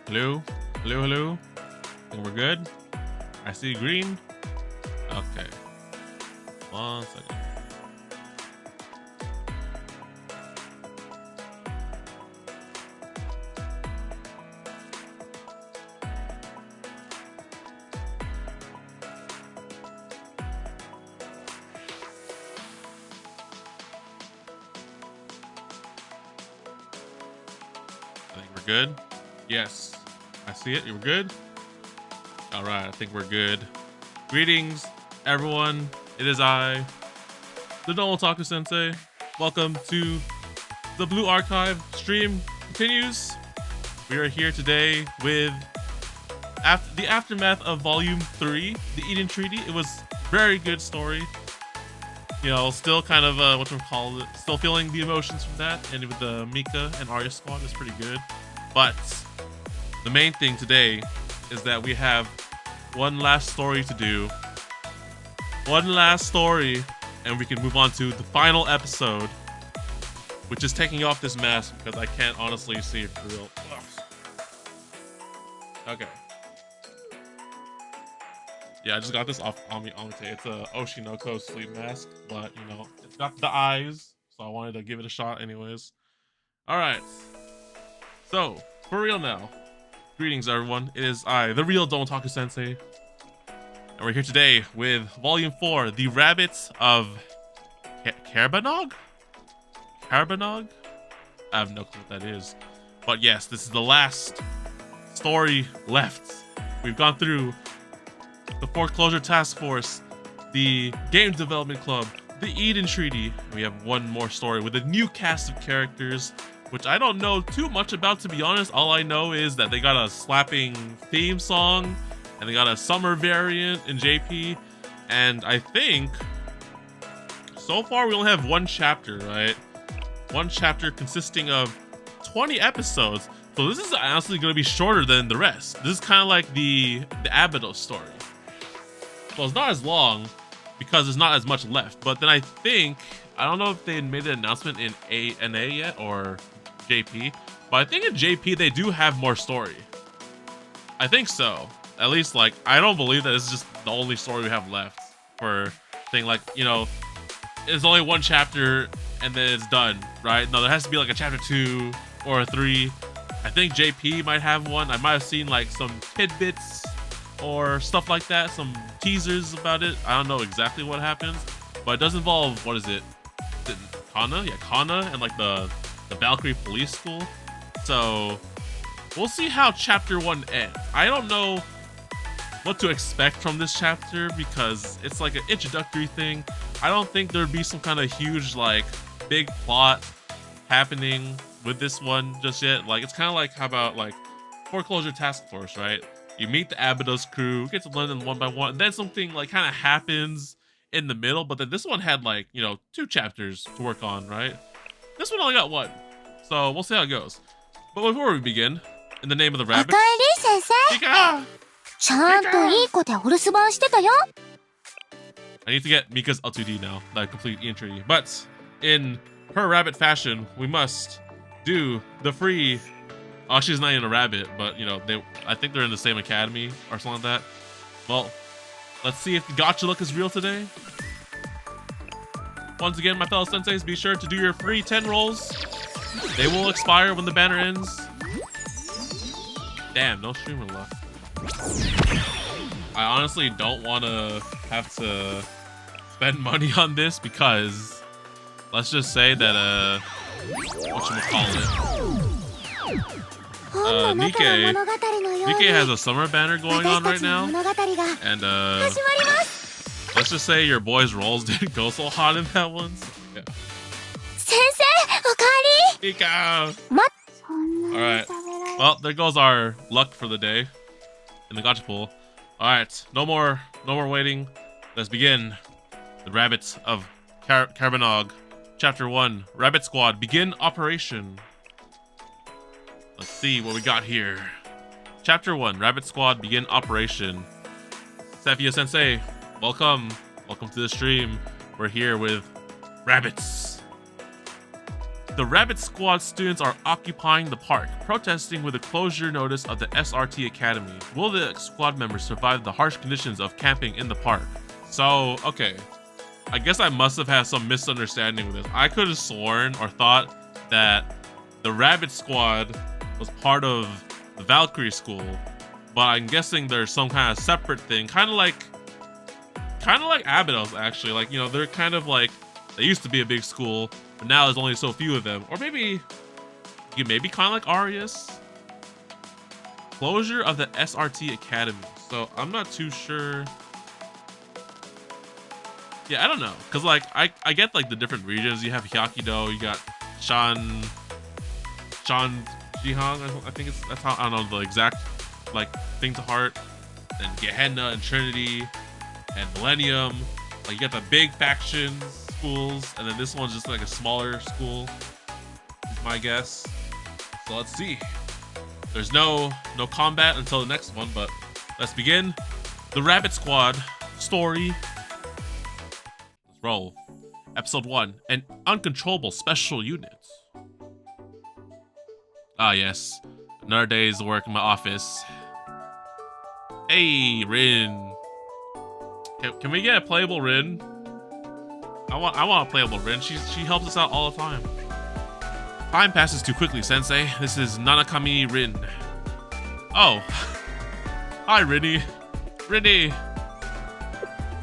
Hello? Hello, hello? Think we're good? I see green. Okay. 1 second. I think we're good. Yes. I see it. You're good? All right. I think we're good. Greetings, everyone. It is I, the Domotaku Sensei. Welcome to the Blue Archive stream continues. We are here today with the aftermath of Volume 3, The Eden Treaty. It was very good story. You know, still kind of, still feeling the emotions from that. And with the Mika and Arya squad is pretty good. But the main thing today is that we have one last story to do. One last story, and we can move on to the final episode, which is taking off this mask because I can't honestly see it for real. Ugh. Okay. Yeah, I just got this off Omite. It's a Oshinoko sleep mask, but you know, it's got the eyes, so I wanted to give it a shot anyways. Alright. So, for real now. Greetings everyone, it is I, the real Domotaku Sensei. And we're here today with Volume 4, The Rabbits of Caerbannog? Caerbannog? I have no clue what that is. But yes, this is the last story left. We've gone through the Foreclosure Task Force, the Game Development Club, the Eden Treaty. And we have one more story with a new cast of characters, which I don't know too much about, to be honest. All I know is that they got a slapping theme song, and they got a summer variant in JP, and I think so far we only have one chapter, right? One chapter consisting of 20 episodes. So this is honestly going to be shorter than the rest. This is kind of like the Abydos story. So it's not as long because there's not as much left. But then I think, I don't know if they made an announcement in NA yet or JP, but I think in JP they do have more story. I think so. At least, like, I don't believe that this is just the only story we have left for thing, like, you know, it's only one chapter and then it's done, right? No, there has to be like a chapter 2 or a 3. I think JP might have one. I might have seen like some tidbits or stuff like that, some teasers about it. I don't know exactly what happens, but it does involve, what is it? Is it Kana? Yeah, Kana and like the Valkyrie Police School. So we'll see how chapter 1 ends. I don't know what to expect from this chapter because it's like an introductory thing. I don't think there'd be some kind of huge like big plot happening with this one just yet. Like, it's kind of like, how about like Foreclosure Task Force, right? You meet the Abydos crew, get to learn them one by one, and then something like kind of happens in the middle. But then this one had like, you know, 2 chapters to work on, right? This one only got 1, so we'll see how it goes. But before we begin, in the name of the rabbits, Mika! ちゃんといい子でお留守番してたよ。 I need to get Mika's L2D now, that complete entry. But in her rabbit fashion, we must do the free. Oh, she's not even a rabbit, but you know, I think they're in the same academy or something like that. Well, let's see if the gotcha look is real today. Once again, my fellow senseis, be sure to do your free 10 rolls. They will expire when the banner ends. Damn, no streamer left. I honestly don't want to have to spend money on this because let's just say that Nikkei has a summer banner going on right now, and let's just say your boy's rolls didn't go so hot in that one. So, yeah. Sensei, okari. Mika. All right. Well, there goes our luck for the day in the gotcha pool. All right, no more waiting. Let's begin. The Rabbits of Caerbannog, Chapter 1. Rabbit Squad, begin operation. Let's see what we got here. Chapter 1. Rabbit Squad, begin operation. Safia Sensei, welcome. Welcome to the stream. We're here with rabbits. The Rabbit Squad students are occupying the park, protesting with a closure notice of the SRT Academy. Will the squad members survive the harsh conditions of camping in the park? So, okay. I guess I must have had some misunderstanding with this. I could have sworn or thought that the Rabbit Squad was part of the Valkyrie School, but I'm guessing there's some kind of separate thing, kind of like Abydos, actually. Like, you know, they're kind of like, they used to be a big school, but now there's only so few of them. Or maybe kind of like Arius. Closure of the SRT Academy. So I'm not too sure. Yeah, I don't know. Cause like I get like the different regions. You have Hyakido, you got Shan Jihang, I think that's how, I don't know the exact like thing to heart. And Gehenna and Trinity and Millennium. Like you got the big factions schools, and then this one's just like a smaller school, is my guess. So let's see. There's no combat until the next one, but let's begin. The Rabbit Squad story. Let's roll. Episode 1, an uncontrollable special unit. Ah yes, another day's work in my office. Hey, Rin. Can we get a playable Rin? I want a playable Rin. She helps us out all the time. Time passes too quickly, Sensei. This is Nanakami Rin. Oh. Hi, Rinny. Rinny.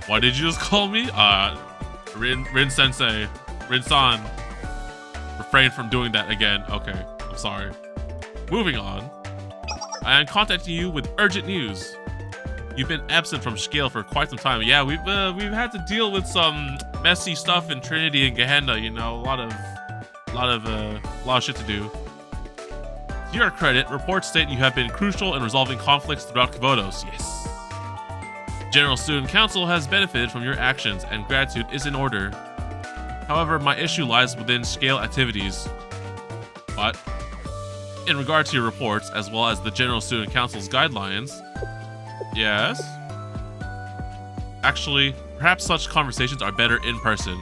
Why did you just call me? Rin Sensei. Rin-san. Refrain from doing that again. Okay, I'm sorry. Moving on. I am contacting you with urgent news. You've been absent from Scale for quite some time. Yeah, we've had to deal with some messy stuff in Trinity and Gehenna. You know, a lot of shit to do. To your credit, reports state you have been crucial in resolving conflicts throughout Kavodos. Yes. General Student Council has benefited from your actions, and gratitude is in order. However, my issue lies within Scale activities. But in regard to your reports, as well as the General Student Council's guidelines. Yes? Actually, perhaps such conversations are better in person.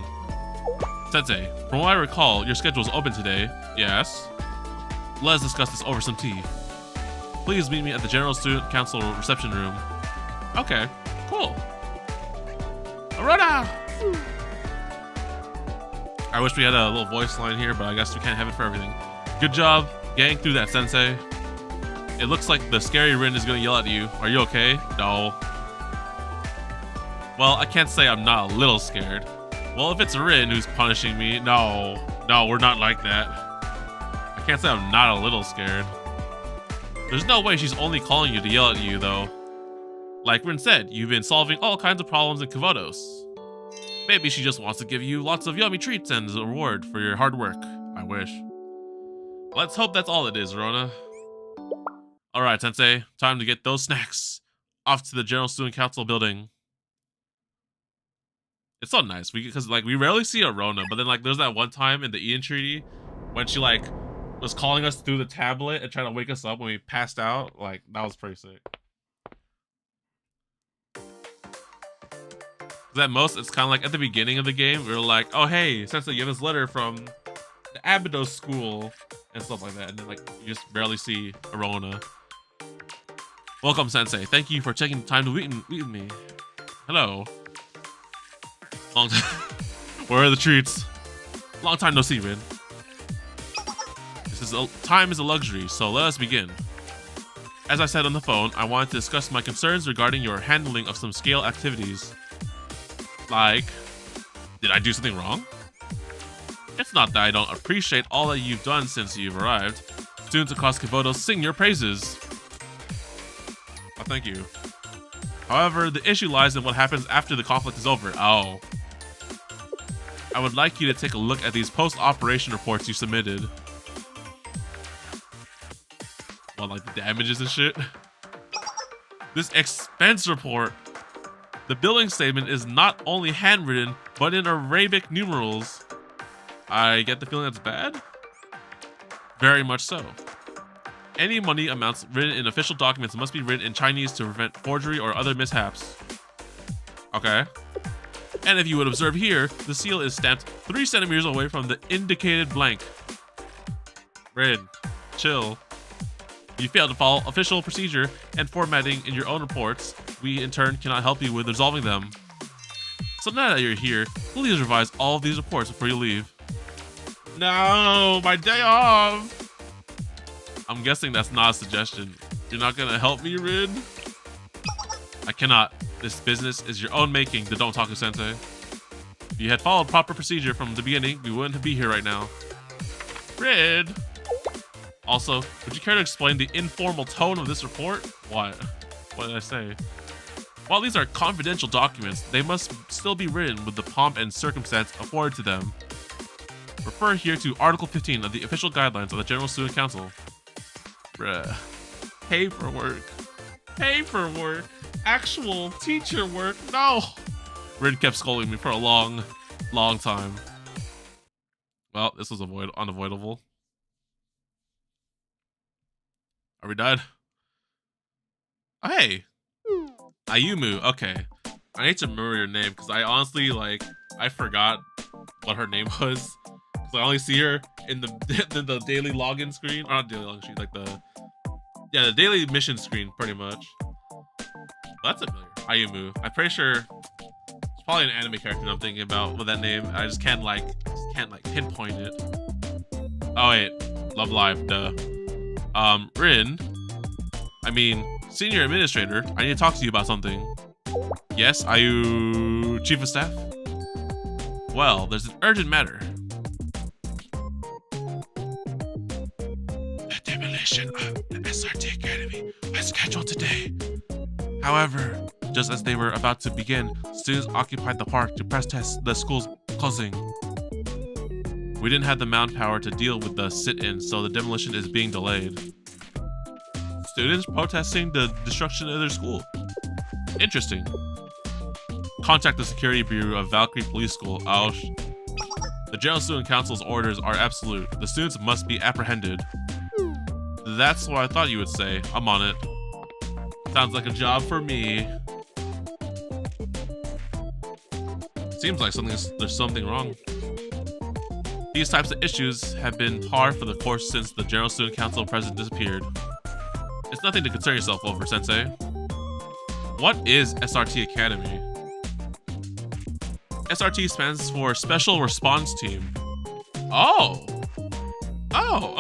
Sensei, from what I recall, your schedule is open today. Yes? Let us discuss this over some tea. Please meet me at the General Student Council reception room. Okay, cool. Arona! I wish we had a little voice line here, but I guess we can't have it for everything. Good job getting through that, Sensei. It looks like the scary Rin is gonna yell at you. Are you okay? No. Well, I can't say I'm not a little scared. Well, if it's Rin who's punishing me, no, we're not like that. I can't say I'm not a little scared. There's no way she's only calling you to yell at you, though. Like Rin said, you've been solving all kinds of problems in Kavodos. Maybe she just wants to give you lots of yummy treats and as a reward for your hard work. I wish. Let's hope that's all it is, Rona. Alright, Sensei, time to get those snacks. Off to the General Student Council building. It's so nice, because like we rarely see Arona, but then like there's that one time in the Ian Treaty when she like was calling us through the tablet and trying to wake us up when we passed out. Like that was pretty sick. At most, it's kind of like at the beginning of the game, we were like, oh hey, Sensei, you have this letter from the Abydos school and stuff like that, and then like you just barely see Arona. Welcome, Sensei. Thank you for taking the time to meet with me. Hello. Long time. Where are the treats? Long time no see, Rin. Time is a luxury, so let us begin. As I said on the phone, I wanted to discuss my concerns regarding your handling of some Scale activities. Like, did I do something wrong? It's not that I don't appreciate all that you've done since you've arrived. Students across Kavodos sing your praises. Oh, thank you. However, the issue lies in what happens after the conflict is over. Oh. I would like you to take a look at these post-operation reports you submitted. Well, like the damages and shit. This expense report. The billing statement is not only handwritten, but in Arabic numerals. I get the feeling that's bad? Very much so. Any money amounts written in official documents must be written in Chinese to prevent forgery or other mishaps. Okay. And if you would observe here, the seal is stamped 3 centimeters away from the indicated blank. Rin, chill. You failed to follow official procedure and formatting in your own reports. We, in turn, cannot help you with resolving them. So now that you're here, please revise all of these reports before you leave. No, my day off. I'm guessing that's not a suggestion. You're not gonna help me, Rin? I cannot. This business is your own making, TheDomotaku Sensei. If you had followed proper procedure from the beginning, we wouldn't be here right now. Rin! Also, would you care to explain the informal tone of this report? What? What did I say? While these are confidential documents, they must still be written with the pomp and circumstance afforded to them. Refer here to Article 15 of the official guidelines of the General Student Council. Bruh. Paperwork. Paperwork. Actual teacher work. No! Rin kept scolding me for a long time. Well, this was unavoidable. Are we done? Oh, hey! Ayumu, okay. I need to remember your name because I honestly, I forgot what her name was. Because I only see her in the daily login screen. Or not daily login screen, the daily mission screen, pretty much. That's familiar. Ayumu. I'm pretty sure it's probably an anime character I'm thinking about with that name. I just can't pinpoint it. Oh wait, Love Live, duh. Rin. I mean, Senior Administrator, I need to talk to you about something. Yes, are you Chief of Staff? Well, there's an urgent matter. The demolition of the SRT Academy was scheduled today. However, just as they were about to begin, students occupied the park to protest the school's closing. We didn't have the manpower to deal with the sit-in, so the demolition is being delayed. Students protesting the destruction of their school. Interesting. Contact the Security Bureau of Valkyrie Police School. The General Student Council's orders are absolute. The students must be apprehended. That's what I thought you would say. I'm on it. Sounds like a job for me. Seems like there's something wrong. These types of issues have been par for the course since the General Student Council president disappeared. It's nothing to concern yourself over, Sensei. What is SRT Academy? SRT stands for Special Response Team. Oh,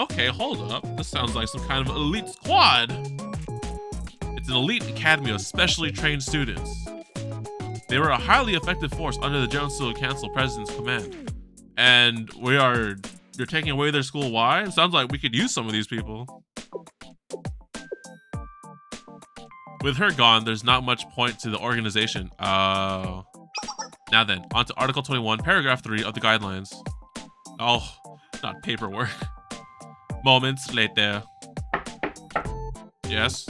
okay, hold up. This sounds like some kind of elite squad. It's an elite academy of specially trained students. They were a highly effective force under the General Student Council president's command. And you're taking away their school. Why? It sounds like we could use some of these people. With her gone, there's not much point to the organization. Now then, on to Article 21, Paragraph 3 of the guidelines. Oh, not paperwork. Moments later. Yes?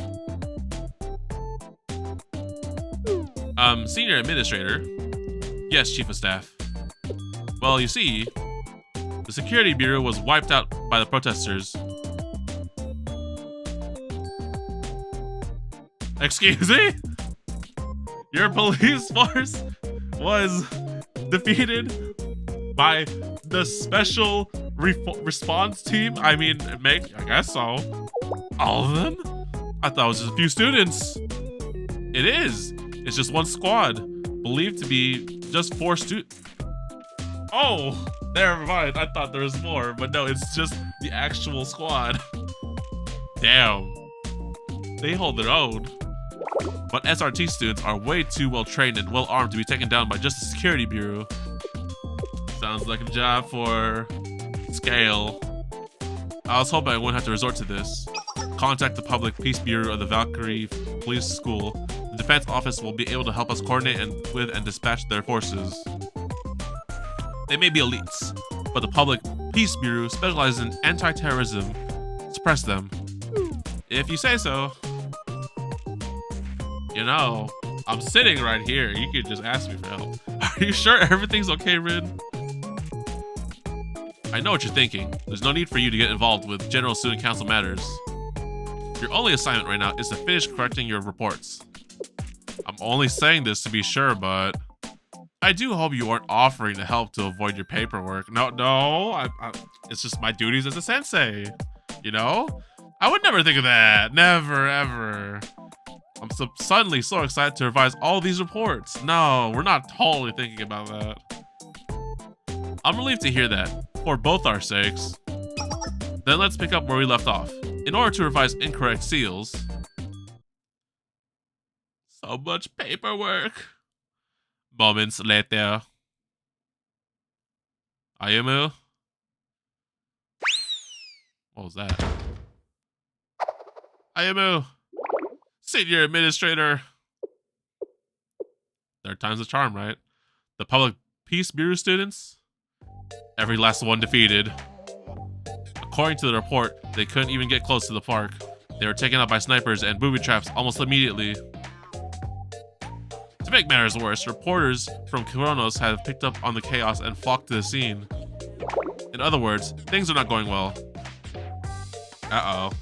Senior Administrator. Yes, Chief of Staff. Well, you see, the Security Bureau was wiped out by the protesters. Excuse me? Your police force was defeated by the Special Response Team? I mean, I guess so. All of them? I thought it was just a few students. It is. It's just one squad, believed to be just 4 students. Oh, never mind. I thought there was more, but no, it's just the actual squad. Damn. They hold their own. But SRT students are way too well trained and well armed to be taken down by just the Security Bureau. Sounds like a job for scale. I was hoping I wouldn't have to resort to this. Contact the Public Peace Bureau of the Valkyrie Police School. The Defense Office will be able to help us coordinate with and dispatch their forces. They may be elites, but the Public Peace Bureau specializes in anti-terrorism. Suppress them. If you say so. You know, I'm sitting right here. You could just ask me for help. Are you sure everything's okay, Rin? I know what you're thinking. There's no need for you to get involved with General Student Council matters. Your only assignment right now is to finish correcting your reports. I'm only saying this to be sure, but I do hope you aren't offering to help to avoid your paperwork. No, it's just my duties as a sensei. You know? I would never think of that. Never, ever. I'm suddenly so excited to revise all these reports. No, we're not totally thinking about that. I'm relieved to hear that, for both our sakes. Then let's pick up where we left off. In order to revise incorrect seals... So much paperwork. Moments later. Ayumu? What was that? Ayumu! Senior Administrator! Third time's a charm, right? The Public Peace Bureau students? Every last one defeated. According to the report, they couldn't even get close to the park. They were taken out by snipers and booby traps almost immediately. To make matters worse, reporters from Kronos have picked up on the chaos and flocked to the scene. In other words, things are not going well. Uh-oh.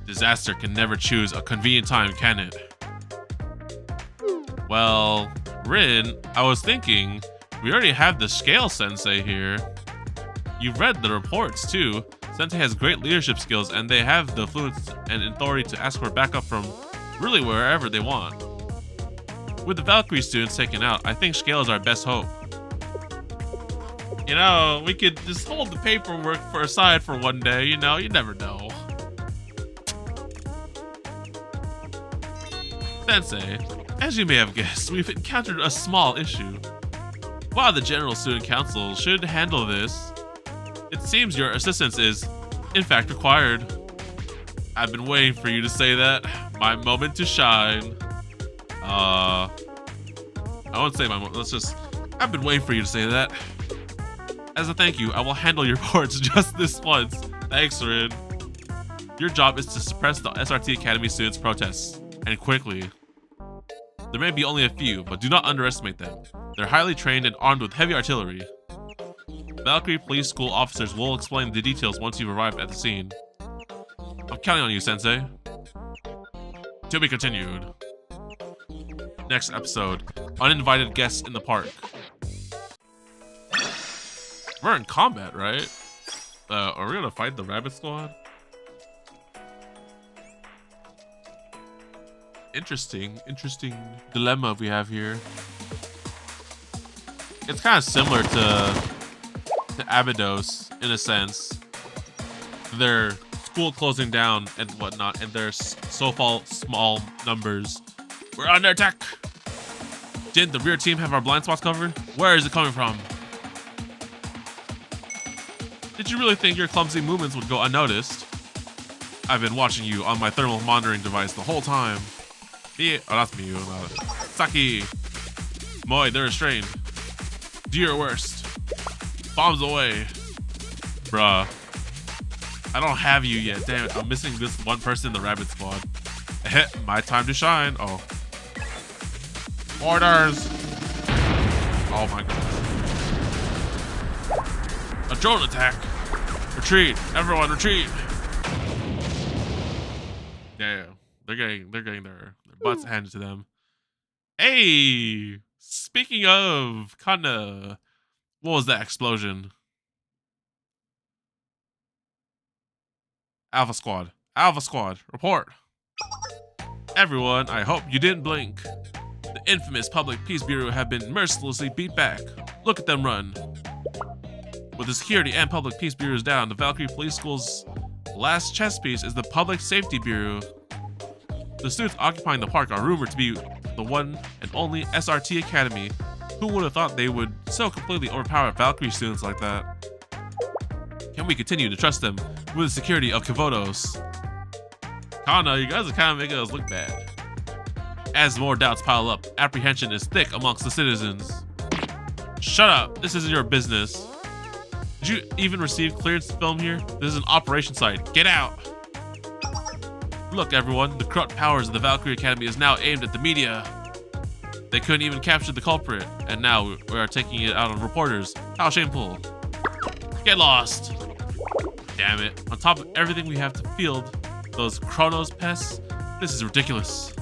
Disaster can never choose a convenient time, can it? Well, Rin, I was thinking, we already have the scale Sensei here. You've read the reports too. Sensei has great leadership skills and they have the influence and authority to ask for backup from really wherever they want. With the Valkyrie students taken out, I think Scale is our best hope. You know, we could just hold the paperwork aside for one day, you know, you never know. Sensei, as you may have guessed, we've encountered a small issue. While the General Student Council should handle this, it seems your assistance is, in fact, required. I've been waiting for you to say that. My moment to shine. I won't say my moment, I've been waiting for you to say that. As a thank you, I will handle your reports just this once. Thanks, Rin. Your job is to suppress the SRT Academy students' protests, and quickly. There may be only a few, but do not underestimate them. They're highly trained and armed with heavy artillery. Valkyrie Police School officers will explain the details once you've arrived at the scene. I'm counting on you, Sensei. To be continued. Next episode, uninvited guests in the park. We're in combat, right? Are we gonna fight the rabbit squad? Interesting dilemma we have here. It's kind of similar to Abydos in a sense. Their school closing down and whatnot, and their so small numbers. We're under attack. Didn't the rear team have our blind spots covered? Where is it coming from? Did you really think your clumsy movements would go unnoticed? I've been watching you on my thermal monitoring device the whole time. That's me. Saki. Moi, they're restrained. Do your worst. Bombs away. Bruh. I don't have you yet. Damn it. I'm missing this one person in the rabbit squad. My time to shine. Oh. Orders. Oh my god. A drone attack. Retreat. Everyone retreat. Damn. They're getting their butts handed to them. Hey, speaking of, kinda, what was that explosion? Alpha Squad, report. Everyone, I hope you didn't blink. The infamous Public Peace Bureau have been mercilessly beat back. Look at them run. With the security and Public Peace Bureaus down, the Valkyrie Police School's last chess piece is the Public Safety Bureau. The students occupying the park are rumored to be the one and only SRT Academy. Who would have thought they would so completely overpower Valkyrie students like that? Can we continue to trust them with the security of Kivodos? Kana, you guys are kind of making us look bad. As more doubts pile up, apprehension is thick amongst the citizens. Shut up, this isn't your business. Did you even receive clearance to film here? This is an operation site, get out! Look everyone, the corrupt powers of the Valkyrie Academy is now aimed at the media. They couldn't even capture the culprit, and now we are taking it out on reporters. How shameful. Get lost. Damn it. On top of everything we have to field, those Kronos pests, this is ridiculous.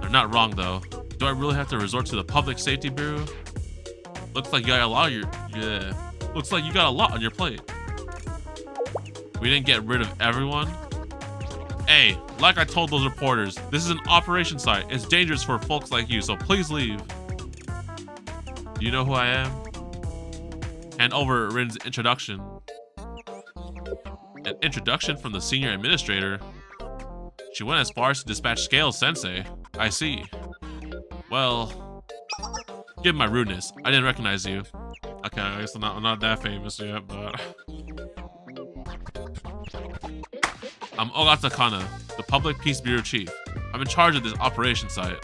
They're not wrong though. Do I really have to resort to the Public Safety Bureau? Looks like you got a lot on your plate. We didn't get rid of everyone? Hey, like I told those reporters, this is an operation site. It's dangerous for folks like you, so please leave. Do you know who I am? Hand over Rin's introduction. An introduction from the senior administrator? She went as far as to dispatch Scales Sensei. I see. Well, give my rudeness. I didn't recognize you. Okay, I guess I'm not that famous yet, but... I'm Ogata Kana, the Public Peace Bureau Chief. I'm in charge of this operation site.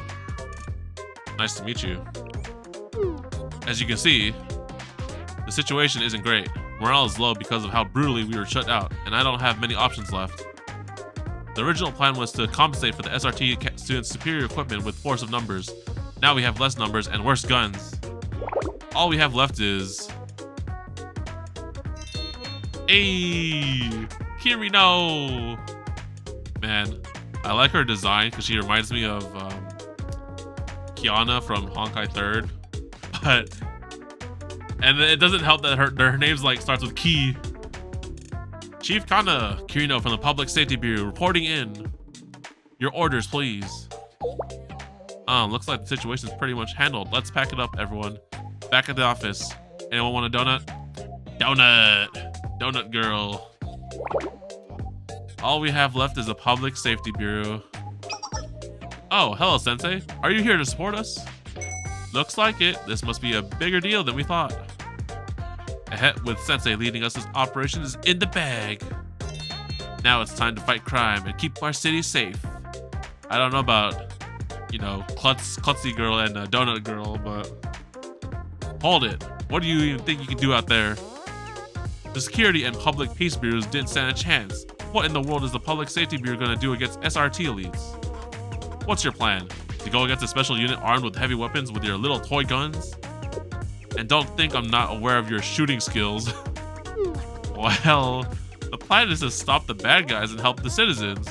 Nice to meet you. As you can see, the situation isn't great. Morale is low because of how brutally we were shut out, and I don't have many options left. The original plan was to compensate for the SRT students' superior equipment with force of numbers. Now we have less numbers and worse guns. All we have left is... Hey, Kirino! Man, I like her design because she reminds me of Kiana from Honkai 3rd. But... And it doesn't help that her name's like starts with Ki. Chief Kana, Kirino from the Public Safety Bureau, reporting in. Your orders, please. Looks like the situation's pretty much handled. Let's pack it up, everyone. Back at the office. Anyone want a donut? Donut! Donut girl. All we have left is the Public Safety Bureau. Oh, hello, Sensei. Are you here to support us? Looks like it. This must be a bigger deal than we thought. Ahead with Sensei leading us, this operation is in the bag. Now it's time to fight crime and keep our city safe. I don't know about, you know, Klutzy girl and Donut girl, but... Hold it. What do you even think you can do out there? The security and public peace bureaus didn't stand a chance. What in the world is the Public Safety Bureau gonna do against SRT elites? What's your plan? To go against a special unit armed with heavy weapons with your little toy guns? And don't think I'm not aware of your shooting skills. Well, the plan is to stop the bad guys and help the citizens.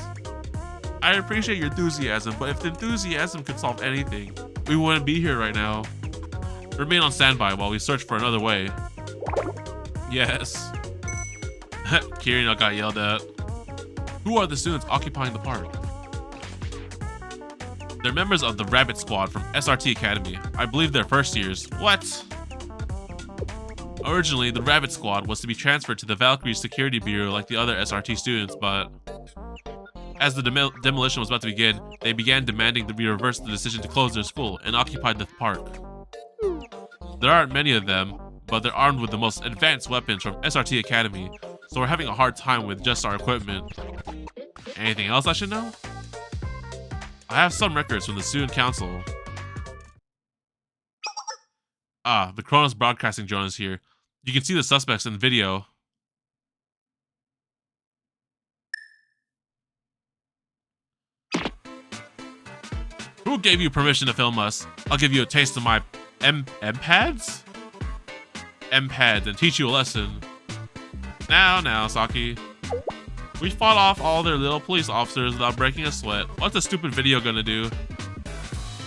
I appreciate your enthusiasm, but if the enthusiasm could solve anything, we wouldn't be here right now. Remain on standby while we search for another way. Yes. Kirino got yelled at. Who are the students occupying the park? They're members of the Rabbit Squad from SRT Academy. I believe they're first years. What? Originally, the Rabbit Squad was to be transferred to the Valkyrie Security Bureau like the other SRT students, but... As the demolition was about to begin, they began demanding that we reverse the decision to close their school and occupy the park. There aren't many of them, but they're armed with the most advanced weapons from SRT Academy, so we're having a hard time with just our equipment. Anything else I should know? I have some records from the Student Council. Ah, the Kronos Broadcasting drone is here. You can see the suspects in the video. Who gave you permission to film us? I'll give you a taste of my M-pads? M-pads and teach you a lesson. Now, Saki. We fought off all their little police officers without breaking a sweat. What's a stupid video gonna do?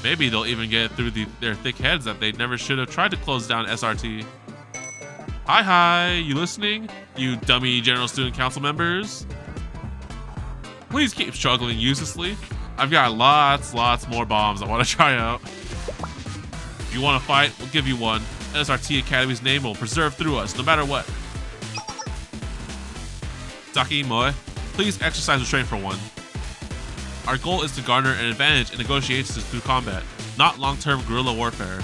Maybe they'll even get through their thick heads that they never should have tried to close down SRT. Hi, you listening? You dummy General Student Council members? Please keep struggling uselessly. I've got lots more bombs I want to try out. If you want to fight, we'll give you one. SRT Academy's name will preserve through us, no matter what. Saki, Moe, please exercise restraint for one. Our goal is to garner an advantage in negotiations through combat, not long-term guerrilla warfare.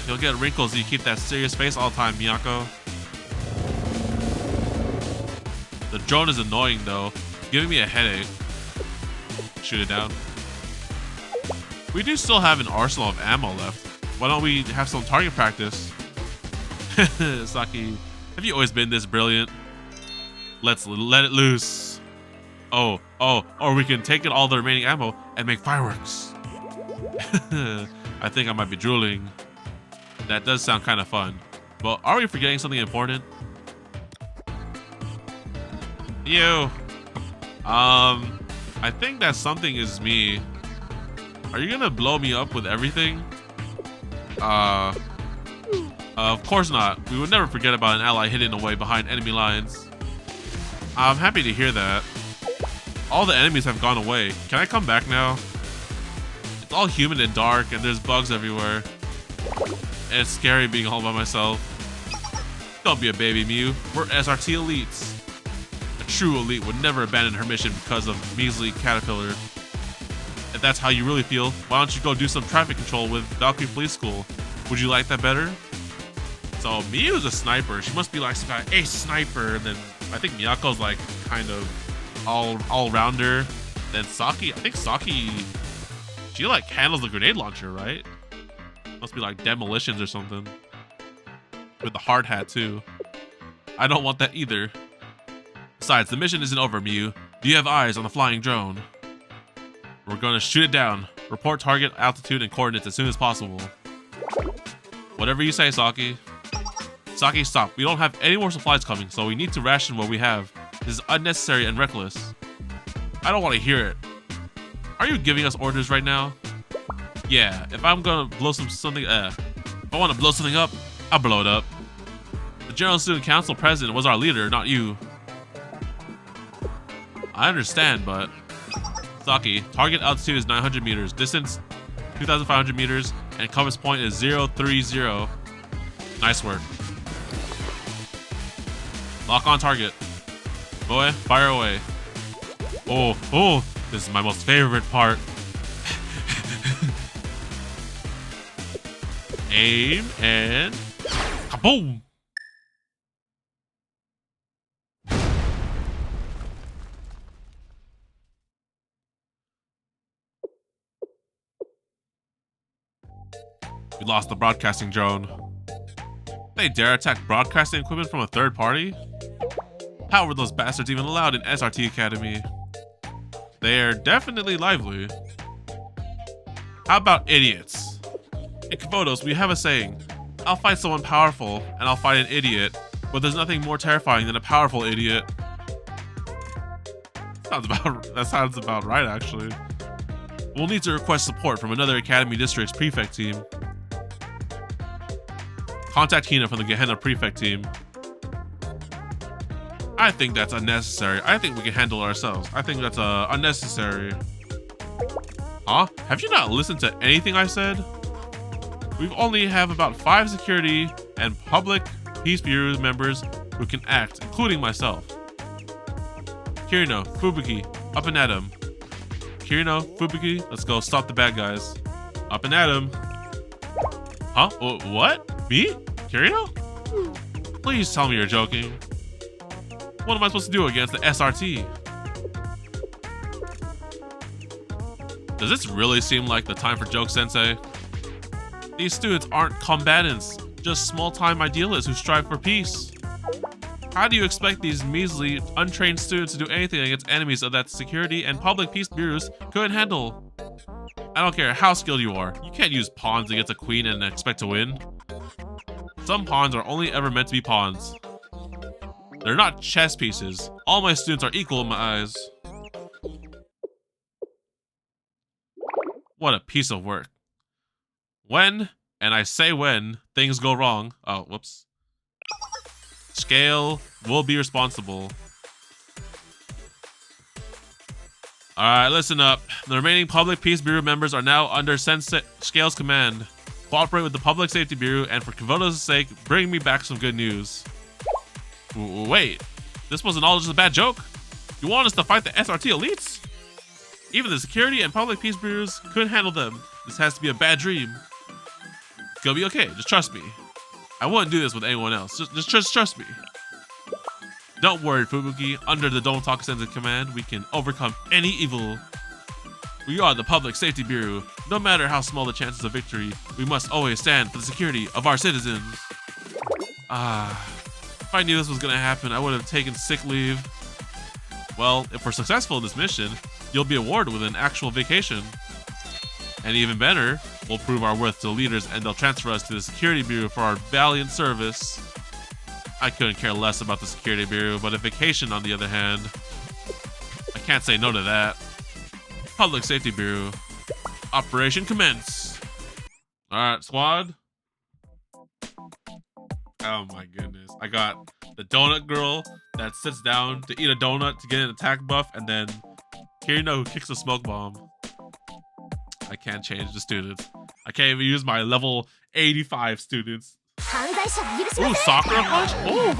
You'll get wrinkles if you keep that serious face all the time, Miyako. The drone is annoying though, it's giving me a headache. Shoot it down. We do still have an arsenal of ammo left. Why don't we have some target practice? Saki, have you always been this brilliant? Let's let it loose. Oh, or we can take all the remaining ammo and make fireworks. I think I might be drooling. That does sound kind of fun. But are we forgetting something important? You. I think that something is me. Are you gonna blow me up with everything? Of course not. We would never forget about an ally hidden away behind enemy lines. I'm happy to hear that. All the enemies have gone away. Can I come back now? It's all humid and dark, and there's bugs everywhere. And it's scary being all by myself. Don't be a baby, Mew. We're SRT elites. A true elite would never abandon her mission because of measly caterpillar. If that's how you really feel, why don't you go do some traffic control with Valkyrie Police School? Would you like that better? So Miyu's a sniper. She must be like some kind of ace sniper. And then I think Miyako's like kind of all-rounder. Then Saki, I think Saki, she like handles the grenade launcher, right? Must be like demolitions or something. With the hard hat too. I don't want that either. Besides, the mission isn't over, Miyu. Do you have eyes on the flying drone? We're gonna shoot it down. Report target altitude and coordinates as soon as possible. Whatever you say, Saki. Saki, stop. We don't have any more supplies coming, so we need to ration what we have. This is unnecessary and reckless. I don't want to hear it. Are you giving us orders right now? Yeah, if I'm gonna blow something, if I want to blow something up, I'll blow it up. The General Student Council president was our leader, not you. I understand, but... Saki, target altitude is 900 meters, distance 2,500 meters, and compass point is 030. Nice work. Lock on target. Boy, fire away. Oh, this is my most favorite part. Aim and kaboom! We lost the broadcasting drone. They dare attack broadcasting equipment from a third party? How were those bastards even allowed in SRT Academy? They're definitely lively. How about idiots? In Komodos, we have a saying, I'll fight someone powerful, and I'll fight an idiot, but there's nothing more terrifying than a powerful idiot. That sounds about right, actually. We'll need to request support from another Academy District's prefect team. Contact Hina from the Gehenna prefect team. I think that's unnecessary. I think we can handle it ourselves. I think that's unnecessary. Huh? Have you not listened to anything I said? We only have about 5 security and public peace bureau members who can act, including myself. Kirino, Fubuki, up and at 'em. Kirino, Fubuki, let's go stop the bad guys. Up and at 'em. Huh? What? Me? Kirino? Please tell me you're joking. What am I supposed to do against the SRT? Does this really seem like the time for jokes, Sensei? These students aren't combatants, just small-time idealists who strive for peace. How do you expect these measly, untrained students to do anything against enemies that security and public peace bureaus couldn't handle? I don't care how skilled you are, you can't use pawns against a queen and expect to win. Some pawns are only ever meant to be pawns. They're not chess pieces. All my students are equal in my eyes. What a piece of work. When, and I say when, things go wrong. Oh, whoops. Scale will be responsible. Alright, listen up. The remaining Public Peace Bureau members are now under Sensei Scale's command. Cooperate with the Public Safety Bureau, and for Komodo's sake, bring me back some good news. Wait, this wasn't all just a bad joke? You want us to fight the SRT elites? Even the security and public peace bureaus couldn't handle them. This has to be a bad dream. It's gonna be okay, just trust me. I wouldn't do this with anyone else, just trust me. Don't worry, Fubuki, under the TheDomotaku Sensei command, we can overcome any evil. We are the Public Safety Bureau. No matter how small the chances of victory, we must always stand for the security of our citizens. If I knew this was gonna happen, I would have taken sick leave. Well, if we're successful in this mission, you'll be awarded with an actual vacation. And even better, we'll prove our worth to the leaders and they'll transfer us to the Security Bureau for our valiant service. I couldn't care less about the Security Bureau, but a vacation on the other hand, I can't say no to that. Public Safety Bureau, operation commence. Alright, squad. Oh my goodness. I got the donut girl that sits down to eat a donut to get an attack buff, and then Kirino who kicks a smoke bomb. I can't change the students. I can't even use my level 85 students. Ooh, Sakura punch? Ooh.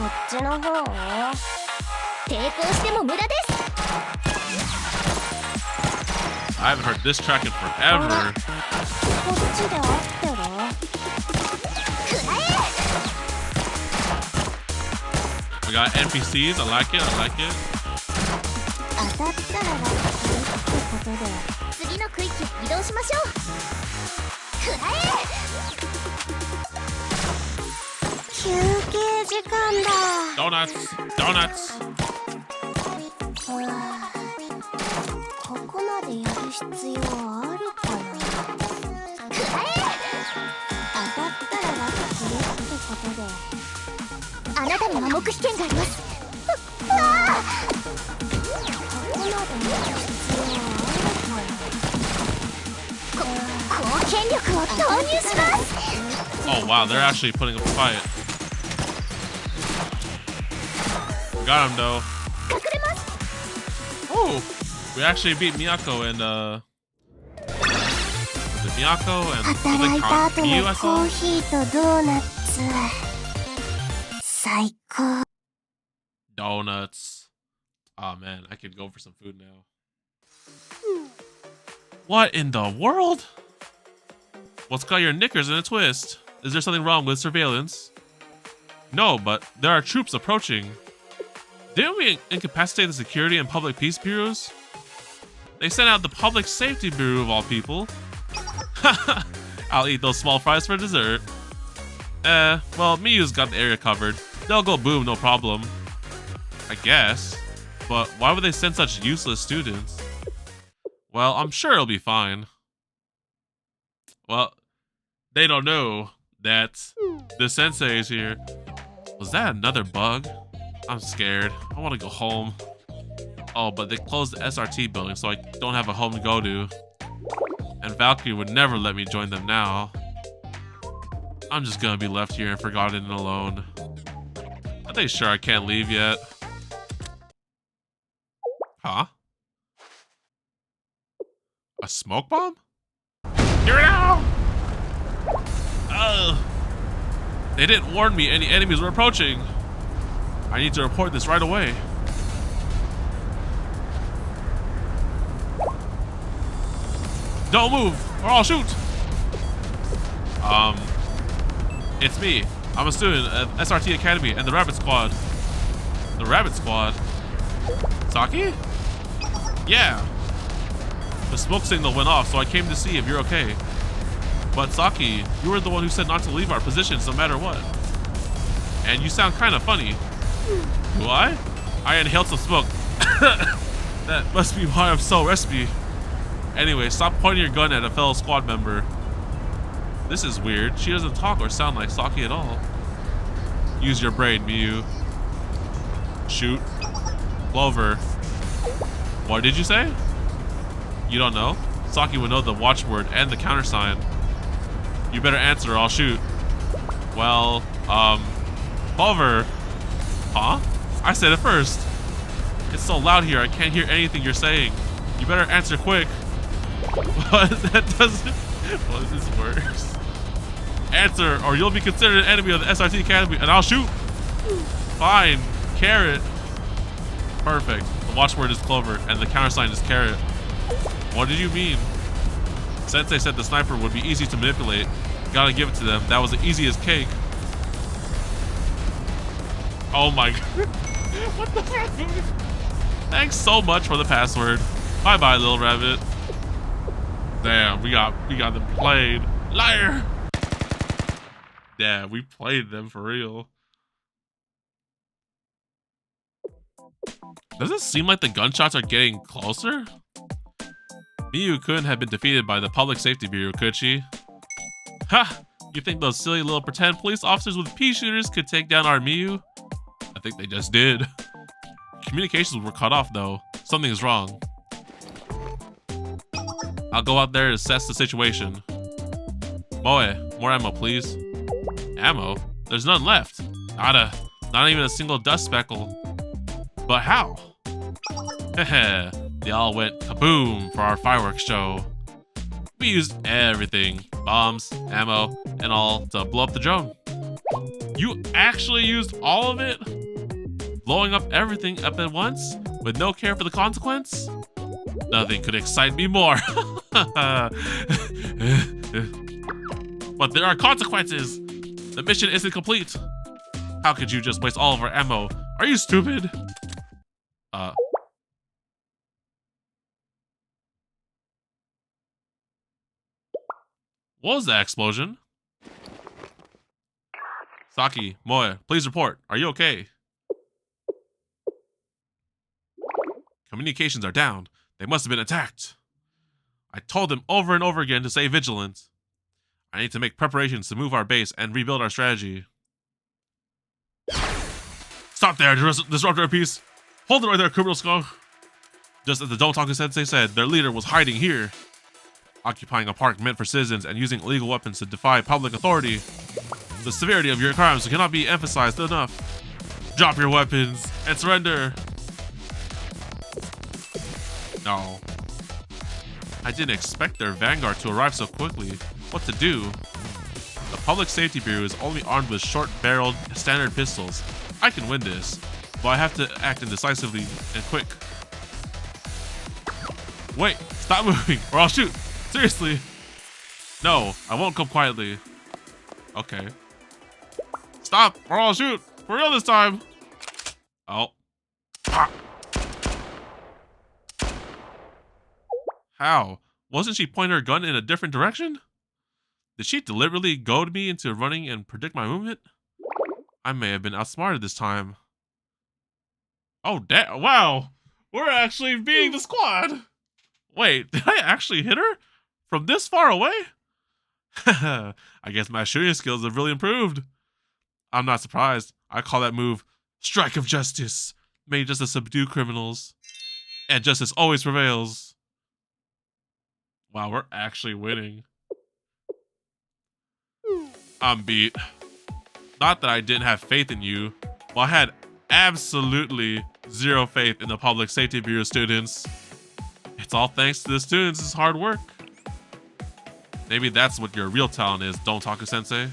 I haven't heard this track in forever. We got NPCs. I like it. I like it. Donuts. Donuts. Oh wow, they're actually putting up a fight. Got him though. Oh, we actually beat Miyako and was it Miyako and Miyu I saw? Donuts. Oh man, I could go for some food now. What in the world? What's got your knickers in a twist? Is there something wrong with surveillance? No, but there are troops approaching. Didn't we incapacitate the security and public peace bureaus? They sent out the public safety bureau of all people. I'll eat those small fries for dessert. Well, Miyu's got the area covered. They'll go boom, no problem. I guess. But why would they send such useless students? Well, I'm sure it'll be fine. Well, they don't know that the sensei is here. Was that another bug? I'm scared. I want to go home. Oh, but they closed the SRT building, so I don't have a home to go to. And Valkyrie would never let me join them now. I'm just gonna be left here and forgotten and alone. Are they sure I can't leave yet? Huh? A smoke bomb? Here now! They didn't warn me any enemies were approaching. I need to report this right away. Don't move, or I'll shoot. It's me. I'm a student at SRT Academy and the Rabbit Squad. The Rabbit Squad? Saki? Yeah. The smoke signal went off, so I came to see if you're okay. But Saki, you were the one who said not to leave our positions no matter what. And you sound kind of funny. Do I? I inhaled some smoke. That must be why I'm so raspy. Anyway, stop pointing your gun at a fellow squad member. This is weird. She doesn't talk or sound like Saki at all. Use your brain, Miyu. Shoot. Clover. What did you say? You don't know? Saki would know the watchword and the countersign. You better answer or I'll shoot. Well, Clover. Huh? I said it first. It's so loud here, I can't hear anything you're saying. You better answer quick. What? That doesn't... Well, this works. Answer, or you'll be considered an enemy of the SRT Academy, and I'll shoot. Fine. Carrot. Perfect. The watchword is Clover, and the countersign is carrot. What did you mean? Sensei said the sniper would be easy to manipulate. Gotta give it to them. That was the easiest cake. Oh my god. What the fuck? Thanks so much for the password. Bye bye, little rabbit. Damn, we got them played. Liar. Yeah, we played them for real. Does it seem like the gunshots are getting closer? Miyu couldn't have been defeated by the Public Safety Bureau, could she? Ha! You think those silly little pretend police officers with pea shooters could take down our Miyu? I think they just did. Communications were cut off though. Something is wrong. I'll go out there and assess the situation. Moe, more ammo please. Ammo? There's none left. Nada. Not even a single dust speckle. But how? Heh, they all went kaboom for our fireworks show. We used everything, bombs, ammo, and all to blow up the drone. You actually used all of it? Blowing up everything up at once with no care for the consequence? Nothing could excite me more. But there are consequences. The mission isn't complete. How could you just waste all of our ammo? Are you stupid? What was that explosion? Saki, Moe, please report. Are you okay? Communications are down. They must have been attacked. I told them over and over again to stay vigilant. I need to make preparations to move our base and rebuild our strategy. Stop there, disruptor piece. Hold it right there, criminal skunk. Just as the TheDomotaku Sensei said, their leader was hiding here. Occupying a park meant for citizens and using illegal weapons to defy public authority. The severity of your crimes cannot be emphasized enough. Drop your weapons and surrender. No. I didn't expect their vanguard to arrive so quickly. What to do? The Public Safety Bureau is only armed with short-barreled standard pistols. I can win this, but I have to act indecisively and quick. Wait, stop moving or I'll shoot. Seriously. No, I won't come quietly. Okay. Stop or I'll shoot. For real this time. Oh. Ah. How? Wasn't she pointing her gun in a different direction? Did she deliberately goad me into running and predict my movement? I may have been outsmarted this time. Oh, wow. We're actually being the squad. Wait, did I actually hit her? From this far away? I guess my shooting skills have really improved. I'm not surprised. I call that move strike of justice, made just to subdue criminals. And justice always prevails. Wow, we're actually winning. I'm beat. Not that I didn't have faith in you, but I had absolutely zero faith in the Public Safety Bureau students. It's all thanks to the students' hard work. Maybe that's what your real talent is, TheDomotaku Sensei.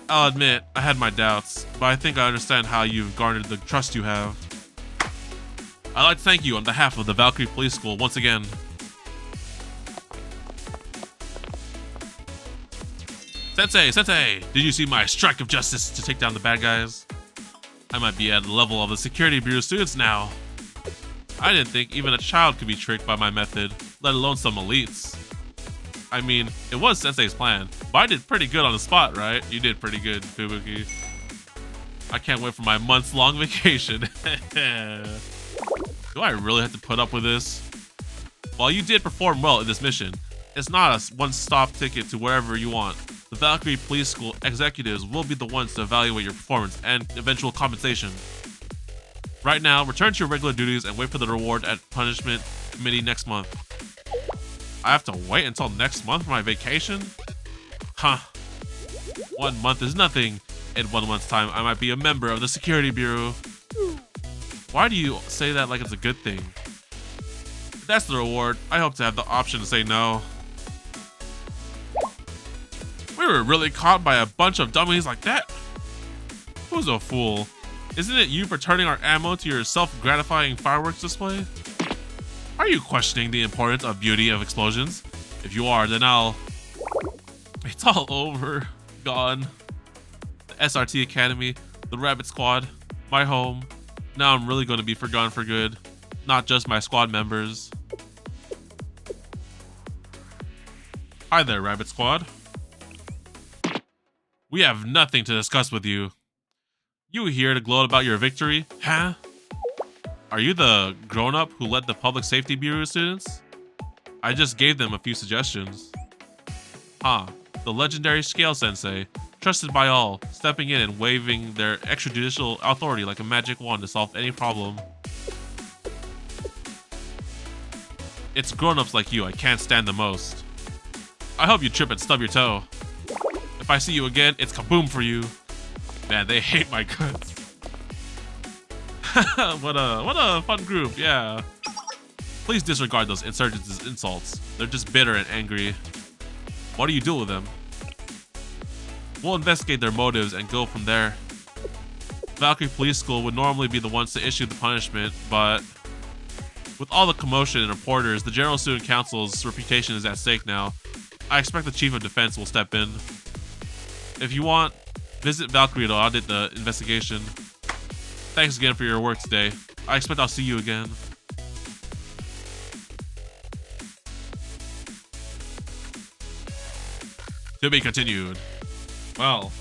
I'll admit, I had my doubts, but I think I understand how you've garnered the trust you have. I'd like to thank you on behalf of the Valkyrie Police School once again. Sensei, did you see my strike of justice to take down the bad guys? I might be at the level of the Security Bureau students now. I didn't think even a child could be tricked by my method, let alone some elites. I mean, it was Sensei's plan, but I did pretty good on the spot, right? You did pretty good, Fubuki. I can't wait for my months-long vacation. Do I really have to put up with this? While you did perform well in this mission, it's not a one-stop ticket to wherever you want. The Valkyrie Police School executives will be the ones to evaluate your performance and eventual compensation. Right now, return to your regular duties and wait for the reward at Punishment Committee next month. I have to wait until next month for my vacation? Huh. 1 month is nothing. In 1 month's time, I might be a member of the Security Bureau. Why do you say that like it's a good thing? If that's the reward, I hope to have the option to say no. We were really caught by a bunch of dummies like that? Who's a fool? Isn't it you for turning our ammo to your self-gratifying fireworks display? Are you questioning the importance of beauty of explosions? If you are, then it's all over. Gone. The SRT Academy, the Rabbit Squad, my home. Now I'm really going to be forgotten for good. Not just my squad members. Hi there, Rabbit Squad. We have nothing to discuss with you. You here to gloat about your victory, huh? Are you the grown-up who led the Public Safety Bureau students? I just gave them a few suggestions. The legendary Scale Sensei, trusted by all, stepping in and waving their extrajudicial authority like a magic wand to solve any problem. It's grown-ups like you I can't stand the most. I hope you trip and stub your toe. If I see you again, it's kaboom for you. Man, they hate my guts. What a fun group, yeah. Please disregard those insurgents' insults. They're just bitter and angry. What do you do with them? We'll investigate their motives and go from there. Valkyrie Police School would normally be the ones to issue the punishment, but with all the commotion and reporters, the General Student Council's reputation is at stake now. I expect the Chief of Defense will step in. If you want, visit Valkyrie to audit the investigation. Thanks again for your work today. I expect I'll see you again. To be continued. Well,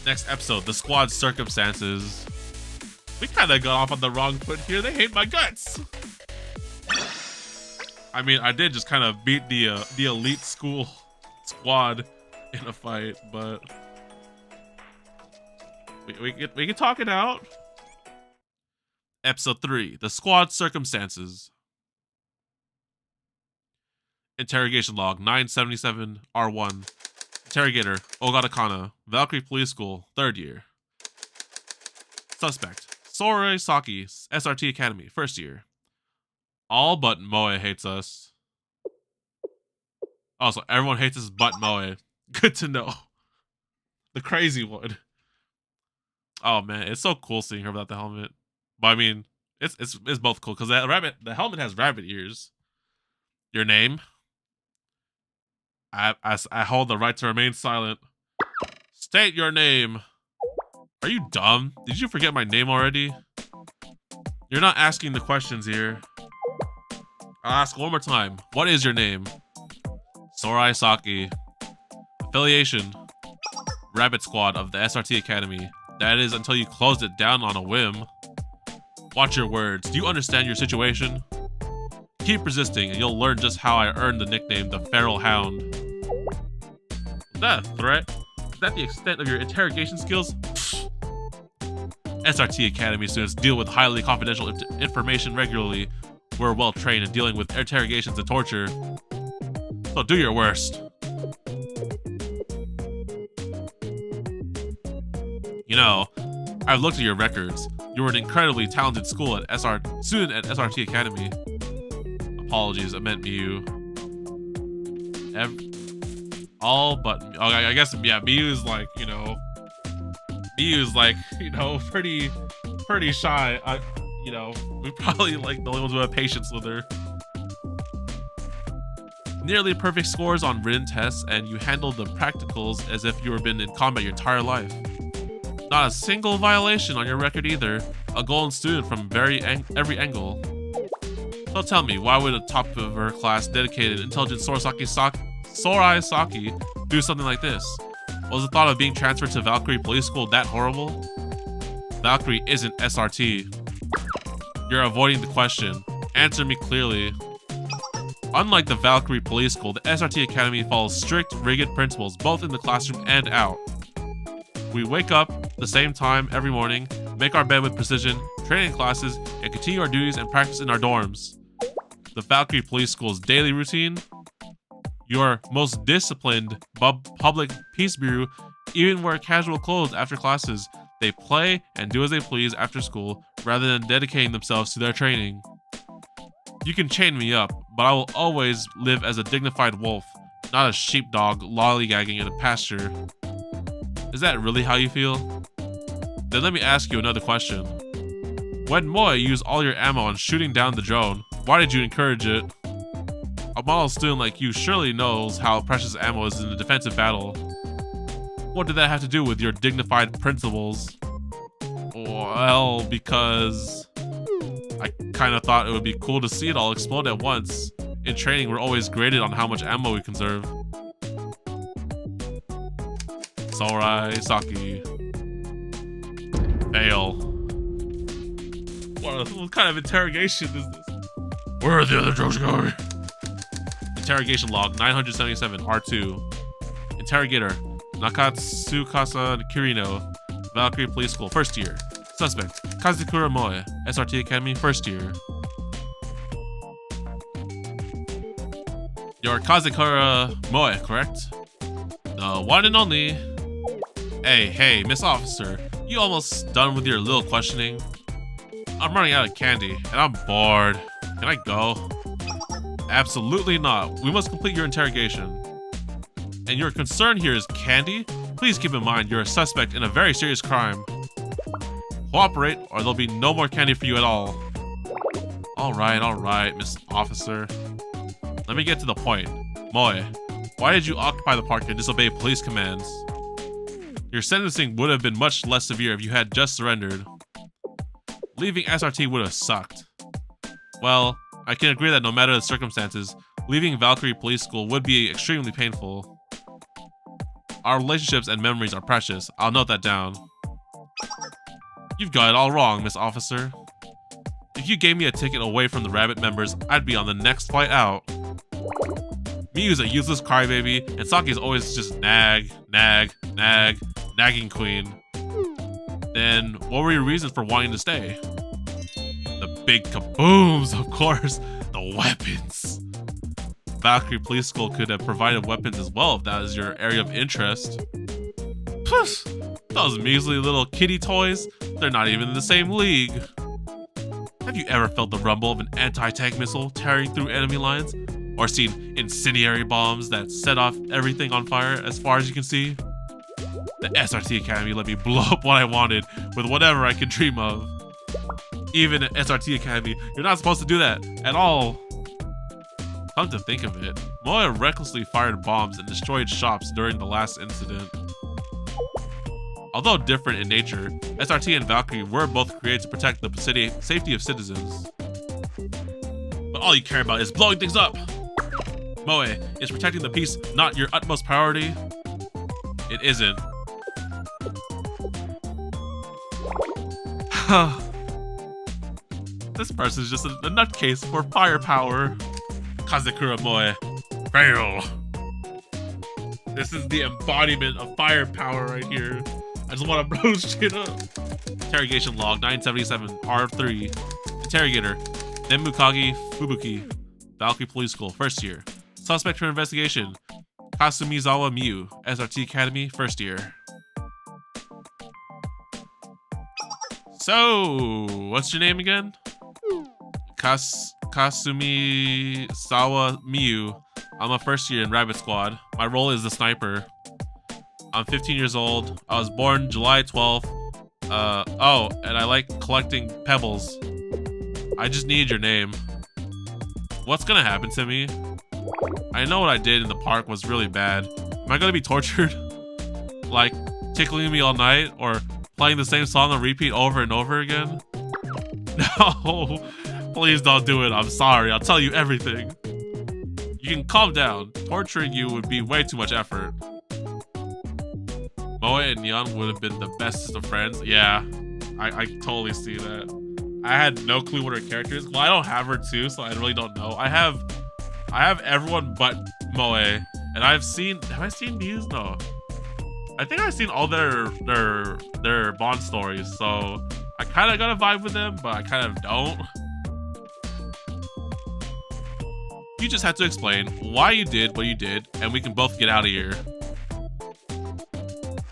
next episode, the squad's circumstances. We kind of got off on the wrong foot here. They hate my guts. I mean, I did just kind of beat the elite school squad in a fight, but we can talk it out. Episode 3, the squad circumstances. Interrogation log 977 R1. Interrogator Ogata Kana, Valkyrie Police School, 3rd year. Suspect Sora Saki, SRT Academy, 1st year. All but Moe hates us. Also, everyone hates us but Moe. Good to know. The crazy one. Oh man, it's so cool seeing her without the helmet. But I mean, it's both cool because the helmet has rabbit ears. Your name? I hold the right to remain silent. State your name. Are you dumb? Did you forget my name already? You're not asking the questions here. I'll ask one more time. What is your name? Sorai Saki. Affiliation. Rabbit Squad of the SRT Academy. That is until you closed it down on a whim. Watch your words. Do you understand your situation? Keep resisting and you'll learn just how I earned the nickname the Feral Hound. Is that a threat? Is that the extent of your interrogation skills? SRT Academy students deal with highly confidential information regularly. We're well trained in dealing with interrogations and torture. So do your worst. You know, I've looked at your records. You were an incredibly talented student at SRT Academy. Apologies, I meant Miyu. All but okay, I guess yeah, Miyu's like, pretty shy. We probably like the only ones who have patience with her. Nearly perfect scores on written tests, and you handled the practicals as if you had been in combat your entire life. Not a single violation on your record either. A golden student from every angle. So tell me, why would a top of her class, dedicated, intelligent Sorai Saki do something like this? Was the thought of being transferred to Valkyrie Police School that horrible? Valkyrie isn't SRT. You're avoiding the question. Answer me clearly. Unlike the Valkyrie Police School, the SRT Academy follows strict, rigid principles, both in the classroom and out. We wake up the same time every morning, make our bed with precision, train in classes, and continue our duties and practice in our dorms. The Valkyrie Police School's daily routine? Your most disciplined public peace bureau even wear casual clothes after classes. They play and do as they please after school, rather than dedicating themselves to their training. You can chain me up, but I will always live as a dignified wolf, not a sheepdog lollygagging in a pasture. Is that really how you feel? Then let me ask you another question. When Moe used all your ammo on shooting down the drone, why did you encourage it? A model student like you surely knows how precious ammo is in a defensive battle. What did that have to do with your dignified principles? Well, because I kind of thought it would be cool to see it all explode at once. In training, we're always graded on how much ammo we conserve. Sorai Saki. Fail. What kind of interrogation is this? Where are the other drones going? Interrogation log 977 R2. Interrogator Nakatsukasa Kirino, Valkyrie Police School, 1st year. Suspect Kazukura Moe, SRT Academy, 1st year. You're Kazukura Moe, correct? The one and only. Hey, Miss Officer, you almost done with your little questioning? I'm running out of candy, and I'm bored. Can I go? Absolutely not. We must complete your interrogation. And your concern here is candy? Please keep in mind you're a suspect in a very serious crime. Cooperate, or there'll be no more candy for you at all. All right, Miss Officer. Let me get to the point. Moe, why did you occupy the park and disobey police commands? Your sentencing would have been much less severe if you had just surrendered. Leaving SRT would have sucked. Well, I can agree that no matter the circumstances, leaving Valkyrie Police School would be extremely painful. Our relationships and memories are precious. I'll note that down. You've got it all wrong, Miss Officer. If you gave me a ticket away from the rabbit members, I'd be on the next flight out. Miyu's a useless crybaby, and Saki's always just nagging queen. Then, what were your reasons for wanting to stay? The big kabooms, of course. The weapons. Valkyrie Police School could have provided weapons as well if that is your area of interest. Plus, those measly little kitty toys, they're not even in the same league. Have you ever felt the rumble of an anti-tank missile tearing through enemy lines? Or seen incendiary bombs that set off everything on fire as far as you can see? The SRT Academy let me blow up what I wanted with whatever I could dream of. Even at SRT Academy, you're not supposed to do that at all. Come to think of it, Moe recklessly fired bombs and destroyed shops during the last incident. Although different in nature, SRT and Valkyrie were both created to protect the safety of citizens. But all you care about is blowing things up! Moe, is protecting the peace not your utmost priority? It isn't. This person's just a nutcase for firepower. Kazekura Moe. Fail. This is the embodiment of firepower right here. I just want to blow shit up. Interrogation log 977 R3. Interrogator Nenmukagi Fubuki, Valkyrie Police School, first year. Suspect for investigation Kasumizawa Miyu, SRT Academy, first year. So, what's your name again? Kasumizawa Miyu. I'm a first year in Rabbit Squad. My role is the sniper. I'm 15 years old. I was born July 12th. Oh, and I like collecting pebbles. I just need your name. What's gonna happen to me? I know what I did in the park was really bad. Am I gonna be tortured? Like, tickling me all night? Or playing the same song on repeat over and over again? No, please don't do it. I'm sorry. I'll tell you everything. You can calm down. Torturing you would be way too much effort. Moe and Neon would have been the bestest of friends. Yeah, I totally see that. I had no clue what her character is. Well, I don't have her too, so I really don't know. I have everyone but Moe, and have I seen Muse? No. I think I've seen all their Bond stories, so I kind of got a vibe with them, but I kind of don't. You just had to explain why you did what you did, and we can both get out of here.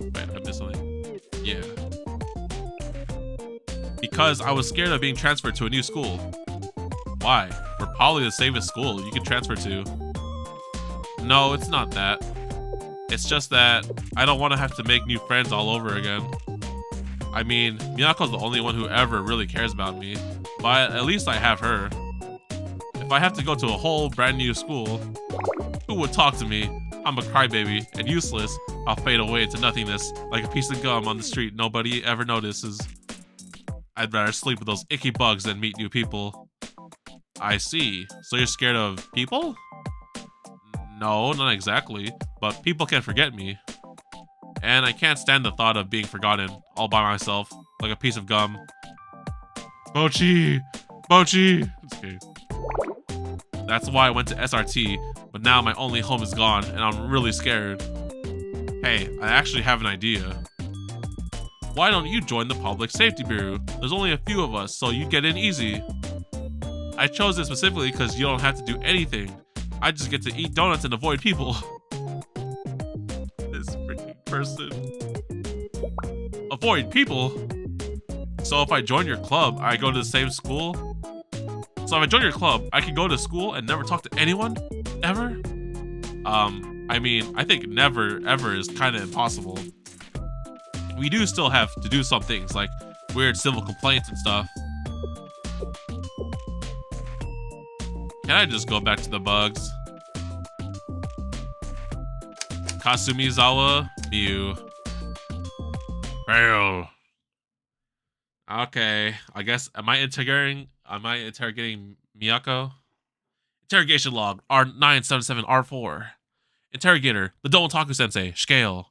Wait, I missed something. Yeah. Because I was scared of being transferred to a new school. Why? We're probably the safest school you can transfer to. No, it's not that. It's just that I don't want to have to make new friends all over again. I mean, Minako's the only one who ever really cares about me, but at least I have her. If I have to go to a whole brand new school, who would talk to me? I'm a crybaby and useless. I'll fade away into nothingness like a piece of gum on the street nobody ever notices. I'd rather sleep with those icky bugs than meet new people. I see. So you're scared of people? No, not exactly, but people can forget me. And I can't stand the thought of being forgotten all by myself, like a piece of gum. Mochi! Mochi! Okay. That's why I went to SRT, but now my only home is gone, and I'm really scared. Hey, I actually have an idea. Why don't you join the Public Safety Bureau? There's only a few of us, so you get in easy. I chose it specifically because you don't have to do anything. I just get to eat donuts and avoid people. This freaking person. Avoid people? So if I join your club, I go to the same school? So if I join your club, I can go to school and never talk to anyone? Ever? I mean, I think never, ever is kind of impossible. We do still have to do some things, like weird civil complaints and stuff. Can I just go back to the bugs? Kasumizawa, Mew. Fail. Okay, I guess, am I interrogating Miyako? Interrogation log, R977R4. Interrogator, TheDomotaku Sensei, scale.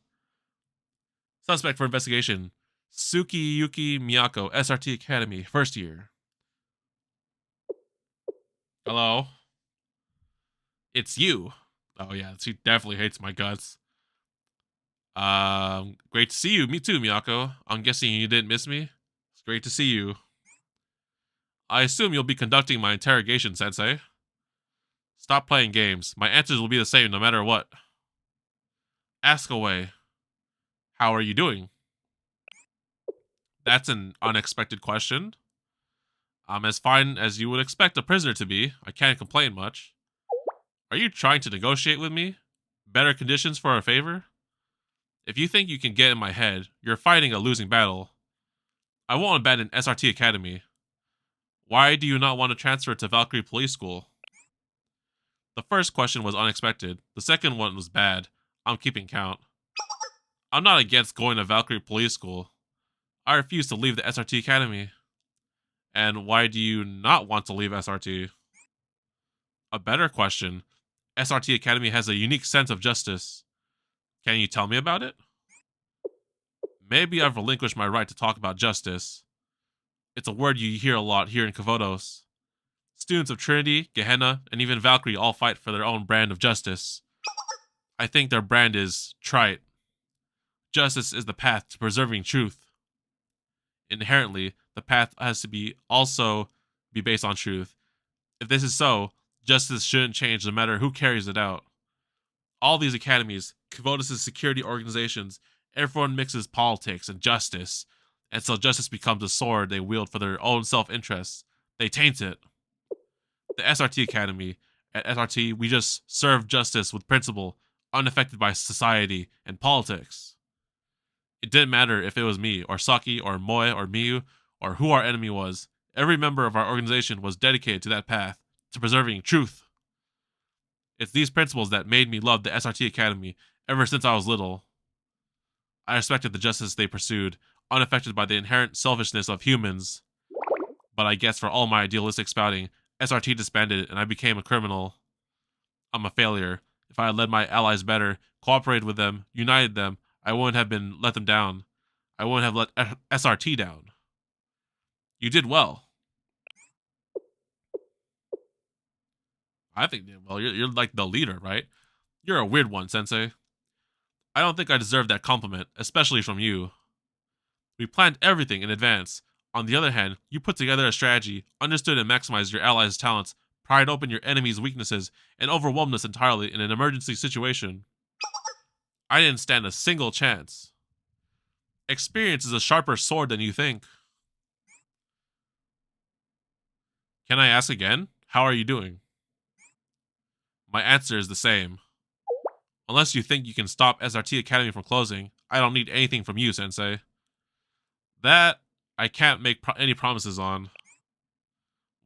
Suspect for investigation, Tsukiyuki Miyako, SRT Academy, first year. Hello? It's you. Oh yeah, she definitely hates my guts. Great to see you. Me too, Miyako. I'm guessing you didn't miss me? It's great to see you. I assume you'll be conducting my interrogation, Sensei. Stop playing games. My answers will be the same no matter what. Ask away. How are you doing? That's an unexpected question. I'm as fine as you would expect a prisoner to be. I can't complain much. Are you trying to negotiate with me? Better conditions for a favor? If you think you can get in my head, you're fighting a losing battle. I won't abandon SRT Academy. Why do you not want to transfer to Valkyrie Police School? The first question was unexpected. The second one was bad. I'm keeping count. I'm not against going to Valkyrie Police School. I refuse to leave the SRT Academy. And why do you not want to leave SRT? A better question. SRT Academy has a unique sense of justice. Can you tell me about it? Maybe I've relinquished my right to talk about justice. It's a word you hear a lot here in Kavodos. Students of Trinity, Gehenna, and even Valkyrie all fight for their own brand of justice. I think their brand is trite. Justice is the path to preserving truth. Inherently, the path has to also be based on truth. If this is so, justice shouldn't change no matter who carries it out. All these academies, Kavodos' security organizations, everyone mixes politics and justice, and so justice becomes a sword they wield for their own self-interests. They taint it. The SRT Academy, at SRT, we just serve justice with principle, unaffected by society and politics. It didn't matter if it was me, or Saki, or Moe, or Miyu, or who our enemy was. Every member of our organization was dedicated to that path, to preserving truth. It's these principles that made me love the SRT Academy ever since I was little. I respected the justice they pursued, unaffected by the inherent selfishness of humans. But I guess for all my idealistic spouting, SRT disbanded and I became a criminal. I'm a failure. If I had led my allies better, cooperated with them, united them, I wouldn't have let them down. I wouldn't have let SRT down. You did well. I think you did well. You're like the leader, right? You're a weird one, Sensei. I don't think I deserve that compliment, especially from you. We planned everything in advance. On the other hand, you put together a strategy, understood and maximized your allies' talents, pried open your enemy's weaknesses, and overwhelmed us entirely in an emergency situation. I didn't stand a single chance. Experience is a sharper sword than you think. Can I ask again? How are you doing? My answer is the same. Unless you think you can stop SRT Academy from closing, I don't need anything from you, Sensei. That I can't make any promises on.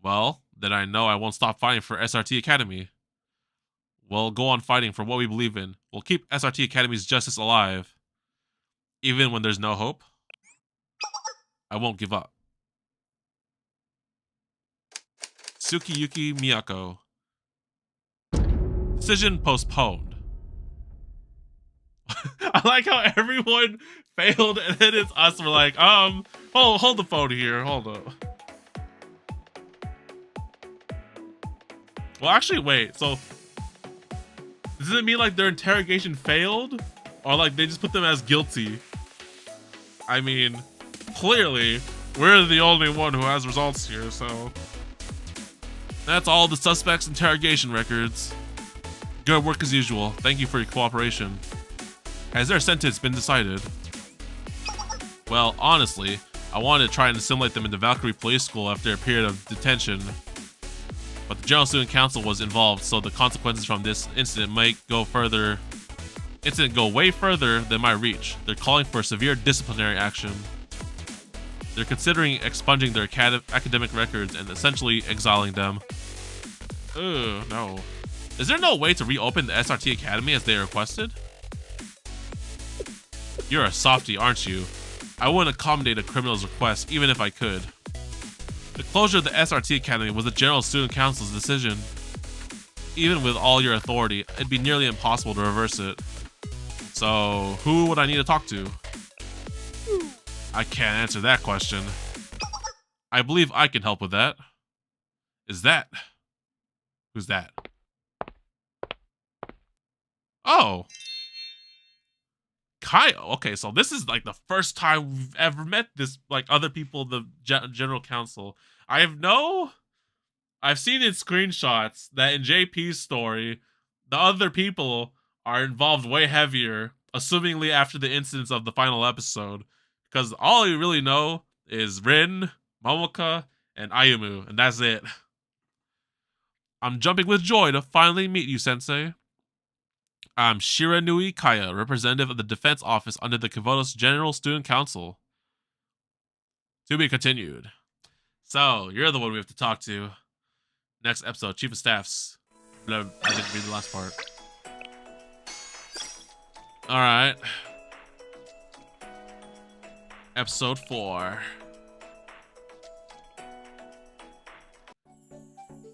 Well, then I know I won't stop fighting for SRT Academy. We'll go on fighting for what we believe in. We'll keep SRT Academy's justice alive. Even when there's no hope, I won't give up. Tsukiyuki Miyako. Decision postponed. I like how everyone failed and then it's us. We're like, hold the phone here. Hold up. Well, actually, wait. So, does it mean like their interrogation failed? Or like they just put them as guilty? I mean, clearly, we're the only one who has results here, so. That's all the suspects' interrogation records. Good work as usual. Thank you for your cooperation. Has their sentence been decided? Well, honestly, I wanted to try and assimilate them into Valkyrie Police School after a period of detention. But the General Student Council was involved, so the consequences from this incident might go way further than my reach. They're calling for severe disciplinary action. They're considering expunging their academic records and essentially exiling them. Ugh, no. Is there no way to reopen the SRT Academy as they requested? You're a softie, aren't you? I wouldn't accommodate a criminal's request, even if I could. The closure of the SRT Academy was the General Student Council's decision. Even with all your authority, it'd be nearly impossible to reverse it. So, who would I need to talk to? I can't answer that question. I believe I can help with that. Is that? Who's that? Oh. Kyle. Okay, so this is like the first time we've ever met this, like, other people, the General Council. I've seen in screenshots that in JP's story, the other people are involved way heavier, assumingly after the incidents of the final episode. Because all you really know is Rin, Momoka, and Ayumu, and that's it. I'm jumping with joy to finally meet you, Sensei. I'm Shiranui Kaya, representative of the Defense Office under the Kivotos General Student Council. To be continued. So, you're the one we have to talk to. Next episode, Chief of Staffs. I didn't read the last part. Alright. Episode 4.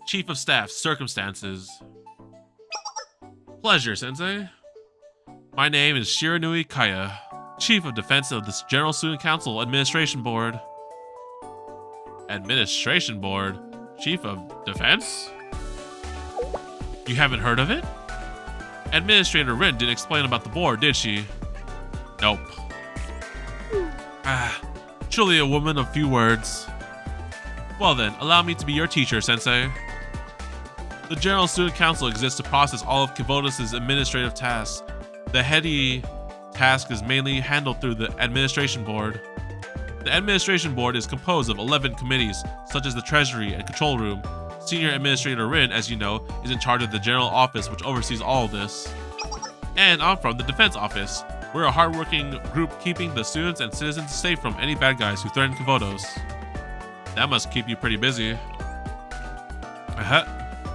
Chief of Staff, Circumstances. Pleasure, Sensei. My name is Shiranui Kaya, Chief of Defense of the General Student Council Administration Board. Administration Board? Chief of Defense? You haven't heard of it? Administrator Rin didn't explain about the board, did she? Nope. Truly a woman of few words. Well then, allow me to be your teacher, Sensei. The General Student Council exists to process all of Kivotos' administrative tasks. The heady task is mainly handled through the Administration Board. The Administration Board is composed of 11 committees, such as the Treasury and Control Room. Senior Administrator Rin, as you know, is in charge of the General Office, which oversees all of this. And I'm from the Defense Office. We're a hardworking group keeping the students and citizens safe from any bad guys who threaten Kivotos. That must keep you pretty busy.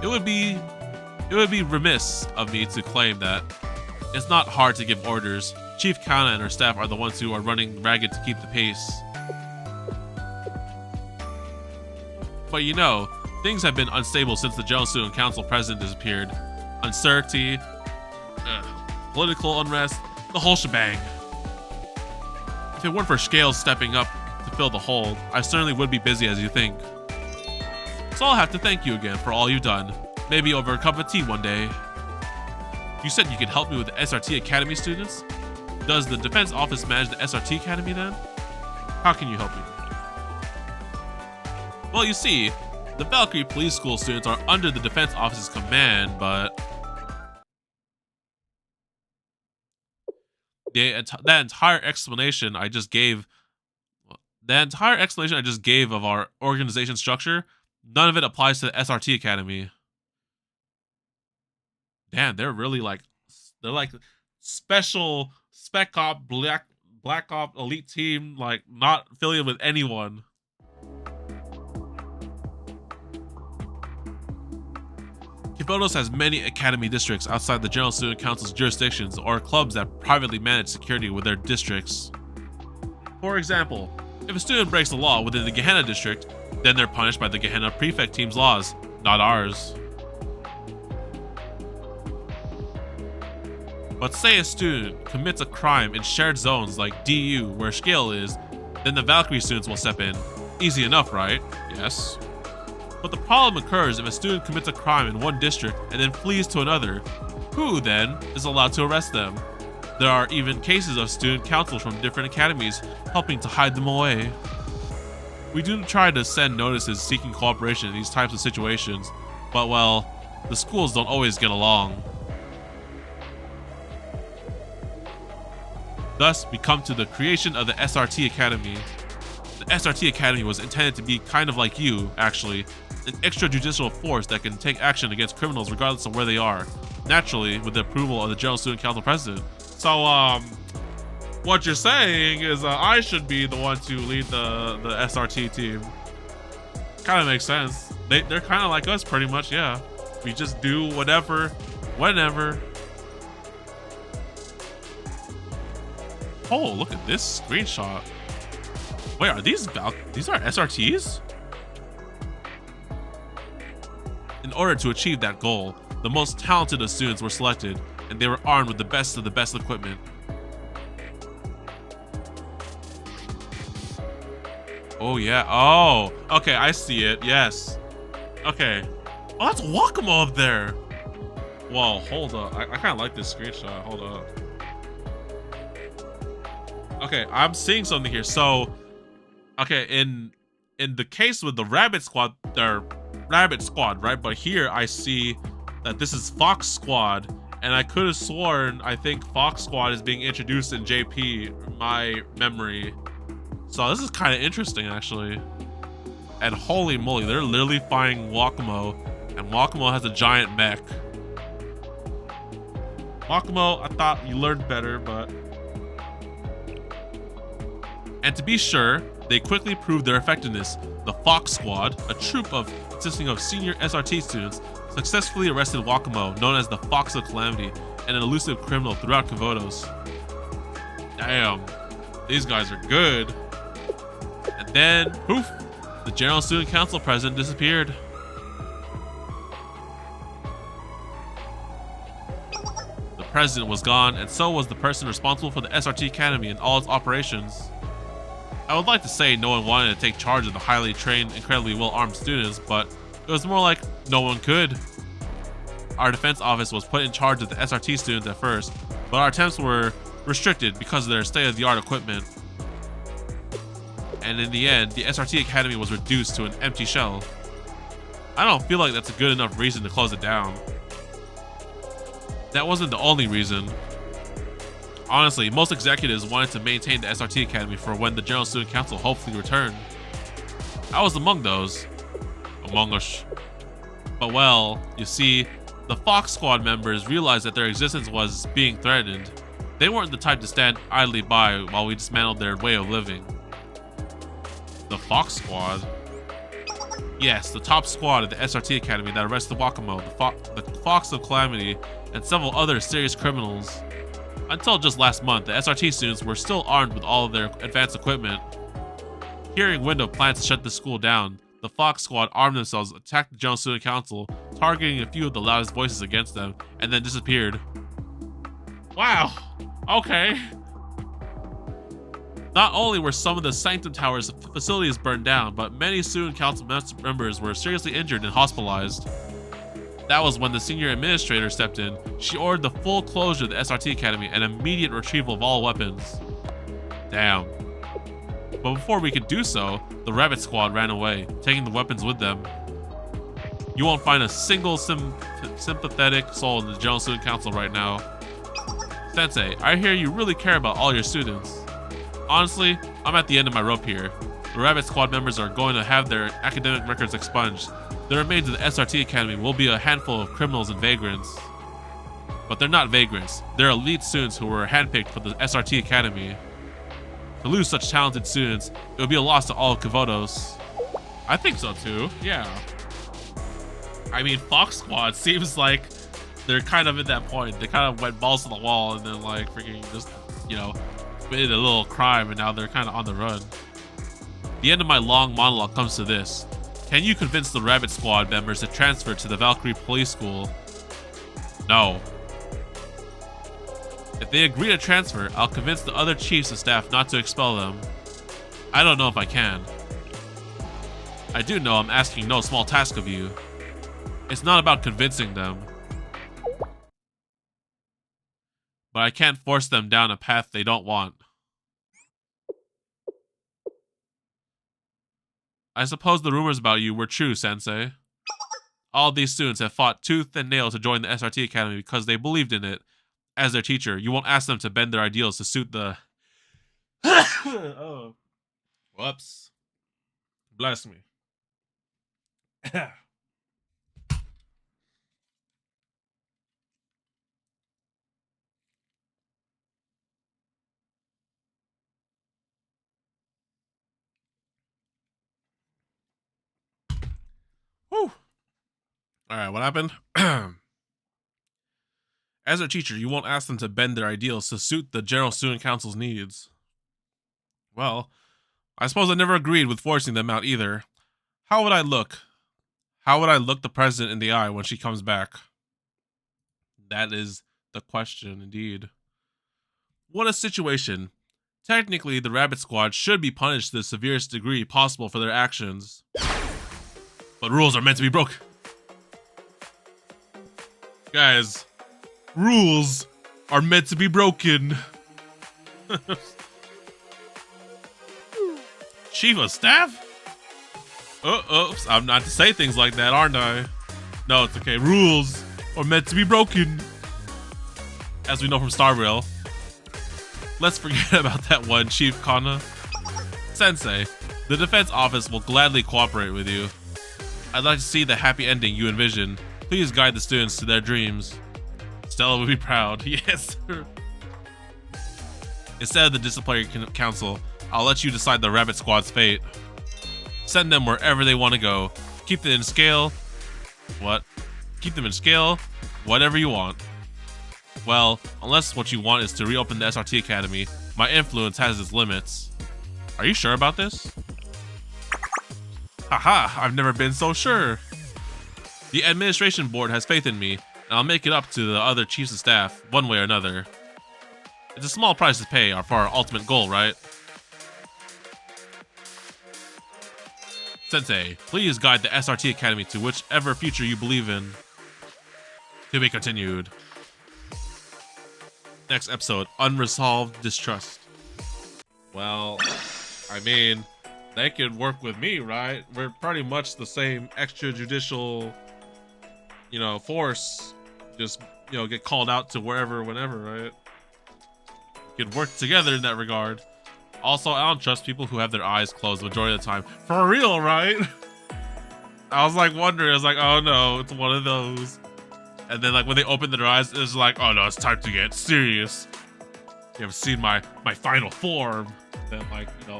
It would be remiss of me to claim that. It's not hard to give orders. Chief Kana and her staff are the ones who are running ragged to keep the pace. But you know, things have been unstable since the General Student Council president disappeared. Uncertainty, political unrest, the whole shebang. If it weren't for Scales stepping up to fill the hole, I certainly would be busy as you think. So I'll have to thank you again for all you've done. Maybe over a cup of tea one day. You said you could help me with the SRT Academy students? Does the Defense Office manage the SRT Academy then? How can you help me? Well, you see, the Valkyrie Police School students are under the Defense Office's command, but that entire explanation I just gave of our organization structure, none of it applies to the SRT Academy. Damn, they're really like special spec op black op elite team, like not affiliated with anyone. Kivotos has many academy districts outside the General Student Council's jurisdictions or clubs that privately manage security with their districts. For example, if a student breaks the law within the Gehenna district, then they're punished by the Gehenna prefect team's laws, not ours. But say a student commits a crime in shared zones like DU where Scale is, then the Valkyrie students will step in. Easy enough, right? Yes. But the problem occurs if a student commits a crime in one district and then flees to another. Who, then, is allowed to arrest them? There are even cases of student councils from different academies helping to hide them away. We do try to send notices seeking cooperation in these types of situations, but well, the schools don't always get along. Thus, we come to the creation of the SRT Academy. The The SRT Academy was intended to be kind of like you, actually, an extrajudicial force that can take action against criminals regardless of where they are, naturally with the approval of the General Student Council President. So, what you're saying is I should be the one to lead the SRT team. Kind of makes sense. They're kind of like us, pretty much, yeah. We just do whatever, whenever. Oh, look at this screenshot. Wait, are these are SRTs? In order to achieve that goal, the most talented of students were selected, and they were armed with the best of the best equipment. Oh yeah, oh, okay, I see it, yes. Okay, oh, that's Wakamo up there. Whoa, hold up, I kind of like this screenshot, hold up. Okay, I'm seeing something here, so, okay, in the case with the Rabbit Squad, they're Rabbit Squad, right? But here I see that this is Fox Squad, and I could have sworn, I think Fox Squad is being introduced in JP, my memory. So this is kind of interesting, actually. And holy moly, they're literally fighting Wakamo, and Wakamo has a giant mech. Wakamo, I thought you learned better, but... And to be sure, they quickly proved their effectiveness. The Fox Squad, a troop consisting of senior SRT students, successfully arrested Wakamo, known as the Fox of Calamity, and an elusive criminal throughout Kavotos. Damn, these guys are good. And then, poof, the General Student Council president disappeared. The president was gone, and so was the person responsible for the SRT Academy and all its operations. I would like to say no one wanted to take charge of the highly trained, incredibly well-armed students, but it was more like no one could. Our defense office was put in charge of the SRT students at first, but our attempts were restricted because of their state-of-the-art equipment. And in the end, the SRT Academy was reduced to an empty shell. I don't feel like that's a good enough reason to close it down. That wasn't the only reason. Honestly, most executives wanted to maintain the SRT Academy for when the General Student Council hopefully returned. I was among those. Among us. But well, you see, the Fox Squad members realized that their existence was being threatened. They weren't the type to stand idly by while we dismantled their way of living. The Fox Squad? Yes, the top squad of the SRT Academy that arrested Wakamo, the Fox of Calamity, and several other serious criminals. Until just last month, the SRT students were still armed with all of their advanced equipment. Hearing wind of plans to shut the school down, the Fox Squad armed themselves, attacked the General Student Council, targeting a few of the loudest voices against them, and then disappeared. Wow, okay. Not only were some of the Sanctum Tower's facilities burned down, but many Student Council members were seriously injured and hospitalized. That was when the senior administrator stepped in. She ordered the full closure of the SRT Academy and immediate retrieval of all weapons. Damn. But before we could do so, the Rabbit Squad ran away, taking the weapons with them. You won't find a single sympathetic soul in the General Student Council right now. Sensei, I hear you really care about all your students. Honestly, I'm at the end of my rope here. The Rabbit Squad members are going to have their academic records expunged. The remains of the SRT Academy will be a handful of criminals and vagrants. But they're not vagrants. They're elite students who were handpicked for the SRT Academy. To lose such talented students, it would be a loss to all of Kavotos. I think so too, yeah. I mean, Fox Squad seems like they're kind of at that point. They kind of went balls to the wall and then like freaking just, you know, committed a little crime and now they're kind of on the run. The end of my long monologue comes to this. Can you convince the Rabbit Squad members to transfer to the Valkyrie Police School? No. If they agree to transfer, I'll convince the other chiefs and staff not to expel them. I don't know if I can. I do know I'm asking no small task of you. It's not about convincing them. But I can't force them down a path they don't want. I suppose the rumors about you were true, Sensei. All these students have fought tooth and nail to join the SRT Academy because they believed in it. As their teacher, you won't ask them to bend their ideals to suit the... Oh. Whoops. Bless me. Whew. All right, what happened? As a teacher, you won't ask them to bend their ideals to suit the General Student Council's needs. Well, I suppose I never agreed with forcing them out either. How would I look? How would I look the president in the eye when she comes back? That is the question, indeed. What a situation. Technically, the Rabbit Squad should be punished to the severest degree possible for their actions. But rules are meant to be broken. Guys, rules are meant to be broken. Chief of Staff? Oops, I'm not to say things like that, aren't I? No, it's okay. Rules are meant to be broken. As we know from Star Rail. Let's forget about that one, Chief Kana. Sensei, the defense office will gladly cooperate with you. I'd like to see the happy ending you envision. Please guide the students to their dreams. Stella will be proud. Yes, sir. Instead of the disciplinary council, I'll let you decide the Rabbit Squad's fate. Send them wherever they want to go. Keep them in scale. What? Keep them in scale? Whatever you want. Well, unless what you want is to reopen the SRT Academy, my influence has its limits. Are you sure about this? Haha, I've never been so sure. The administration board has faith in me, and I'll make it up to the other chiefs of staff, one way or another. It's a small price to pay for our ultimate goal, right? Sensei, please guide the SRT Academy to whichever future you believe in. To be continued. Next episode, Unresolved Distrust. Well, I mean, they could work with me, right? We're pretty much the same extrajudicial, force. Just, get called out to wherever, whenever, right? We could work together in that regard. Also, I don't trust people who have their eyes closed the majority of the time. For real, right? I was wondering, I was like, oh no, it's one of those. And then when they open their eyes, it's like, oh no, it's time to get serious. You haven't seen my final form. Then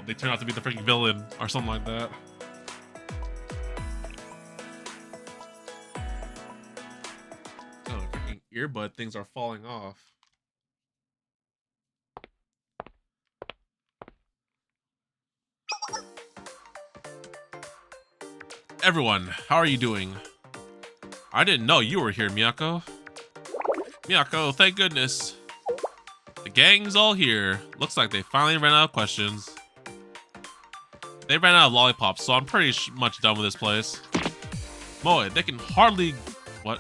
they turn out to be the freaking villain or something like that. Oh, the freaking earbud things are falling off. Everyone, how are you doing? I didn't know you were here, Miyako. Miyako, thank goodness. The gang's all here. Looks like they finally ran out of questions. They ran out of lollipops, so I'm pretty much done with this place. Moe, they can hardly... What?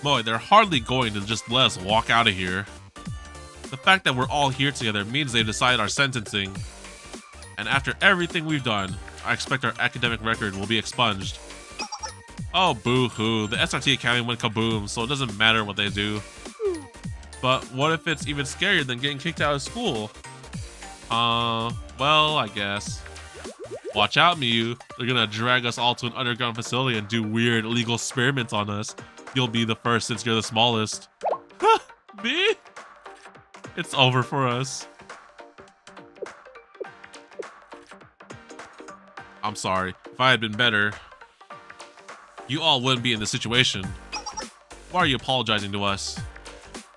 Moe, they're hardly going to just let us walk out of here. The fact that we're all here together means they've decided our sentencing. And after everything we've done, I expect our academic record will be expunged. Oh, boo-hoo. The SRT Academy went kaboom, so it doesn't matter what they do. But what if it's even scarier than getting kicked out of school? Well, I guess. Watch out, Miyu. They're gonna drag us all to an underground facility and do weird illegal experiments on us. You'll be the first since you're the smallest. Me? It's over for us. I'm sorry. If I had been better, you all wouldn't be in this situation. Why are you apologizing to us?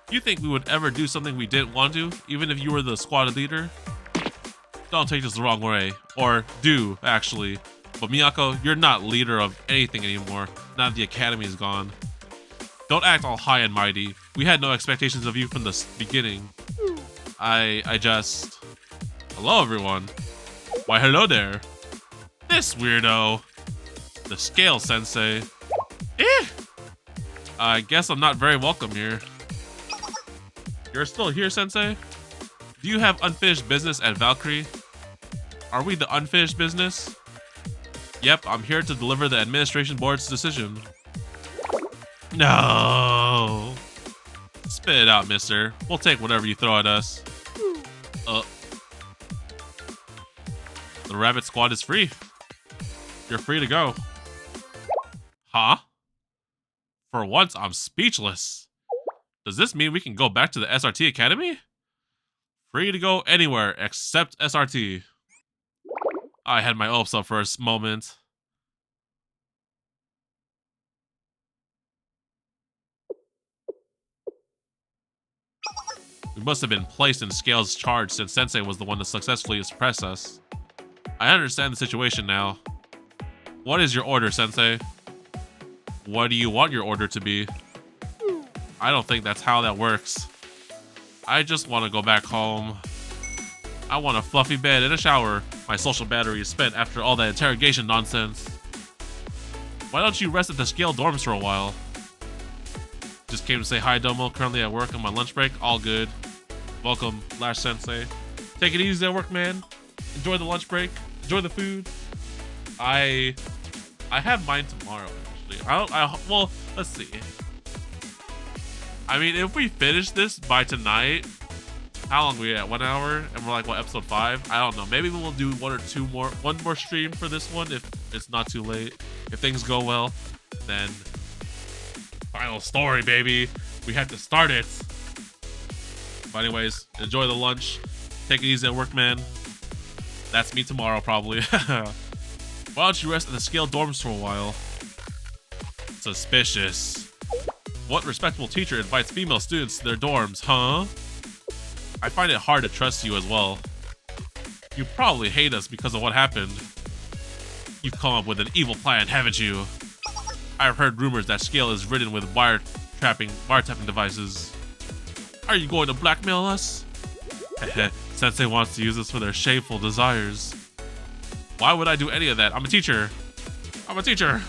You think we would ever do something we didn't want to, even if you were the squad leader? Don't take this the wrong way. Or do, actually. But Miyako, you're not leader of anything anymore, now that the academy is gone. Don't act all high and mighty. We had no expectations of you from the beginning. I just... Hello, everyone. Why, hello there. This weirdo. The scale, Sensei. I guess I'm not very welcome here. You're still here, Sensei? Do you have unfinished business at Valkyrie? Are we the unfinished business? Yep, I'm here to deliver the administration board's decision. No. Spit it out, mister. We'll take whatever you throw at us. The rabbit squad is free. You're free to go. Huh? For once, I'm speechless. Does this mean we can go back to the SRT Academy? Free to go anywhere except SRT. I had my hopes up for a moment. We must have been placed in Scale's charge since Sensei was the one to successfully suppress us. I understand the situation now. What is your order, Sensei? What do you want your order to be? I don't think that's how that works. I just want to go back home. I want a fluffy bed and a shower. My social battery is spent after all that interrogation nonsense. Why don't you rest at the Scale dorms for a while? Just came to say hi, Domo. Currently at work on my lunch break. All good. Welcome, Lash Sensei. Take it easy at work, man. Enjoy the lunch break. Enjoy the food. I have mine tomorrow, actually. Well, let's see. I mean, if we finish this by tonight, how long are we at? 1 hour? And we're like, what, episode 5? I don't know. Maybe we'll do one more stream for this one if it's not too late. If things go well, then final story, baby. We have to start it. But anyways, enjoy the lunch. Take it easy at work, man. That's me tomorrow, probably. Why don't you rest at the Scale dorms for a while? Suspicious. What respectable teacher invites female students to their dorms, huh? I find it hard to trust you as well. You probably hate us because of what happened. You've come up with an evil plan, haven't you? I've heard rumors that Scale is ridden with wiretapping devices. Are you going to blackmail us? Sensei wants to use us for their shameful desires. Why would I do any of that? I'm a teacher. I'm a teacher.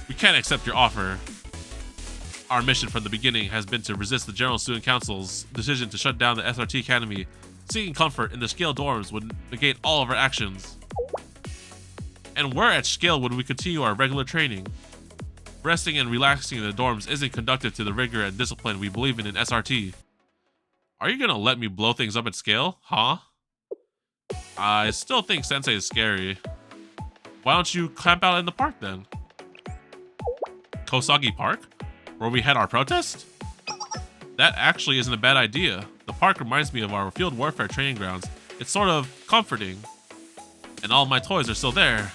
We can't accept your offer. Our mission from the beginning has been to resist the General Student Council's decision to shut down the SRT Academy. Seeking comfort in the Scale dorms would negate all of our actions. And where at Scale would we continue our regular training? Resting and relaxing in the dorms isn't conducive to the rigor and discipline we believe in SRT. Are you gonna let me blow things up at Scale? Huh? I still think Sensei is scary. Why don't you camp out in the park then? Kosagi Park? Where we had our protest? That actually isn't a bad idea. The park reminds me of our field warfare training grounds. It's sort of comforting. And all my toys are still there.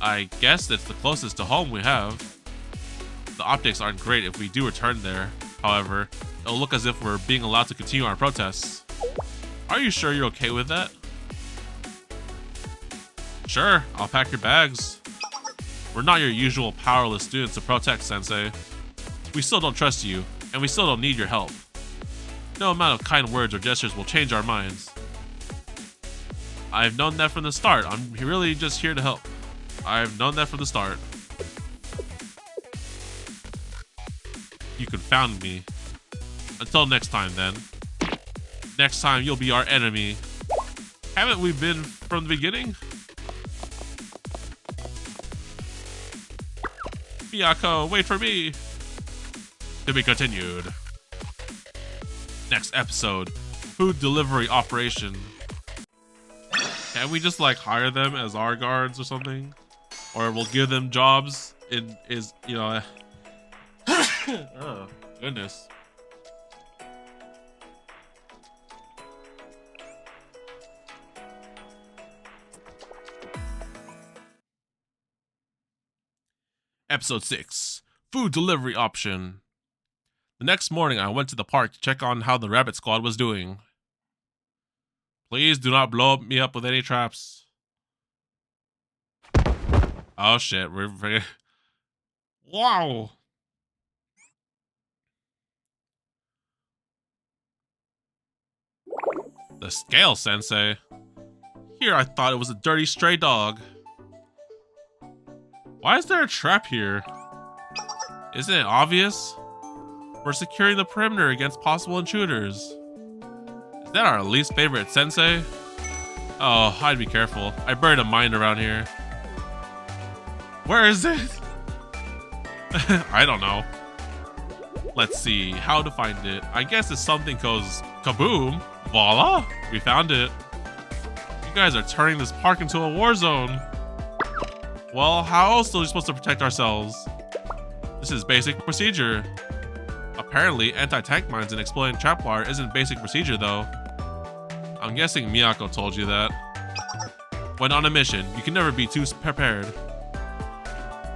I guess it's the closest to home we have. The optics aren't great if we do return there. However, it'll look as if we're being allowed to continue our protests. Are you sure you're okay with that? Sure, I'll pack your bags. We're not your usual powerless students to protect, Sensei. We still don't trust you, and we still don't need your help. No amount of kind words or gestures will change our minds. I've known that from the start. I'm really just here to help. I've known that from the start. You confounded me. Until next time, then. Next time, you'll be our enemy. Haven't we been from the beginning? Miyako, wait for me! To be continued. Next episode, food delivery operation. Can we just like hire them as our guards or something? Or we'll give them jobs in oh, goodness. Episode 6, food delivery option. The next morning, I went to the park to check on how the rabbit squad was doing. Please do not blow me up with any traps. Oh shit, we're very... Wow! The Scale Sensei. Here I thought it was a dirty stray dog. Why is there a trap here? Isn't it obvious? We're securing the perimeter against possible intruders. Is that our least favorite Sensei? Oh, I'd be careful. I buried a mine around here. Where is it? I don't know. Let's see how to find it. I guess it's something goes kaboom. Voila, we found it. You guys are turning this park into a war zone. Well, how else are we supposed to protect ourselves? This is basic procedure. Apparently, anti-tank mines and exploding trapwire isn't basic procedure though. I'm guessing Miyako told you that. When on a mission, you can never be too prepared.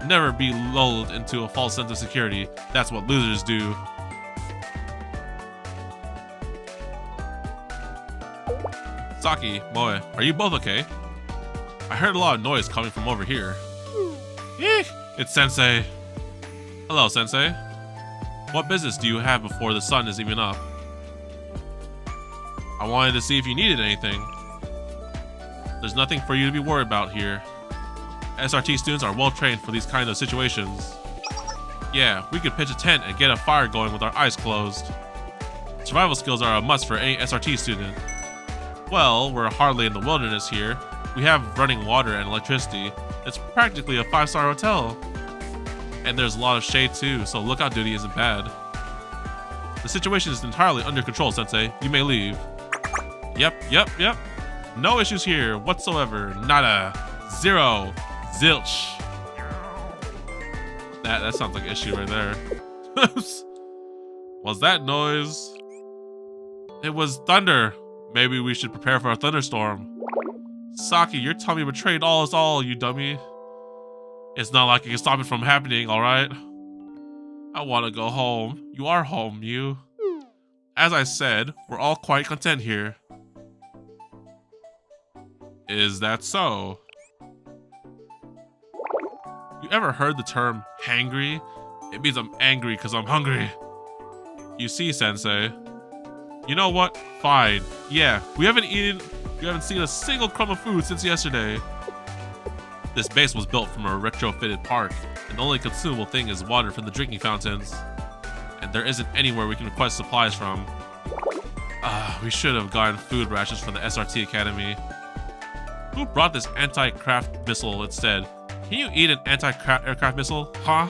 Never be lulled into a false sense of security. That's what losers do. Saki, Moe, are you both okay? I heard a lot of noise coming from over here. Eek, it's Sensei. Hello, Sensei. What business do you have before the sun is even up? I wanted to see if you needed anything. There's nothing for you to be worried about here. SRT students are well trained for these kind of situations. Yeah, we could pitch a tent and get a fire going with our eyes closed. Survival skills are a must for any SRT student. Well, we're hardly in the wilderness here. We have running water and electricity. It's practically a 5-star hotel. And there's a lot of shade too, so lookout duty isn't bad. The situation is entirely under control, Sensei. You may leave. Yep. No issues here whatsoever. Nada. Zero. Zilch. That sounds like an issue right there. Was that noise? It was thunder. Maybe we should prepare for a thunderstorm. Saki, your tummy betrayed us all, you dummy. It's not like you can stop it from happening, alright? I want to go home. You are home, you. As I said, we're all quite content here. Is that so? You ever heard the term hangry? It means I'm angry because I'm hungry. You see, Sensei. You know what? Fine. Yeah, you haven't seen a single crumb of food since yesterday. This base was built from a retrofitted park, and the only consumable thing is water from the drinking fountains. And there isn't anywhere we can request supplies from. We should have gotten food rations from the SRT Academy. Who brought this anti-craft missile instead? Can you eat an anti-aircraft missile? Huh?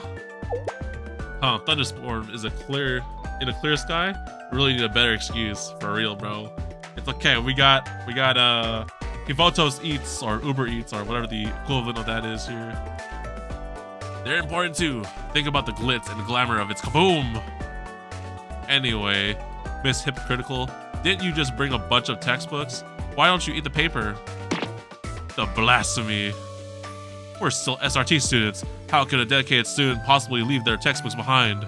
Thunderstorm is in a clear sky? Really need a better excuse, for real, bro. It's okay, we got Kivotos Eats or Uber Eats or whatever the equivalent of that is here. They're important too. Think about the glitz and the glamour of its kaboom. Anyway, Miss Hypocritical, didn't you just bring a bunch of textbooks? Why don't you eat the paper? The blasphemy. We're still SRT students. How could a dedicated student possibly leave their textbooks behind?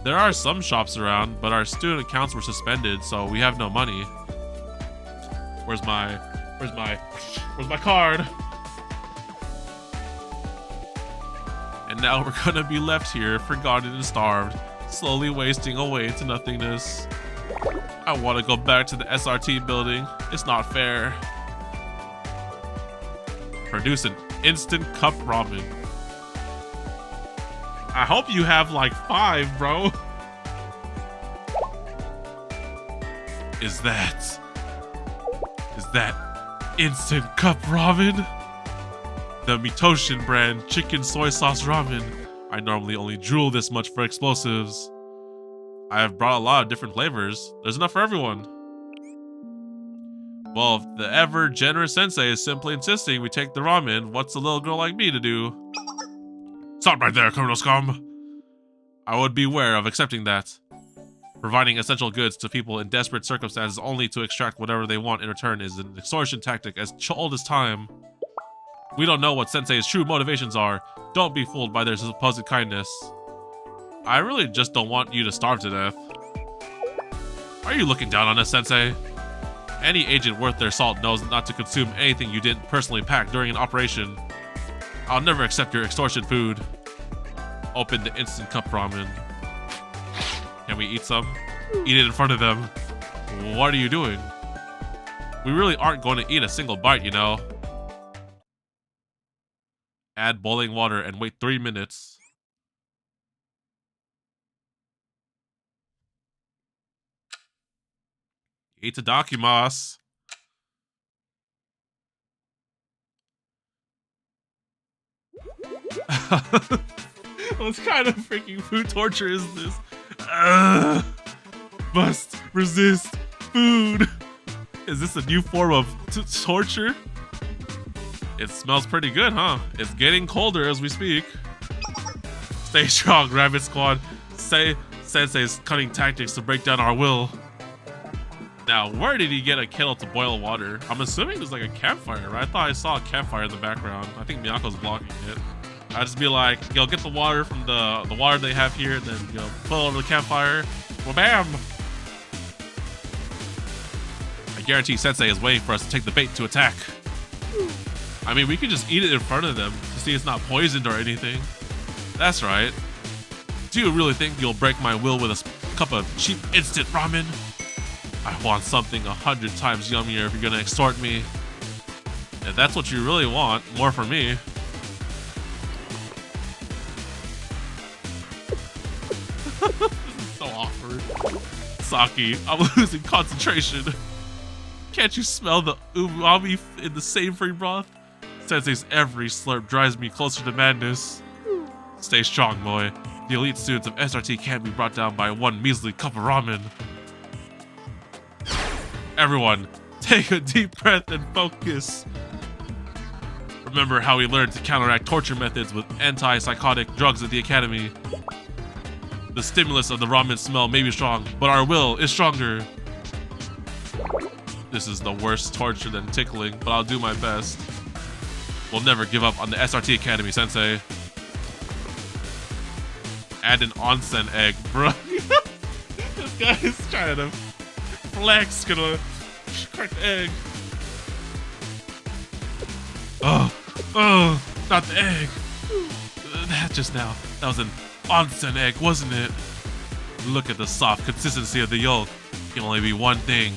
There are some shops around, but our student accounts were suspended, so we have no money. Where's my card? And now we're gonna be left here, forgotten and starved, slowly wasting away into nothingness. I wanna go back to the SRT building. It's not fair. Produce an instant cup ramen. I hope you have like 5, bro. Is that instant cup ramen? The Mitoshin brand chicken soy sauce ramen. I normally only drool this much for explosives. I have brought a lot of different flavors. There's enough for everyone. Well, if the ever generous Sensei is simply insisting we take the ramen, what's a little girl like me to do? Stop right there, criminal scum. I would beware of accepting that. Providing essential goods to people in desperate circumstances only to extract whatever they want in return is an extortion tactic as old as time. We don't know what Sensei's true motivations are. Don't be fooled by their supposed kindness. I really just don't want you to starve to death. Are you looking down on us, Sensei? Any agent worth their salt knows not to consume anything you didn't personally pack during an operation. I'll never accept your extortion food. Open the instant cup ramen. Can we eat some? Eat it in front of them. What are you doing? We really aren't going to eat a single bite, you know. Add boiling water and wait 3 minutes. Itadakimasu. What kind of freaking food torture is this? Must resist food. Is this a new form of torture? It smells pretty good, huh? It's getting colder as we speak. Stay strong, Rabbit Squad. Sensei's cunning tactics to break down our will. Now, where did he get a kettle to boil water? I'm assuming there's like a campfire, right? I thought I saw a campfire in the background. I think Miyako's blocking it. I'd just be like, yo, get the water from the water they have here, and then, you know, put it over the campfire. Well, bam! I guarantee Sensei is waiting for us to take the bait to attack. I mean, we could just eat it in front of them to see it's not poisoned or anything. That's right. Do you really think you'll break my will with a cup of cheap instant ramen? I want something 100 times yummier if you're gonna extort me. If that's what you really want, more for me. This is so awkward. Saki, I'm losing concentration. Can't you smell the umami in the savory broth? Sensei's every slurp drives me closer to madness. Stay strong, boy. The elite students of SRT can't be brought down by one measly cup of ramen. Everyone, take a deep breath and focus. Remember how we learned to counteract torture methods with antipsychotic drugs at the academy. The stimulus of the ramen smell may be strong, but our will is stronger. This is the worst torture than tickling, but I'll do my best. We'll never give up on the SRT Academy, Sensei. Add an onsen egg, bro. This guy is trying to flex, gonna crack the egg. Oh, not the egg. That just now, that was an onsen egg, wasn't it? Look at the soft consistency of the yolk. It can only be one thing.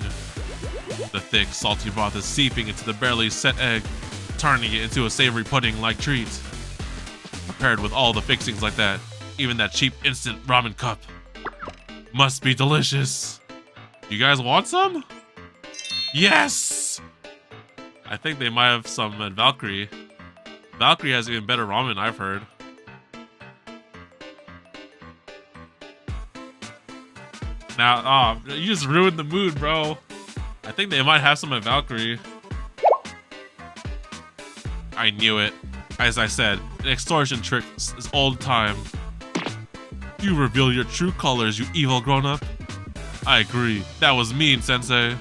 The thick, salty broth is seeping into the barely set egg, turning it into a savory pudding-like treat. Prepared with all the fixings like that, even that cheap instant ramen cup. Must be delicious. You guys want some? Yes! I think they might have some at Valkyrie. Valkyrie has even better ramen, I've heard. Now, you just ruined the mood, bro. I think they might have some at Valkyrie. I knew it. As I said, an extortion trick is old time. You reveal your true colors, you evil grown-up. I agree. That was mean, Sensei.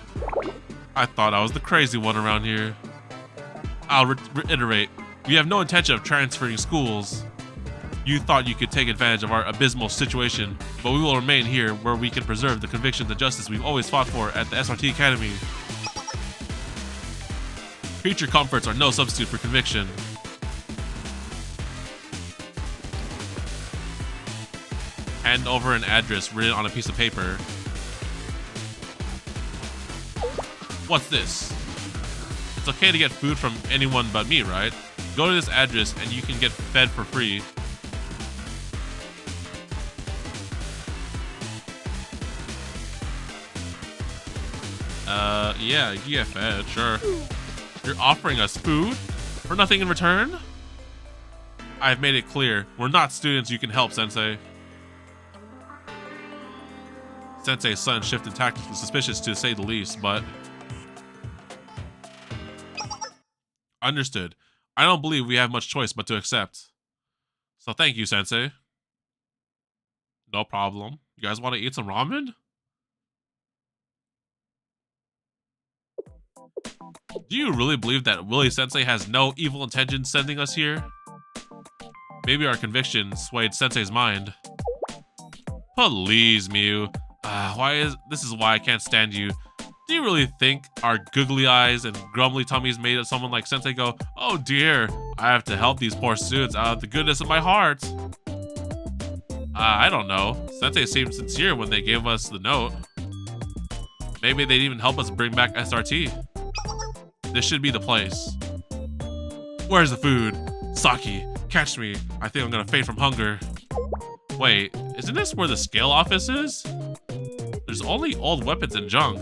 I thought I was the crazy one around here. I'll reiterate. We have no intention of transferring schools. You thought you could take advantage of our abysmal situation, but we will remain here where we can preserve the convictions and justice we've always fought for at the SRT Academy. Creature comforts are no substitute for conviction. Hand over an address written on a piece of paper. What's this? It's okay to get food from anyone but me, right? Go to this address and you can get fed for free. Yeah, you can get fed, sure. You're offering us food for nothing in return? I've made it clear, we're not students you can help, Sensei. Sensei's sudden shift in tactics was suspicious to say the least, but... Understood. I don't believe we have much choice but to accept. So thank you, Sensei. No problem. You guys want to eat some ramen? Do you really believe that Willie Sensei has no evil intention sending us here? Maybe our conviction swayed Sensei's mind. Please, Miu. This is why I can't stand you. Do you really think our googly eyes and grumbly tummies made someone like Sensei go, oh dear, I have to help these poor students out of the goodness of my heart? I don't know. Sensei seemed sincere when they gave us the note. Maybe they'd even help us bring back SRT. This should be the place. Where's the food? Saki, catch me. I think I'm gonna faint from hunger. Wait, isn't this where the scale office is? There's only old weapons and junk.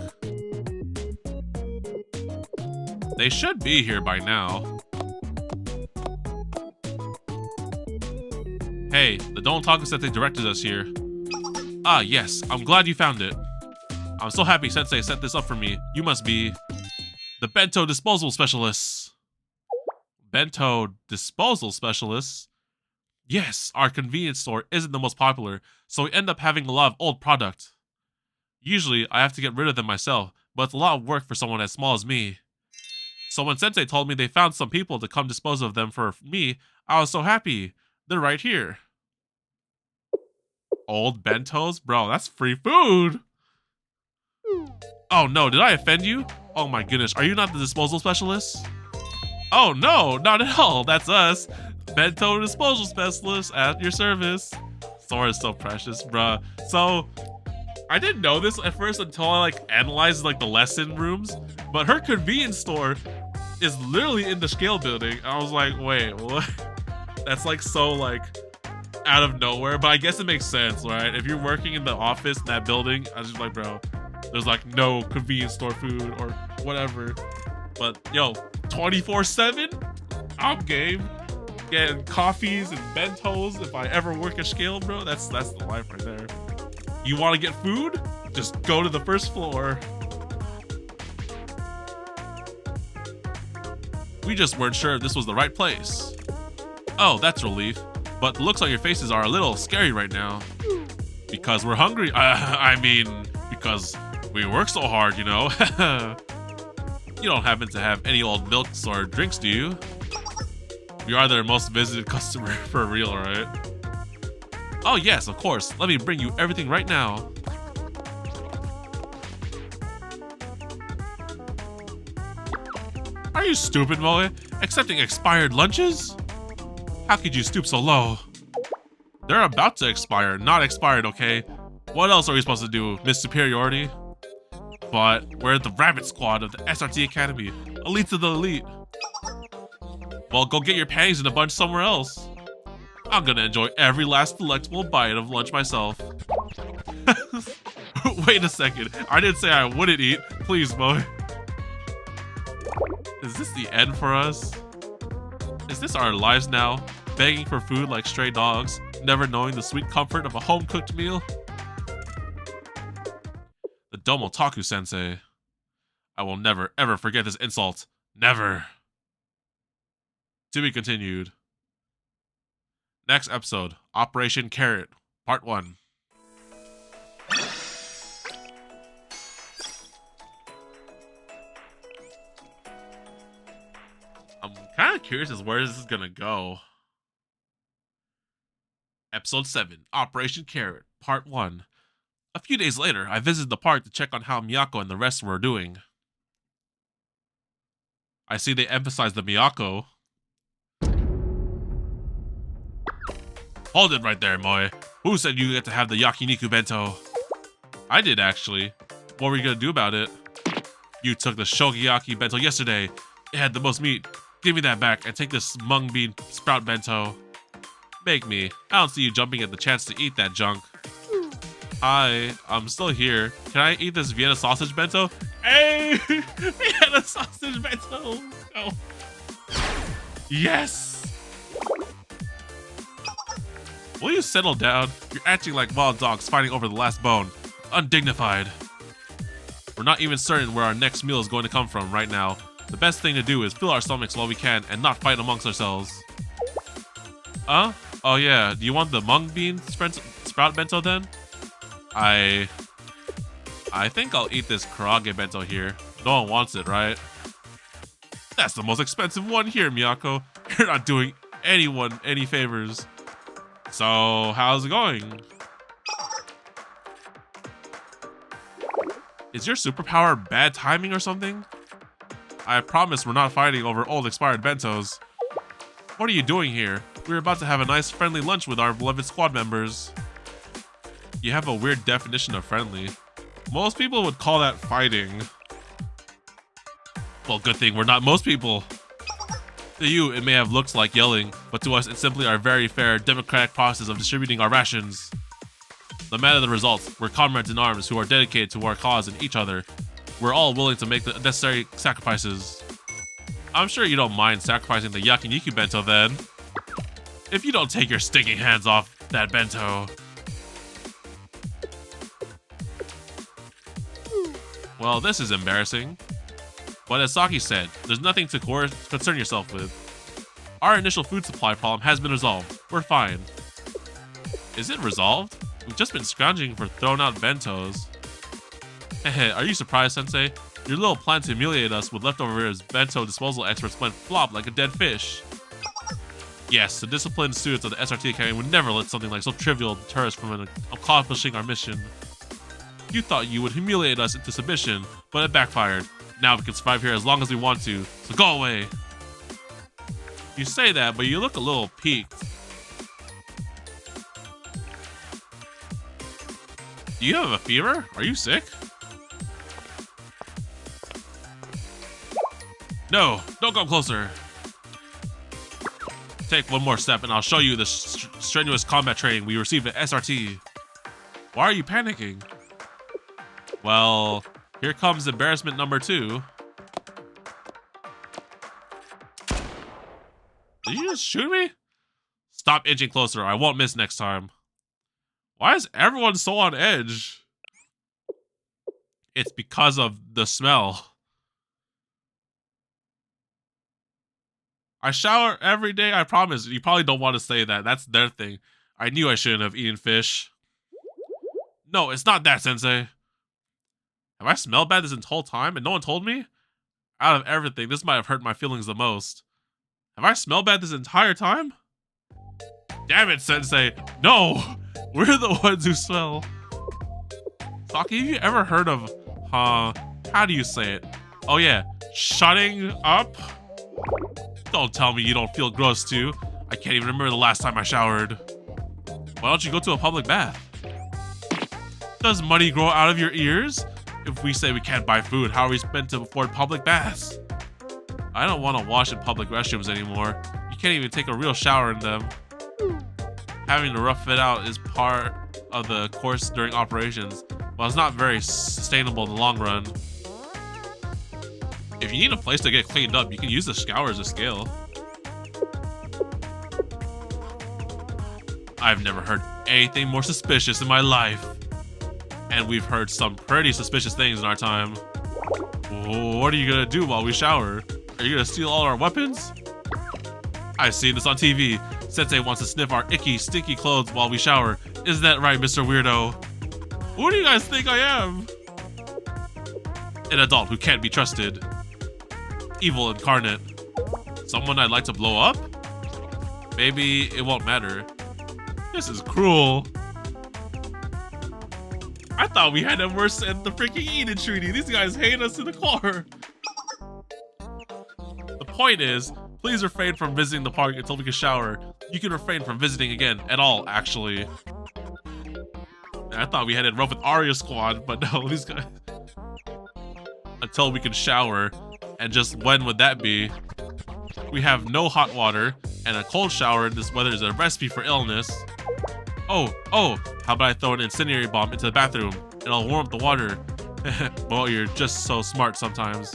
They should be here by now. Hey, the TheDomotaku Sensei directed us here. Ah, yes, I'm glad you found it. I'm so happy Sensei set this up for me. You must be the bento disposal specialist. Bento disposal specialist? Yes, our convenience store isn't the most popular, so we end up having a lot of old product. Usually, I have to get rid of them myself, but it's a lot of work for someone as small as me. So when Sensei told me they found some people to come dispose of them for me, I was so happy. They're right here. Old bentos? Bro, that's free food! Oh no, did I offend you? Oh my goodness, are you not the disposal specialist? Oh no, not at all, that's us. Bento disposal specialist at your service. Sora is so precious, bruh. So, I didn't know this at first until I analyzed the lesson rooms, but her convenience store is literally in the scale building. I was like, wait, what? That's so out of nowhere, but I guess it makes sense, right? If you're working in the office in that building, I was just like, bro, there's no convenience store food or whatever. But yo, 24/7, I'm game. Getting coffees and bentos if I ever work at scale, bro. That's the life right there. You want to get food? Just go to the first floor. We just weren't sure if this was the right place. Oh, that's relief. But the looks on your faces are a little scary right now. Because we're hungry. I mean, because we work so hard, you know. You don't happen to have any old milks or drinks, do you? We are their most visited customer for real, right? Oh yes, of course. Let me bring you everything right now. Are you stupid, Moe? Accepting expired lunches? How could you stoop so low? They're about to expire, not expired, okay? What else are we supposed to do, Miss Superiority? But we're the Rabbit Squad of the SRT Academy, elite of the elite. Well, go get your panties in a bunch somewhere else. I'm gonna enjoy every last delectable bite of lunch myself. Wait a second, I didn't say I wouldn't eat. Please, boy. Is this the end for us? Is this our lives now? Begging for food like stray dogs, never knowing the sweet comfort of a home-cooked meal? The Domotaku Sensei. I will never, ever forget this insult. Never. To be continued. Next episode, Operation Carrot, Part 1. I'm kind of curious as where this is gonna go. Episode 7, Operation Carrot, Part 1. A few days later, I visited the park to check on how Miyako and the rest were doing. I see they emphasize the Miyako. Hold it right there, Moe. Who said you get to have the yakiniku bento? I did, actually. What were you gonna do about it? You took the shogiyaki bento yesterday. It had the most meat. Give me that back and take this mung bean sprout bento. Make me. I don't see you jumping at the chance to eat that junk. Hi, I'm still here. Can I eat this Vienna sausage bento? Hey! Vienna sausage bento! Oh. Yes! Will you settle down? You're acting like wild dogs fighting over the last bone. Undignified. We're not even certain where our next meal is going to come from right now. The best thing to do is fill our stomachs while we can and not fight amongst ourselves. Huh? Oh yeah, do you want the mung bean sprout bento then? I think I'll eat this karage bento here. No one wants it, right? That's the most expensive one here, Miyako. You're not doing anyone any favors. So, how's it going? Is your superpower bad timing or something? I promise we're not fighting over old expired bentos. What are you doing here? We're about to have a nice friendly lunch with our beloved squad members. You have a weird definition of friendly. Most people would call that fighting. Well, good thing we're not most people. To you, it may have looked like yelling, but to us, it's simply our very fair, democratic process of distributing our rations. No matter the results, we're comrades in arms who are dedicated to our cause and each other. We're all willing to make the necessary sacrifices. I'm sure you don't mind sacrificing the yakiniku bento then. If you don't take your stinking hands off that bento. Well, this is embarrassing. But as Saki said, there's nothing to concern yourself with. Our initial food supply problem has been resolved. We're fine. Is it resolved? We've just been scrounging for thrown out bentos. Hehe, are you surprised, Sensei? Your little plan to humiliate us with leftovers bento disposal experts went flop like a dead fish. Yes, the disciplined students of the SRT Academy would never let something like so trivial deter us from accomplishing our mission. You thought you would humiliate us into submission, but it backfired. Now we can survive here as long as we want to, so go away. You say that, but you look a little peaked. Do you have a fever? Are you sick? No, don't come closer. Take one more step and I'll show you the strenuous combat training we received at SRT. Why are you panicking? Well, here comes embarrassment number 2. Did you just shoot me? Stop inching closer, I won't miss next time. Why is everyone so on edge? It's because of the smell. I shower every day, I promise. You probably don't want to say that. That's their thing. I knew I shouldn't have eaten fish. No, it's not that, Sensei. Have I smelled bad this whole time and no one told me? Out of everything, this might have hurt my feelings the most. Have I smelled bad this entire time? Damn it, Sensei. No! We're the ones who smell. Saki, have you ever heard of, how do you say it? Oh yeah, shutting up? Don't tell me you don't feel gross too. I can't even remember the last time I showered. Why don't you go to a public bath? Does money grow out of your ears? If we say we can't buy food, how are we meant to afford public baths? I don't want to wash in public restrooms anymore. You can't even take a real shower in them. Having to rough it out is part of the course during operations, but it's not very sustainable in the long run. If you need a place to get cleaned up, you can use the shower as a scale. I've never heard anything more suspicious in my life. And we've heard some pretty suspicious things in our time. What are you gonna do while we shower? Are you gonna steal all our weapons? I've seen this on TV. Sensei wants to sniff our icky, stinky clothes while we shower. Isn't that right, Mr. Weirdo? Who do you guys think I am? An adult who can't be trusted. Evil incarnate. Someone I'd like to blow up? Maybe it won't matter. This is cruel. I thought we had it worse than the freaking Eden Treaty. These guys hate us to the core. The point is, please refrain from visiting the park until we can shower. You can refrain from visiting again at all, actually. And I thought we had it rough with Arya Squad, but no, these guys. Until we can shower. And just when would that be? We have no hot water, and a cold shower in this weather is a recipe for illness. Oh, how about I throw an incendiary bomb into the bathroom? It'll warm up the water. Well, you're just so smart sometimes.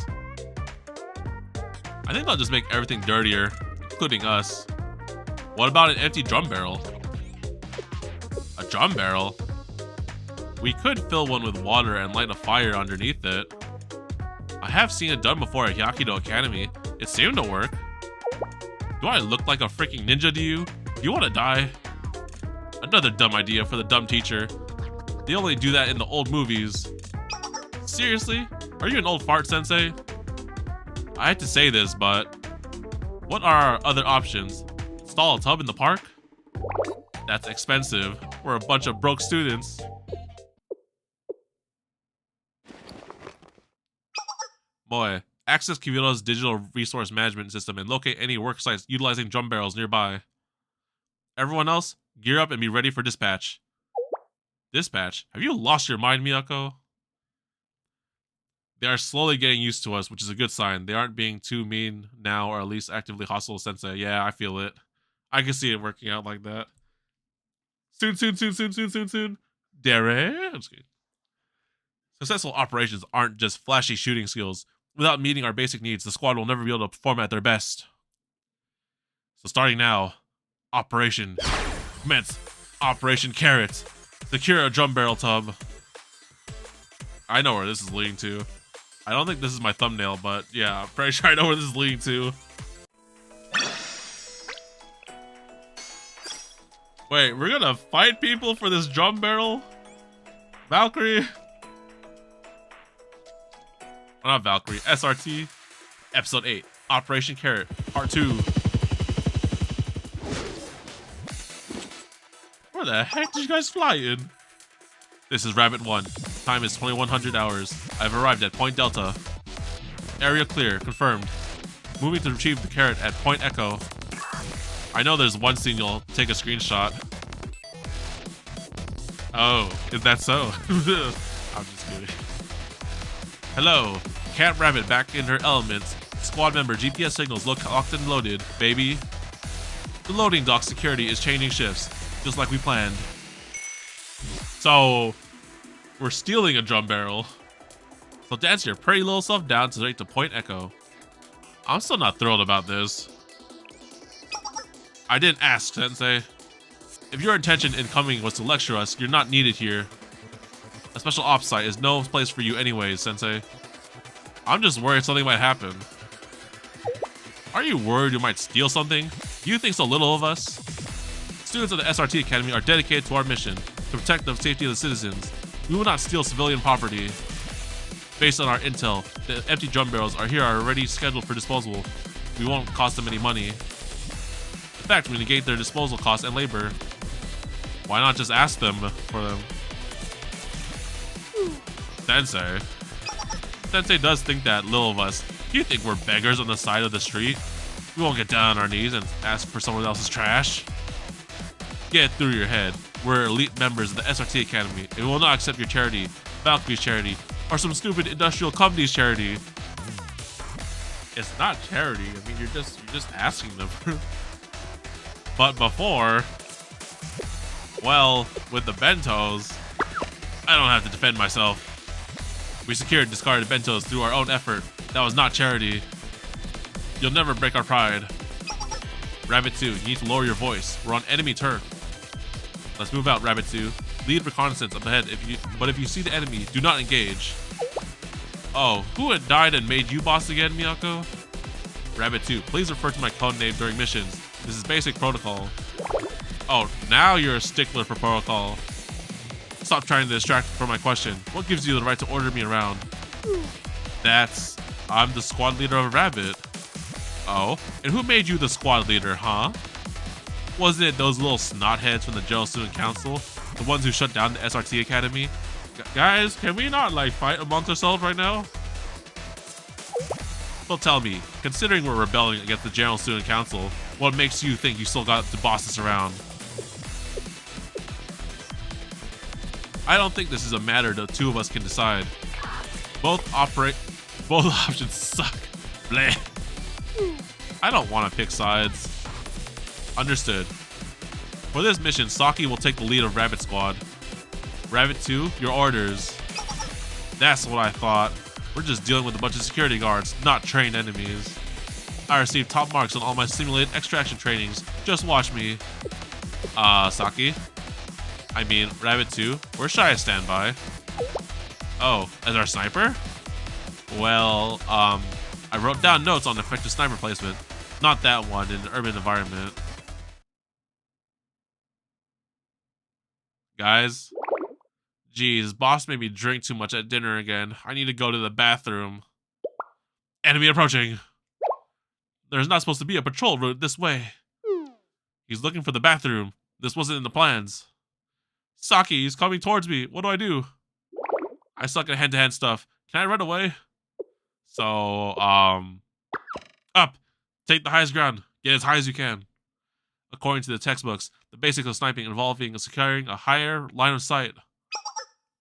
I think they'll just make everything dirtier, including us. What about an empty drum barrel? A drum barrel? We could fill one with water and light a fire underneath it. I have seen it done before at Yakido Academy. It seemed to work. Do I look like a freaking ninja to you? Do you want to die? Another dumb idea for the dumb teacher. They only do that in the old movies. Seriously? Are you an old fart, Sensei? I hate to say this, but what are our other options? Install a tub in the park? That's expensive. We're a bunch of broke students. Boy, access Kibiro's digital resource management system and locate any work sites utilizing drum barrels nearby. Everyone else, gear up and be ready for dispatch. Dispatch? Have you lost your mind, Miyako? They are slowly getting used to us, which is a good sign. They aren't being too mean now, or at least actively hostile to Sensei. Yeah, I feel it. I can see it working out like that. Soon. Dare? I'm just kidding. Successful operations aren't just flashy shooting skills. Without meeting our basic needs, the squad will never be able to perform at their best. So starting now, Operation commence. Operation Carrot. Secure a drum barrel tub. I know where this is leading to. I don't think this is my thumbnail, but yeah, I'm pretty sure I know where this is leading to. Wait, we're gonna fight people for this drum barrel? Valkyrie? Oh, not Valkyrie, SRT. Episode 8, Operation Carrot, Part 2. Where the heck did you guys fly in? This is Rabbit 1. Time is 2100 hours. I've arrived at Point Delta. Area clear, confirmed. Moving to retrieve the carrot at Point Echo. I know there's one scene you'll take a screenshot. Oh, is that so? I'm just kidding. Hello, Cat Rabbit back in her elements. Squad member GPS signals locked and loaded, baby. The loading dock security is changing shifts, just like we planned. So, we're stealing a drum barrel. So dance your pretty little self down straight to Point Echo. I'm still not thrilled about this. I didn't ask, Sensei. If your intention in coming was to lecture us, you're not needed here. A special ops site is no place for you anyways, Sensei. I'm just worried something might happen. Are you worried you might steal something? Do you think so little of us? Students of the SRT Academy are dedicated to our mission to protect the safety of the citizens. We will not steal civilian property. Based on our intel, the empty drum barrels are already scheduled for disposal. We won't cost them any money. In fact, we negate their disposal costs and labor. Why not just ask them for them? Sensei. Sensei does think that little of us. Do you think we're beggars on the side of the street? We won't get down on our knees and ask for someone else's trash. Get it through your head. We're elite members of the SRT Academy and we will not accept your charity, Valkyrie's charity, or some stupid industrial company's charity. It's not charity. I mean, you're just asking them. But before, well, with the bentos, I don't have to defend myself. We secured and discarded bentos through our own effort. That was not charity. You'll never break our pride. Rabbit 2, you need to lower your voice. We're on enemy turf. Let's move out, Rabbit 2. Lead reconnaissance up ahead, but if you see the enemy, do not engage. Oh, who had died and made you boss again, Miyako? Rabbit 2, please refer to my code name during missions. This is basic protocol. Oh, now you're a stickler for protocol. Stop trying to distract from my question. What gives you the right to order me around? I'm the squad leader of Rabbit. Oh, and who made you the squad leader, huh? Wasn't it those little snotheads from the General Student Council? The ones who shut down the SRT Academy? Guys, can we not, like, fight amongst ourselves right now? Well, tell me, considering we're rebelling against the General Student Council, what makes you think you still got to boss us around? I don't think this is a matter the two of us can decide. Both options suck. Bleh. I don't want to pick sides. Understood. For this mission, Saki will take the lead of Rabbit Squad. Rabbit 2, your orders. That's what I thought. We're just dealing with a bunch of security guards, not trained enemies. I received top marks on all my simulated extraction trainings. Just watch me. Saki? I mean, Rabbit 2, where should I stand by? Oh, as our sniper? Well, I wrote down notes on effective sniper placement. Not that one in an urban environment. Guys? Geez, boss made me drink too much at dinner again. I need to go to the bathroom. Enemy approaching. There's not supposed to be a patrol route this way. He's looking for the bathroom. This wasn't in the plans. Saki, he's coming towards me. What do? I suck at hand-to-hand stuff. Can I run away? So, up. Take the highest ground. Get as high as you can. According to the textbooks, the basics of sniping involving securing a higher line of sight.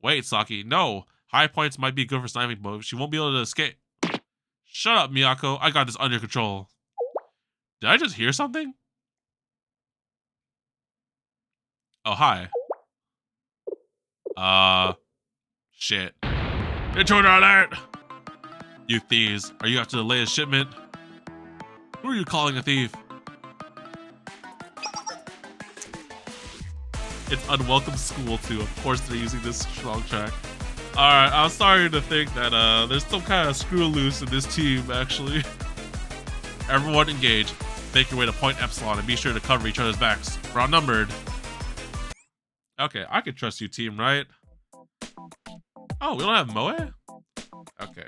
Wait, Saki, no. High points might be good for sniping, but she won't be able to escape. Shut up, Miyako. I got this under control. Did I just hear something? Oh, hi. Shit. Intruder alert! You thieves, are you after the latest shipment? Who are you calling a thief? It's Unwelcome School too. Of course they're using this strong track. Alright, I'm starting to think that there's some kind of screw loose in this team, actually. Everyone engage. Make your way to Point Epsilon and be sure to cover each other's backs. We're outnumbered. Okay, I can trust you, team, right? Oh, we don't have Moe? Okay.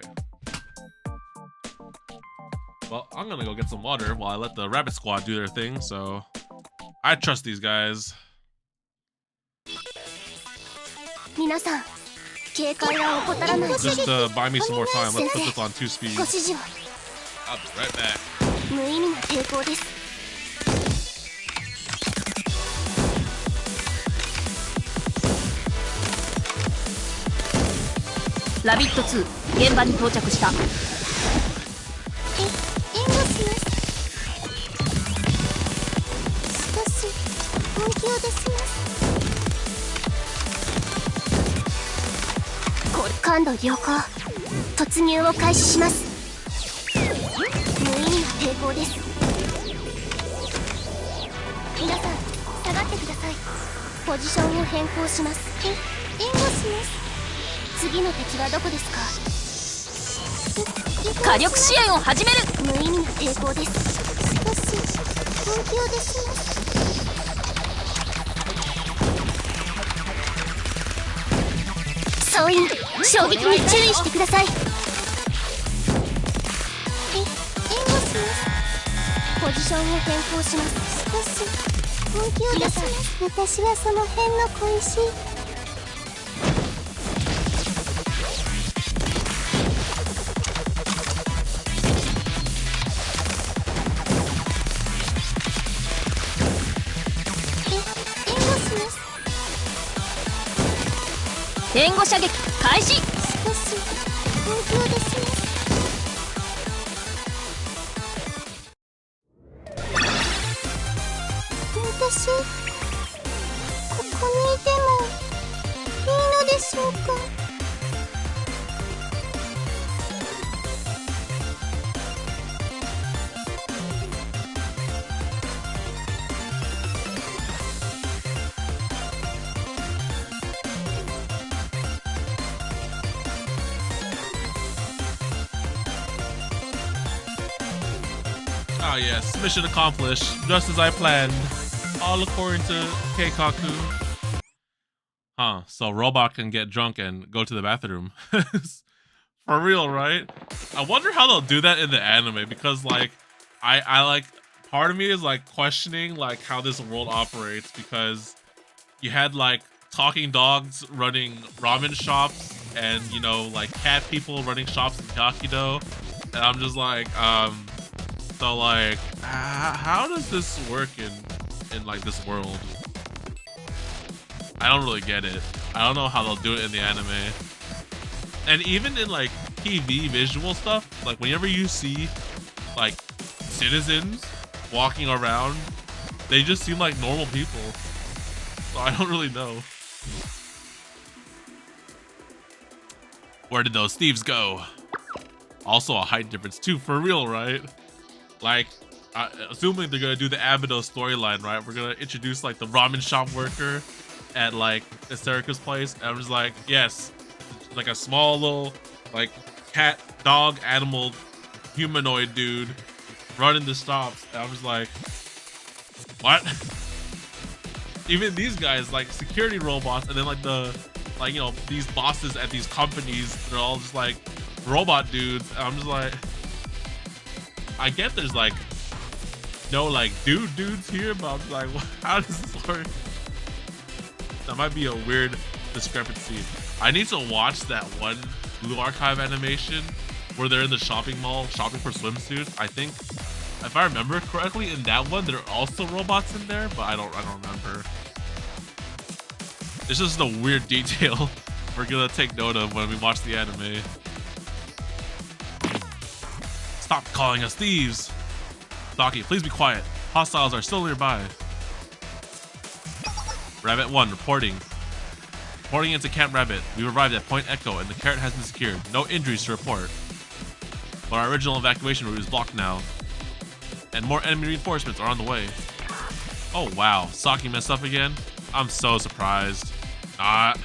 Well, I'm gonna go get some water while I let the rabbit squad do their thing, so I trust these guys. Just buy me some more time. Let's put this on 2 speed. I'll be right back. ラビット2現場に到着した。援護します。しかし本気を出します。感度良好。突入を開始します。無意味な抵抗です。皆さん下がってください。ポジションを変更します。援護します。次の敵はどこですか？火力支援を始める。無意味な抵抗です。しかし本気を出します。総員衝撃に注意してください。援護します。ポジションを変更します。しかし本気を出します。私はその辺の小石。援護射撃開始。しかし本気を出します。私ここにいてもいいのでしょうか。Ah yes, mission accomplished, just as I planned. All according to Keikaku. Huh, so Robot can get drunk and go to the bathroom. For real, right? I wonder how they'll do that in the anime, because like, I like, part of me is like questioning like how this world operates, because you had like talking dogs running ramen shops and, you know, like cat people running shops in Yakido. And I'm just like, so like, how does this work in like this world? I don't really get it. I don't know how they'll do it in the anime. And even in like TV visual stuff, like whenever you see like citizens walking around, they just seem like normal people. So I don't really know. Where did those thieves go? Also a height difference too, for real, right? Like, assuming they're gonna do the Abido storyline, right? We're gonna introduce like the ramen shop worker at like Esterika's place. And I'm just like, yes, like a small little like cat, dog, animal, humanoid dude running the stops. And I'm just like, what? Even these guys, like security robots, and then like the, like, you know, these bosses at these companies, they're all just like robot dudes. And I'm just like, I get there's like no like dudes here, but I'm just like, how does this work? That might be a weird discrepancy. I need to watch that one Blue Archive animation where they're in the shopping mall shopping for swimsuits. I think, if I remember correctly, in that one there are also robots in there, but I don't remember. It's just a weird detail we're gonna take note of when we watch the anime. Stop calling us thieves! Saki, please be quiet. Hostiles are still nearby. Rabbit 1, reporting. Reporting into Camp Rabbit. We arrived at Point Echo and the carrot has been secured. No injuries to report. But our original evacuation route is blocked now. And more enemy reinforcements are on the way. Oh wow, Saki messed up again? I'm so surprised. Not.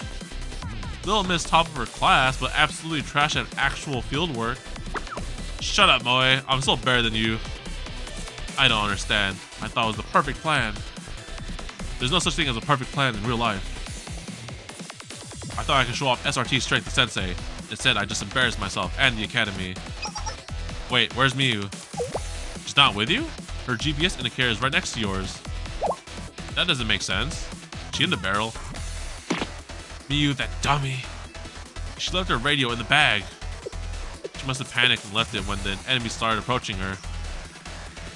Little Miss top of her class, but absolutely trash at actual field work. Shut up, Moe. I'm still better than you. I don't understand. I thought it was the perfect plan. There's no such thing as a perfect plan in real life. I thought I could show off SRT strength to Sensei. Instead, I just embarrassed myself and the academy. Wait, where's Miyu? She's not with you? Her GPS indicator is right next to yours. That doesn't make sense. Is she in the barrel? Miyu, that dummy. She left her radio in the bag. She must have panicked and left it when the enemy started approaching her.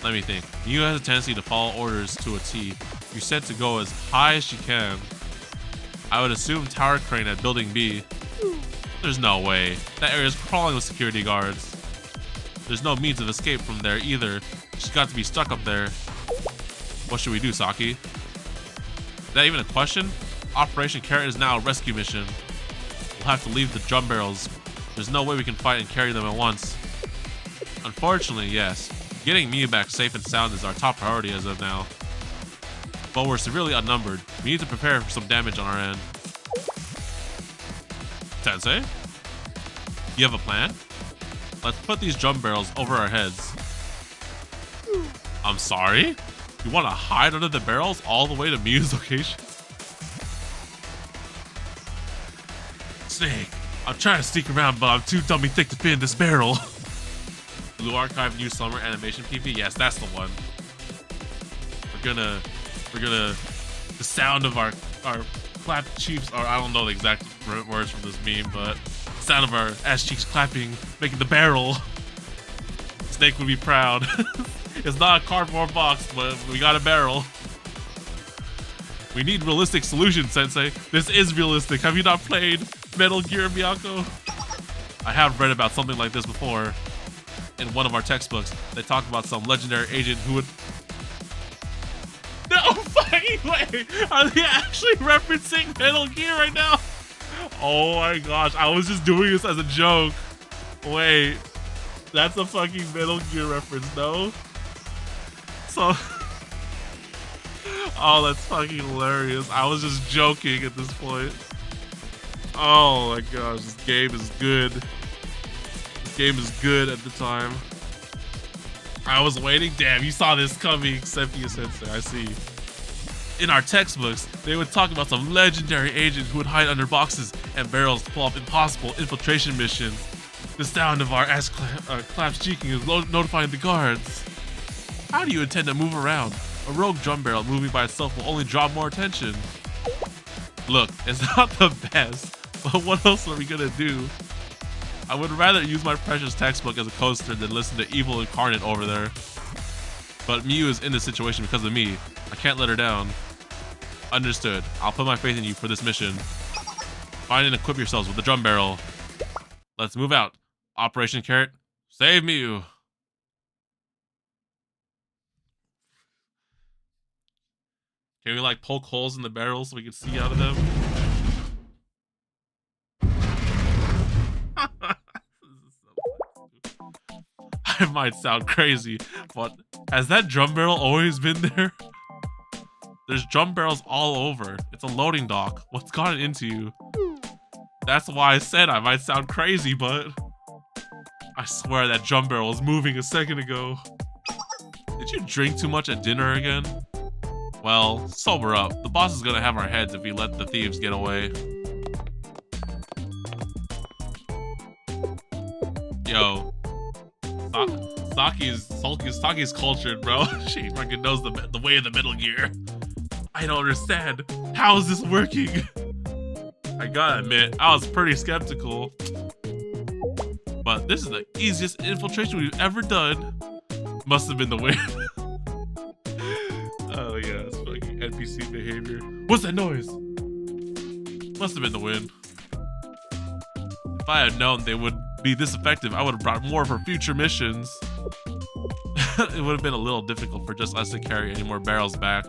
Let me think. Miyu has a tendency to follow orders to a T. You said to go as high as she can. I would assume tower crane at building B. There's no way. That area is crawling with security guards. There's no means of escape from there either. She's got to be stuck up there. What should we do, Saki? Is that even a question? Operation Carrot is now a rescue mission. We'll have to leave the drum barrels. There's no way we can fight and carry them at once. Unfortunately, yes. Getting Miyu back safe and sound is our top priority as of now. But we're severely outnumbered. We need to prepare for some damage on our end. Sensei? You have a plan? Let's put these drum barrels over our heads. I'm sorry? You want to hide under the barrels all the way to Miyu's location? Snake, I'm trying to sneak around, but I'm too dummy thick to fit in this barrel. Blue Archive New Summer Animation PV? Yes, that's the one. We're gonna, the sound of our clap cheeks, or I don't know the exact words from this meme, but the sound of our ass cheeks clapping, making the barrel. Snake would be proud. It's not a cardboard box, but we got a barrel. We need realistic solutions, Sensei. This is realistic. Have you not played Metal Gear, Miyako? I have read about something like this before. In one of our textbooks, they talk about some legendary agent who would... No fucking way! Are they actually referencing Metal Gear right now? Oh my gosh, I was just doing this as a joke. Wait, that's a fucking Metal Gear reference, no? So... Oh, that's fucking hilarious. I was just joking at this point. Oh my gosh, this game is good. This game is good at the time. I was waiting. Damn, you saw this coming, Sepia Sensei. I see. In our textbooks, they would talk about some legendary agent who would hide under boxes and barrels to pull off impossible infiltration missions. The sound of our ass claps cheeking is notifying the guards. How do you intend to move around? A rogue drum barrel moving by itself will only draw more attention. Look, it's not the best, but what else are we gonna do? I would rather use my precious textbook as a coaster than listen to evil incarnate over there. But Miyu is in this situation because of me. I can't let her down. Understood. I'll put my faith in you for this mission. Find and equip yourselves with the drum barrel. Let's move out. Operation Carrot, save Miyu. Can we like poke holes in the barrels so we can see out of them? I might sound crazy, but has that drum barrel always been there? There's drum barrels all over. It's a loading dock. What's gotten into you? That's why I said I might sound crazy, but I swear that drum barrel was moving a second ago. Did you drink too much at dinner again? Well, sober up. The boss is gonna have our heads if we let the thieves get away. Yo. Saki's cultured, bro. She fucking knows the way of the Metal Gear. I don't understand. How is this working? I gotta admit, I was pretty skeptical. But this is the easiest infiltration we've ever done. Must have been the way. Oh yeah, it's fucking NPC behavior. What's that noise? Must have been the wind. If I had known they would be this effective, I would have brought more for future missions. It would have been a little difficult for just us to carry any more barrels back.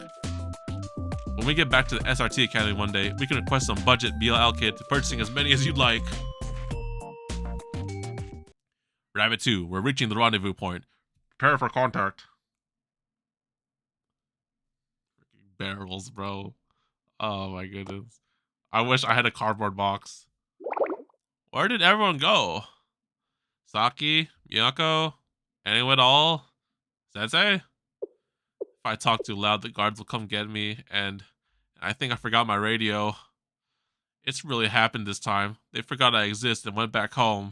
When we get back to the SRT Academy one day, we can request some budget BLL kit to purchasing as many as you'd like. Rabbit 2, we're reaching the rendezvous point. Prepare for contact. Barrels, bro. Oh my goodness. I wish I had a cardboard box. Where did everyone go? Saki, Miyako, anyone at all? Sensei? If I talk too loud, the guards will come get me, and I think I forgot my radio. It's really happened this time. They forgot I exist and went back home.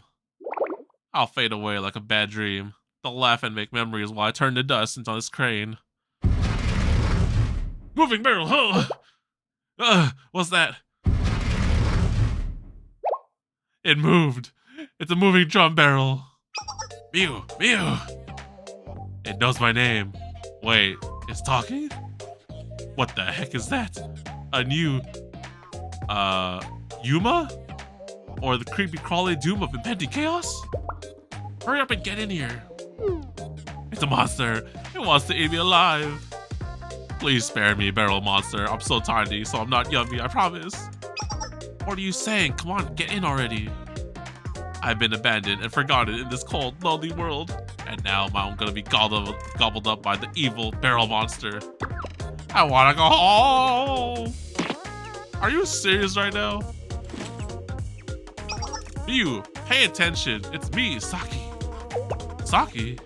I'll fade away like a bad dream. They'll laugh and make memories while I turn to dust into this crane. Moving barrel, huh? What's that? It moved. It's a moving drum barrel. Mew, Mew. It knows my name. Wait, it's talking? What the heck is that? A new, Yuma? Or the creepy crawly doom of impending chaos? Hurry up and get in here. It's a monster. It wants to eat me alive. Please spare me, barrel monster. I'm so tiny, so I'm not yummy, I promise. What are you saying? Come on, get in already. I've been abandoned and forgotten in this cold, lonely world. And now I'm gonna be gobbled up by the evil barrel monster. I wanna go home. Are you serious right now? You, pay attention. It's me, Saki. Saki?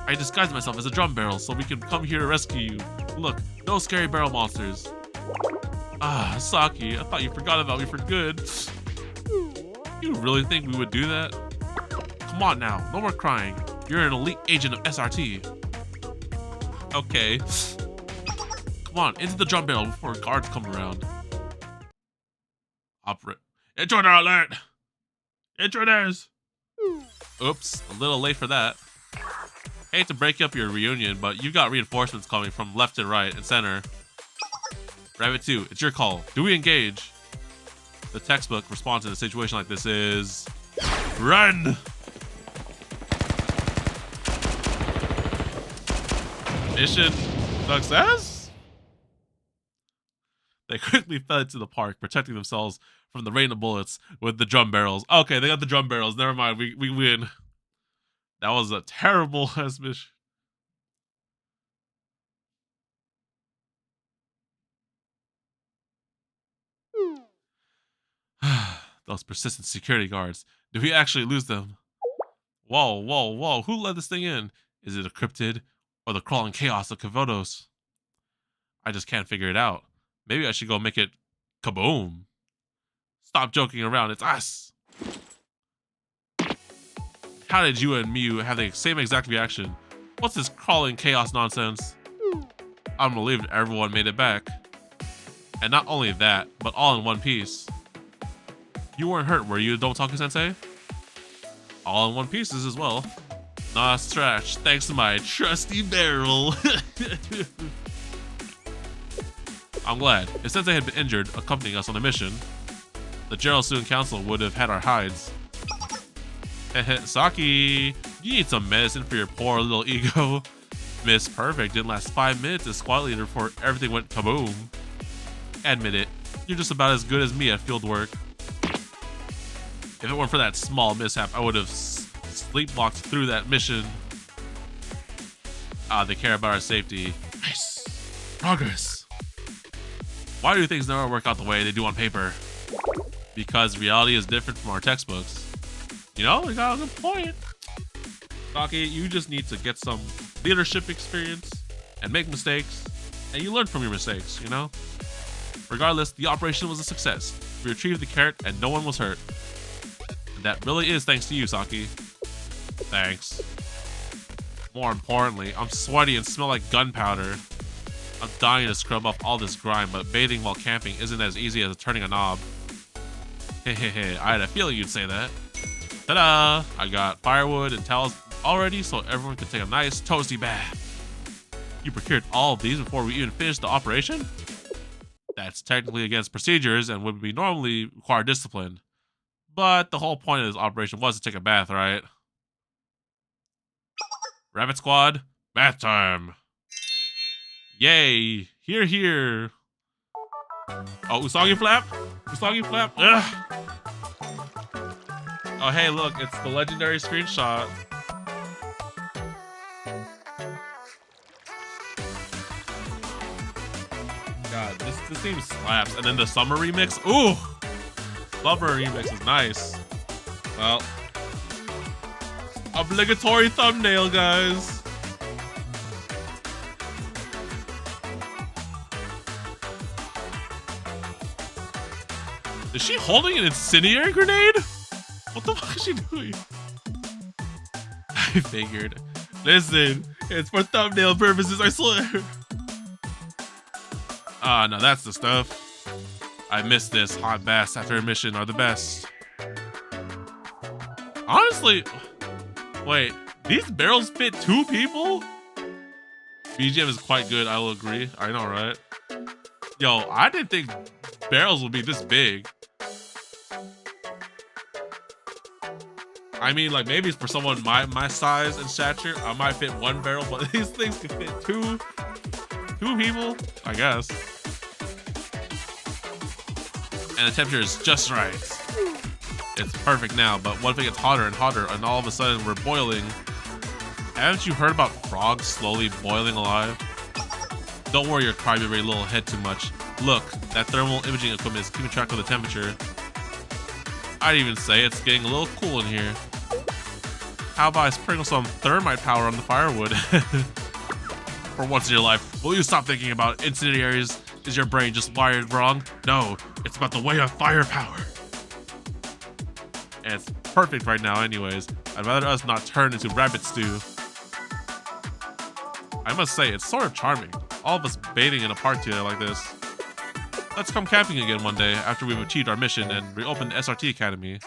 I disguised myself as a drum barrel so we can come here to rescue you. Look, no scary barrel monsters. Ah, Saki, I thought you forgot about me for good. You really think we would do that? Come on now, no more crying. You're an elite agent of SRT. Okay. Come on, into the drum barrel before guards come around. Operate. Intruder alert! Intruders! Oops, a little late for that. Hate to break up your reunion, but you've got reinforcements coming from left and right and center. Rabbit 2, it's your call. Do we engage? The textbook response in a situation like this is... Run! Mission success? They quickly fled to the park, protecting themselves from the rain of bullets with the drum barrels. Okay, they got the drum barrels. Never mind, we win. That was a terrible ass mission. Those persistent security guards. Did we actually lose them? Whoa, whoa, whoa. Who let this thing in? Is it a cryptid or the crawling chaos of Kavodos? I just can't figure it out. Maybe I should go make it kaboom. Stop joking around. It's us. How did you and Mew have the same exact reaction? What's this crawling chaos nonsense? I'm relieved everyone made it back. And not only that, but all in one piece. You weren't hurt, were you, TheDomotaku Sensei? All in one pieces as well. Nah, stretch, thanks to my trusty barrel. I'm glad. If Sensei had been injured accompanying us on the mission, the General Student Council would have had our hides. Saki, you need some medicine for your poor little ego. Miss Perfect didn't last 5 minutes as squad leader before everything went kaboom. Admit it, you're just about as good as me at field work. If it weren't for that small mishap, I would have sleepwalked through that mission. They care about our safety. Nice. Progress. Why do things never work out the way they do on paper? Because reality is different from our textbooks. You know, we got a good point. Saki, you just need to get some leadership experience and make mistakes, and you learn from your mistakes, you know? Regardless, the operation was a success. We retrieved the carrot and no one was hurt. And that really is thanks to you, Saki. Thanks. More importantly, I'm sweaty and smell like gunpowder. I'm dying to scrub off all this grime, but bathing while camping isn't as easy as turning a knob. Hehehe, I had a feeling you'd say that. Ta-da! I got firewood and towels already so everyone can take a nice toasty bath. You procured all of these before we even finished the operation? That's technically against procedures and would be normally require discipline. But the whole point of this operation was to take a bath, right? Rabbit Squad, bath time! Yay! Here, here! Oh, Usagi Flap? Usagi Flap? Ugh! Oh, hey, look, it's the legendary screenshot. God, this theme slaps. And then the summer remix. Ooh! Summer remix is nice. Well, obligatory thumbnail, guys. Is she holding an incendiary grenade? What the fuck is she doing? I figured. Listen, it's for thumbnail purposes, I swear. Ah, no, that's the stuff. I miss this. Hot baths after a mission are the best. Honestly, wait, these barrels fit 2 people? BGM is quite good, I will agree. I know, right? Yo, I didn't think barrels would be this big. I mean, like, maybe it's for someone my size and stature, I might fit 1 barrel, but these things can fit two people, I guess. And the temperature is just right. It's perfect now, but what if it gets hotter and hotter and all of a sudden we're boiling? Haven't you heard about frogs slowly boiling alive? Don't worry your crybaby little head too much. Look, that thermal imaging equipment is keeping track of the temperature. I'd even say it's getting a little cool in here. How about I sprinkle some thermite power on the firewood? For once in your life, will you stop thinking about incendiaries? Is your brain just wired wrong? No, it's about the way of firepower. And it's perfect right now anyways. I'd rather us not turn into rabbit stew. I must say, it's sort of charming. All of us bathing in a park together like this. Let's come camping again one day after we've achieved our mission and reopened the SRT Academy.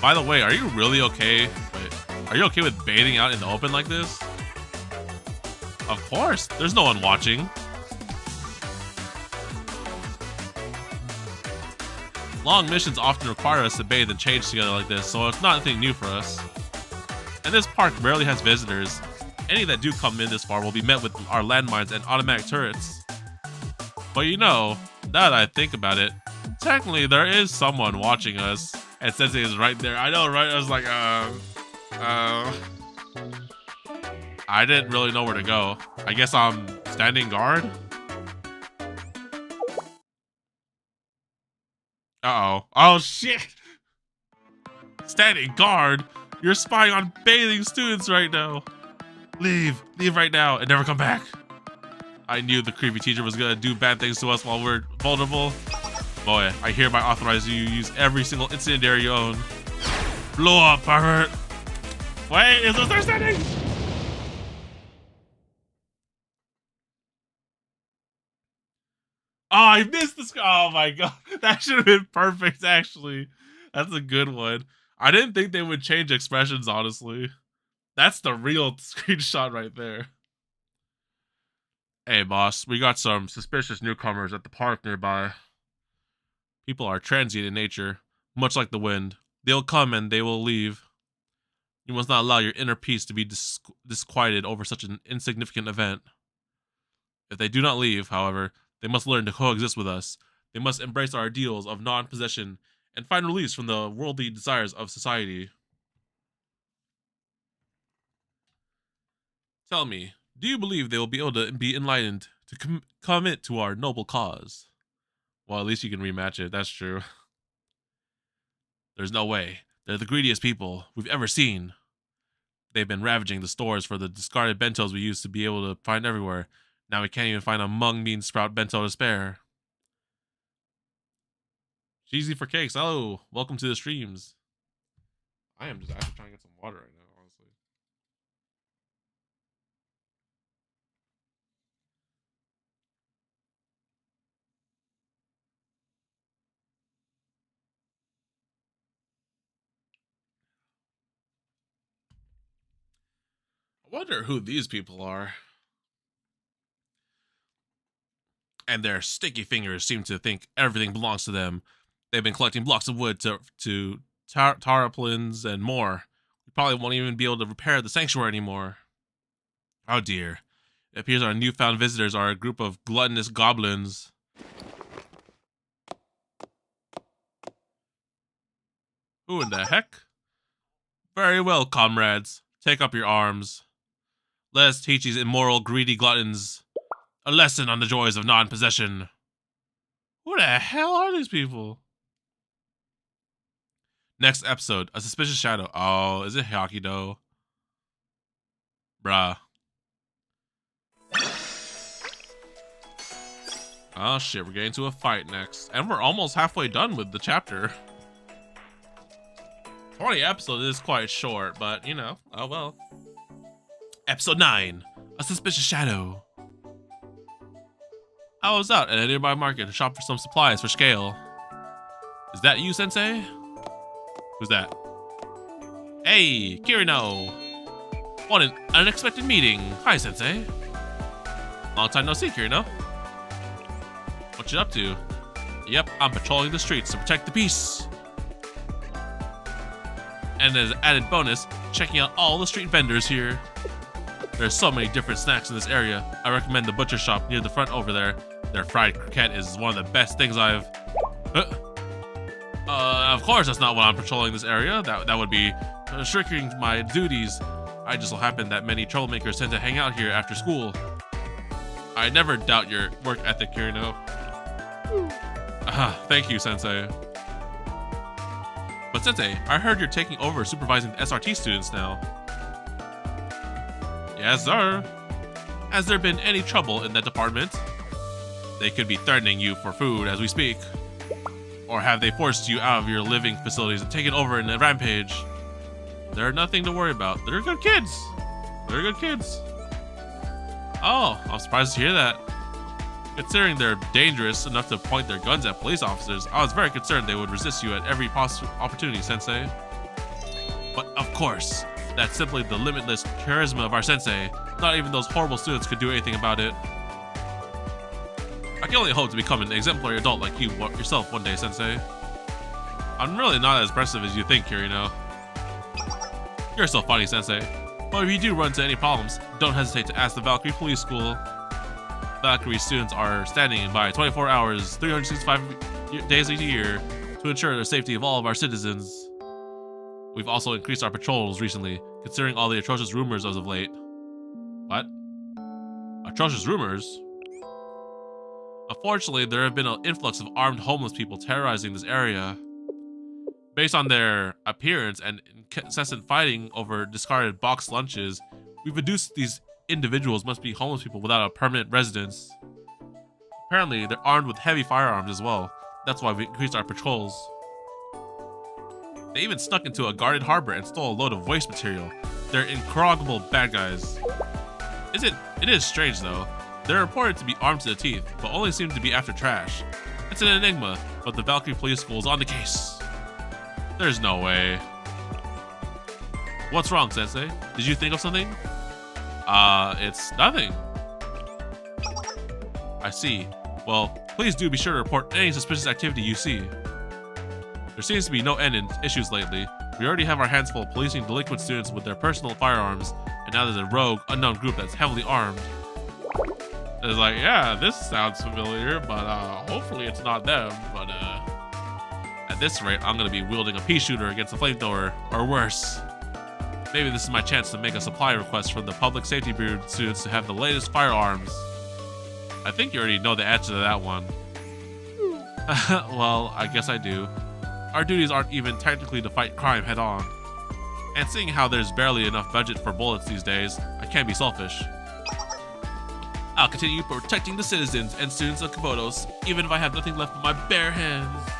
By the way, are you really okay? Wait, are you okay with bathing out in the open like this? Of course, there's no one watching. Long missions often require us to bathe and change together like this, so it's not anything new for us. And this park rarely has visitors. Any that do come in this far will be met with our landmines and automatic turrets. But you know, now that I think about it, technically there is someone watching us. And Sensei is right there. I know, right? I was like, I didn't really know where to go. I guess I'm standing guard? Uh-oh. Oh, shit! Standing guard? You're spying on bathing students right now. Leave. Leave right now and never come back. I knew the creepy teacher was gonna do bad things to us while we're vulnerable. Boy, I hereby authorize you to use every single incendiary you own. Blow up, pervert! Wait, is this their standing? Oh, I missed this. Oh my god, that should have been perfect, actually. That's a good one. I didn't think they would change expressions, honestly. That's the real screenshot right there. Hey, boss, we got some suspicious newcomers at the park nearby. People are transient in nature, much like the wind. They'll come and they will leave. You must not allow your inner peace to be disquieted over such an insignificant event. If they do not leave, however, they must learn to coexist with us. They must embrace our ideals of non-possession and find release from the worldly desires of society. Tell me, do you believe they will be able to be enlightened to commit to our noble cause? Well, at least you can rematch it, that's true. There's no way. They're the greediest people we've ever seen. They've been ravaging the stores for the discarded bentos we used to be able to find everywhere. Now we can't even find a mung bean sprout bento to spare. Cheesy for cakes. Hello, welcome to the streams. I am just actually trying to get some water right now, honestly. I wonder who these people are. And their sticky fingers seem to think everything belongs to them. They've been collecting blocks of wood to tarpaulins and more. We probably won't even be able to repair the sanctuary anymore. Oh dear. It appears our newfound visitors are a group of gluttonous goblins. Who in the heck? Very well, comrades. Take up your arms. Let us teach these immoral, greedy gluttons a lesson on the joys of non-possession. Who the hell are these people? Next episode, a suspicious shadow. Oh, is it Hyakido? Bruh. Oh shit, we're getting to a fight next. And we're almost halfway done with the chapter. 20 episodes is quite short, but you know, oh well. Episode 9, a suspicious shadow. I was out at a nearby market to shop for some supplies for scale. Is that you, Sensei? Who's that? Hey, Kirino. What an unexpected meeting. Hi, Sensei. Long time no see, Kirino. What you up to? Yep, I'm patrolling the streets to protect the peace. And as an added bonus, checking out all the street vendors here. There's so many different snacks in this area. I recommend the butcher shop near the front over there. Their fried croquette is one of the best things I've... of course that's not why I'm patrolling this area. That would be shirking my duties. I just so happen that many troublemakers tend to hang out here after school. I never doubt your work ethic, Kirino. Thank you, Sensei. But Sensei, I heard you're taking over supervising the SRT students now. Yes, sir. Has there been any trouble in that department? They could be threatening you for food as we speak. Or have they forced you out of your living facilities and taken over in a rampage? They're nothing to worry about. They're good kids. They're good kids. Oh, I'm surprised to hear that. Considering they're dangerous enough to point their guns at police officers, I was very concerned they would resist you at every possible opportunity, Sensei. But of course, that's simply the limitless charisma of our Sensei. Not even those horrible students could do anything about it. I can only hope to become an exemplary adult like you yourself one day, Sensei. I'm really not as impressive as you think, Kirino. You're so funny, Sensei. But if you do run into any problems, don't hesitate to ask the Valkyrie Police School. Valkyrie students are standing by 24 hours, 365 days a year to ensure the safety of all of our citizens. We've also increased our patrols recently, considering all the atrocious rumors as of late. What? Atrocious rumors? Unfortunately, there have been an influx of armed homeless people terrorizing this area. Based on their appearance and incessant fighting over discarded boxed lunches, we've deduced these individuals must be homeless people without a permanent residence. Apparently, they're armed with heavy firearms as well. That's why we increased our patrols. They even snuck into a guarded harbor and stole a load of waste material. They're incorrigible bad guys. It is strange though. They're reported to be armed to the teeth, but only seem to be after trash. It's an enigma, but the Valkyrie Police School is on the case. There's no way. What's wrong, Sensei? Did you think of something? It's nothing. I see. Well, please do be sure to report any suspicious activity you see. There seems to be no end in issues lately. We already have our hands full policing delinquent students with their personal firearms, and now there's a rogue, unknown group that's heavily armed. It's like, yeah, this sounds familiar, but hopefully it's not them. But at this rate, I'm gonna be wielding a pea shooter against a flamethrower, or worse. Maybe this is my chance to make a supply request from the Public Safety Bureau students to have the latest firearms. I think you already know the answer to that one. Well, I guess I do. Our duties aren't even technically to fight crime head on. And seeing how there's barely enough budget for bullets these days, I can't be selfish. I'll continue protecting the citizens and students of Kabotos, even if I have nothing left but my bare hands.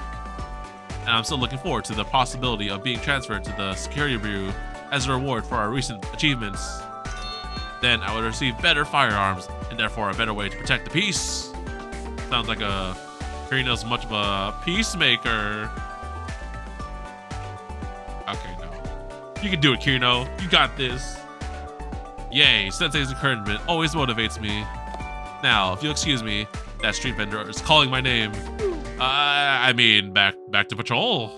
And I'm still looking forward to the possibility of being transferred to the Security Bureau as a reward for our recent achievements. Then I would receive better firearms, and therefore a better way to protect the peace. Sounds like Kirino's much of a peacemaker. Okay, no. You can do it, Kirino. You got this. Yay, Sensei's encouragement always motivates me. Now, if you'll excuse me, that street vendor is calling my name. I mean, back to patrol.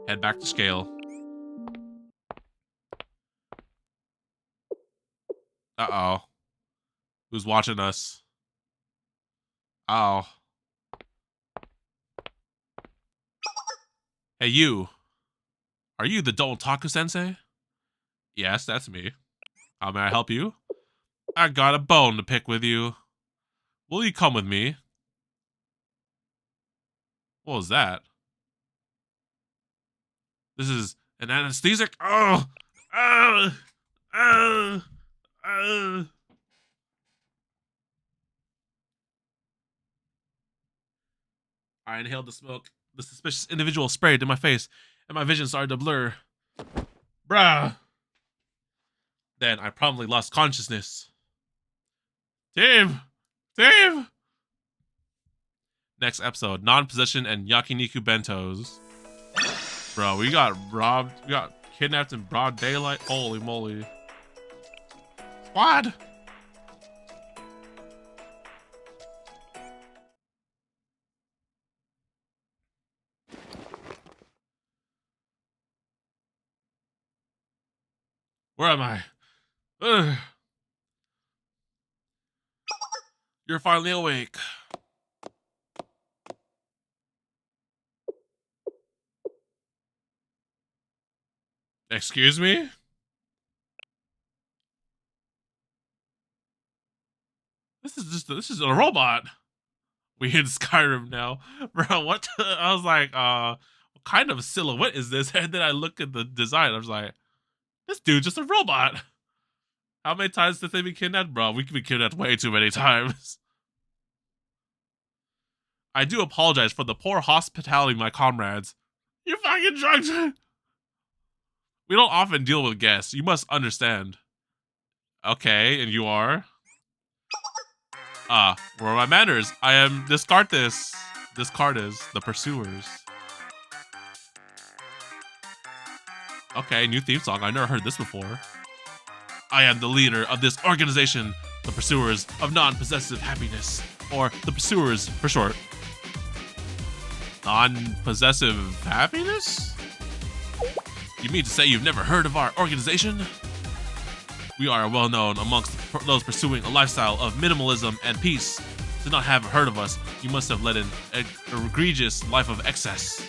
Head back to scale. Uh-oh. Who's watching us? Oh. Hey, you. Are you the TheDomotaku Sensei? Yes, that's me. How may I help you? I got a bone to pick with you. Will you come with me? What was that? This is an anesthetic. Oh, oh, oh, oh. I inhaled the smoke. The suspicious individual sprayed in my face, and my vision started to blur. Bruh. Then I promptly lost consciousness. Team! Team! Next episode, non-possession and yakiniku bentos. Bro, we got robbed. We got kidnapped in broad daylight. Holy moly. Squad! Where am I? Ugh. You're finally awake. Excuse me? This is a robot. We in Skyrim now. Bro, what I was like, what kind of silhouette is this? And then I look at the design, I was like, this dude's just a robot. How many times did they be kidnapped? Bro, we could be kidnapped way too many times. I do apologize for the poor hospitality of my comrades. You fucking drugs. We don't often deal with guests. You must understand. Okay, and you are? Where are my manners? I am Descartes. Descartes, the pursuers. Okay, new theme song. I never heard this before. I am the leader of this organization, the Pursuers of Non-Possessive Happiness, or the Pursuers for short. Non-possessive happiness? You mean to say you've never heard of our organization? We are well known amongst those pursuing a lifestyle of minimalism and peace. To not have heard of us, you must have led an egregious life of excess.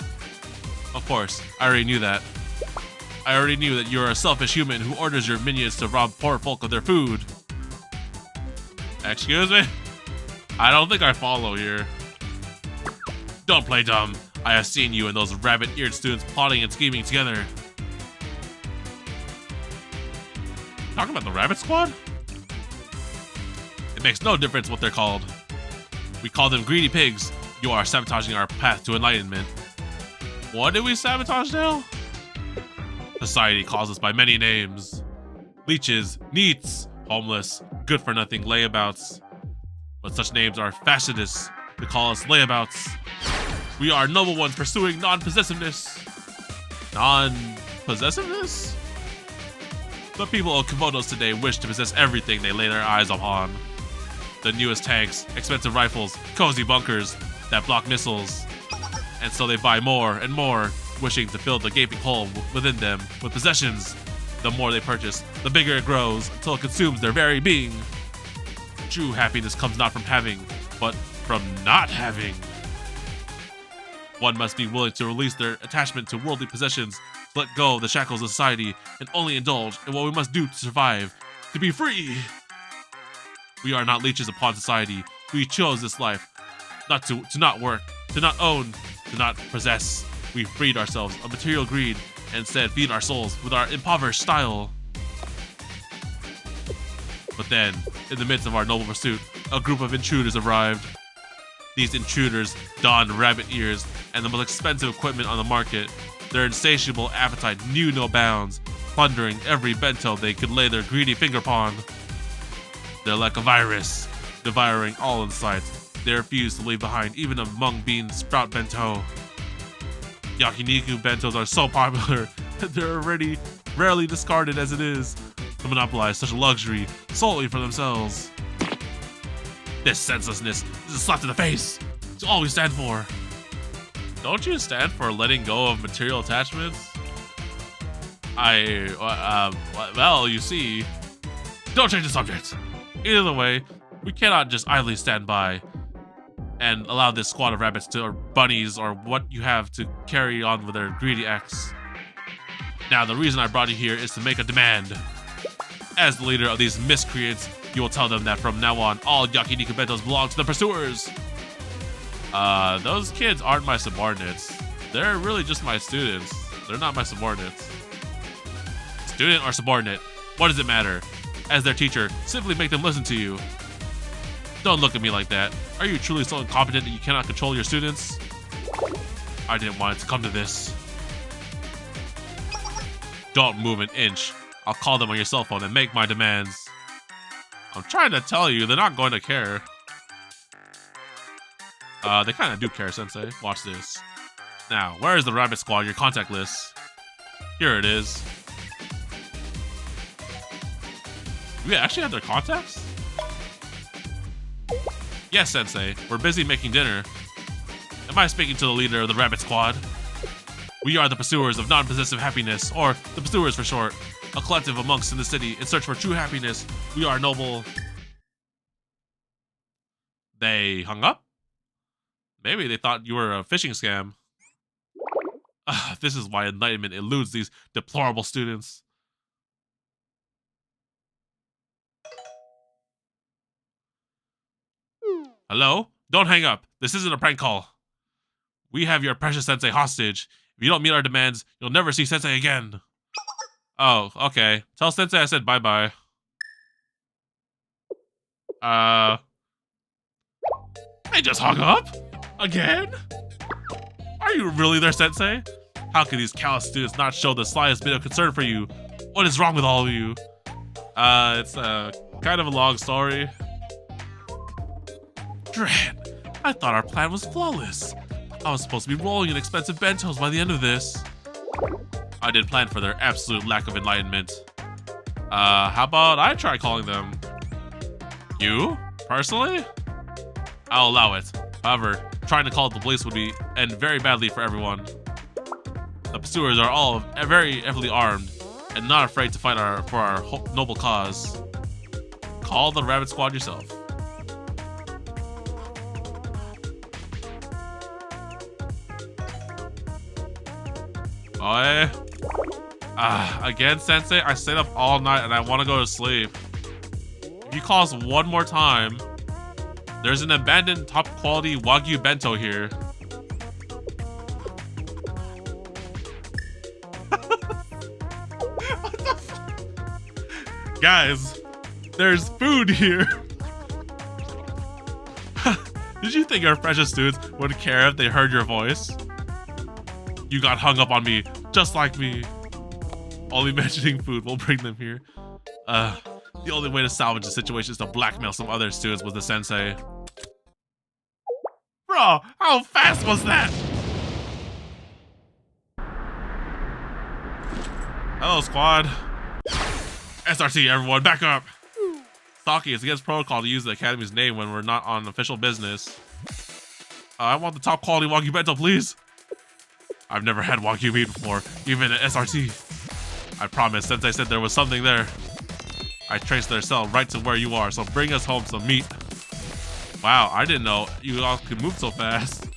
Of course, I already knew that. I already knew that you're a selfish human who orders your minions to rob poor folk of their food. Excuse me? I don't think I follow here. Don't play dumb. I have seen you and those rabbit-eared students plotting and scheming together. Talking about the Rabbit Squad? It makes no difference what they're called. We call them greedy pigs. You are sabotaging our path to enlightenment. What did we sabotage now? Society calls us by many names. Leeches, neats, homeless, good-for-nothing layabouts. But such names are fascists. They call us layabouts. We are noble ones pursuing non-possessiveness. Non-possessiveness? The people of Komodos today wish to possess everything they lay their eyes upon. The newest tanks, expensive rifles, cozy bunkers that block missiles. And so they buy more and more, wishing to fill the gaping hole within them with possessions. The more they purchase, the bigger it grows until it consumes their very being. True happiness comes not from having, but from not having. One must be willing to release their attachment to worldly possessions, to let go of the shackles of society, and only indulge in what we must do to survive, to be free. We are not leeches upon society. We chose this life, not to not work, to not own, to not possess. We freed ourselves of material greed and instead feed our souls with our impoverished style. But then, in the midst of our noble pursuit, a group of intruders arrived. These intruders donned rabbit ears and the most expensive equipment on the market. Their insatiable appetite knew no bounds, plundering every bento they could lay their greedy finger upon. They're like a virus, devouring all in sight. They refuse to leave behind even a mung bean sprout bento. Yakiniku bentos are so popular that they're already rarely discarded as it is, to monopolize such a luxury solely for themselves. This senselessness is a slap to the face. It's all we stand for. Don't you stand for letting go of material attachments? Well, you see, don't change the subject. Either way, we cannot just idly stand by and allow this squad of rabbits or bunnies or what you have to carry on with their greedy acts. Now, the reason I brought you here is to make a demand. As the leader of these miscreants, you will tell them that from now on, all yakiniku bentos belong to the pursuers. Those kids aren't my subordinates. They're really just my students. They're not my subordinates. Student or subordinate, what does it matter? As their teacher, simply make them listen to you. Don't look at me like that. Are you truly so incompetent that you cannot control your students? I didn't want it to come to this. Don't move an inch. I'll call them on your cell phone and make my demands. I'm trying to tell you, they're not going to care. They kind of do care, Sensei. Watch this. Now, where is the rabbit squad, your contact list? Here it is. Do we actually have their contacts? Yes, Sensei. We're busy making dinner. Am I speaking to the leader of the rabbit squad? We are the pursuers of non-possessive happiness, or the pursuers for short. A collective of monks in the city in search for true happiness. We are noble. They hung up? Maybe they thought you were a phishing scam. This is why enlightenment eludes these deplorable students. Hello? Don't hang up. This isn't a prank call. We have your precious Sensei hostage. If you don't meet our demands, you'll never see Sensei again. Oh, okay. Tell Sensei I said bye-bye. They just hung up? Again? Are you really their Sensei? How can these callous students not show the slightest bit of concern for you? What is wrong with all of you? It's kind of a long story. Drat, I thought our plan was flawless. I was supposed to be rolling in expensive bentos by the end of this. I didn't plan for their absolute lack of enlightenment. How about I try calling them? You? Personally? I'll allow it. However, trying to call the police would end very badly for everyone. The pursuers are all very heavily armed and not afraid to fight for our noble cause. Call the rabbit squad yourself. Boy. Again, Sensei, I stayed up all night and I want to go to sleep. If you call us one more time, there's an abandoned top quality Wagyu bento here. What the fuck? Guys, there's food here. Did you think our precious students would care if they heard your voice? You got hung up on me, just like me. Only mentioning food will bring them here. The only way to salvage the situation is to blackmail some other students with the Sensei. Bro, how fast was that? Hello, squad. SRT, everyone, back up. Saki, it's against protocol to use the Academy's name when we're not on official business. I want the top quality Wagyu bento, please. I've never had Wagyu meat before, even at SRT. I promise, Sensei said there was something there. I traced their cell right to where you are, so bring us home some meat. Wow, I didn't know you all could move so fast.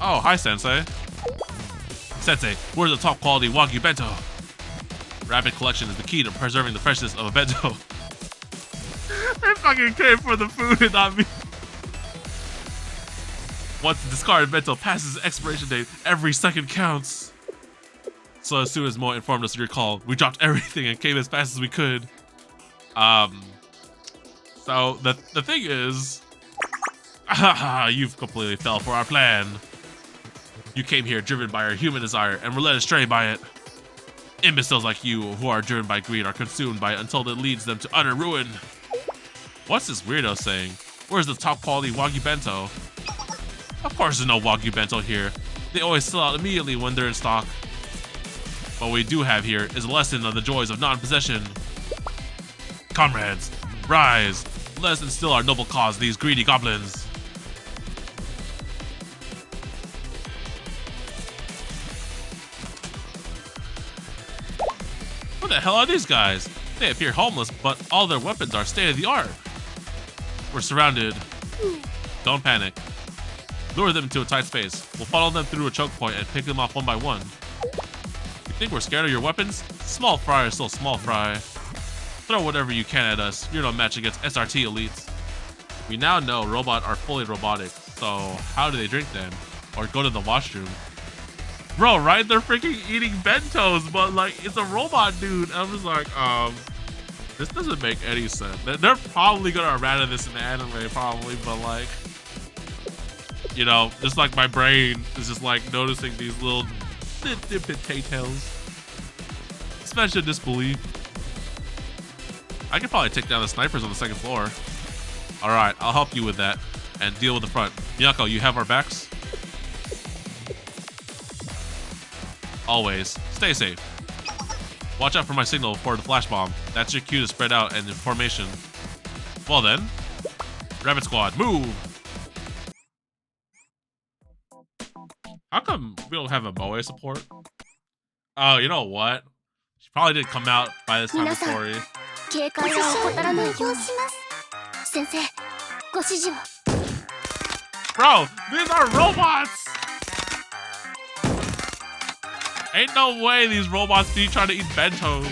Oh, hi, Sensei. Sensei, where's the top quality Wagyu bento? Rapid collection is the key to preserving the freshness of a bento. They fucking came for the food and not me. Once the discarded bento passes its expiration date, every second counts. So as soon as Mo informed us of your call, we dropped everything and came as fast as we could. So the thing is, you've completely fell for our plan. You came here driven by our human desire and were led astray by it. Imbeciles like you, who are driven by greed, are consumed by it until it leads them to utter ruin. What's this weirdo saying? Where's the top quality Wagyu bento? Of course there's no Wagyu bento here. They always sell out immediately when they're in stock. What we do have here is a lesson of the joys of non-possession. Comrades, rise. Let us instill our noble cause, these greedy goblins. What the hell are these guys? They appear homeless, but all their weapons are state-of-the-art. We're surrounded. Don't panic. Lure them into a tight space. We'll follow them through a choke point and pick them off one by one. You think we're scared of your weapons? Small fry is still small fry. Throw whatever you can at us. You're no match against SRT elites. We now know robots are fully robotics. So how do they drink then? Or go to the washroom? Bro, right? They're freaking eating bentos, but like it's a robot dude. I'm just like, this doesn't make any sense. They're probably gonna errata this in the anime, probably, but like, you know, just like my brain is just like noticing these little potatoes. Suspension disbelief. I could probably take down the snipers on the second floor. All right, I'll help you with that and deal with the front. Miyako, you have our backs? Always. Stay safe. Watch out for my signal for the flash bomb. That's your cue to spread out and in formation. Well then, Rabbit Squad, move! How come we don't have a Moe support? Oh, you know what? She probably didn't come out by this time of the story. 警戒は怠らないように。先生、ご指示を。 Bro, these are robots! Ain't no way these robots be trying to eat bentos.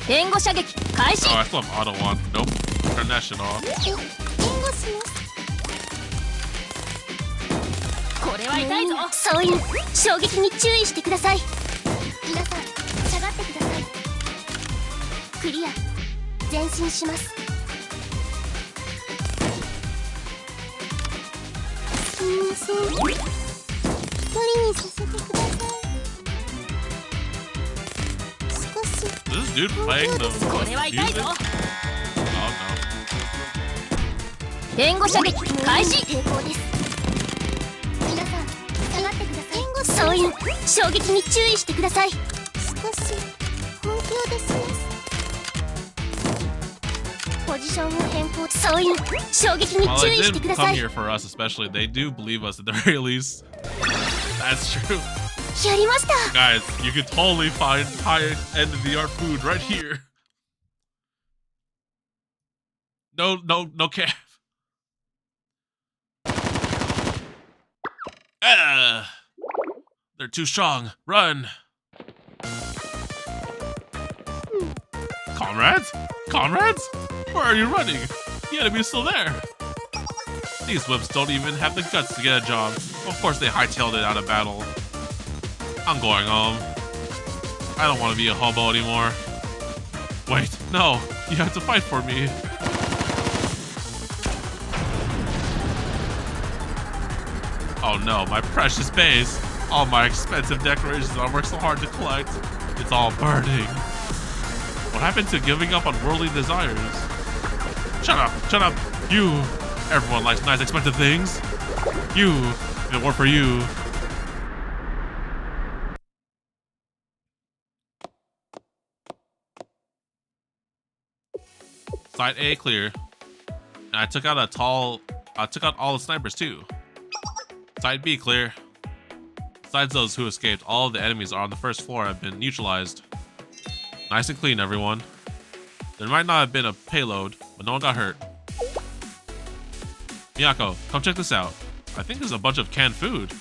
援護射撃開始 Oh, I still have auto on. Nope. Turn that shit off. 援護します。これは痛いぞそういう衝撃に注意してください。皆さん、下がってください。クリア。前進します。すみません。一人にさせてください。少し。 Is this dude playing the これは痛い music? ぞ Oh 援護射撃開始抵抗です。皆さん、下がってください。そういう衝撃に注意してください。少し本気を出します。ポジションを変更。そういう衝撃に no. Well, 注 they 意して did くだ come さい。 here for us, especially. They do believe us at the very least. That's true. やりました。 Guys, you could totally find high end of the art food right here. No cap. They're too strong. Run. Comrades? Comrades? Where are you running? The enemy's still there. These whips don't even have the guts to get a job. Of course they hightailed it out of battle. I'm going home. I don't want to be a hobo anymore. Wait, no. You have to fight for me. Oh no, my precious base. All my expensive decorations I worked so hard to collect. It's all burning. What happened to giving up on worldly desires? Shut up, shut up. You. Everyone likes nice expensive things. You. If it weren't for you. Side A clear. And I took out all the snipers too. Side B clear. Besides those who escaped, all of the enemies are on the first floor have been neutralized. Nice and clean, everyone. There might not have been a payload, but no one got hurt. Miyako, come check this out. I think there's a bunch of canned food.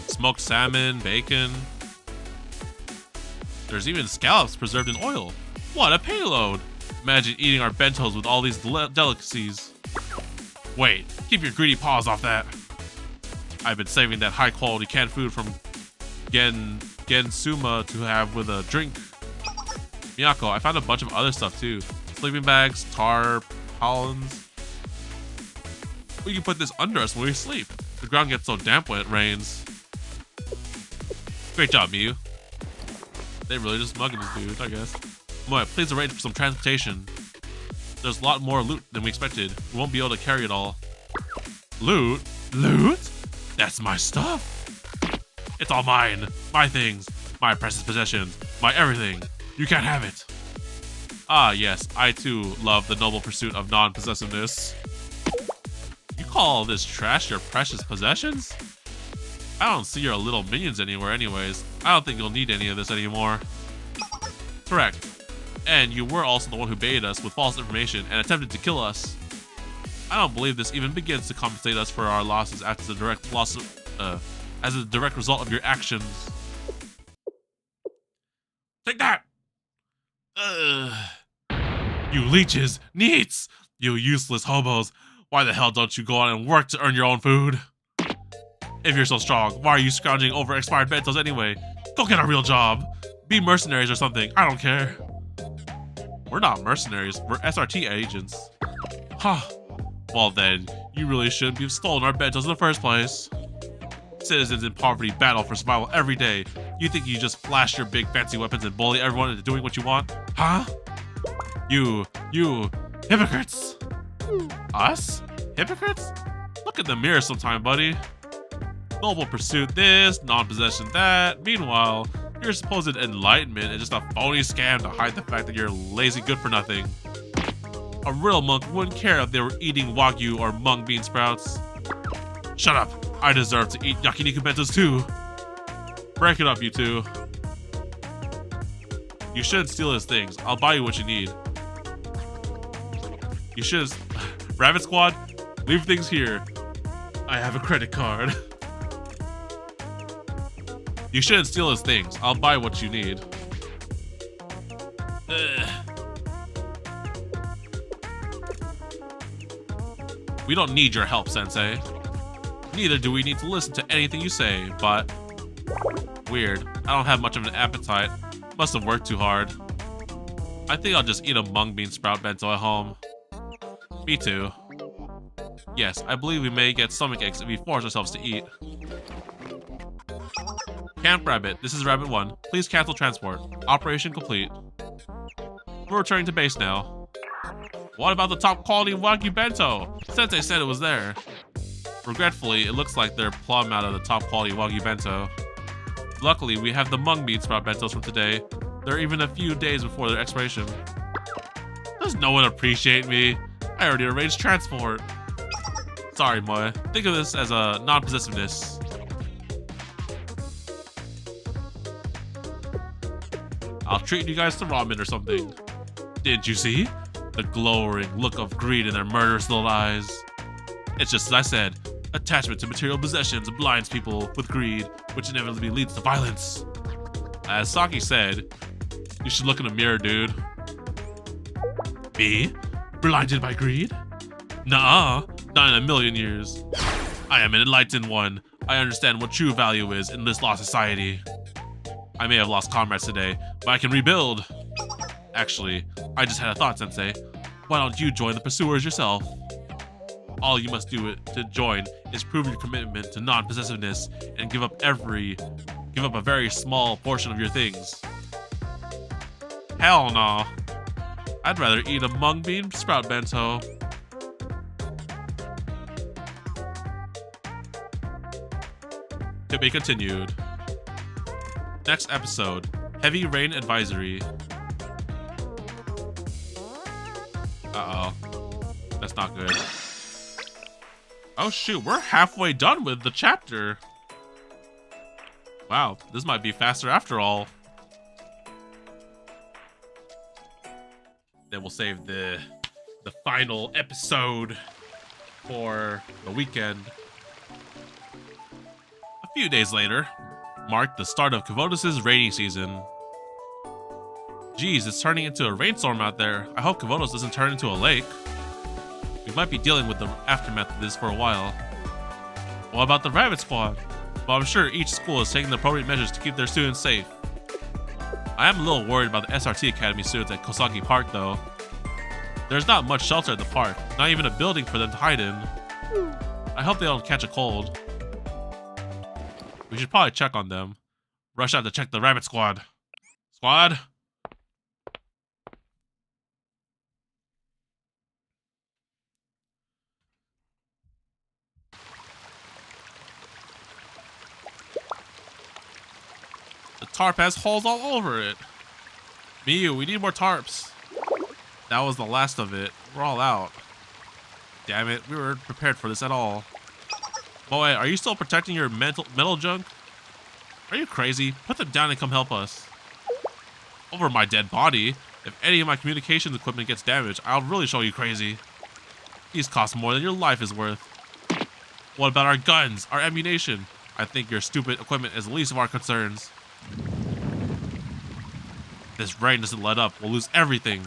Smoked salmon, bacon. There's even scallops preserved in oil. What a payload! Imagine eating our bentos with all these delicacies. Wait, keep your greedy paws off that. I've been saving that high quality canned food from Gensuma to have with a drink. Miyako, I found a bunch of other stuff too. Sleeping bags, tarp, pollens. We can put this under us when we sleep. The ground gets so damp when it rains. Great job, Miyu. They really just mugging this dude, I guess. Moe, please arrange for some transportation. There's a lot more loot than we expected. We won't be able to carry it all. Loot? Loot? That's my stuff. It's all mine. My things. My precious possessions. My everything. You can't have it. Ah, yes. I too love the noble pursuit of non-possessiveness. You call this trash your precious possessions? I don't see your little minions anywhere anyways. I don't think you'll need any of this anymore. Correct. And you were also the one who baited us with false information and attempted to kill us. I don't believe this even begins to compensate us for our losses as a direct result of your actions. Take that! You leeches! Neats! You useless hobos. Why the hell don't you go out and work to earn your own food? If you're so strong, why are you scrounging over expired bentos anyway? Go get a real job. Be mercenaries or something. I don't care. We're not mercenaries. We're SRT agents. Huh. Well then, you really shouldn't be stolen our bentos in the first place. Citizens in poverty battle for survival every day. You think you just flash your big fancy weapons and bully everyone into doing what you want? Huh? You hypocrites! Us? Hypocrites? Look in the mirror sometime, buddy. Noble pursuit this, non-possession that. Meanwhile, your supposed enlightenment is just a phony scam to hide the fact that you're lazy good for nothing. A real monk wouldn't care if they were eating wagyu or mung bean sprouts. Shut up. I deserve to eat yakiniku bentos too. Break it up, you two. You shouldn't steal his things. I'll buy you what you need. You should... Rabbit Squad, leave things here. I have a credit card. You shouldn't steal his things. I'll buy what you need. Ugh. We don't need your help, Sensei. Neither do we need to listen to anything you say, but... Weird. I don't have much of an appetite. Must have worked too hard. I think I'll just eat a mung bean sprout bento at home. Me too. Yes, I believe we may get stomach aches if we force ourselves to eat. Camp Rabbit, this is Rabbit 1. Please cancel transport. Operation complete. We're returning to base now. What about the top quality wagyu bento? Sensei said it was there. Regretfully, it looks like they're plumb out of the top quality wagyu bento. Luckily, we have the mung bean sprout bentos from today. They're even a few days before their expiration. Does no one appreciate me? I already arranged transport. Sorry, Moe. Think of this as a non-possessiveness. I'll treat you guys to ramen or something. Didn't you see? The glowering look of greed in their murderous little eyes. It's just as I said. Attachment to material possessions blinds people with greed, which inevitably leads to violence. As Saki said, you should look in the mirror, dude. Me? Blinded by greed? Nuh-uh, not in a million years. I am an enlightened one. I understand what true value is in this lost society. I may have lost comrades today, but I can rebuild. Actually, I just had a thought, Sensei. Why don't you join the pursuers yourself? All you must do to join is prove your commitment to non-possessiveness and give up a very small portion of your things. Hell no. I'd rather eat a mung bean sprout bento. To be continued. Next episode, Heavy Rain Advisory. Uh-oh. That's not good. Oh shoot, we're halfway done with the chapter. Wow, this might be faster after all. Then we'll save the final episode for the weekend. A few days later marked the start of Kavodos' rainy season. Geez, it's turning into a rainstorm out there. I hope Kavodos doesn't turn into a lake. We might be dealing with the aftermath of this for a while. What about the Rabbit Squad? Well, I'm sure each school is taking the appropriate measures to keep their students safe. I am a little worried about the SRT Academy students at Kosaki Park, though. There's not much shelter at the park, not even a building for them to hide in. I hope they don't catch a cold. We should probably check on them. Rush out to check the Rabbit Squad. Squad? The tarp has holes all over it. Miyu, we need more tarps. That was the last of it. We're all out. Damn it, we weren't prepared for this at all. Boy, are you still protecting your metal junk? Are you crazy? Put them down and come help us. Over my dead body? If any of my communications equipment gets damaged, I'll really show you crazy. These cost more than your life is worth. What about our guns, our ammunition? I think your stupid equipment is the least of our concerns. If this rain doesn't let up, we'll lose everything.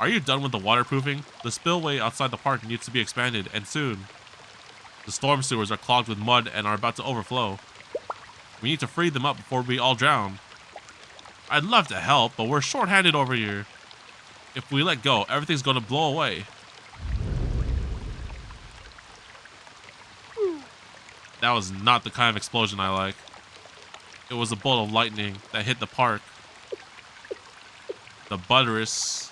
Are you done with the waterproofing? The spillway outside the park needs to be expanded, and soon. The storm sewers are clogged with mud and are about to overflow. We need to free them up before we all drown. I'd love to help, but we're short-handed over here. If we let go, everything's gonna blow away. That was not the kind of explosion I like. It was a bolt of lightning that hit the park. The buttress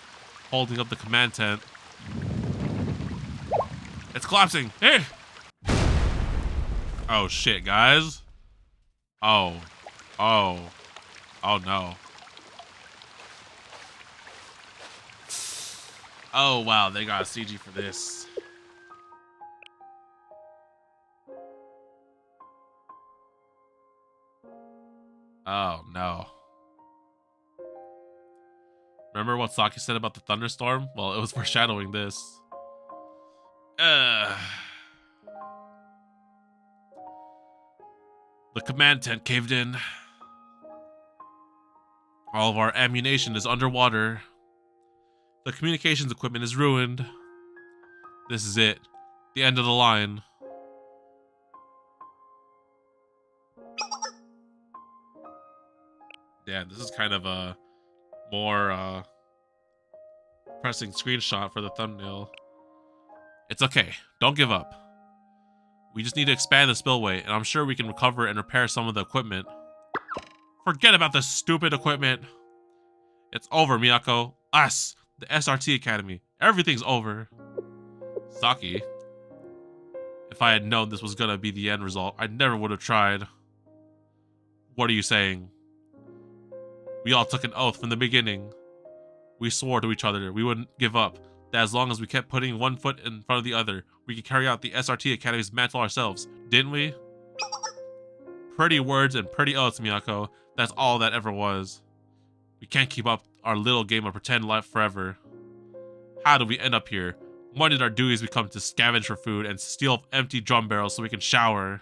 holding up the command tent. It's collapsing. Hey! Oh shit, guys. Oh no. Oh wow, they got a CG for this. Oh no. Remember what Saki said about the thunderstorm? Well, it was foreshadowing this. The command tent caved in. All of our ammunition is underwater. The communications equipment is ruined. This is it. The end of the line. Yeah, this is kind of a more pressing screenshot for the thumbnail. It's okay. Don't give up. We just need to expand the spillway, and I'm sure we can recover and repair some of the equipment. Forget about this stupid equipment. It's over, Miyako. Us, the SRT Academy. Everything's over. Saki. If I had known this was gonna be the end result, I never would have tried. What are you saying? We all took an oath from the beginning. We swore to each other we wouldn't give up, that as long as we kept putting one foot in front of the other, we could carry out the SRT Academy's mantle ourselves, didn't we? Pretty words and pretty oaths, Miyako. That's all that ever was. We can't keep up our little game of pretend life forever. How did we end up here? When did our duties become to scavenge for food and steal empty drum barrels so we can shower?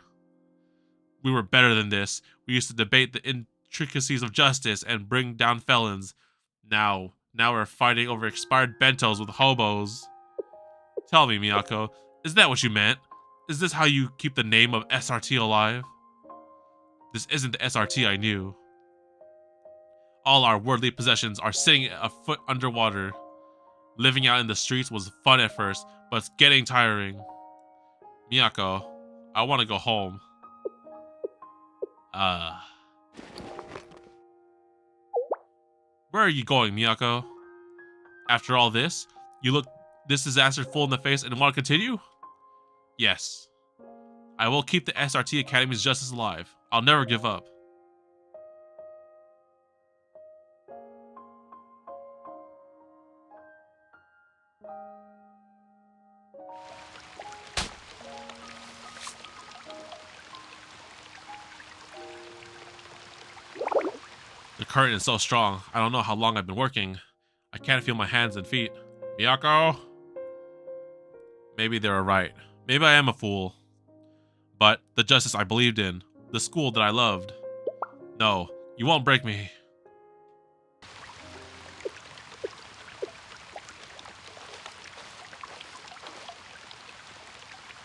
We were better than this. We used to debate the intricacies of justice and bring down felons. Now we're fighting over expired bentos with hobos. Tell me, Miyako, is that what you meant? Is this how you keep the name of SRT alive? This isn't the SRT I knew. All our worldly possessions are sitting a foot underwater. Living out in the streets was fun at first, but it's getting tiring. Miyako, I want to go home. Where are you going, Miyako? After all this, you look this disaster full in the face and want to continue? Yes. I will keep the SRT Academy's justice alive. I'll never give up. The current is so strong, I don't know how long I've been working. I can't feel my hands and feet. Miyako? Maybe they were right. Maybe I am a fool. But the justice I believed in, the school that I loved. No, you won't break me.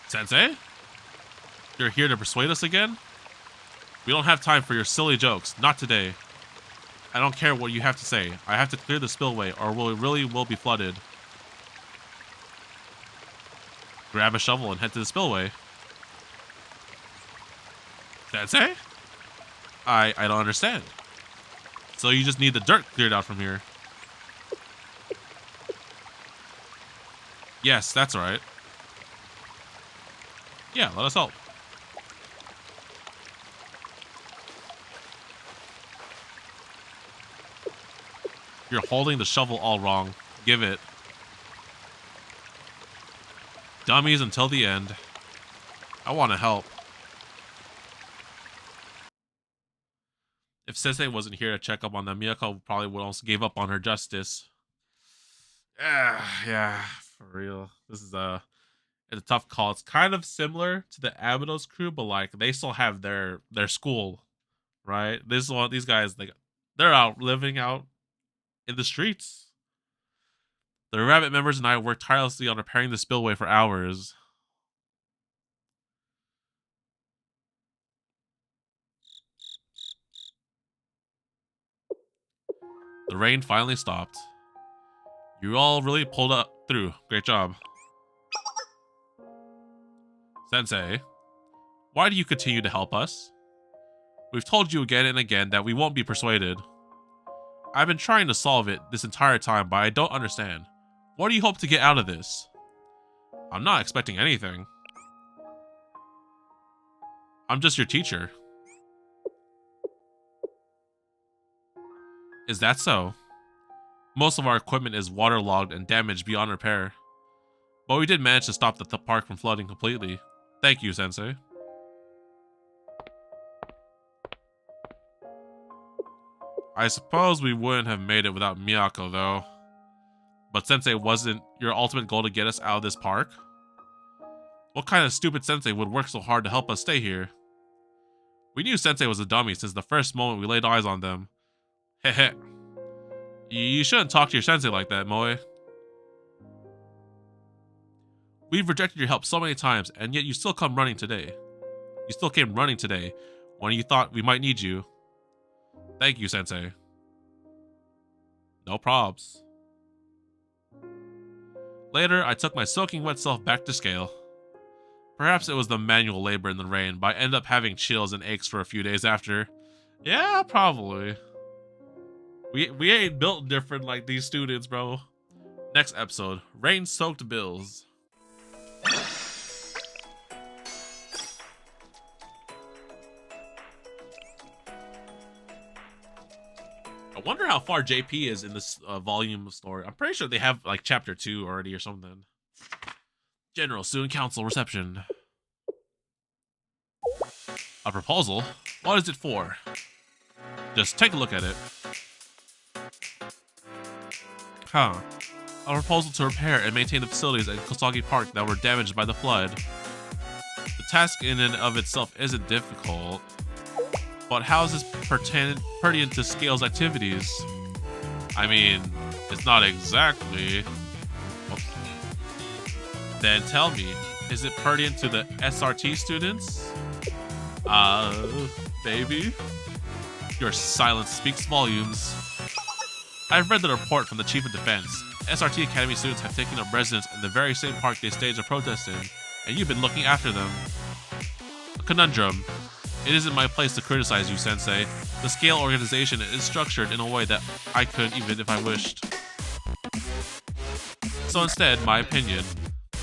Sensei? You're here to persuade us again? We don't have time for your silly jokes, not today. I don't care what you have to say. I have to clear the spillway or we really will be flooded. Grab a shovel and head to the spillway. Sensei? I don't understand. So you just need the dirt cleared out from here. Yes, that's right. Yeah, let us help. You're holding the shovel all wrong. Give it. Dummies until the end. I want to help. If Sensei wasn't here to check up on them, Miyako probably would also give up on her justice. Yeah, for real. This is it's a tough call. It's kind of similar to the Abados crew, but like they still have their school, right? These guys, like they're out living out in the streets. The rabbit members and I worked tirelessly on repairing the spillway for hours. The rain finally stopped. You all really pulled up through. Great job. Sensei, why do you continue to help us? We've told you again and again that we won't be persuaded. I've been trying to solve it this entire time, but I don't understand. What do you hope to get out of this? I'm not expecting anything. I'm just your teacher. Is that so? Most of our equipment is waterlogged and damaged beyond repair. But we did manage to stop the park from flooding completely. Thank you, Sensei. I suppose we wouldn't have made it without Miyako, though. But Sensei, wasn't your ultimate goal to get us out of this park? What kind of stupid Sensei would work so hard to help us stay here? We knew Sensei was a dummy since the first moment we laid eyes on them. Heh. You shouldn't talk to your Sensei like that, Moe. We've rejected your help so many times, and yet you still come running today. You still came running today, when you thought we might need you. Thank you, Sensei. No probs. Later, I took my soaking wet self back to scale. Perhaps it was the manual labor in the rain, but I ended up having chills and aches for a few days after. Yeah, probably. We ain't built different like these students, bro. Next episode, rain-soaked bills. I wonder how far JP is in this volume of story. I'm pretty sure they have like chapter 2 already or something. General Student Council reception. A proposal? What is it for? Just take a look at it. Huh. A proposal to repair and maintain the facilities at Kosagi Park that were damaged by the flood. The task in and of itself isn't difficult. But how is this pertinent to Scale's activities? I mean, it's not exactly. Oops. Then tell me, is it pertinent to the SRT students? Baby? Your silence speaks volumes. I've read the report from the Chief of Defense. SRT Academy students have taken up residence in the very same park they staged a protest in, and you've been looking after them. A conundrum. It isn't my place to criticize you, Sensei. The Scale organization is structured in a way that I couldn't even if I wished. So instead, my opinion,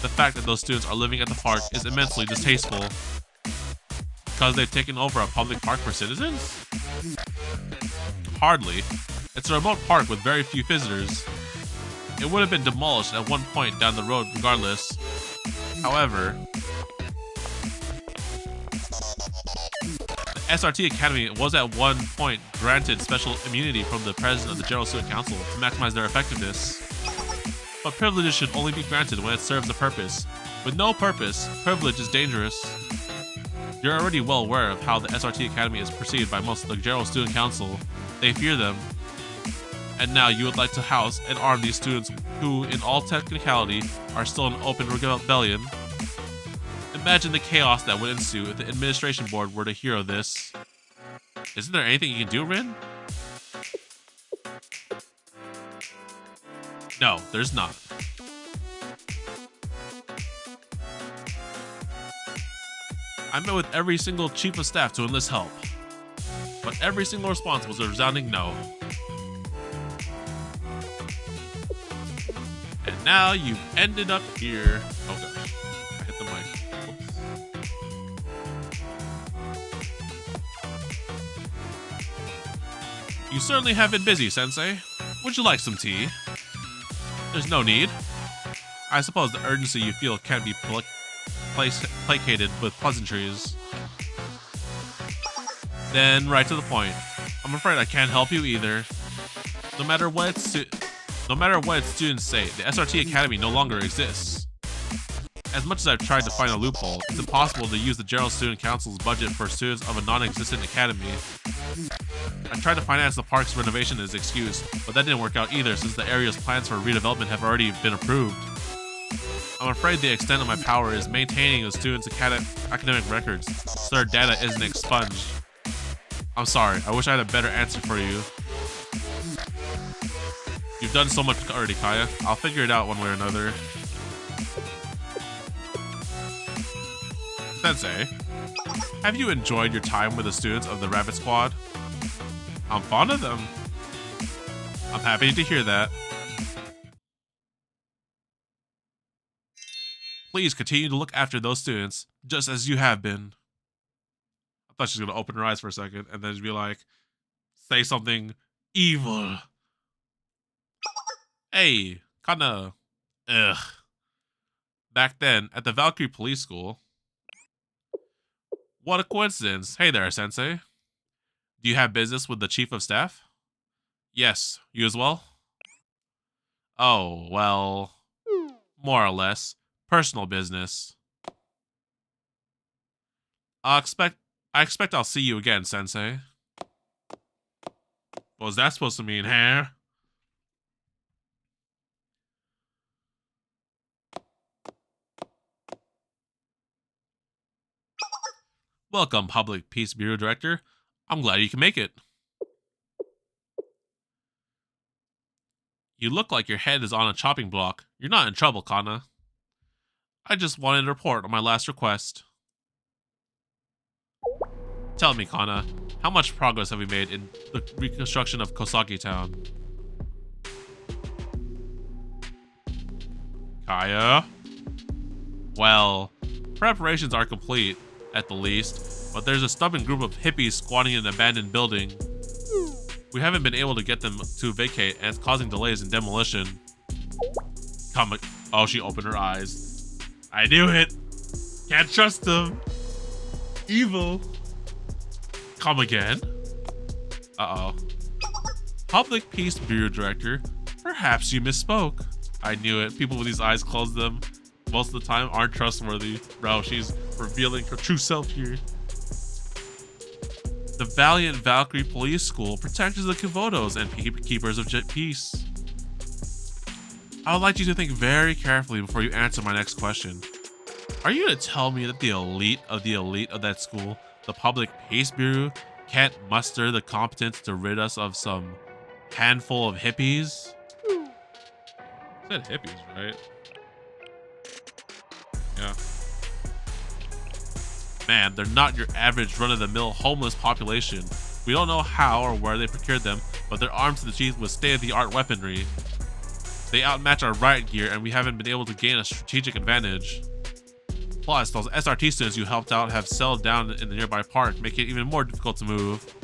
the fact that those students are living at the park is immensely distasteful. Because they've taken over a public park for citizens? Hardly. It's a remote park with very few visitors. It would have been demolished at one point down the road regardless. However, the SRT Academy was at one point granted special immunity from the President of the General Student Council to maximize their effectiveness. But privileges should only be granted when it serves a purpose. With no purpose, privilege is dangerous. You're already well aware of how the SRT Academy is perceived by most of the General Student Council. They fear them. And now you would like to house and arm these students who, in all technicality, are still in open rebellion. Imagine the chaos that would ensue if the administration board were to hear of this. Isn't there anything you can do, Rin? No, there's not. I met with every single chief of staff to enlist help, but every single response was a resounding no. And now you've ended up here. Oh gosh, I hit the mic. Whoops. You certainly have been busy, Sensei. Would you like some tea? There's no need. I suppose the urgency you feel can't be placated with pleasantries. Then, right to the point. I'm afraid I can't help you either. No matter what its students say, the SRT Academy no longer exists. As much as I've tried to find a loophole, it's impossible to use the General Student Council's budget for students of a non-existent academy. I tried to finance the park's renovation as an excuse, but that didn't work out either since the area's plans for redevelopment have already been approved. I'm afraid the extent of my power is maintaining the students' academic records, so their data isn't expunged. I'm sorry, I wish I had a better answer for you. You've done so much already, Kaya. I'll figure it out one way or another. Sensei, have you enjoyed your time with the students of the Rabbit Squad? I'm fond of them. I'm happy to hear that. Please continue to look after those students, just as you have been. I thought she was going to open her eyes for a second and then be like, say something evil. Hey, kinda, ugh. Back then, at the Valkyrie Police School. What a coincidence. Hey there, Sensei. Do you have business with the Chief of Staff? Yes, you as well? Oh, well, more or less. Personal business. I expect I'll see you again, Sensei. What was that supposed to mean, huh? Welcome, Public Peace Bureau Director. I'm glad you can make it. You look like your head is on a chopping block. You're not in trouble, Kana. I just wanted to report on my last request. Tell me, Kana, how much progress have we made in the reconstruction of Kosaki Town? Kaya? Well, preparations are complete, at the least, but there's a stubborn group of hippies squatting in an abandoned building. We haven't been able to get them to vacate, and it's causing delays in demolition. Oh, she opened her eyes. I knew it! Can't trust them! Evil! Come again? Uh-oh. Public Peace Bureau Director, perhaps you misspoke. I knew it. People with these eyes closed them most of the time aren't trustworthy. Bro, she's revealing her true self here. The valiant Valkyrie Police School protectors of the Kivotos and keepers of peace. I would like you to think very carefully before you answer my next question. Are you going to tell me that the elite of that school, the Public Peace Bureau, can't muster the competence to rid us of some handful of hippies? I said hippies, right? Yeah. Man, they're not your average run-of-the-mill homeless population. We don't know how or where they procured them, but they're armed to the teeth with state-of-the-art weaponry. They outmatch our riot gear, and we haven't been able to gain a strategic advantage. Plus, those SRT students you helped out have settled down in the nearby park, making it even more difficult to move.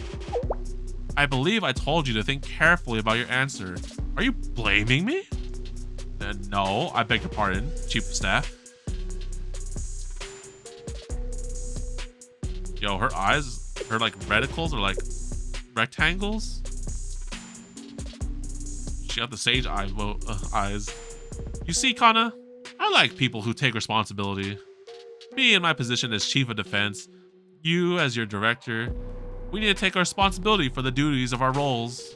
I believe I told you to think carefully about your answer. Are you blaming me? No, I beg your pardon, Chief of Staff. Yo, her eyes, her like reticles are like rectangles. She got the sage eyes. You see, Kana, I like people who take responsibility. Me in my position as Chief of Defense, you as your director, we need to take our responsibility for the duties of our roles.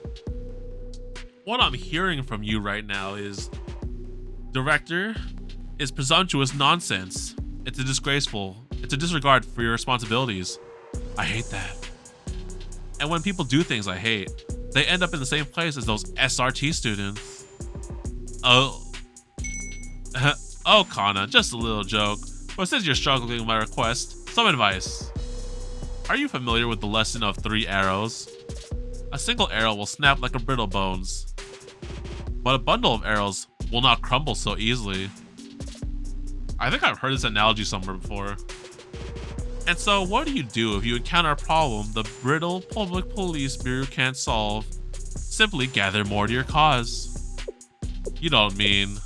What I'm hearing from you right now is, Director, is presumptuous nonsense. It's a disregard for your responsibilities. I hate that. And when people do things I hate, they end up in the same place as those SRT students. Oh, Kana, just a little joke. But since you're struggling with my request, some advice. Are you familiar with the lesson of 3 arrows? A single arrow will snap like a brittle bones, but a bundle of arrows will not crumble so easily. I think I've heard this analogy somewhere before. And so, what do you do if you encounter a problem the brittle Public Police Bureau can't solve? Simply gather more to your cause. You don't mean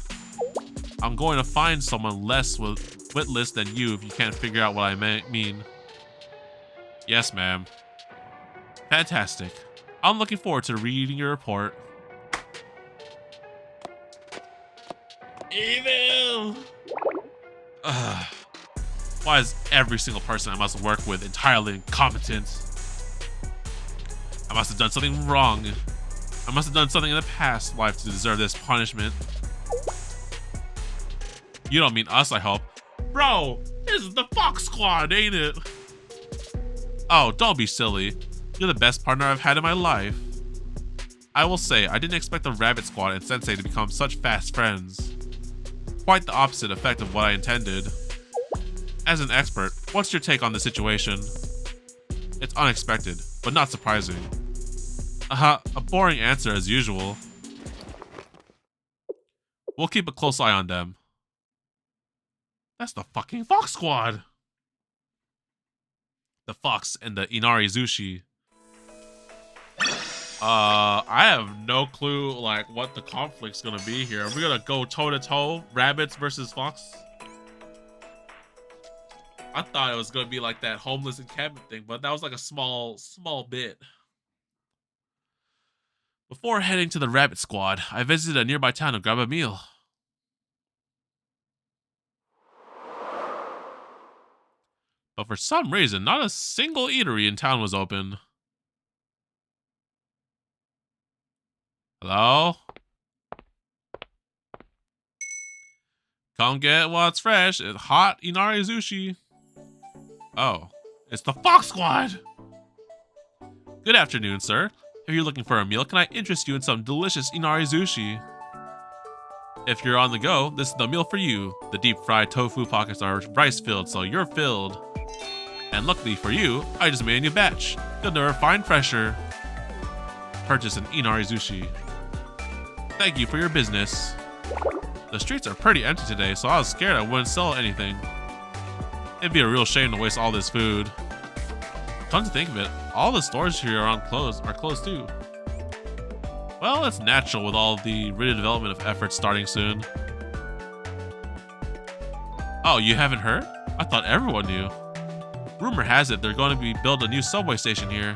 I'm going to find someone less witless than you if you can't figure out what I mean. Yes, ma'am. Fantastic. I'm looking forward to reading your report. Evil! Ugh. Why is every single person I must work with entirely incompetent? I must have done something wrong. I must have done something in the past life to deserve this punishment. You don't mean us, I hope. Bro, this is the Fox Squad, ain't it? Oh, don't be silly. You're the best partner I've had in my life. I will say, I didn't expect the Rabbit Squad and Sensei to become such fast friends. Quite the opposite effect of what I intended. As an expert, what's your take on the situation? It's unexpected, but not surprising. A boring answer as usual. We'll keep a close eye on them. That's the fucking Fox Squad! The Fox and the Inari Zushi. I have no clue, like, what the conflict's gonna be here. Are we gonna go toe-to-toe? Rabbits versus Fox? I thought it was gonna be like that homeless encampment thing, but that was like a small bit. Before heading to the Rabbit Squad, I visited a nearby town to grab a meal. But for some reason, not a single eatery in town was open. Hello? Come get what's fresh. It's hot Inari Zushi. Oh, it's the Fox Squad! Good afternoon, sir. If you're looking for a meal, can I interest you in some delicious Inari Zushi? If you're on the go, this is the meal for you. The deep-fried tofu pockets are rice-filled, so you're filled. And luckily for you, I just made a new batch. You'll never find fresher. Purchase an Inari Zushi. Thank you for your business. The streets are pretty empty today, so I was scared I wouldn't sell anything. It'd be a real shame to waste all this food. Come to think of it, all the stores here are closed too. Well, it's natural with all the redevelopment of efforts starting soon. Oh, you haven't heard? I thought everyone knew. Rumor has it they're going to be build a new subway station here.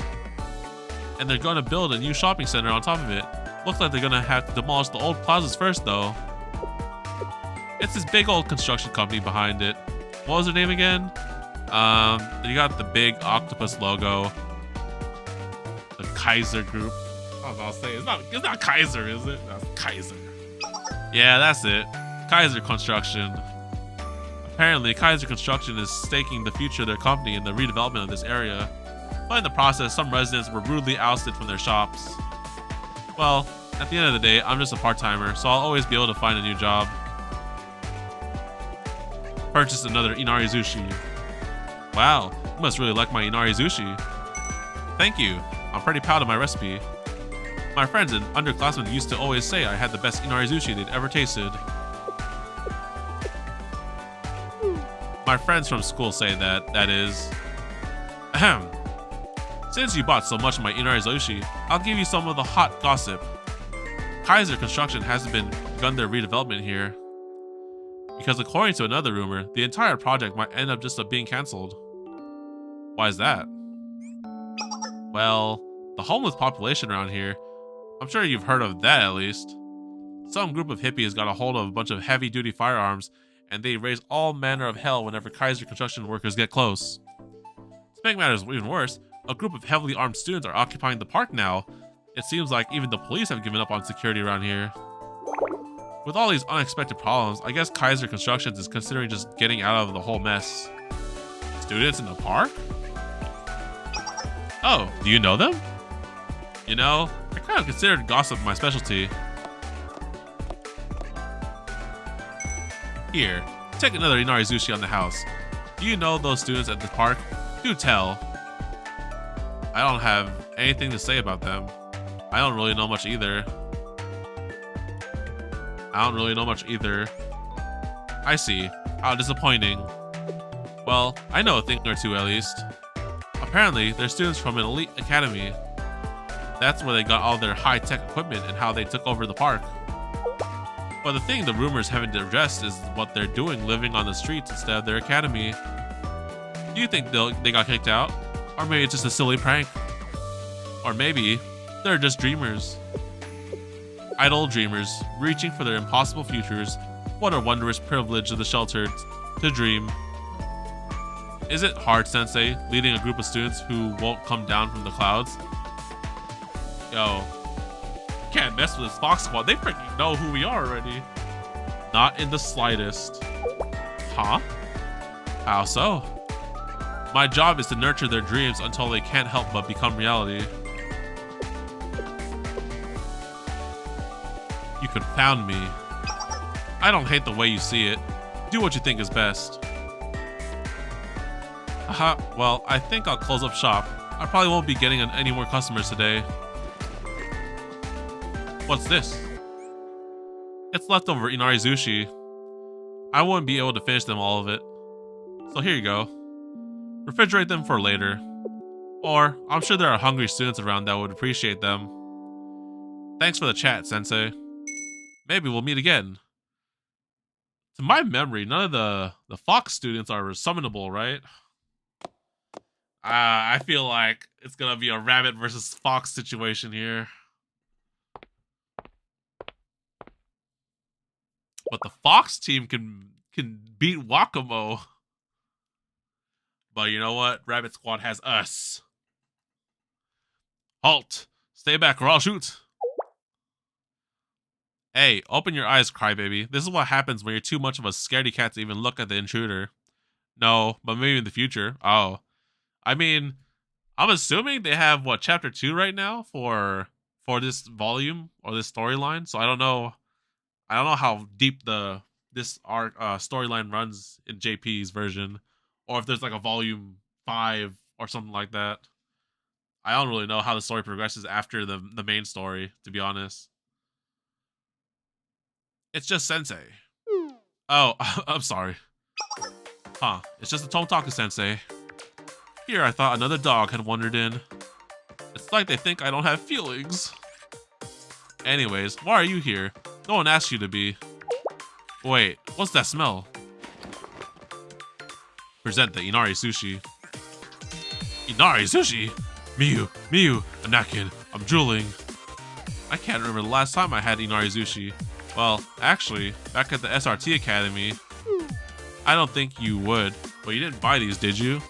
And they're going to build a new shopping center on top of it. Looks like they're going to have to demolish the old plazas first though. It's this big old construction company behind it. What was their name again? You got the big octopus logo. The Kaiser Group. I was about to say, it's not Kaiser, is it? That's Kaiser. Yeah, that's it. Kaiser Construction. Apparently, Kaiser Construction is staking the future of their company in the redevelopment of this area. But in the process, some residents were rudely ousted from their shops. Well, at the end of the day, I'm just a part-timer, so I'll always be able to find a new job. Purchase another Inari Zushi. Wow, you must really like my Inari Zushi. Thank you. I'm pretty proud of my recipe. My friends and underclassmen used to always say I had the best Inari Zushi they'd ever tasted. My friends from school say that is... Ahem. Since you bought so much of my Inari Zushi, I'll give you some of the hot gossip. Kaiser Construction hasn't begun their redevelopment here. Because according to another rumor, the entire project might end up just being cancelled. Why is that? Well, the homeless population around here, I'm sure you've heard of that at least. Some group of hippies got a hold of a bunch of heavy-duty firearms, and they raise all manner of hell whenever Kaiser Construction workers get close. To make matters even worse, a group of heavily armed students are occupying the park now. It seems like even the police have given up on security around here. With all these unexpected problems, I guess Kaiser Constructions is considering just getting out of the whole mess. Students in the park? Oh, do you know them? You know, I kind of considered gossip my specialty. Here, take another Inari Zushi on the house. Do you know those students at the park? Do tell. I don't have anything to say about them. I don't really know much either. I see. How disappointing. Well, I know a thing or two at least. Apparently, they're students from an elite academy. That's where they got all their high-tech equipment and how they took over the park. But the thing the rumors haven't addressed is what they're doing living on the streets instead of their academy. Do you think they got kicked out? Or maybe it's just a silly prank? Or maybe they're just dreamers. Idle dreamers, reaching for their impossible futures. What a wondrous privilege of the sheltered to dream. Is it hard, Sensei, leading a group of students who won't come down from the clouds? Yo, can't mess with this Fox Squad. They freaking know who we are already. Not in the slightest. Huh? How so? My job is to nurture their dreams until they can't help but become reality. You confound me. I don't hate the way you see it. Do what you think is best. Well, I think I'll close up shop. I probably won't be getting any more customers today. What's this? It's leftover Inari Sushi. I wouldn't be able to finish them all of it. So here you go. Refrigerate them for later. Or, I'm sure there are hungry students around that would appreciate them. Thanks for the chat, Sensei. Maybe we'll meet again. To my memory, none of the Fox students are summonable, right? I feel like it's gonna be a rabbit versus fox situation here. But the Fox team can beat Wakamo. But you know what? Rabbit Squad has us. Halt! Stay back or I'll shoot! Hey, open your eyes, crybaby. This is what happens when you're too much of a scaredy cat to even look at the intruder. No, but maybe in the future. Oh. I mean, I'm assuming they have, what, chapter 2 right now for this volume or this storyline. So I don't know how deep this arc storyline runs in JP's version, or if there's like a volume 5 or something like that. I don't really know how the story progresses after the main story, to be honest. It's just Sensei. Oh, I'm sorry. Huh, it's just a TEESPRING Sensei. Here I thought another dog had wandered in. It's like they think I don't have feelings. Anyways, why are you here? No one asked you to be. Wait, what's that smell? Present the Inari Sushi. Inari Sushi? Miyu, Anakin, I'm drooling. I can't remember the last time I had Inari Sushi. Well, actually, back at the SRT Academy. I don't think you would, but you didn't buy these, did you?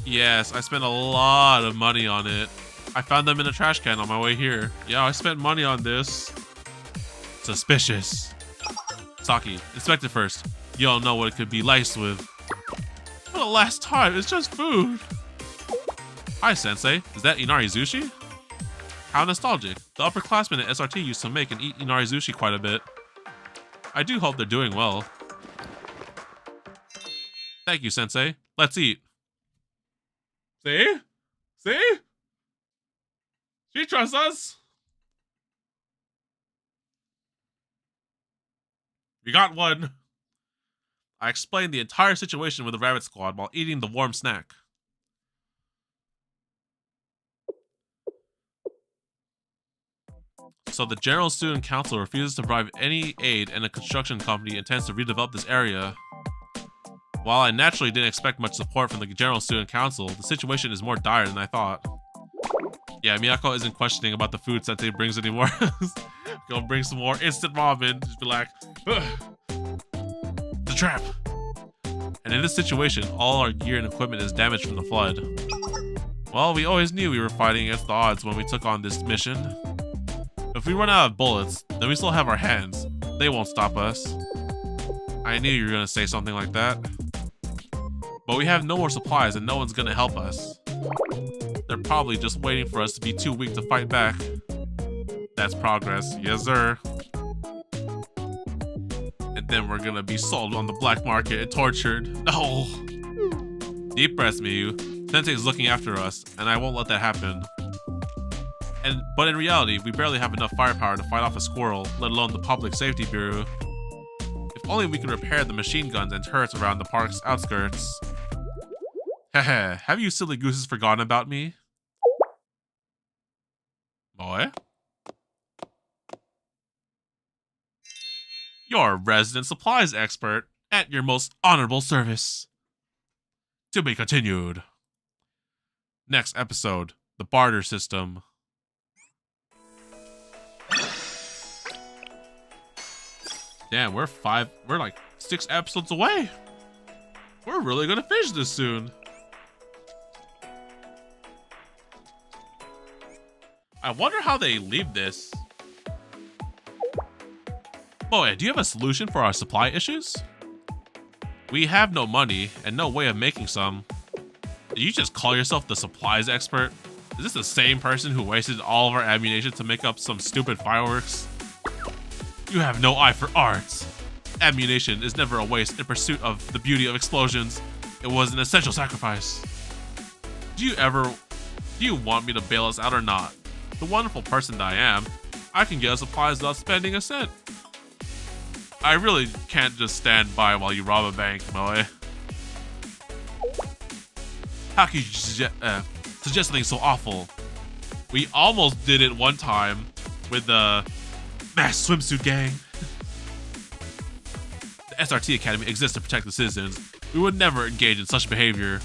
Yes, I spent a lot of money on it. I found them in a trash can on my way here. Yeah, I spent money on this. Suspicious. Saki, inspect it first. You don't know what it could be laced with. For the last time, it's just food. Hi, Sensei. Is that Inari Sushi? How nostalgic. The upperclassmen at SRT used to make and eat Inari Sushi quite a bit. I do hope they're doing well. Thank you, Sensei. Let's eat. See? See? She trusts us. We got one. I explained the entire situation with the Rabbit Squad while eating the warm snack. So the General Student Council refuses to provide any aid, and a construction company intends to redevelop this area. While I naturally didn't expect much support from the General Student Council, the situation is more dire than I thought. Yeah, Miyako isn't questioning about the food Sensei brings anymore. Go bring some more instant ramen. Just be like, the trap. And in this situation, all our gear and equipment is damaged from the flood. Well, we always knew we were fighting against the odds when we took on this mission. If we run out of bullets, then we still have our hands. They won't stop us. I knew you were gonna say something like that. But we have no more supplies and no one's gonna help us. They're probably just waiting for us to be too weak to fight back. That's progress, yes sir. And then we're gonna be sold on the black market and tortured. No! Deep breaths, Miyu. Sensei's looking after us, and I won't let that happen. But in reality, we barely have enough firepower to fight off a squirrel, let alone the Public Safety Bureau. If only we could repair the machine guns and turrets around the park's outskirts. Heh, have you silly gooses forgotten about me? Boy? You're a resident supplies expert at your most honorable service. To be continued. Next episode, the barter system. Damn, we're like 6 episodes away. We're really gonna finish this soon. I wonder how they leave this. Moe, do you have a solution for our supply issues? We have no money and no way of making some. Do you just call yourself the supplies expert? Is this the same person who wasted all of our ammunition to make up some stupid fireworks? You have no eye for art. Ammunition is never a waste in pursuit of the beauty of explosions. It was an essential sacrifice. Do you want me to bail us out or not? The wonderful person that I am, I can get us supplies without spending a cent. I really can't just stand by while you rob a bank, Moe. How can you suggest something so awful? We almost did it one time with the mass swimsuit gang. The SRT Academy exists to protect the citizens. We would never engage in such behavior.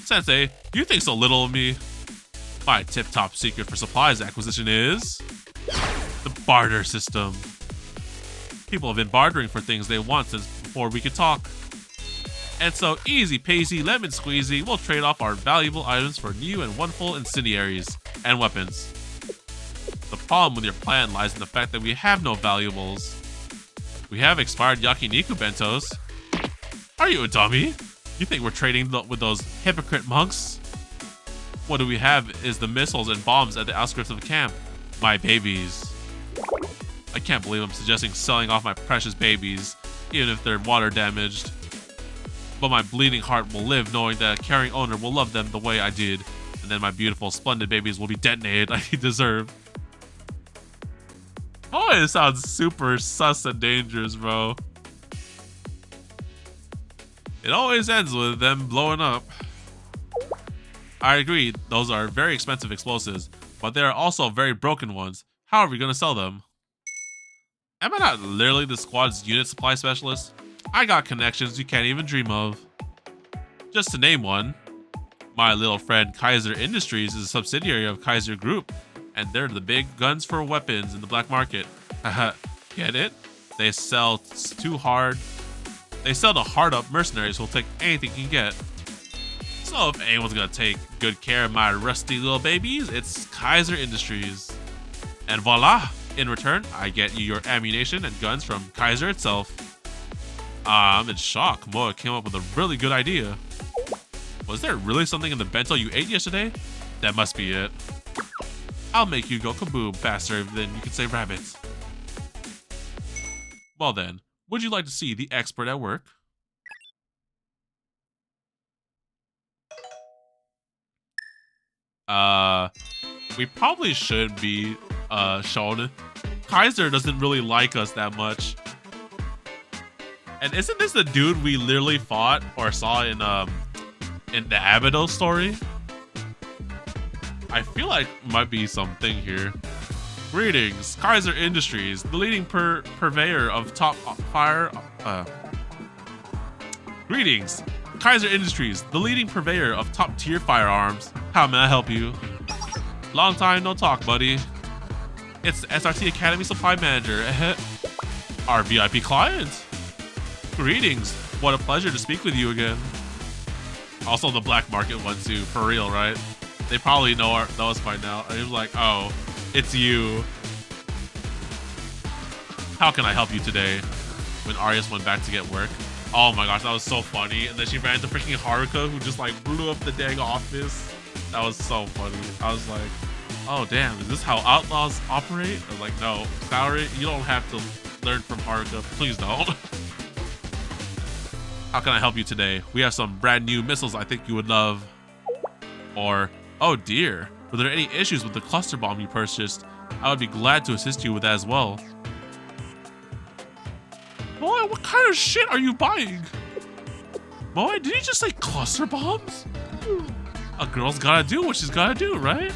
Sensei, you think so little of me? My tip-top secret for supplies acquisition is the barter system. People have been bartering for things they want since before we could talk. And so easy peasy lemon squeezy, we'll trade off our valuable items for new and wonderful incendiaries and weapons. The problem with your plan lies in the fact that we have no valuables. We have expired yakiniku bentos. Are you a dummy? You think we're trading with those hypocrite monks? What we have is the missiles and bombs at the outskirts of the camp. My babies. I can't believe I'm suggesting selling off my precious babies, even if they're water damaged. But my bleeding heart will live knowing that a caring owner will love them the way I did, and then my beautiful, splendid babies will be detonated like they deserve. Oh, it sounds super sus and dangerous, bro. It always ends with them blowing up. I agree, those are very expensive explosives, but there are also very broken ones. How are we gonna sell them? Am I not literally the squad's unit supply specialist? I got connections you can't even dream of. Just to name one, my little friend Kaiser Industries is a subsidiary of Kaiser Group, and they're the big guns for weapons in the black market. Haha, get it? They sell to hard-up mercenaries who'll take anything you can get. So if anyone's gonna take good care of my rusty little babies, it's Kaiser Industries. And voila! In return, I get you your ammunition and guns from Kaiser itself. I'm in shock. Moa came up with a really good idea. Was there really something in the bento you ate yesterday? That must be it. I'll make you go kaboom faster than you can say rabbit. Well then, would you like to see the expert at work? We probably should be shown. Kaiser doesn't really like us that much. And isn't this the dude we literally fought or saw in the Abido story? I feel like might be something here. Greetings, Kaiser Industries, the leading purveyor of top fire. Greetings, Kaiser Industries, the leading purveyor of top tier firearms. How may I help you? Long time no talk, buddy. It's the SRT Academy Supply Manager. Our VIP client. Greetings. What a pleasure to speak with you again. Also the black market one too, for real, right? They probably know us by now. I was like, oh, it's you. How can I help you today? When Arias went back to get work. Oh my gosh, that was so funny. And then she ran into freaking Haruka, who just like blew up the dang office. That was so funny. I was like, oh damn, is this how outlaws operate? I was like, no, Salary, you don't have to learn from Haruka. Please don't. How can I help you today? We have some brand new missiles I think you would love. Or, oh dear, were there any issues with the cluster bomb you purchased? I would be glad to assist you with that as well. Boy, what kind of shit are you buying? Boy, did you just say cluster bombs? A girl's gotta do what she's gotta do, right?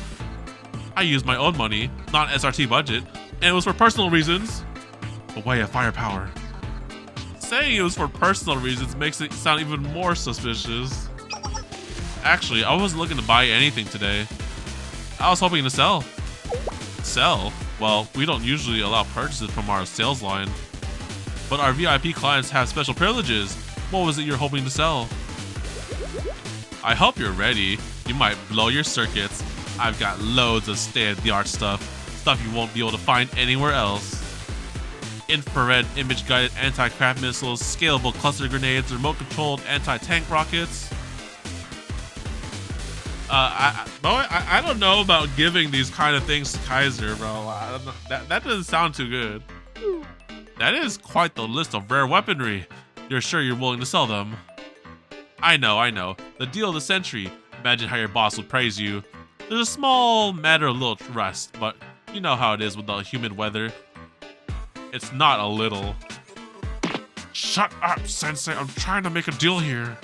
I used my own money, not SRT budget, and it was for personal reasons. But why have firepower? Saying it was for personal reasons makes it sound even more suspicious. Actually, I wasn't looking to buy anything today. I was hoping to sell. Sell? Well, we don't usually allow purchases from our sales line. But our VIP clients have special privileges. What was it you're hoping to sell? I hope you're ready. You might blow your circuits. I've got loads of state-of-the-art stuff you won't be able to find anywhere else. Infrared image-guided anti-craft missiles, scalable cluster grenades, remote-controlled anti-tank rockets. I don't know about giving these kind of things to Kaiser, bro. That doesn't sound too good. That is quite the list of rare weaponry. You're sure you're willing to sell them? I know. The deal of the century. Imagine how your boss would praise you. There's a small matter of little trust, but you know how it is with the humid weather. It's not a little. Shut up, Sensei. I'm trying to make a deal here.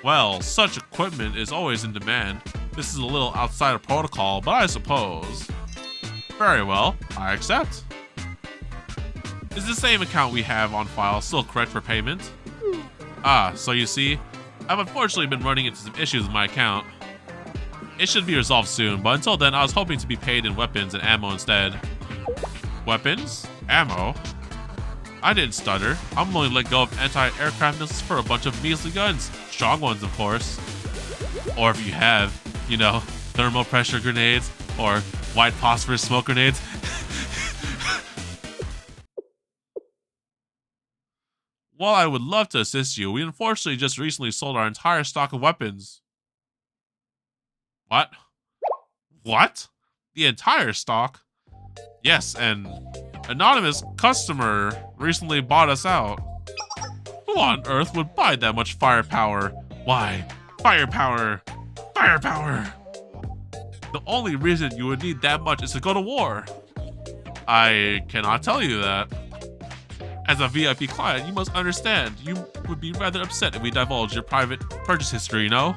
Well, such equipment is always in demand. This is a little outside of protocol, but I suppose. Very well, I accept. Is the same account we have on file still correct for payment? Ah, so you see, I've unfortunately been running into some issues with my account. It should be resolved soon, but until then I was hoping to be paid in weapons and ammo instead. Weapons? Ammo? I didn't stutter. I'm willing to let go of anti-aircraft missiles for a bunch of measly guns. Strong ones, of course. Or if you have, you know, thermal pressure grenades or white phosphorus smoke grenades. While I would love to assist you, we unfortunately just recently sold our entire stock of weapons. What? What? The entire stock? Yes, an anonymous customer recently bought us out. Who on earth would buy that much firepower? Why? Firepower! Firepower! The only reason you would need that much is to go to war. I cannot tell you that. As a VIP client, you must understand, you would be rather upset if we divulge your private purchase history, you know?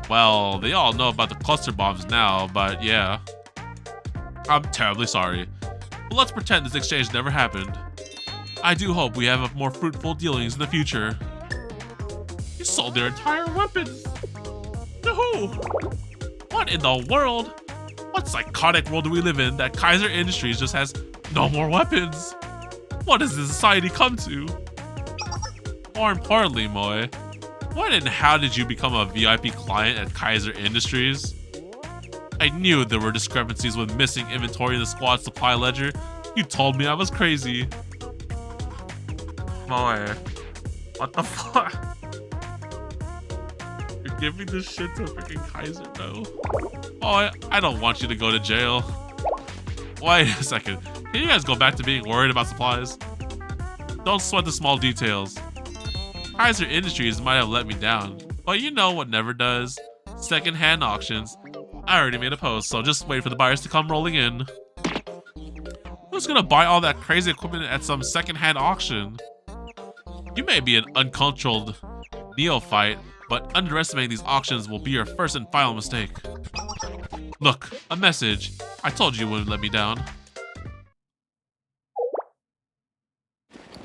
Well, they all know about the cluster bombs now, but yeah. I'm terribly sorry. But let's pretend this exchange never happened. I do hope we have more fruitful dealings in the future. You sold their entire weapons! To who? What in the world? What psychotic world do we live in that Kaiser Industries just has no more weapons? What does this society come to? More importantly, Moe, when and how did you become a VIP client at Kaiser Industries? I knew there were discrepancies with missing inventory in the squad supply ledger. You told me I was crazy. Moe, what the fuck? You're giving this shit to freaking Kaiser, though? Moe, I don't want you to go to jail. Wait a second. Can you guys go back to being worried about supplies? Don't sweat the small details. Kaiser Industries might have let me down, but you know what never does? Second-hand auctions. I already made a post, so just wait for the buyers to come rolling in. Who's gonna buy all that crazy equipment at some second-hand auction? You may be an uncontrolled neophyte, but underestimating these auctions will be your first and final mistake. Look, a message. I told you you wouldn't let me down.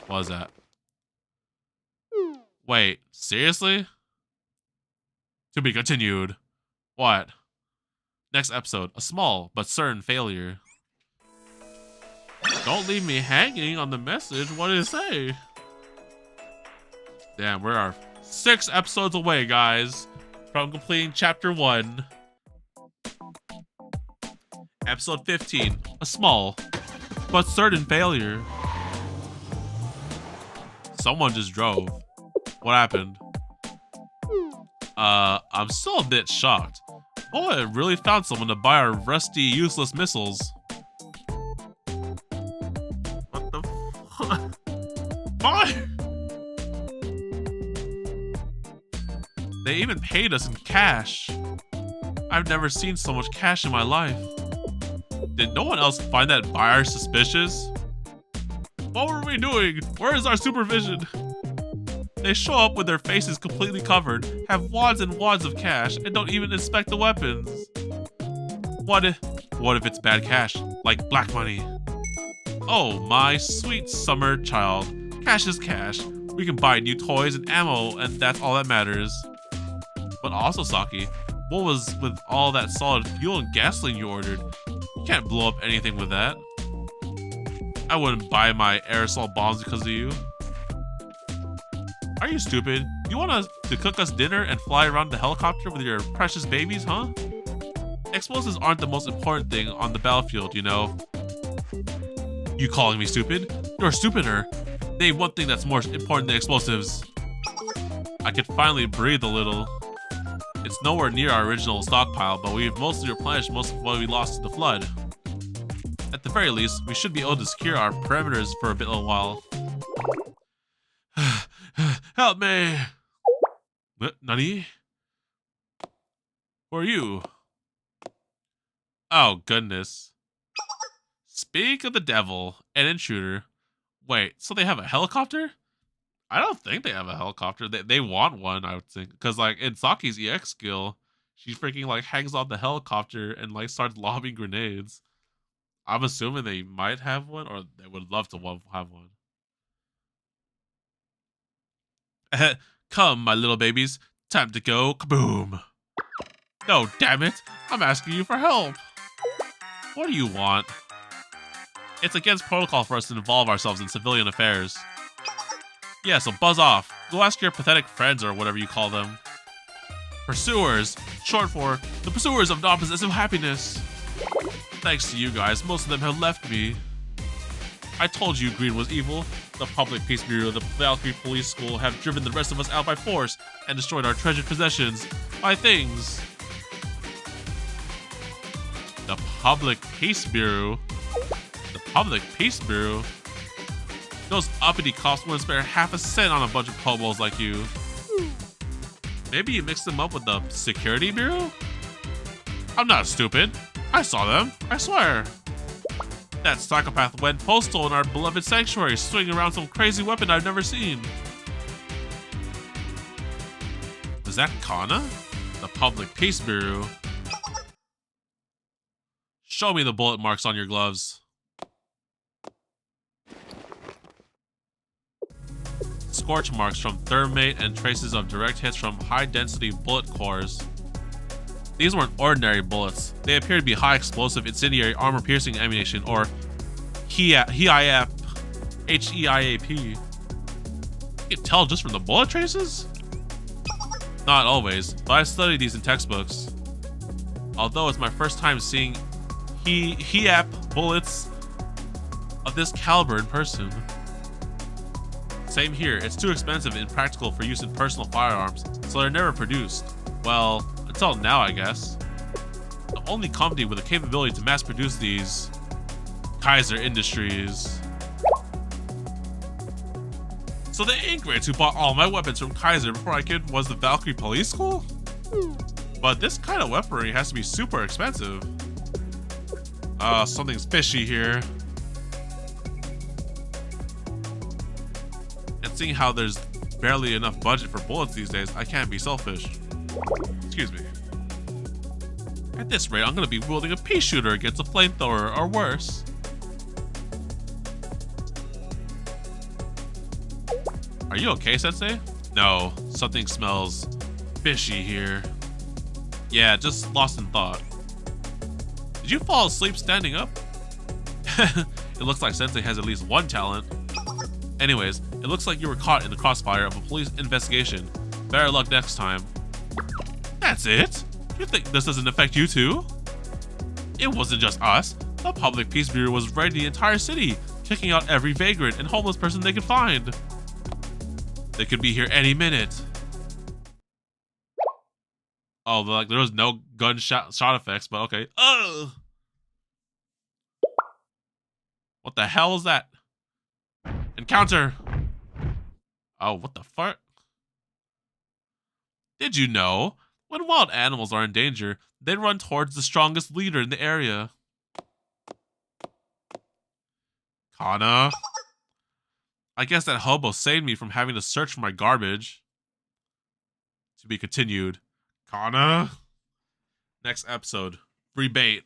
What was that? Wait, seriously? To be continued. What? Next episode, a small but certain failure. Don't leave me hanging on the message. What did it say? Damn, we are 6 episodes away, guys, from completing chapter 1. Episode 15, a small but certain failure. Someone just drove. What happened? I'm still a bit shocked. Oh, I really found someone to buy our rusty, useless missiles. What the fuck? Why? They even paid us in cash. I've never seen so much cash in my life. Did no one else find that buyer suspicious? What were we doing? Where is our supervision? They show up with their faces completely covered, have wads and wads of cash, and don't even inspect the weapons. What if it's bad cash, like black money? Oh, my sweet summer child. Cash is cash. We can buy new toys and ammo, and that's all that matters. But also, Saki, what was with all that solid fuel and gasoline you ordered? You can't blow up anything with that. I wouldn't buy my aerosol bombs because of you. Are you stupid? You want us to cook us dinner and fly around the helicopter with your precious babies, huh? Explosives aren't the most important thing on the battlefield, you know? You calling me stupid? You're stupider. Name one thing that's more important than explosives. I could finally breathe a little. It's nowhere near our original stockpile, but we've mostly replenished most of what we lost to the flood. At the very least, we should be able to secure our perimeters for a little while. Help me! Nani? Who are you? Oh, goodness. Speak of the devil, an intruder. Wait, so they have a helicopter? I don't think they have a helicopter. They want one, I would think. Because, like, in Saki's EX skill, she freaking, like, hangs on the helicopter and, like, starts lobbing grenades. I'm assuming they might have one, or they would love to have one. Come, my little babies. Time to go. Kaboom. No, damn it. I'm asking you for help. What do you want? It's against protocol for us to involve ourselves in civilian affairs. Yeah, so buzz off. Go ask your pathetic friends or whatever you call them. Pursuers, short for the pursuers of non-possessive happiness. Thanks to you guys, most of them have left me. I told you Green was evil. The Public Peace Bureau of the Valkyrie Police School have driven the rest of us out by force and destroyed our treasured possessions. My things. The Public Peace Bureau? The Public Peace Bureau? Those uppity cops wouldn't spare half a cent on a bunch of hobos like you. Maybe you mixed them up with the Security Bureau? I'm not stupid. I saw them, I swear. That psychopath went postal in our beloved sanctuary, swinging around some crazy weapon I've never seen. Is that Kana? The Public Peace Bureau? Show me the bullet marks on your gloves. Scorch marks from thermate and traces of direct hits from high-density bullet cores. These weren't ordinary bullets. They appear to be high explosive incendiary armor-piercing ammunition, or HEIAP. H-E-I-A-P. You can tell just from the bullet traces? Not always, but I studied these in textbooks. Although it's my first time seeing HEIAP bullets of this caliber in person. Same here, it's too expensive and impractical for use in personal firearms, so they're never produced. Well, until now, I guess. The only company with the capability to mass produce these, Kaiser Industries. So the ingrates who bought all my weapons from Kaiser before I could was the Valkyrie Police School? But this kind of weaponry has to be super expensive. Something's fishy here. And seeing how there's barely enough budget for bullets these days, I can't be selfish. Excuse me. At this rate, I'm gonna be wielding a pea shooter against a flamethrower, or worse. Are you okay, Sensei? No, something smells fishy here. Yeah, just lost in thought. Did you fall asleep standing up? It looks like Sensei has at least one talent. Anyways, it looks like you were caught in the crossfire of a police investigation. Better luck next time. That's it? You think this doesn't affect you too? It wasn't just us. The Public Peace Bureau was raiding the entire city, kicking out every vagrant and homeless person they could find. They could be here any minute. Oh, like there was no gunshot effects, but okay. Ugh! What the hell is that? Encounter! Oh, what the fuck? Did you know? When wild animals are in danger, they run towards the strongest leader in the area. Kana? I guess that hobo saved me from having to search for my garbage. To be continued. Kana? Next episode. Free bait.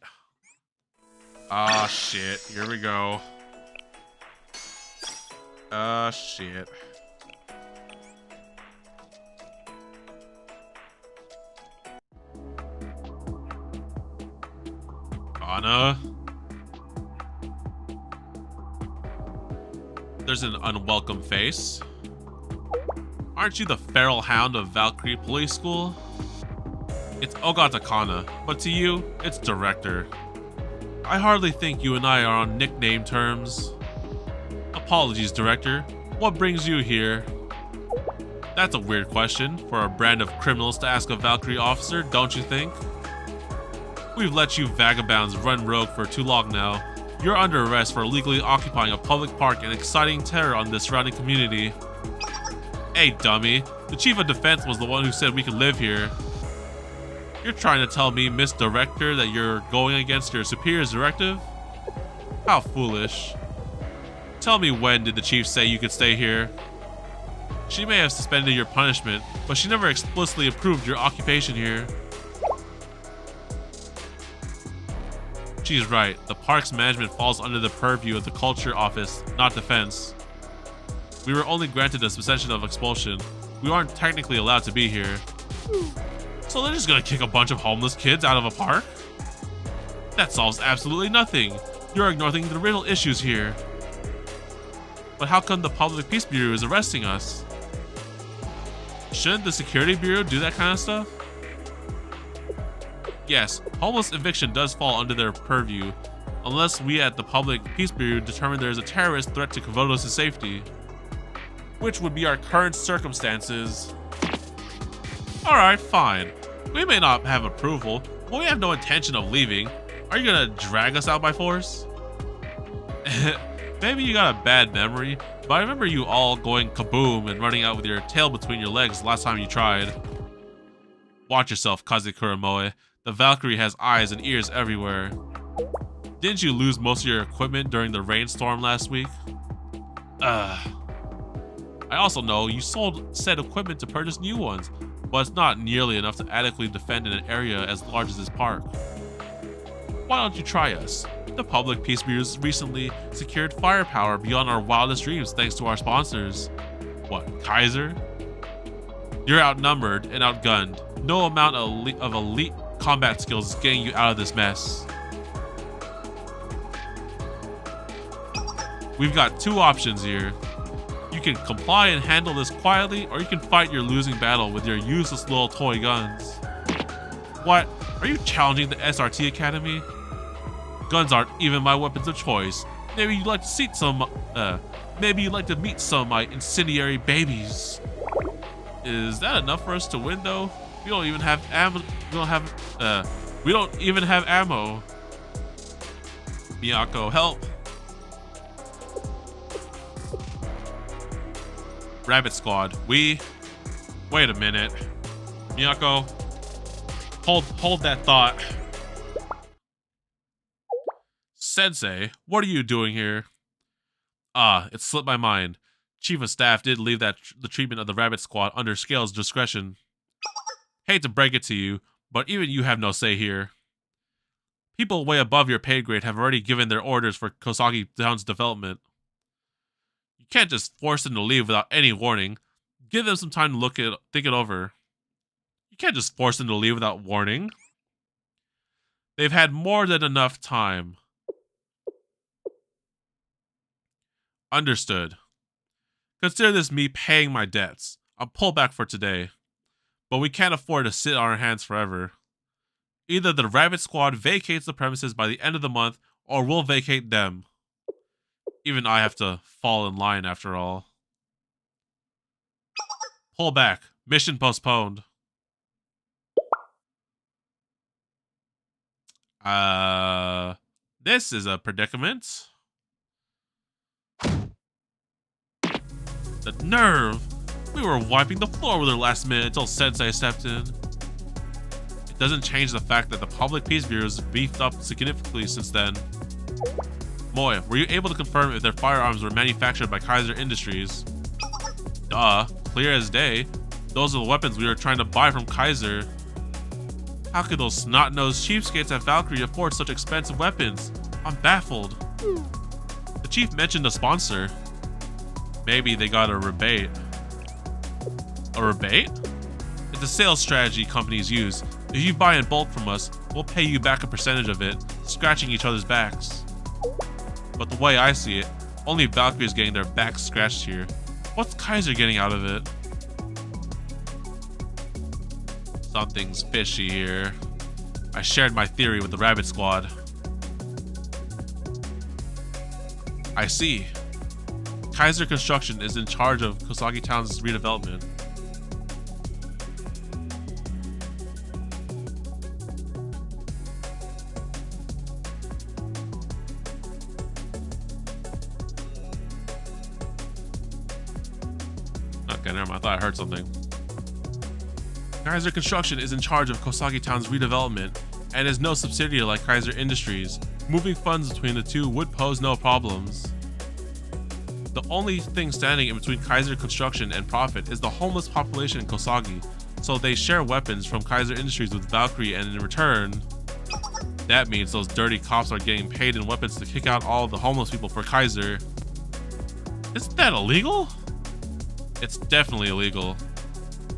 Ah, shit. Here we go. Shit. Kana? There's an unwelcome face. Aren't you the feral hound of Valkyrie Police School? It's Ogata Kana, but to you, it's Director. I hardly think you and I are on nickname terms. Apologies, Director. What brings you here? That's a weird question for a brand of criminals to ask a Valkyrie officer, don't you think? We've let you vagabonds run rogue for too long now. You're under arrest for illegally occupying a public park and exciting terror on the surrounding community. Hey, dummy. The Chief of Defense was the one who said we could live here. You're trying to tell me, Miss Director, that you're going against your superior's directive? How foolish. Tell me, when did the Chief say you could stay here? She may have suspended your punishment, but she never explicitly approved your occupation here. She's right. The park's management falls under the purview of the Culture Office, not Defense. We were only granted a suspension of expulsion. We aren't technically allowed to be here. So they're just gonna kick a bunch of homeless kids out of a park? That solves absolutely nothing. You're ignoring the real issues here. But how come the Public Peace Bureau is arresting us? Shouldn't the Security Bureau do that kind of stuff? Yes, homeless eviction does fall under their purview, unless we at the Public Peace Bureau determine there is a terrorist threat to Komodos' safety. Which would be our current circumstances. Alright, fine. We may not have approval, but we have no intention of leaving. Are you gonna drag us out by force? Maybe you got a bad memory, but I remember you all going kaboom and running out with your tail between your legs last time you tried. Watch yourself, Kaze Kuramoe. The Valkyrie has eyes and ears everywhere. Didn't you lose most of your equipment during the rainstorm last week? I also know you sold said equipment to purchase new ones, but it's not nearly enough to adequately defend in an area as large as this park. Why don't you try us? The Public Peace Bureau recently secured firepower beyond our wildest dreams thanks to our sponsors. What, Kaiser? You're outnumbered and outgunned. No amount of elite combat skills is getting you out of this mess. We've got two options here. You can comply and handle this quietly, or you can fight your losing battle with your useless little toy guns. What? Are you challenging the SRT Academy? Guns aren't even my weapons of choice. Maybe you'd like to meet some of my incendiary babies. Is that enough for us to win, though? We don't even have ammo. We don't even have ammo. Miyako, help! Rabbit Squad, wait a minute. Miyako, hold that thought. Sensei, what are you doing here? It slipped my mind. Chief of Staff did leave the treatment of the Rabbit Squad under Scale's discretion. Hate to break it to you, but even you have no say here. People way above your pay grade have already given their orders for Kosaki Town's development. You can't just force them to leave without any warning. Give them some time to think it over. You can't just force them to leave without warning. They've had more than enough time. Understood. Consider this me paying my debts. I'll pull back for today. But we can't afford to sit on our hands forever. Either the Rabbit Squad vacates the premises by the end of the month, or we'll vacate them. Even I have to fall in line after all. Pull back. Mission postponed. This is a predicament. The nerve! We were wiping the floor with her last minute until Sensei stepped in. It doesn't change the fact that the Public Peace Bureau has beefed up significantly since then. Moe, were you able to confirm if their firearms were manufactured by Kaiser Industries? Duh, clear as day. Those are the weapons we were trying to buy from Kaiser. How could those snot-nosed cheapskates at Valkyrie afford such expensive weapons? I'm baffled. The chief mentioned a sponsor. Maybe they got a rebate. A rebate? It's a sales strategy companies use. If you buy in bulk from us, we'll pay you back a percentage of it, scratching each other's backs. But the way I see it, only Valkyrie's getting their backs scratched here. What's Kaiser getting out of it? Something's fishy here. I shared my theory with the Rabbit Squad. I see. Kaiser Construction is in charge of Kosagi Town's redevelopment. Okay, never mind. I thought I heard something. Kaiser Construction is in charge of Kosagi Town's redevelopment and is no subsidiary like Kaiser Industries. Moving funds between the two would pose no problems. The only thing standing in between Kaiser Construction and profit is the homeless population in Kosagi, so they share weapons from Kaiser Industries with Valkyrie, and in return, that means those dirty cops are getting paid in weapons to kick out all of the homeless people for Kaiser. Isn't that illegal? It's definitely illegal.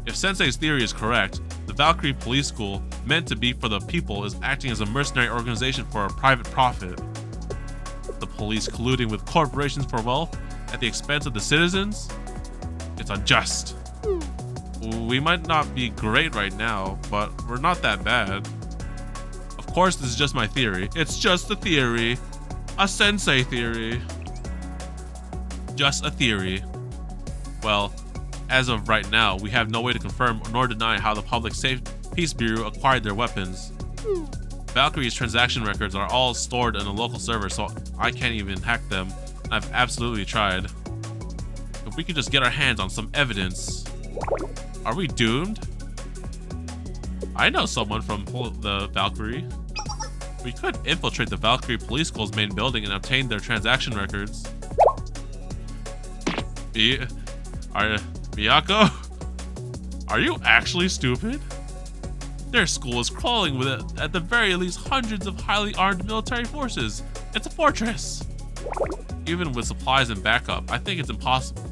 If Sensei's theory is correct, the Valkyrie Police School, meant to be for the people, is acting as a mercenary organization for a private profit. The police colluding with corporations for wealth at the expense of the citizens? It's unjust. We might not be great right now, but we're not that bad. Of course, this is just my theory. It's just a theory. A Sensei theory. Just a theory. Well, as of right now, we have no way to confirm nor deny how the Public Peace Bureau acquired their weapons. Valkyrie's transaction records are all stored in a local server, so I can't even hack them. I've absolutely tried. If we could just get our hands on some evidence. Are we doomed? I know someone from the Valkyrie. We could infiltrate the Valkyrie Police School's main building and obtain their transaction records. Miyako? Are you actually stupid? Their school is crawling with, at the very least, hundreds of highly armed military forces. It's a fortress. Even with supplies and backup, I think it's impossible.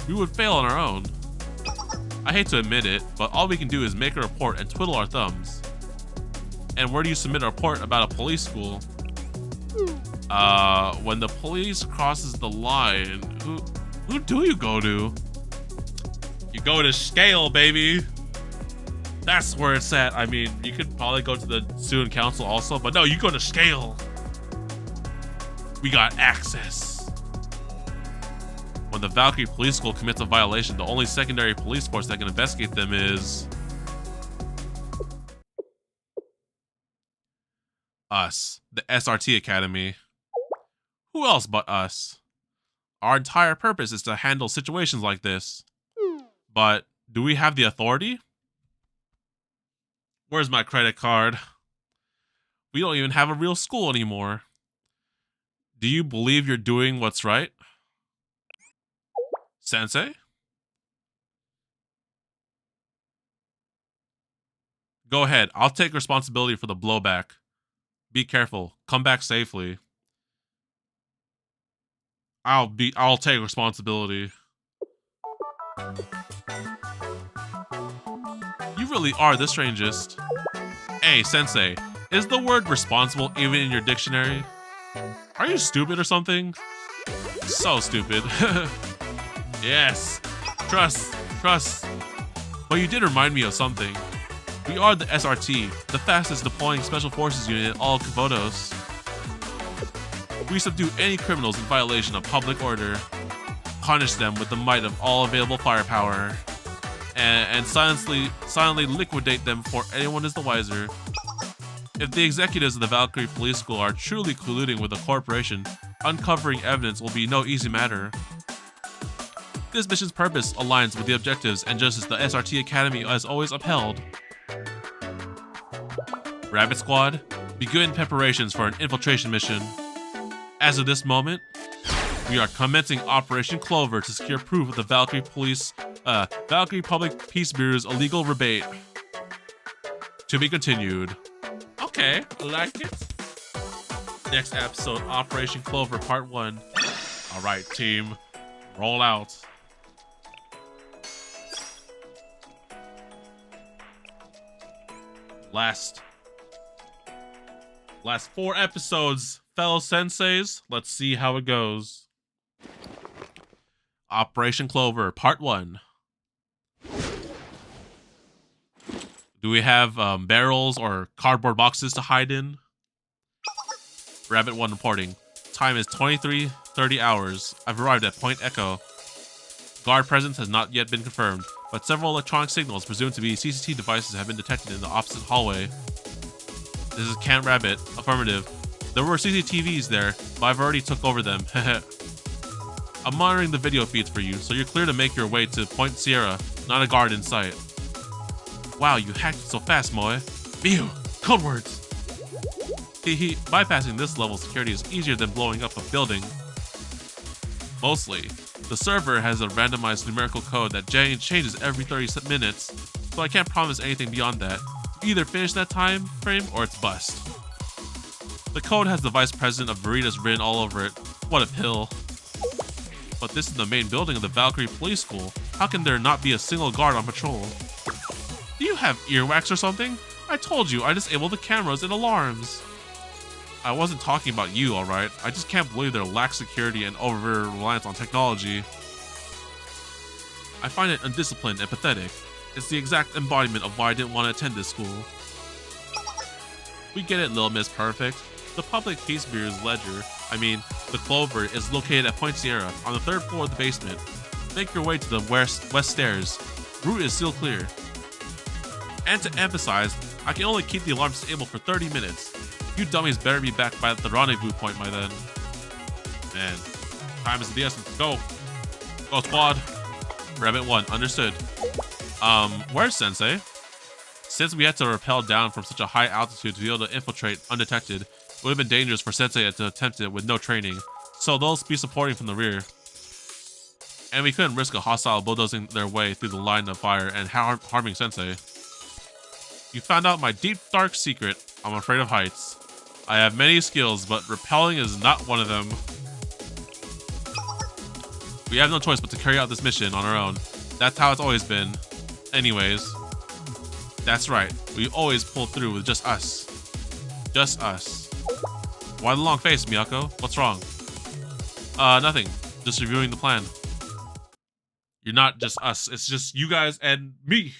We would fail on our own. I hate to admit it, but all we can do is make a report and twiddle our thumbs. And where do you submit a report about a police school? When the police crosses the line, who do you go to? You go to Scale, baby. That's where it's at. I mean, you could probably go to the student council also, but no, you go to Scale. We got access. When the Valkyrie Police School commits a violation, the only secondary police force that can investigate them is us, the SRT Academy. Who else but us? Our entire purpose is to handle situations like this. But do we have the authority? Where's my credit card? We don't even have a real school anymore. Do you believe you're doing what's right? Sensei? Go ahead. I'll take responsibility for the blowback. Be careful. Come back safely. I'll take responsibility. You really are the strangest. Hey, Sensei, is the word responsible even in your dictionary? Are you stupid or something? So stupid. Yes. Trust. But you did remind me of something. We are the SRT, the fastest deploying special forces unit in all Kavodos. We subdue any criminals in violation of public order, punish them with the might of all available firepower, and silently liquidate them before anyone is the wiser. If the executives of the Valkyrie Police School are truly colluding with a corporation, uncovering evidence will be no easy matter. This mission's purpose aligns with the objectives and justice the SRT Academy has always upheld. Rabbit Squad, begin preparations for an infiltration mission. As of this moment, we are commencing Operation Clover to secure proof of the Valkyrie Public Peace Bureau's illegal rebate. To be continued. Okay, I like it. Next episode, Operation Clover Part 1. Alright, team, roll out. Last 4 episodes, fellow senseis. Let's see how it goes. Operation Clover, Part 1. Do we have barrels or cardboard boxes to hide in? Rabbit 1 reporting. Time is 23:30 hours. I've arrived at Point Echo. Guard presence has not yet been confirmed, but several electronic signals presumed to be CCTV devices have been detected in the opposite hallway. This is Camp Rabbit. Affirmative. There were CCTVs there, but I've already took over them. I'm monitoring the video feeds for you, so you're clear to make your way to Point Sierra. Not a guard in sight. Wow, you hacked it so fast, Moe. Mew! Code words! Hehe, bypassing this level of security is easier than blowing up a building. Mostly. The server has a randomized numerical code that changes every 30 minutes, so I can't promise anything beyond that. You either finish that time frame or it's bust. The code has the vice president of Veritas written all over it. What a pill. But this is the main building of the Valkyrie Police School. How can there not be a single guard on patrol? Do you have earwax or something? I told you I disabled the cameras and alarms. I wasn't talking about you, alright? I just can't believe their lack security and over-reliance on technology. I find it undisciplined and pathetic. It's the exact embodiment of why I didn't want to attend this school. We get it, Lil Miss Perfect. The Public Peace Bureau's the Clover, is located at Point Sierra, on the 3rd floor of the basement. Make your way to the west stairs. Route is still clear. And to emphasize, I can only keep the alarm disabled for 30 minutes. You dummies better be back by the rendezvous point by then. Man, time is of the essence. Go. Go, squad. Rabbit 1, understood. Where's Sensei? Since we had to rappel down from such a high altitude to be able to infiltrate undetected, it would have been dangerous for Sensei to attempt it with no training, so they'll be supporting from the rear. And we couldn't risk a hostile bulldozing their way through the line of fire and harming Sensei. You found out my deep, dark secret. I'm afraid of heights. I have many skills, but rappelling is not one of them. We have no choice but to carry out this mission on our own. That's how it's always been. Anyways. That's right. We always pull through with just us. Just us. Why the long face, Miyako? What's wrong? Nothing. Just reviewing the plan. You're not just us. It's just you guys and me.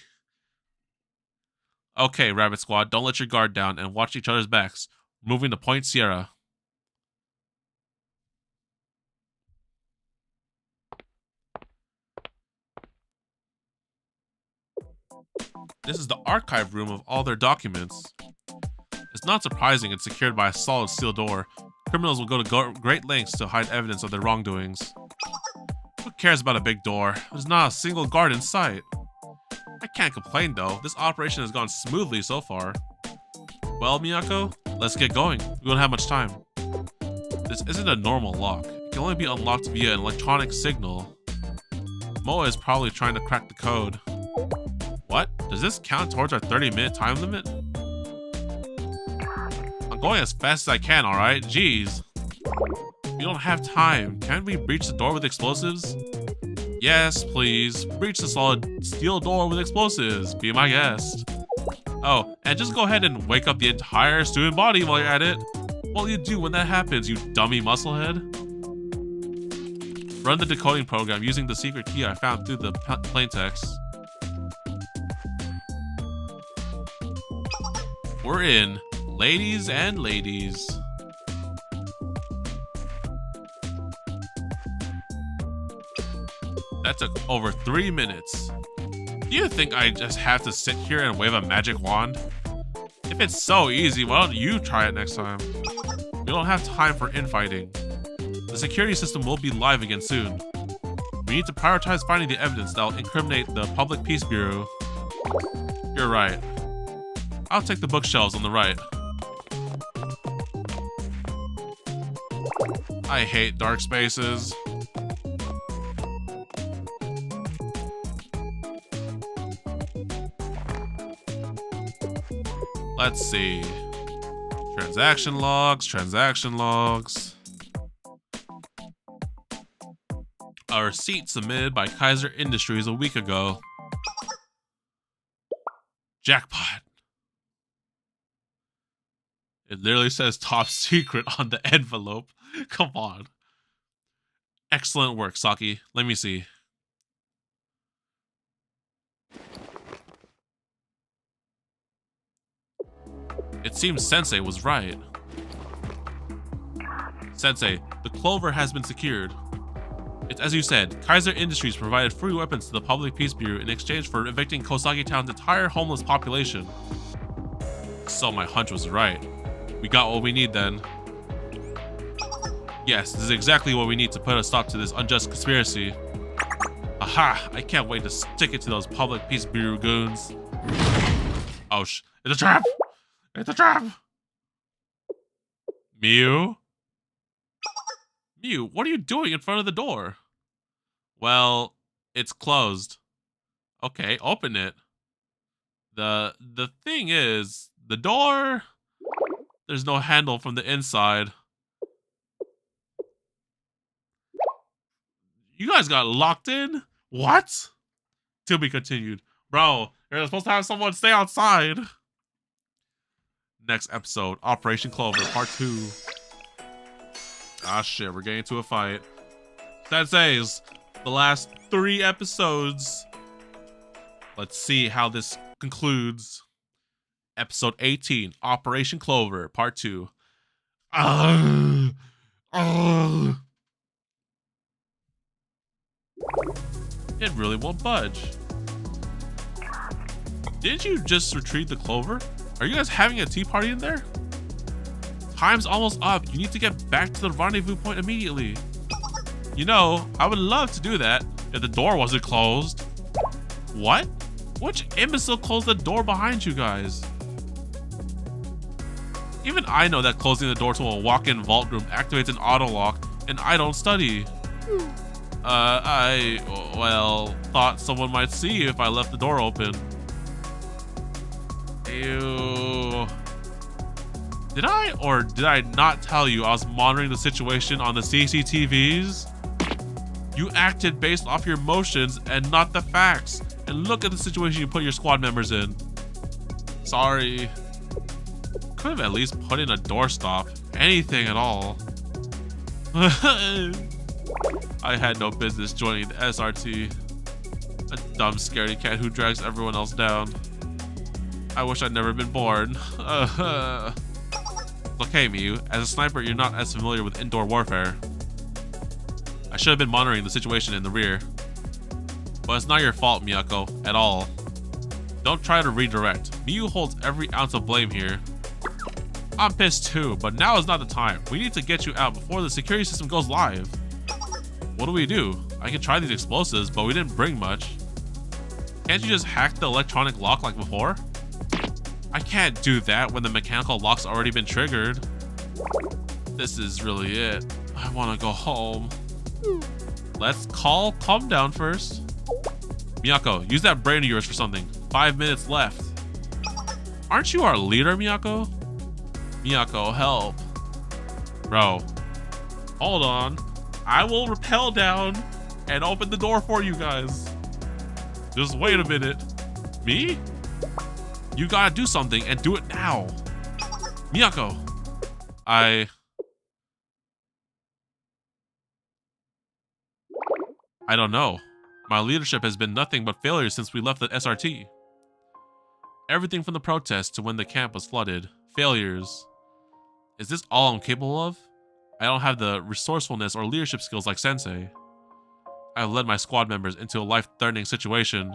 Okay, Rabbit Squad, don't let your guard down and watch each other's backs. We're moving to Point Sierra. This is the archive room of all their documents. It's not surprising it's secured by a solid steel door. Criminals will go to great lengths to hide evidence of their wrongdoings. Who cares about a big door? There's not a single guard in sight. I can't complain though, this operation has gone smoothly so far. Well, Miyako, let's get going. We don't have much time. This isn't a normal lock. It can only be unlocked via an electronic signal. Moa is probably trying to crack the code. What? Does this count towards our 30-minute time limit? I'm going as fast as I can, alright? Jeez. We don't have time. Can't we breach the door with explosives? Yes, please. Breach the solid steel door with explosives. Be my guest. Oh, and just go ahead and wake up the entire student body while you're at it. What'll you do when that happens, you dummy musclehead? Run the decoding program using the secret key I found through the plaintext. We're in. Ladies and ladies. That took over 3 minutes. Do you think I just have to sit here and wave a magic wand? If it's so easy, why don't you try it next time? We don't have time for infighting. The security system will be live again soon. We need to prioritize finding the evidence that will incriminate the Public Peace Bureau. You're right. I'll take the bookshelves on the right. I hate dark spaces. Let's see. Transaction logs, transaction logs. A receipt submitted by Kaiser Industries a week ago. Jackpot. It literally says top secret on the envelope. Come on. Excellent work, Saki. Let me see. It seems Sensei was right. Sensei, the clover has been secured. It's as you said, Kaiser Industries provided free weapons to the Public Peace Bureau in exchange for evicting Kosagi Town's entire homeless population. So my hunch was right. We got what we need then. Yes, this is exactly what we need to put a stop to this unjust conspiracy. Aha! I can't wait to stick it to those Public Peace Bureau goons. Oh it's a trap! It's a trap! Mew? Mew, what are you doing in front of the door? Well, it's closed. Okay, open it. The thing is, the door, there's no handle from the inside. You guys got locked in? What? To be continued. Bro, you're supposed to have someone stay outside. Next episode, Operation Clover, Part 2. Ah, shit, we're getting into a fight. Senseis, the last 3 episodes. Let's see how this concludes. Episode 18, Operation Clover, Part 2. It really won't budge. Didn't you just retrieve the clover? Are you guys having a tea party in there? Time's almost up. You need to get back to the rendezvous point immediately. You know, I would love to do that if the door wasn't closed. What? Which imbecile closed the door behind you guys? Even I know that closing the door to a walk-in vault room activates an auto lock, and I don't study. I thought someone might see if I left the door open. Ew. Did I or did I not tell you I was monitoring the situation on the CCTVs? You acted based off your emotions and not the facts. And look at the situation you put your squad members in. Sorry. Could have at least put in a doorstop. Anything at all. I had no business joining the SRT. A dumb scaredy cat who drags everyone else down. I wish I'd never been born. Look, hey Miyu, as a sniper you're not as familiar with indoor warfare. I should have been monitoring the situation in the rear. But it's not your fault, Miyako, at all. Don't try to redirect. Miyu holds every ounce of blame here. I'm pissed too, but now is not the time. We need to get you out before the security system goes live. What do? I can try these explosives, but we didn't bring much. Can't you just hack the electronic lock like before? I can't do that when the mechanical lock's already been triggered. This is really it. I want to go home. Let's calm down first. Miyako, use that brain of yours for something. 5 minutes left. Aren't you our leader, Miyako? Miyako, help. Bro, hold on. I will rappel down and open the door for you guys. Just wait a minute. Me? You gotta do something and do it now. Miyako, I don't know. My leadership has been nothing but failure since we left the SRT. Everything from the protest to when the camp was flooded. Failures. Is this all I'm capable of? I don't have the resourcefulness or leadership skills like Sensei. I've led my squad members into a life-threatening situation.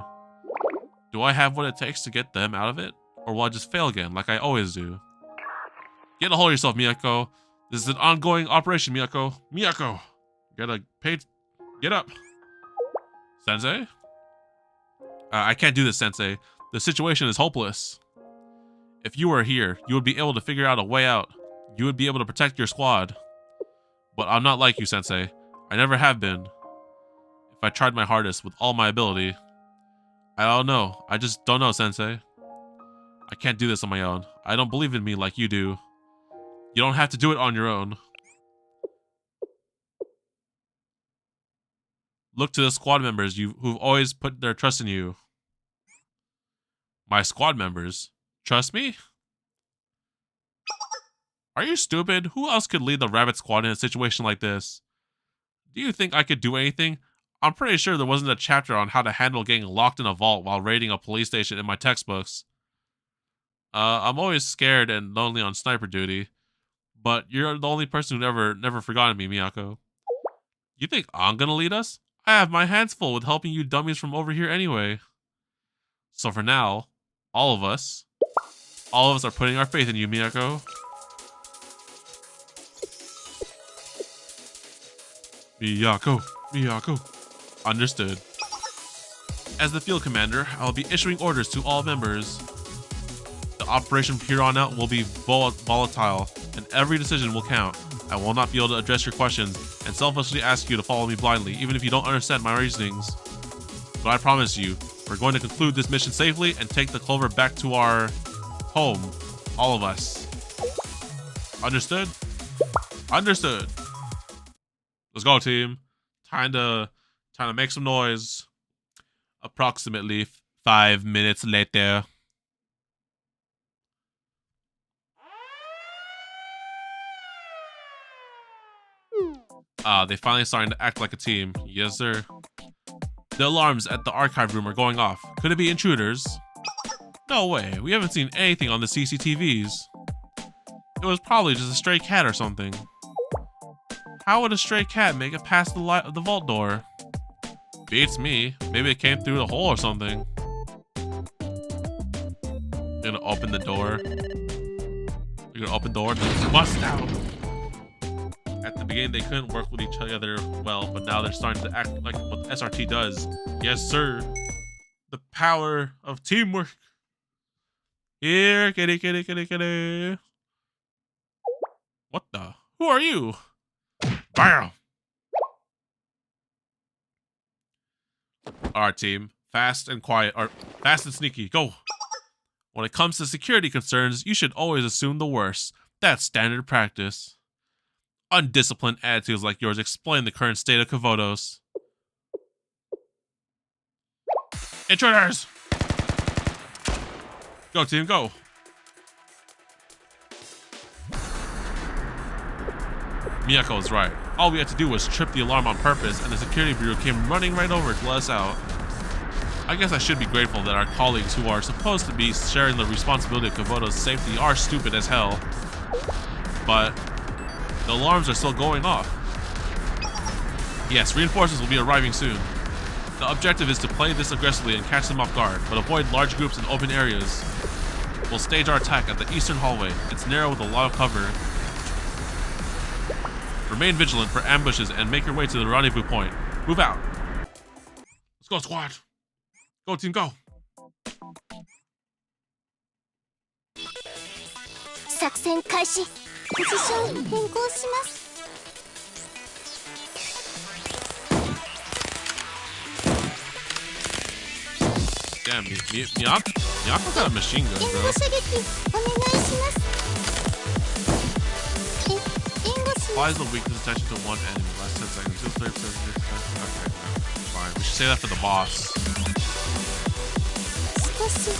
Do I have what it takes to get them out of it? Or will I just fail again, like I always do? Get a hold of yourself, Miyako. This is an ongoing operation, Miyako. Miyako! Get up. Sensei? I can't do this, Sensei. The situation is hopeless. If you were here, you would be able to figure out a way out. You would be able to protect your squad. But I'm not like you, Sensei. I never have been. If I tried my hardest with all my ability. I don't know. I just don't know, Sensei. I can't do this on my own. I don't believe in me like you do. You don't have to do it on your own. Look to the squad members who've always put their trust in you. My squad members? Trust me? Are you stupid? Who else could lead the rabbit squad in a situation like this? Do you think I could do anything? I'm pretty sure there wasn't a chapter on how to handle getting locked in a vault while raiding a police station in my textbooks. I'm always scared and lonely on sniper duty, but you're the only person who never forgotten me, Miyako. You think I'm gonna lead us? I have my hands full with helping you dummies from over here anyway. So for now, all of us are putting our faith in you, Miyako. Miyako. Understood. As the field commander, I will be issuing orders to all members. The operation from here on out will be volatile, and every decision will count. I will not be able to address your questions and selfishly ask you to follow me blindly, even if you don't understand my reasonings. But I promise you, we're going to conclude this mission safely and take the Clover back to our home. All of us. Understood? Understood. Let's go, team. Time to make some noise. Approximately 5 minutes later. They finally starting to act like a team. Yes, sir. The alarms at the archive room are going off. Could it be intruders? No way. We haven't seen anything on the CCTVs. It was probably just a stray cat or something. How would a stray cat make it past the vault door? Beats me. Maybe it came through the hole or something. You're gonna open the door. You're gonna open the door and then bust out. At the beginning, they couldn't work with each other well, but now they're starting to act like what SRT does. Yes, sir. The power of teamwork. Here, kitty. What the? Who are you? Bam! Alright, team. Fast and quiet, or fast and sneaky. Go! When it comes to security concerns, you should always assume the worst. That's standard practice. Undisciplined attitudes like yours explain the current state of Kavodos. Intruders! Go, team, go! Miyako was right. All we had to do was trip the alarm on purpose, and the security bureau came running right over to let us out. I guess I should be grateful that our colleagues who are supposed to be sharing the responsibility of Kavodo's safety are stupid as hell. But the alarms are still going off. Yes, reinforcements will be arriving soon. The objective is to play this aggressively and catch them off guard, but avoid large groups in open areas. We'll stage our attack at the eastern hallway. It's narrow with a lot of cover. Remain vigilant for ambushes and make your way to the rendezvous point. Move out. Let's go, squad. Go, team, go. 作戦開始。ポジション変更します。 Damn, Miyako's got a machine gun, 援 bro. 護射撃お願いします。援護しま Applies す。 the weakness attention to one enemy. Last 10 seconds. You'll save 7 Okay, fine. We should say that for the boss. 少し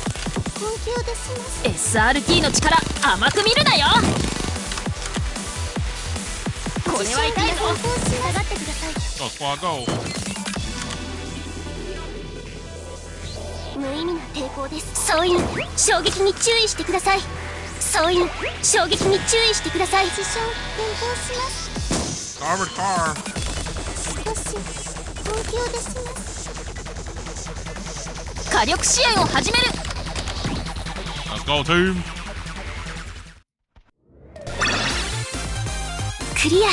本気を出します。 SRT の力甘く見るなよ。これは痛いぞ。変更し下がってください。 Go, squad, go. 無意味な抵抗です。そういう衝撃に注意してください。そういう衝撃に注意してください。ポジション変更します。 Armored car. 少し本気を出します。 火力支援を始める。 Let's go, team. クリア。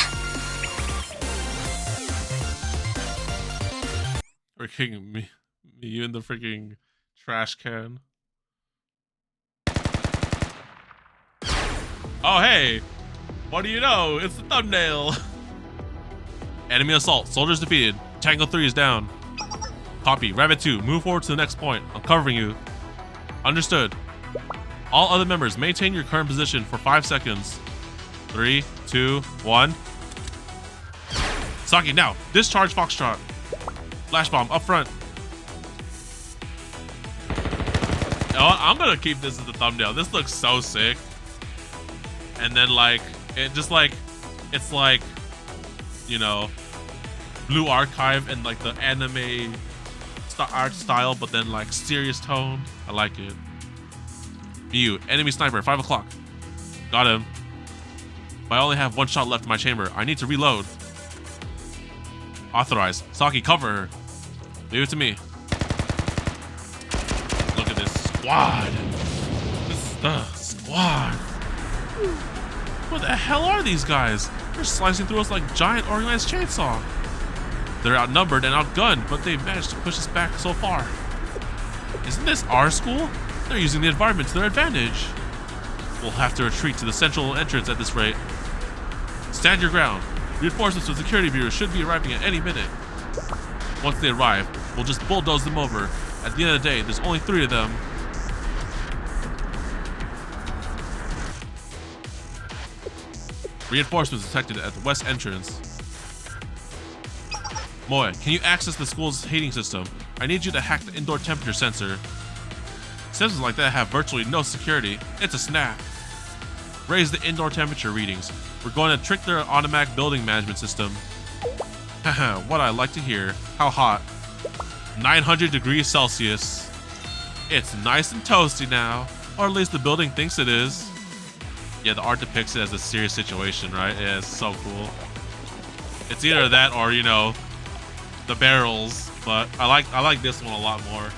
Freaking me, you in the freaking trash can. Oh, hey. What do you know? It's the thumbnail. Enemy assault. Soldiers defeated. Tango 3 is down. Copy. Rabbit 2, move forward to the next point. I'm covering you. Understood. All other members, maintain your current position for 5 seconds. 3, 2, 1. Saki, now. Discharge Foxtrot. Flash bomb up front. Oh, I'm gonna keep this as the thumbnail. This looks so sick. And then like, it just like, it's like, you know, Blue Archive and like the anime art style, but then like serious tone. I like it. Mew, enemy sniper, 5 o'clock. Got him. But I only have 1 shot left in my chamber. I need to reload. Authorized. Saki, cover her. Leave it to me. Look at this squad. This is the squad. What the hell are these guys? They're slicing through us like giant organized chainsaw. They're outnumbered and outgunned, but they've managed to push us back so far. Isn't this our school? They're using the environment to their advantage. We'll have to retreat to the central entrance at this rate. Stand your ground. Reinforcements of the security bureau should be arriving at any minute. Once they arrive, we'll just bulldoze them over. At the end of the day, there's only 3 of them. Reinforcements detected at the west entrance. Moe, can you access the school's heating system? I need you to hack the indoor temperature sensor. Sensors like that have virtually no security. It's a snap. Raise the indoor temperature readings. We're going to trick their automatic building management system. Haha, what I like to hear. How hot? 900 degrees Celsius. It's nice and toasty now. Or at least the building thinks it is. Yeah, the art depicts it as a serious situation, right? Yeah, it's so cool. It's either that or, you know, the barrels, but I like this one a lot more.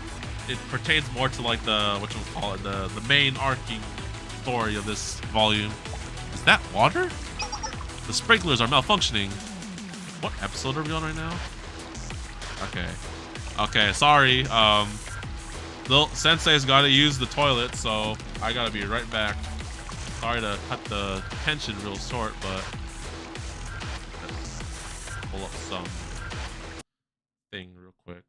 It pertains more to like the the main arcing story of this volume. Is that water? The sprinklers are malfunctioning. What episode are we on right now? Okay, sorry. Little Sensei's gotta use the toilet, so I gotta be right back. Sorry to cut the tension real short, but let's pull up some thing real quick.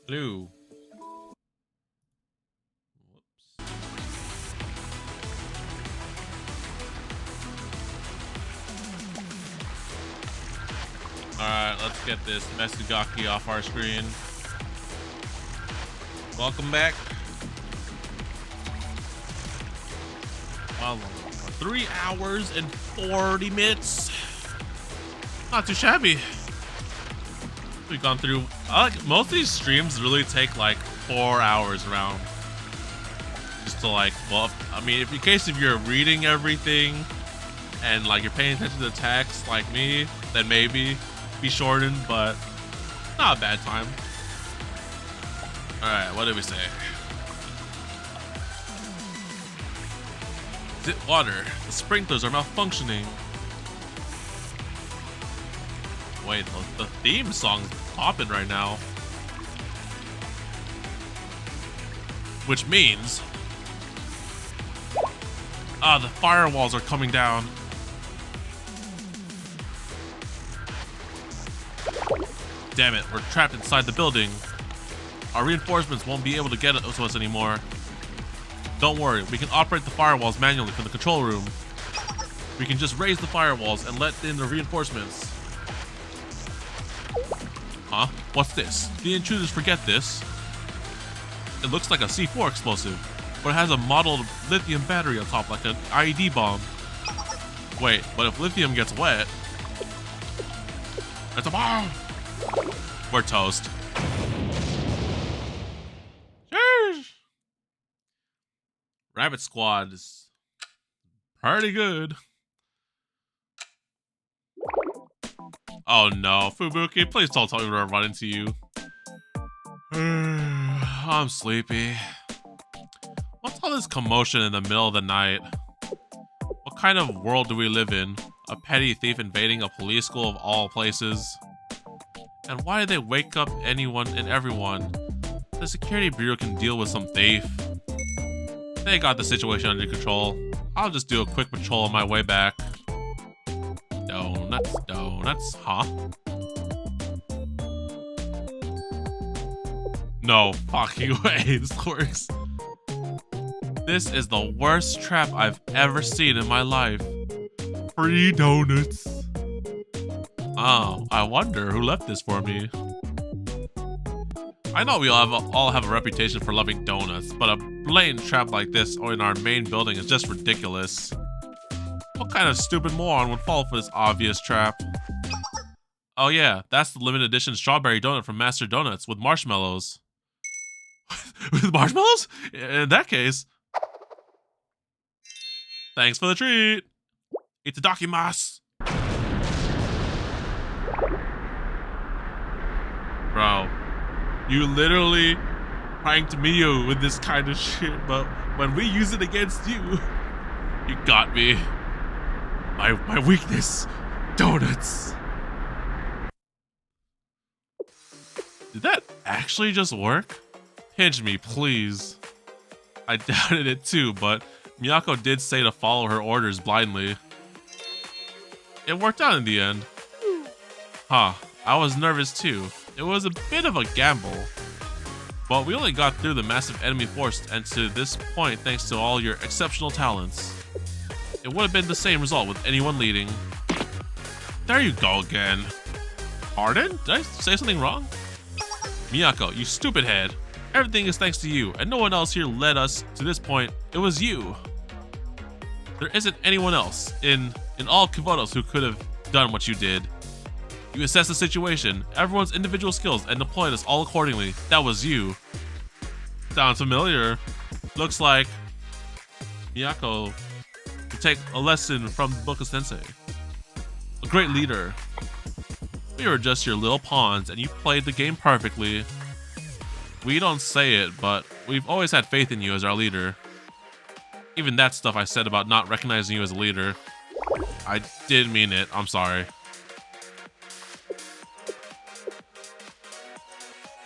Hello. Whoops. Alright, let's get this Mesugaki off our screen. Welcome back. Well, 3 hours and 40 minutes. Not too shabby. We've gone through, most of these streams really take like 4 hours around. Just to like, well, I mean, if in case if you're reading everything and like you're paying attention to the text like me, then maybe be shortened, but not a bad time. All right, what did we say? Is it water? The sprinklers are malfunctioning. Wait, the theme song's popping right now. Which means... the firewalls are coming down. Damn it, we're trapped inside the building. Our reinforcements won't be able to get to us anymore. Don't worry, we can operate the firewalls manually from the control room. We can just raise the firewalls and let in the reinforcements. Huh? What's this? The intruders forget this. It looks like a C4 explosive, but it has a modeled lithium battery on top like an IED bomb. Wait, but if lithium gets wet... It's a bomb! We're toast. Sheesh. Rabbit Squad is pretty good. Oh no, Fubuki, please don't tell me to run into you. I'm sleepy. What's all this commotion in the middle of the night? What kind of world do we live in? A petty thief invading a police school of all places? And why did they wake up anyone and everyone? The security bureau can deal with some thief. They got the situation under control. I'll just do a quick patrol on my way back. Donuts, huh? No fucking way this works. This is the worst trap I've ever seen in my life. Free donuts. Oh, I wonder who left this for me. I know we all have a reputation for loving donuts, but a blatant trap like this in our main building is just ridiculous. What kind of stupid moron would fall for this obvious trap? Oh yeah, that's the limited edition strawberry donut from Master Donuts with marshmallows. With marshmallows? In that case... Thanks for the treat! Itadakimasu! Bro, you literally pranked me with this kind of shit, but when we use it against you, you got me. My weakness, donuts. Did that actually just work? Pinch me, please. I doubted it too, but Miyako did say to follow her orders blindly. It worked out in the end. Huh, I was nervous too. It was a bit of a gamble. But we only got through the massive enemy force and to this point thanks to all your exceptional talents. It would have been the same result with anyone leading. There you go again. Pardon? Did I say something wrong? Miyako, you stupid head. Everything is thanks to you, and no one else here led us to this point. It was you. There isn't anyone else in all Kivotos who could have done what you did. You assessed the situation, everyone's individual skills, and deployed us all accordingly. That was you. Sounds familiar. Looks like Miyako to take a lesson from the book of Sensei. A great leader. We were just your little pawns, and you played the game perfectly. We don't say it, but we've always had faith in you as our leader. Even that stuff I said about not recognizing you as a leader. I did mean it. I'm sorry.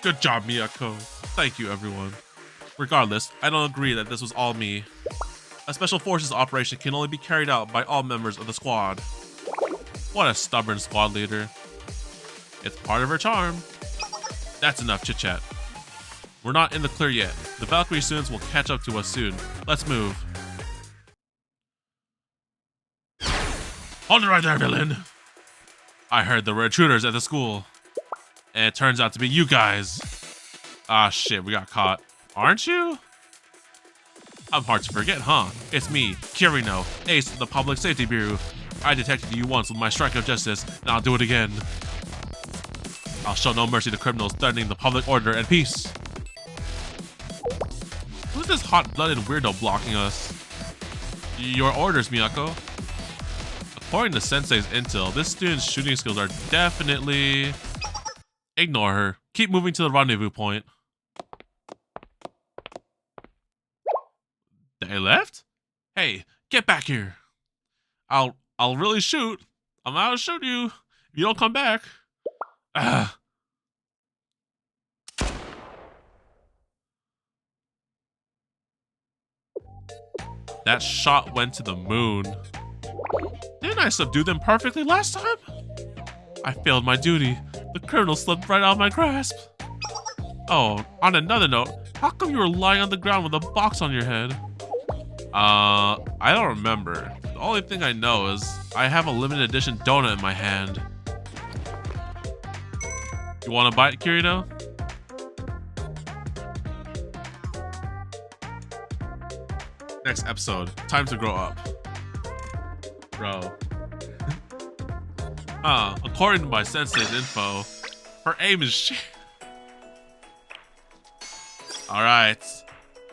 Good job, Miyako. Thank you, everyone. Regardless, I don't agree that this was all me. A special forces operation can only be carried out by all members of the squad. What a stubborn squad leader. It's part of her charm. That's enough chit-chat. We're not in the clear yet. The Valkyrie students will catch up to us soon. Let's move. Hold it right there, villain. I heard there were intruders at the school. And it turns out to be you guys. Ah, shit, we got caught. Aren't you? I'm hard to forget, huh? It's me, Kirino, ace of the Public Safety Bureau. I detected you once with my strike of justice, and I'll do it again. I'll show no mercy to criminals threatening the public order and peace. Who's this hot-blooded weirdo blocking us? Your orders, Miyako. According to Sensei's intel, this student's shooting skills are definitely... Ignore her. Keep moving to the rendezvous point. They left? Hey, get back here. I'll really shoot. I'm out to shoot you if you don't come back. That shot went to the moon. Didn't I subdue them perfectly last time? I failed my duty. The criminal slipped right out of my grasp. Oh, on another note, how come you were lying on the ground with a box on your head? I don't remember. The only thing I know is I have a limited edition donut in my hand. You want a bite, Kirito? Next episode, time to grow up. Bro. According to my sensei's info, her aim is shit. Alright,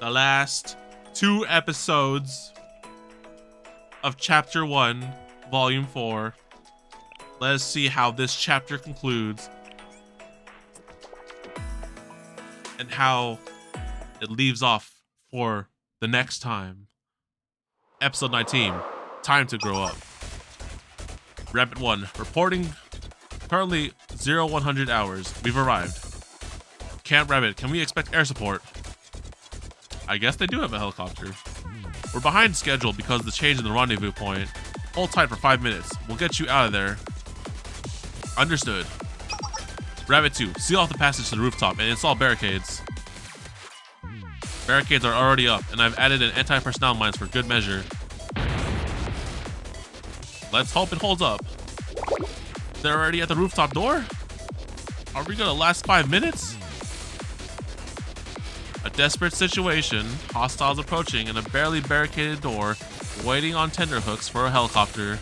the last 2 episodes of Chapter 1, Volume 4. Let us see how this chapter concludes and how it leaves off for the next time. Episode 19, Time to Grow Up. Rabbit 1, reporting currently 0100 hours. We've arrived. Camp Rabbit, can we expect air support? I guess they do have a helicopter. We're behind schedule because of the change in the rendezvous point. Hold tight for 5 minutes. We'll get you out of there. Understood. Rabbit 2, seal off the passage to the rooftop and install barricades. Barricades are already up, and I've added an anti-personnel mines for good measure. Let's hope it holds up. They're already at the rooftop door? Are we gonna last 5 minutes? A desperate situation, hostiles approaching, and a barely barricaded door waiting on tenterhooks for a helicopter.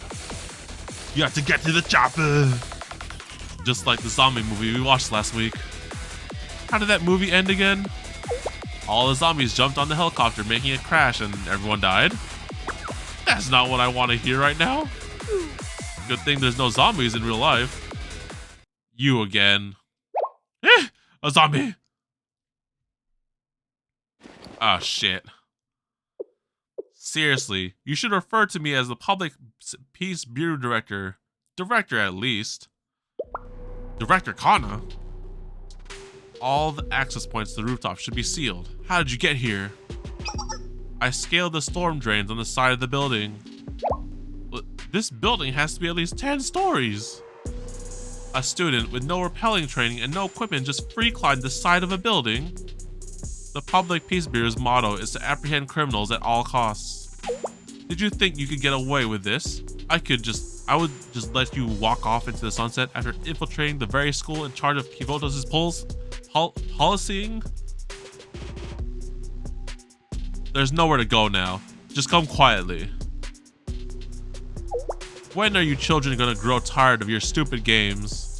You have to get to the chopper! Just like the zombie movie we watched last week. How did that movie end again? All the zombies jumped on the helicopter, making it crash, and everyone died? That's not what I want to hear right now. Good thing there's no zombies in real life. You again. A zombie! Ah, shit. Seriously, you should refer to me as the Public Peace Bureau Director. Director, at least. Director Kana? All the access points to the rooftop should be sealed. How did you get here? I scaled the storm drains on the side of the building. This building has to be at least 10 stories. A student with no rappelling training and no equipment just free climbed the side of a building. The Public Peace Bureau's motto is to apprehend criminals at all costs. Did you think you could get away with this? I would just let you walk off into the sunset after infiltrating the very school in charge of Kivotos' policing? There's nowhere to go now. Just come quietly. When are you children gonna grow tired of your stupid games?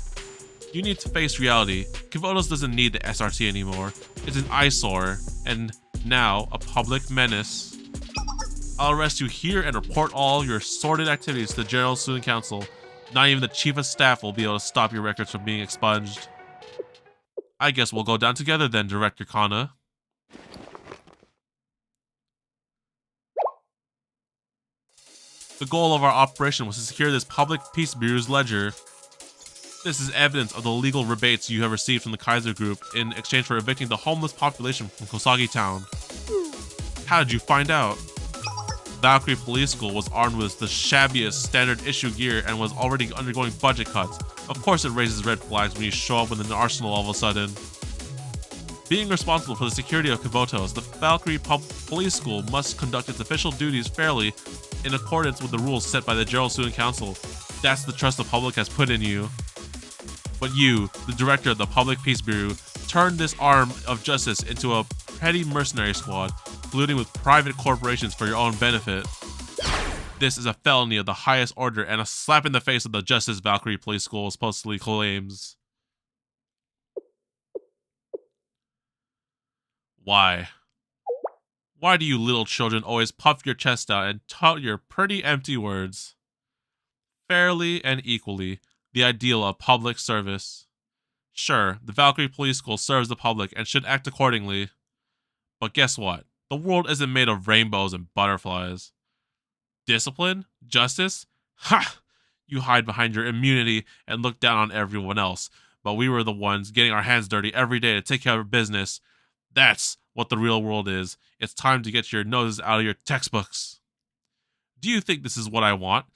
You need to face reality. Kivotos doesn't need the SRT anymore. It's an eyesore, and now a public menace. I'll arrest you here and report all your sordid activities to the General Student Council. Not even the Chief of Staff will be able to stop your records from being expunged. I guess we'll go down together then, Director Kana. The goal of our operation was to secure this Public Peace Bureau's ledger. This is evidence of the legal rebates you have received from the Kaiser Group in exchange for evicting the homeless population from Kosagi Town. How did you find out? Valkyrie Police School was armed with the shabbiest standard issue gear and was already undergoing budget cuts. Of course it raises red flags when you show up with an arsenal all of a sudden. Being responsible for the security of Kabutos, the Valkyrie Police School must conduct its official duties fairly in accordance with the rules set by the General Student Council. That's the trust the public has put in you. But you, the director of the Public Peace Bureau, turned this arm of justice into a petty mercenary squad, colluding with private corporations for your own benefit. This is a felony of the highest order and a slap in the face of the Justice Valkyrie Police School supposedly claims. Why? Why do you little children always puff your chest out and tout your pretty empty words? Fairly and equally, the ideal of public service. Sure, the Valkyrie Police School serves the public and should act accordingly. But guess what? The world isn't made of rainbows and butterflies. Discipline? Justice? Ha! You hide behind your immunity and look down on everyone else, but we were the ones getting our hands dirty every day to take care of business. That's what the real world is. It's time to get your noses out of your textbooks. Do you think this is what I want?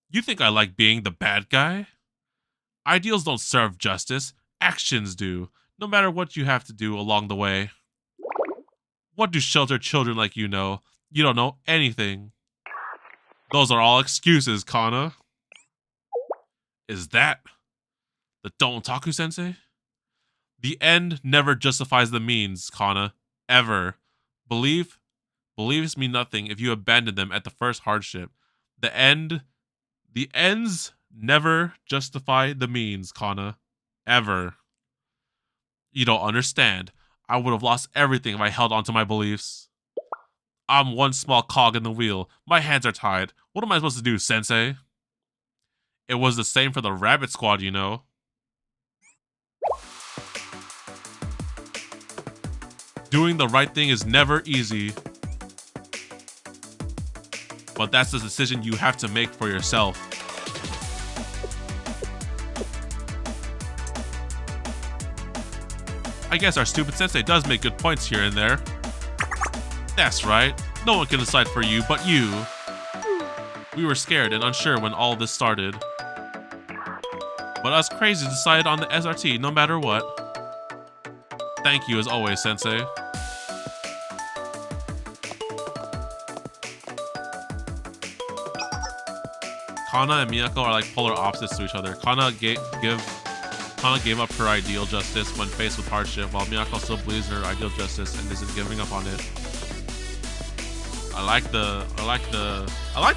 You think I like being the bad guy? Ideals don't serve justice. Actions do, no matter what you have to do along the way. What do sheltered children like you know? You don't know anything. Those are all excuses, Kana. Is that the TheDomotaku Sensei? The end never justifies the means, Kana. Ever. Believes me nothing if you abandon them at the first hardship. The ends never justify the means, Kana. Ever. You don't understand. I would have lost everything if I held on to my beliefs. I'm one small cog in the wheel. My hands are tied. What am I supposed to do, Sensei? It was the same for the Rabbit Squad, you know. Doing the right thing is never easy. But that's the decision you have to make for yourself. I guess our stupid sensei does make good points here and there. That's right. No one can decide for you but you. We were scared and unsure when all this started. But us crazies decided on the SRT no matter what. Thank you as always, Sensei. Kana and Miyako are like polar opposites to each other. Kana gave up her ideal justice when faced with hardship, while Miyako still believes in her ideal justice and isn't giving up on it. I like the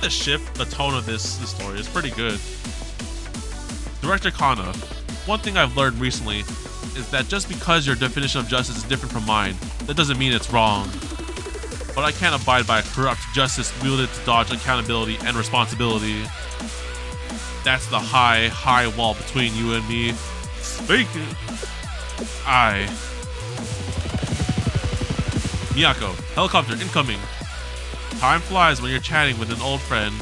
shift, the tone of this story. It's pretty good. Director Kana, one thing I've learned recently is that just because your definition of justice is different from mine, that doesn't mean it's wrong. But I can't abide by a corrupt justice wielded to dodge accountability and responsibility. That's the high wall between you and me. Speaking. Miyako, helicopter incoming. Time flies when you're chatting with an old friend.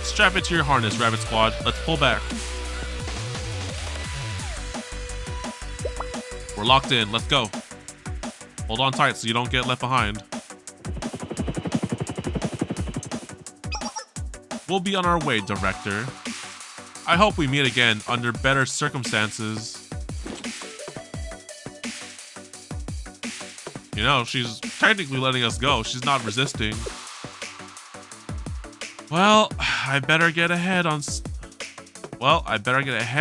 Strap into your harness, Rabbit Squad. Let's pull back. We're locked in. Let's go. Hold on tight so you don't get left behind. We'll be on our way, Director. I hope we meet again under better circumstances. You know, she's technically letting us go. She's not resisting. Well, I better get a head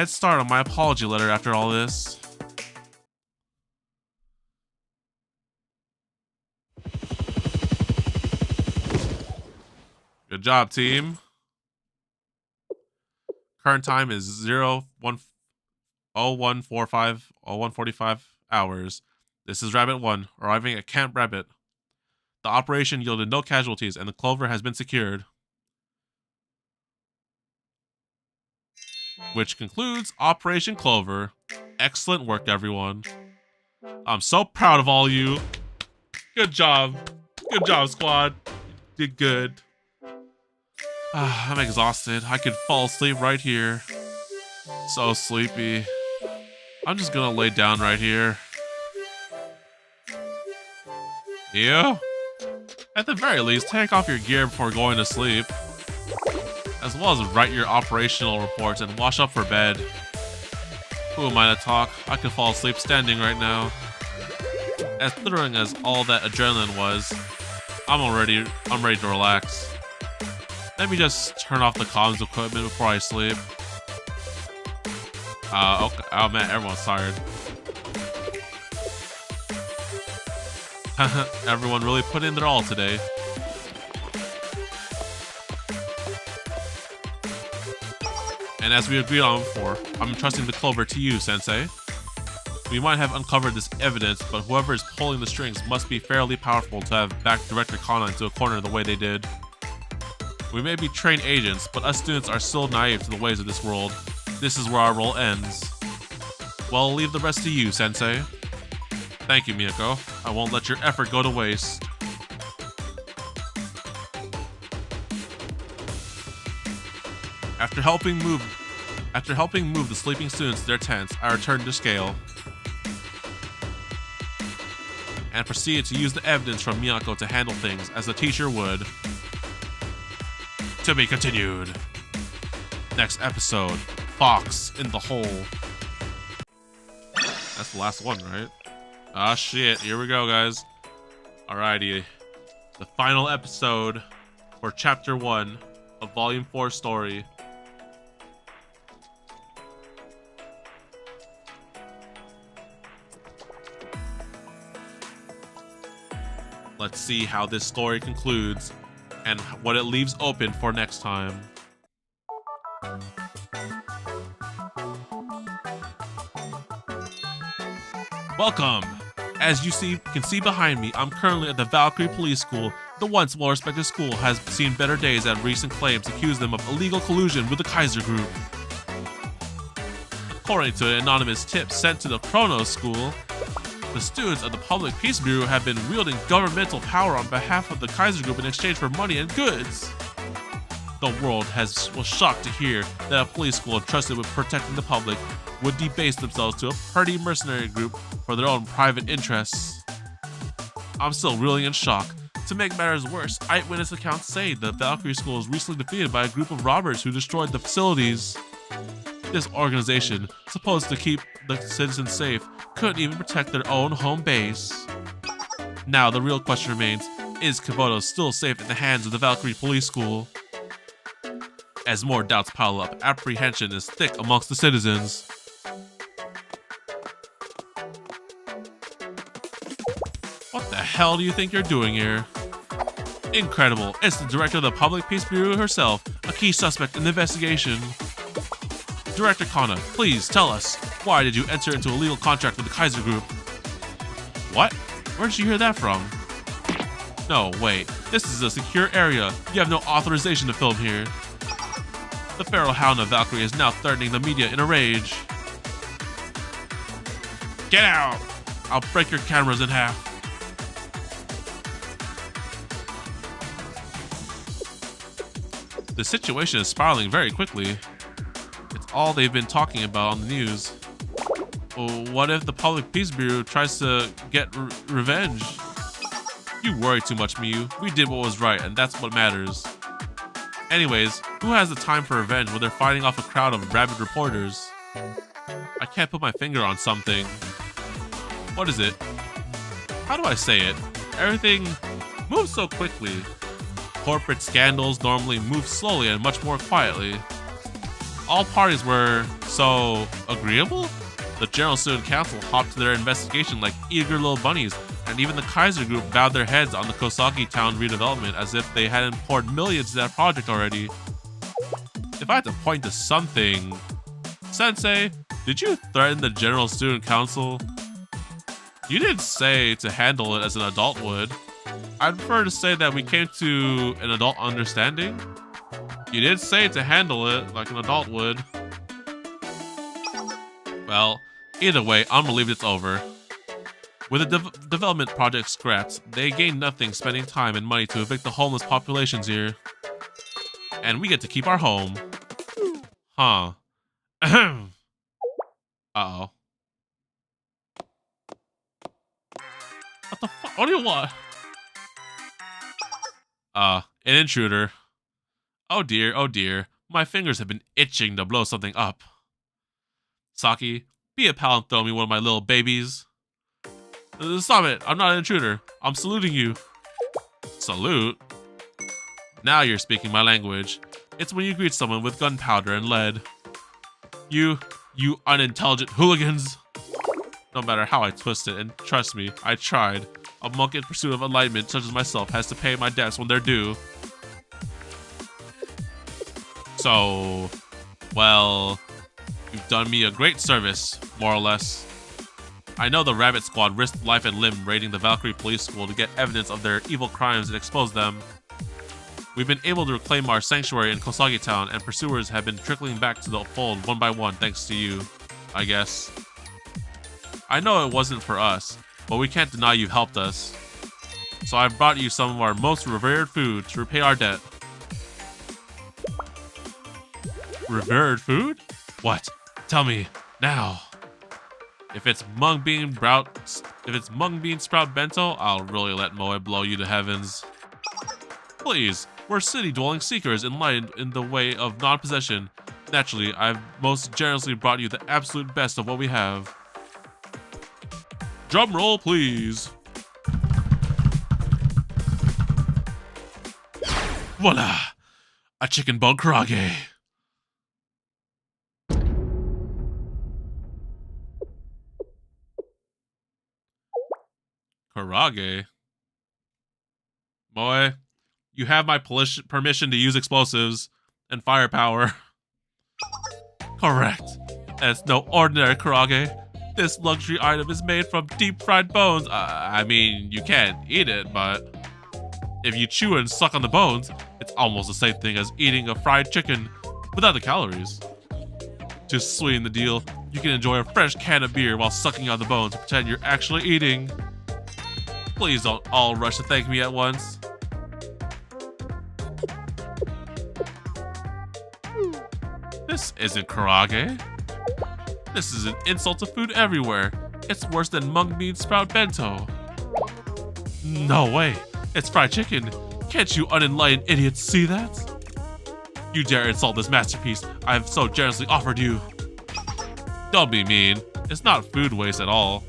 start on my apology letter after all this. Good job, team. Current time is 0145 hours. This is Rabbit 1, arriving at Camp Rabbit. The operation yielded no casualties and the Clover has been secured. Which concludes Operation Clover. Excellent work, everyone. I'm so proud of all you. Good job. Good job, squad. You did good. I'm exhausted. I could fall asleep right here. So sleepy. I'm just gonna lay down right here. You? At the very least, take off your gear before going to sleep. As well as write your operational reports and wash up for bed. Who am I to talk? I could fall asleep standing right now. As thrilling as all that adrenaline was, I'm ready to relax. Let me just turn off the comms equipment before I sleep. Okay. Oh man, everyone's tired. Everyone really put in their all today. And as we agreed on before, I'm entrusting the clover to you, Sensei. We might have uncovered this evidence, but whoever is pulling the strings must be fairly powerful to have backed Director Kana into a corner the way they did. We may be trained agents, but us students are still naive to the ways of this world. This is where our role ends. Well, I'll leave the rest to you, Sensei. Thank you, Miyako. I won't let your effort go to waste. After helping move the sleeping students to their tents, I returned to scale and proceeded to use the evidence from Miyako to handle things as a teacher would. To be continued. Next episode, Fox in the Hole. That's the last one, right? Ah, shit. Here we go, guys. Alrighty. The final episode for Chapter 1 of Volume 4 story. Let's see how this story concludes and what it leaves open for next time. Welcome! As you can see behind me, I'm currently at the Valkyrie Police School. The once well-respected school has seen better days as recent claims accuse them of illegal collusion with the Kaiser Group. According to an anonymous tip sent to the Chronos School, the students of the Public Peace Bureau have been wielding governmental power on behalf of the Kaiser Group in exchange for money and goods. The world was shocked to hear that a police school entrusted with protecting the public would debase themselves to a petty mercenary group for their own private interests. I'm still reeling in shock. To make matters worse, eyewitness accounts say the Valkyrie School was recently defeated by a group of robbers who destroyed the facilities. This organization, supposed to keep the citizens safe, couldn't even protect their own home base. Now the real question remains, is Kabuto still safe in the hands of the Valkyrie Police School? As more doubts pile up, apprehension is thick amongst the citizens. What the hell do you think you're doing here? Incredible, it's the director of the Public Peace Bureau herself, a key suspect in the investigation. Director Kana, please tell us, why did you enter into a legal contract with the Kaiser Group? What? Where did you hear that from? No, wait, this is a secure area. You have no authorization to film here. The feral hound of Valkyrie is now threatening the media in a rage. Get out! I'll break your cameras in half. The situation is spiraling very quickly. It's all they've been talking about on the news. Well, what if the Public Peace Bureau tries to get revenge? You worry too much, Miyu. We did what was right, and that's what matters. Anyways, who has the time for revenge when they're fighting off a crowd of rabid reporters? I can't put my finger on something. What is it? How do I say it? Everything moves so quickly. Corporate scandals normally move slowly and much more quietly. All parties were so agreeable? The General Student Council hopped to their investigation like eager little bunnies, and even the Kaiser Group bowed their heads on the Kosaki town redevelopment as if they hadn't poured millions into that project already. If I had to point to something... Sensei, did you threaten the General Student Council? You didn't say to handle it as an adult would. I'd prefer to say that we came to an adult understanding. You did say to handle it like an adult would. Well, either way, I'm relieved it's over. With the development project scrapped, they gain nothing spending time and money to evict the homeless populations here. And we get to keep our home. Huh. Uh-oh. What the fuck? What do you want? An intruder. Oh dear, my fingers have been itching to blow something up. Saki, be a pal and throw me one of my little babies. Stop it. I'm not an intruder. I'm saluting you. Salute? Now you're speaking my language. It's when you greet someone with gunpowder and lead. You unintelligent hooligans. No matter how I twist it, and trust me, I tried. A monk in pursuit of enlightenment such as myself has to pay my debts when they're due. So, well, you've done me a great service, more or less. I know the Rabbit Squad risked life and limb raiding the Valkyrie Police School to get evidence of their evil crimes and expose them. We've been able to reclaim our sanctuary in Kosagi Town, and pursuers have been trickling back to the fold one by one thanks to you, I guess. I know it wasn't for us, but we can't deny you've helped us. So I've brought you some of our most revered food to repay our debt. Revered food? What? Tell me, now. If it's mung bean sprout bento, I'll really let Moe blow you to heavens. Please, we're city-dwelling seekers enlightened in the way of non-possession. Naturally, I've most generously brought you the absolute best of what we have. Drum roll, please. Voila! A chicken bone karaage. Karaage? Moe, you have my permission to use explosives and firepower. Correct. And it's no ordinary karaage. This luxury item is made from deep-fried bones. I mean, you can't eat it, but if you chew and suck on the bones, it's almost the same thing as eating a fried chicken without the calories. To sweeten the deal, you can enjoy a fresh can of beer while sucking on the bones and pretend you're actually eating. Please don't all rush to thank me at once. This isn't karaage. This is an insult to food everywhere. It's worse than mung bean sprout bento. No way. It's fried chicken. Can't you unenlightened idiots see that? You dare insult this masterpiece I've so generously offered you. Don't be mean. It's not food waste at all.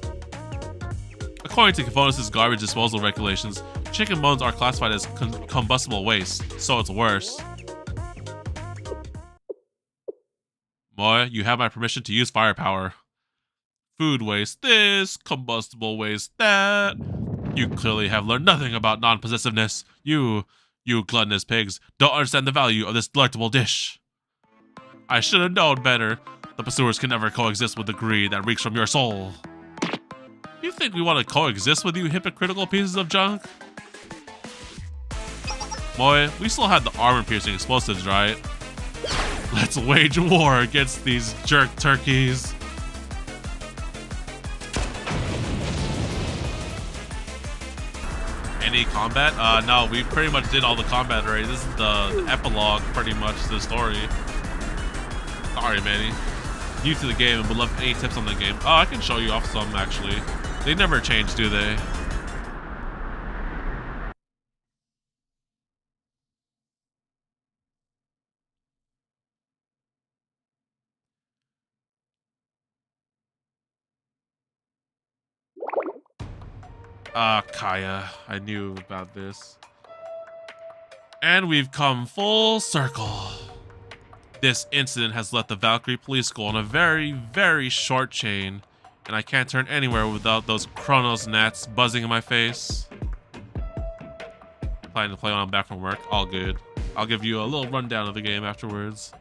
According to Kifonis' garbage disposal regulations, chicken bones are classified as combustible waste, so it's worse. Moe, you have my permission to use firepower. Food waste this, combustible waste that. You clearly have learned nothing about non-possessiveness. You gluttonous pigs, don't understand the value of this delectable dish. I should have known better. The pursuers can never coexist with the greed that reeks from your soul. You think we want to coexist with you hypocritical pieces of junk? Moe, we still have the armor-piercing explosives, right? Let's wage war against these jerk turkeys. Any combat? No, we pretty much did all the combat already. This is the epilogue, pretty much, to the story. Sorry, Manny. New to the game and would love any tips on the game. Oh, I can show you off some, actually. They never change, do they? Kaya. I knew about this. And we've come full circle. This incident has left the Valkyrie Police School on a very, very short chain, and I can't turn anywhere without those Chronos gnats buzzing in my face. Planning to play when I'm back from work. All good. I'll give you a little rundown of the game afterwards.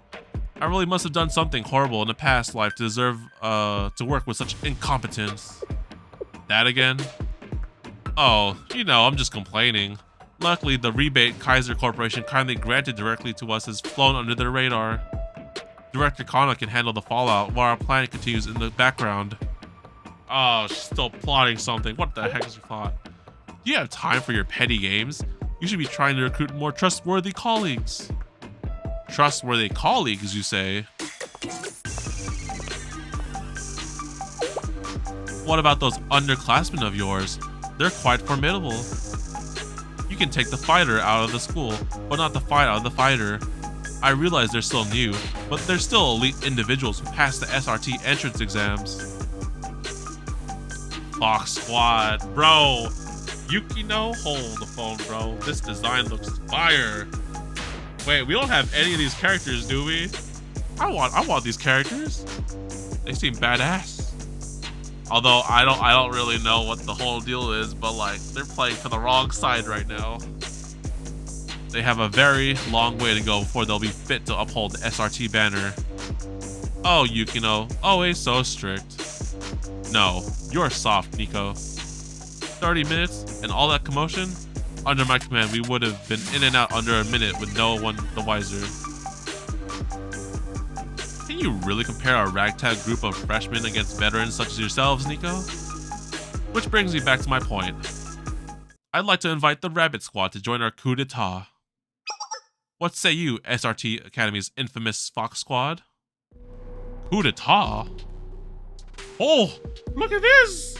I really must have done something horrible in a past life to deserve to work with such incompetence. That again? Oh, you know, I'm just complaining. Luckily, the rebate Kaiser Corporation kindly granted directly to us has flown under their radar. Director Kana can handle the fallout while our plan continues in the background. Oh, she's still plotting something. What the heck is your plot? Do you have time for your petty games? You should be trying to recruit more trustworthy colleagues. Trustworthy colleagues, you say? What about those underclassmen of yours? They're quite formidable. You can take the fighter out of the school, but not the fight out of the fighter. I realize they're still new, but they're still elite individuals who pass the SRT entrance exams. Fox Squad. Bro, Yukino, hold the phone, bro. This design looks fire. Wait, we don't have any of these characters, do we? I want these characters. They seem badass. Although I don't really know what the whole deal is, but like they're playing for the wrong side right now. They have a very long way to go before they'll be fit to uphold the SRT banner. Oh, Yukino, always so strict. No, you're soft, Nico. 30 minutes and all that commotion? Under my command, we would have been in and out under a minute with no one the wiser. Can you really compare our ragtag group of freshmen against veterans such as yourselves, Nico? Which brings me back to my point. I'd like to invite the Rabbit Squad to join our coup d'etat. What say you, SRT Academy's infamous Fox Squad? Coup d'etat? Oh, look at this!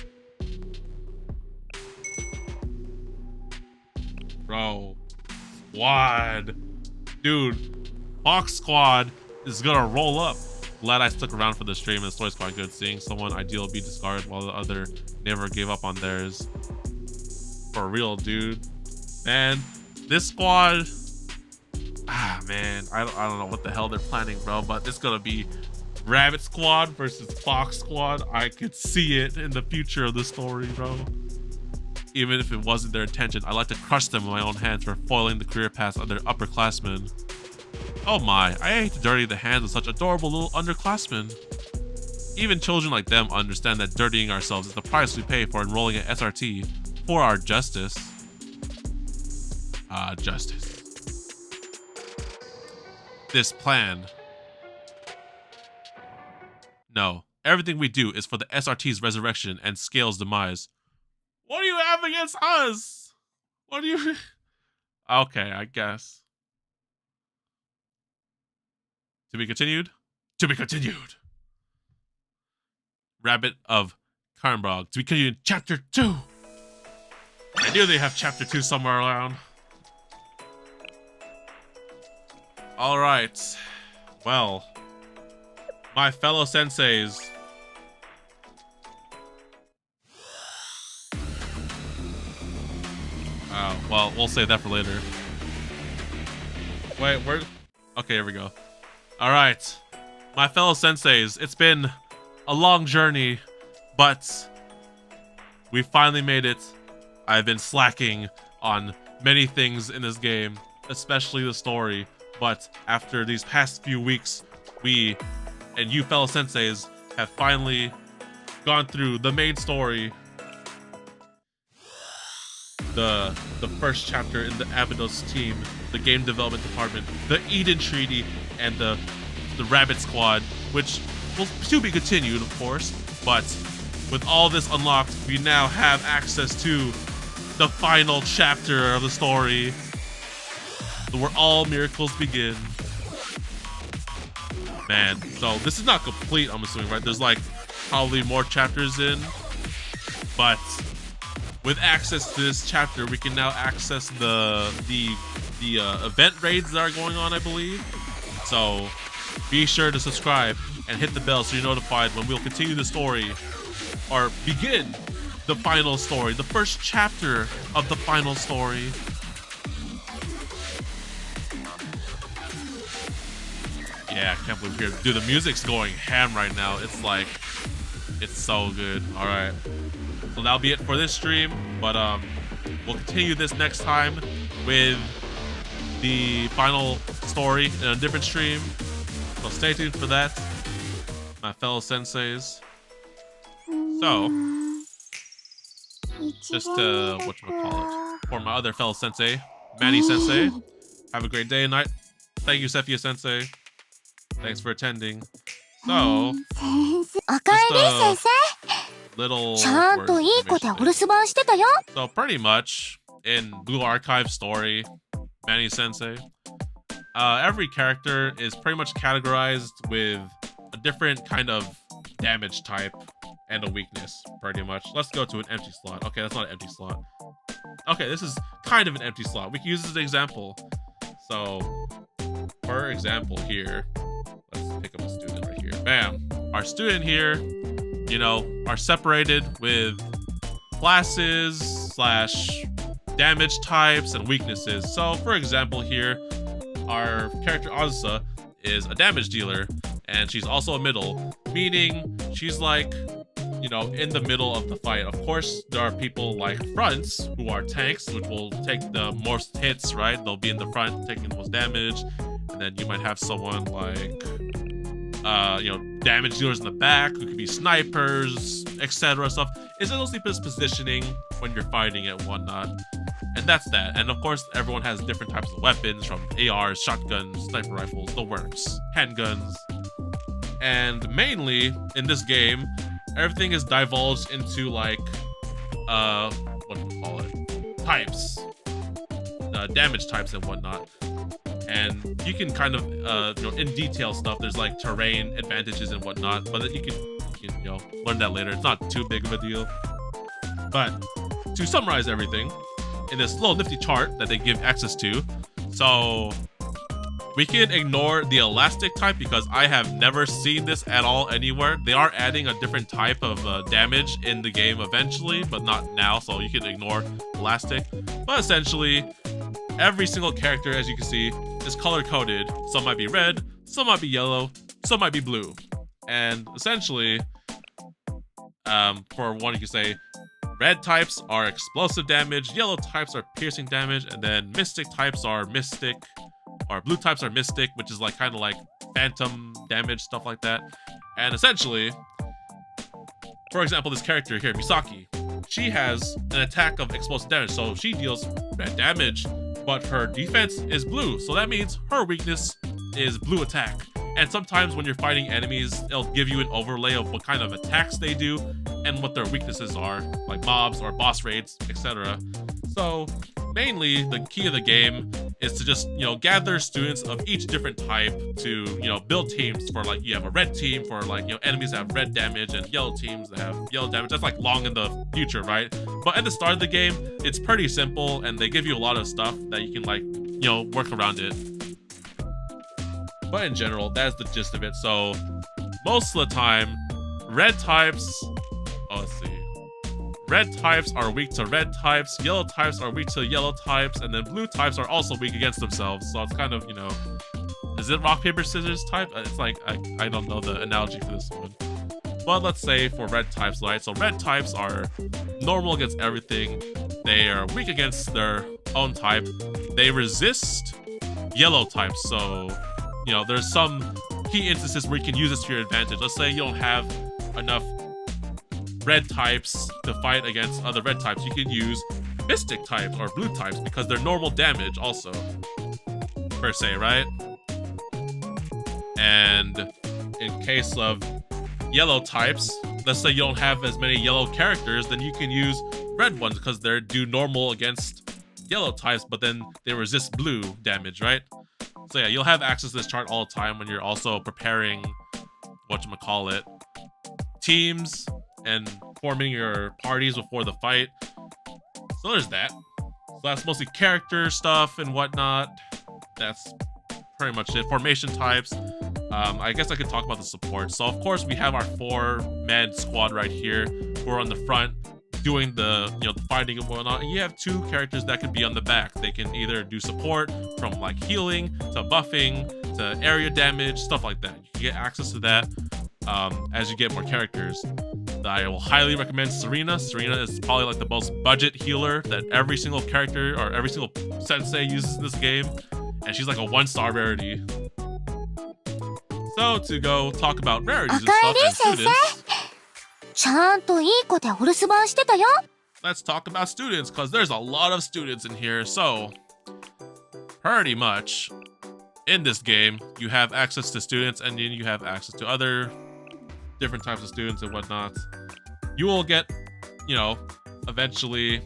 Bro, Squad. Dude, Fox Squad is gonna roll up. Glad I stuck around for the stream, and the story's quite good. Seeing someone ideal be discarded while the other never gave up on theirs. For real, dude. Man, this squad... man, I don't know what the hell they're planning, bro, but it's gonna be Rabbit Squad versus Fox Squad. I could see it in the future of the story, bro. Even if it wasn't their intention, I'd like to crush them with my own hands for foiling the career paths of their upperclassmen. Oh my, I hate to dirty the hands of such adorable little underclassmen. Even children like them understand that dirtying ourselves is the price we pay for enrolling at SRT for our justice. Justice. This plan. No, everything we do is for the SRT's resurrection and Scale's demise. What do you have against us? What do you... Okay, I guess. To be continued? To be continued. Rabbit of Caerbannog. To be continued in Chapter 2. I knew they have Chapter 2 somewhere around. Alright. Well. My fellow senseis. Oh, well, we'll save that for later. Wait, where? Okay, here we go. Alright. My fellow senseis, it's been a long journey, but we finally made it. I've been slacking on many things in this game, especially the story, but after these past few weeks, we and you fellow senseis have finally gone through the main story. The first chapter in the Abydos team, the game development department, the Eden Treaty, and the Rabbit Squad, which will to be continued, of course. But with all this unlocked, we now have access to the final chapter of the story, where all miracles begin. Man, so this is not complete, I'm assuming, right? There's like probably more chapters in, but with access to this chapter, we can now access the event raids that are going on, I believe. So be sure to subscribe and hit the bell so you're notified when we'll continue the story or begin the final story, the first chapter of the final story. Yeah, I can't believe we're here. Dude, the music's going ham right now. It's like, it's so good. All right. So that'll be it for this stream, but we'll continue this next time with the final story in a different stream. So stay tuned for that, my fellow senseis. So, just whatchamacallit, for my other fellow sensei, Manny Sensei, have a great day and night. Thank you, Sephia Sensei. Thanks for attending. So, just little so pretty much in Blue Archive story, Manny Sensei, every character is pretty much categorized with a different kind of damage type and a weakness, pretty much. Let's go to an empty slot. Okay, that's not an empty slot. Okay, this is kind of an empty slot. We can use this as an example. So, for example here, let's pick up a student right here. Bam. Our student here, you know, are separated with classes slash damage types and weaknesses. So for example here, our character Azusa is a damage dealer, and she's also a middle, meaning she's like, you know, in the middle of the fight. Of course, there are people like fronts who are tanks, which will take the most hits, right? They'll be in the front taking the most damage. And then you might have someone like, you know, damage dealers in the back who could be snipers, etc. stuff. It's mostly just positioning when you're fighting and whatnot. And that's that. And of course, everyone has different types of weapons, from ARs, shotguns, sniper rifles, the works, handguns. And mainly in this game, everything is divulged into like, what do we call it? Types, damage types and whatnot. And you can kind of, you know, in detail stuff. There's like terrain advantages and whatnot, but then you can, you know, learn that later. It's not too big of a deal. But to summarize everything in this little nifty chart that they give access to, so we can ignore the elastic type because I have never seen this at all anywhere. They are adding a different type of damage in the game eventually, but not now, so you can ignore elastic. But essentially, every single character, as you can see, is color-coded. Some might be red, some might be yellow, some might be blue. And essentially, for one, you can say red types are explosive damage, yellow types are piercing damage, and then mystic types are mystic, or blue types are mystic, which is like kind of like phantom damage, stuff like that. And essentially, for example, this character here, Misaki, she has an attack of explosive damage, so she deals red damage, but her defense is blue, so that means her weakness is blue attack. And sometimes when you're fighting enemies, it'll give you an overlay of what kind of attacks they do and what their weaknesses are, like mobs or boss raids, etc. So mainly the key of the game is to just, you know, gather students of each different type to, you know, build teams for, like, you have a red team for, like, you know, enemies that have red damage, and yellow teams that have yellow damage. That's like long in the future, right? But at the start of the game, it's pretty simple, and they give you a lot of stuff that you can, like, you know, work around it. But in general, that's the gist of it. So most of the time, red types, let's see. Red types are weak to red types, yellow types are weak to yellow types, and then blue types are also weak against themselves. So it's kind of, you know, is it rock, paper, scissors type? It's like, I don't know the analogy for this one. But let's say for red types, right? So red types are normal against everything. They are weak against their own type. They resist yellow types. So, you know, there's some key instances where you can use this to your advantage. Let's say you don't have enough red types to fight against other red types. You can use mystic types or blue types because they're normal damage also, per se, right? And in case of yellow types, let's say you don't have as many yellow characters, then you can use red ones because they do normal against yellow types, but then they resist blue damage, right? So yeah, you'll have access to this chart all the time when you're also preparing, whatchamacallit, teams and forming your parties before the fight. So there's that. So that's mostly character stuff and whatnot. That's pretty much it. Formation types. I guess I could talk about the support. So of course we have our 4-man squad right here who are on the front doing the, you know, the fighting and whatnot. And you have 2 characters that can be on the back. They can either do support from like healing to buffing to area damage, stuff like that. You can get access to that as you get more characters. I will highly recommend Serena. Serena is probably like the most budget healer that every single character or every single sensei uses in this game. And she's like a 1-star rarity. So to go talk about rarities and stuff and students, ちゃんといい子でお留守番してたよ。 let's talk about students, because there's a lot of students in here. So pretty much in this game, you have access to students, and then you have access to other different types of students and whatnot. You will get, you know, eventually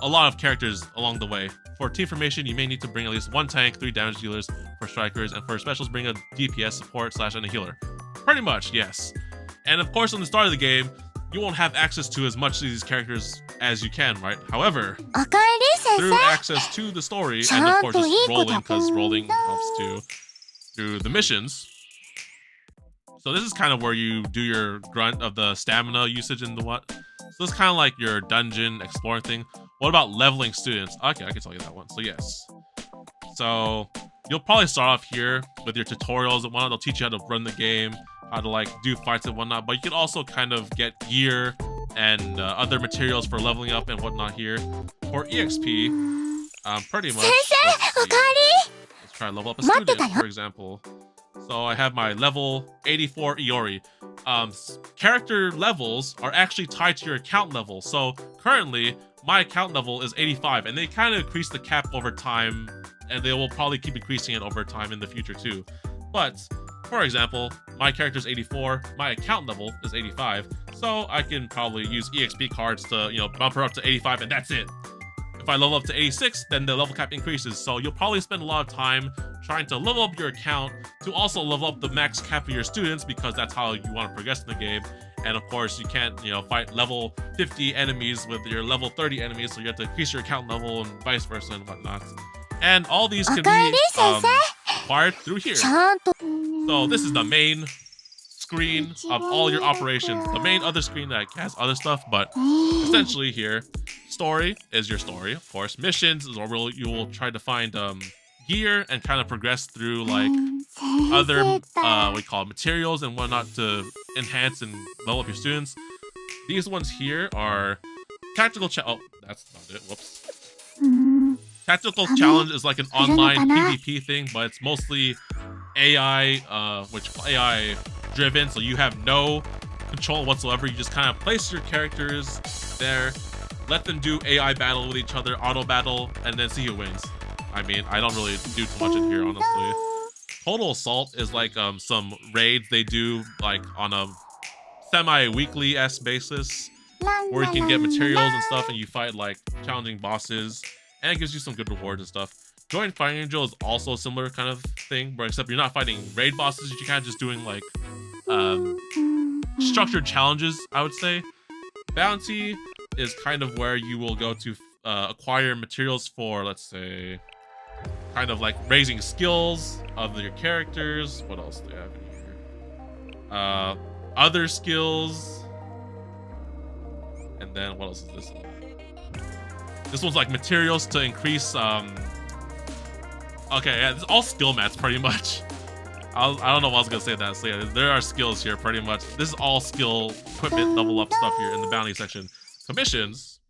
a lot of characters along the way. For team formation, you may need to bring at least 1 tank, 3 damage dealers for strikers, and for specials, bring a DPS support / and a healer. Pretty much, yes. And of course, on the start of the game, you won't have access to as much of these characters as you can, right? However, おかえり through 先生。 access to the story, and of course just rolling, because rolling helps too, through the missions. So this is kind of where you do your grunt of the stamina usage and the what. So this is kind of like your dungeon exploring thing. What about leveling students? Okay, I can tell you that one. So yes. So you'll probably start off here with your tutorials and whatnot. They'll teach you how to run the game, how to like do fights and whatnot. But you can also kind of get gear and other materials for leveling up and whatnot here. For EXP, pretty much. Let's try to level up a student, for example. So I have my level 84 Iori. Character levels are actually tied to your account level. So currently, my account level is 85, and they kind of increase the cap over time, and they will probably keep increasing it over time in the future too. But, for example, my character is 84, my account level is 85, so I can probably use EXP cards to, bump her up to 85, and that's it. If I level up to 86, then the level cap increases, so you'll probably spend a lot of time trying to level up your account to also level up the max cap of your students, because that's how you want to progress in the game. And of course, you can't, fight level 50 enemies with your level 30 enemies, so you have to increase your account level and vice versa and whatnot. And all these can be acquired through here. So this is the main screen of all your operations. The main other screen that has other stuff, but essentially here, story is your story, of course. Missions is where you will try to find gear and kind of progress through like other we call it materials and whatnot to enhance and level up your students. These ones here are tactical oh, that's not it, whoops. Tactical challenge is like an online PvP thing, but it's mostly AI AI driven, so you have no control whatsoever. You just kind of place your characters there, let them do AI battle with each other, auto battle, and then see who wins. I mean, I don't really do too much in here, honestly. Total Assault is like some raids they do like on a semi-weekly-esque basis, where you can get materials and stuff, and you fight like challenging bosses, and it gives you some good rewards and stuff. Join Fire Angel is also a similar kind of thing, but except you're not fighting raid bosses, you're kind of just doing like structured challenges, I would say. Bounty is kind of where you will go to acquire materials for, let's say, kind of like raising skills of your characters. What else do they have in here? Other skills. And then what else is this one? This one's like materials to increase okay, yeah, it's all skill mats pretty much. I don't know what I was gonna say that. So yeah, there are skills here pretty much. This is all skill equipment level up stuff here in the bounty section. Commissions,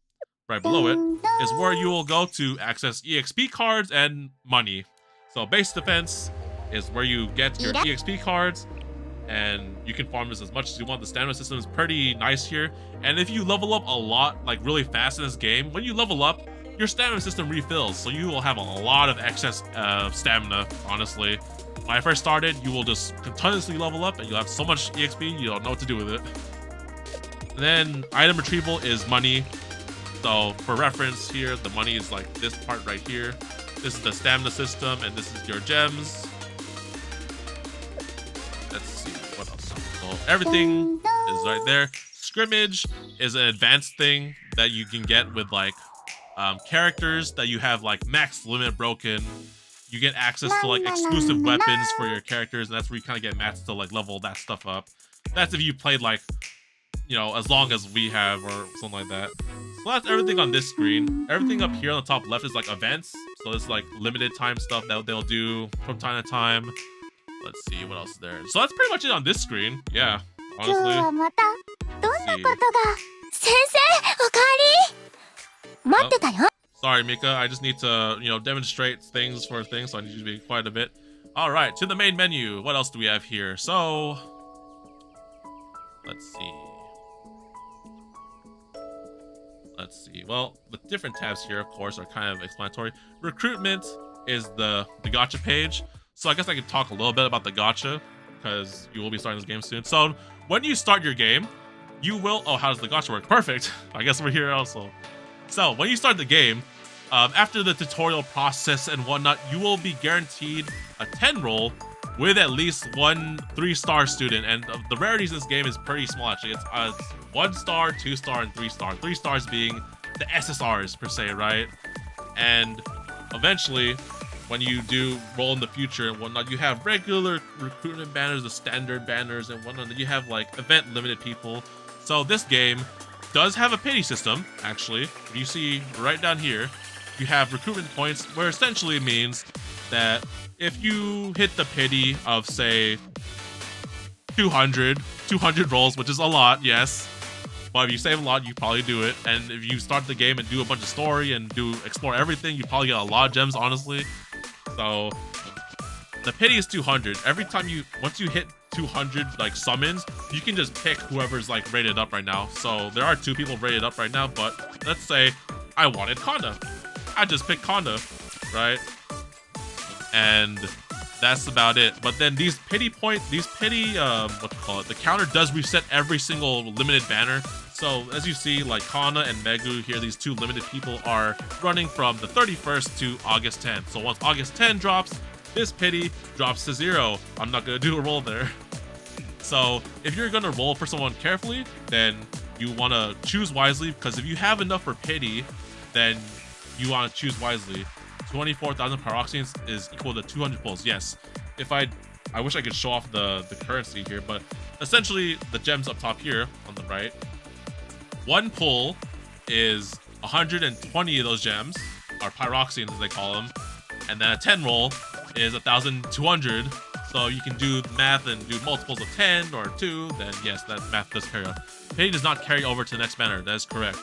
right below it, is where you will go to access EXP cards and money. So base defense is where you get your EXP cards, and you can farm this as much as you want. The stamina system is pretty nice here, and if you level up a lot, like really fast in this game, when you level up, your stamina system refills, so you will have a lot of excess stamina, honestly. When I first started, you will just continuously level up, and you'll have so much EXP, you don't know what to do with it. And then item retrieval is money. So for reference here, the money is like this part right here. This is the stamina system, and this is your gems. Let's see, what else? So everything is right there. Scrimmage is an advanced thing that you can get with like characters that you have like max limit broken. You get access to like exclusive weapons for your characters, and that's where you kind of get mats to like level that stuff up. That's if you played like, as long as we have or something like that. So that's everything on this screen. Everything up here on the top left is like events. So it's like limited time stuff that they'll do from time to time. Let's see what else is there. So that's pretty much it on this screen. Yeah, honestly. Sorry, Mika. I just need to, demonstrate things for things, so I need you to be quiet a bit. All right, to the main menu. What else do we have here? So, let's see. Well, the different tabs here, of course, are kind of explanatory. Recruitment is the gacha page. So I guess I could talk a little bit about the gacha, because you will be starting this game soon. So when you start your game, you will... Oh, how does the gacha work? Perfect. I guess we're here also. So when you start the game, after the tutorial process and whatnot, you will be guaranteed a 10 roll with at least one 3-star student. And the rarities in this game is pretty small, actually. It's 1-star, 2-star, and 3-star. 3 stars being the SSRs, per se, right? And eventually, when you do roll in the future and whatnot, you have regular recruitment banners, the standard banners and whatnot. You have, like, event-limited people. So this game does have a pity system, actually. You see right down here, you have recruitment points, where essentially it means that if you hit the pity of, say, 200 rolls, which is a lot, yes. But if you save a lot, you probably do it. And if you start the game and do a bunch of story and explore everything, you probably get a lot of gems, honestly. So the pity is 200. Every time once you hit 200 like summons, you can just pick whoever's like rated up right now. So there are 2 people rated up right now, but let's say I wanted Conda. I just picked Conda, right? And that's about it. But then the counter does reset every single limited banner. So as you see, like Kana and Megu here, these 2 limited people are running from the 31st to August 10th. So once August 10 drops, this pity drops to 0. I'm not gonna do a roll there. So if you're gonna roll for someone carefully, then you wanna choose wisely, because if you have enough for pity, then you wanna choose wisely. 24,000 pyroxenes is equal to 200 pulls. Yes, I wish I could show off the currency here, but essentially the gems up top here on the right, 1 pull is 120 of those gems, or pyroxenes as they call them, and then a 10 roll is 1,200. So you can do the math and do multiples of 10 or 2, then yes, that math does carry over. Pity does not carry over to the next banner. That is correct.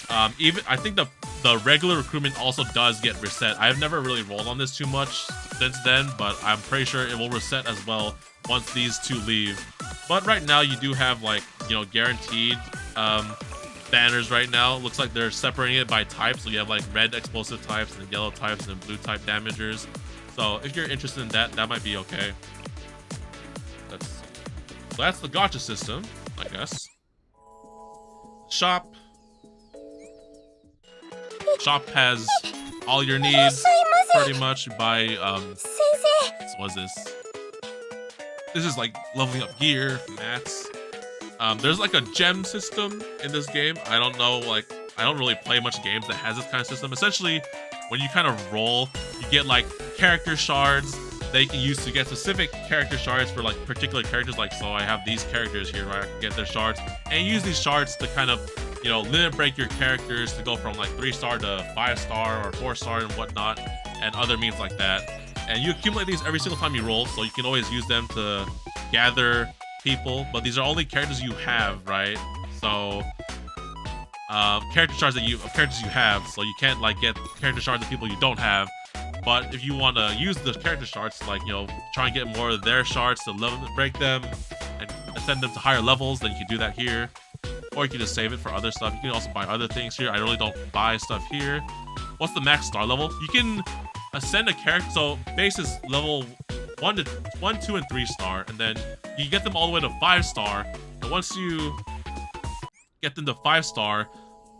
I think the regular recruitment also does get reset. I've never really rolled on this too much since then, but I'm pretty sure it will reset as well once these 2 leave. But right now you do have, like, you know, guaranteed banners right now. Looks like they're separating it by type, so you have like red explosive types and yellow types and blue type damagers. So if you're interested in that, that might be okay. So that's the gacha system, I guess. Shop has all your needs pretty much. Buy what is this? This is like leveling up gear, mats. There's like a gem system in this game. I don't know, like, I don't really play much games that has this kind of system. Essentially, when you kind of roll, you get like character shards that you can use to get specific character shards for like particular characters. Like, so I have these characters here where I can get their shards, and use these shards to kind of, you know, limit break your characters to go from like 3-star to 5-star or 4-star and whatnot, and other means like that. And you accumulate these every single time you roll, so you can always use them to gather people, but these are only characters you have, right? So character shards you have, so you can't like get character shards of people you don't have. But if you want to use the character shards, like, you know, try and get more of their shards to level break them and ascend them to higher levels, then you can do that here. Or you can just save it for other stuff. You can also buy other things here. I really don't buy stuff here. What's the max star level? You can ascend a character, so base is level 1, 2, and 3-star, and then you get them all the way to 5-star. And once you get them to 5-star,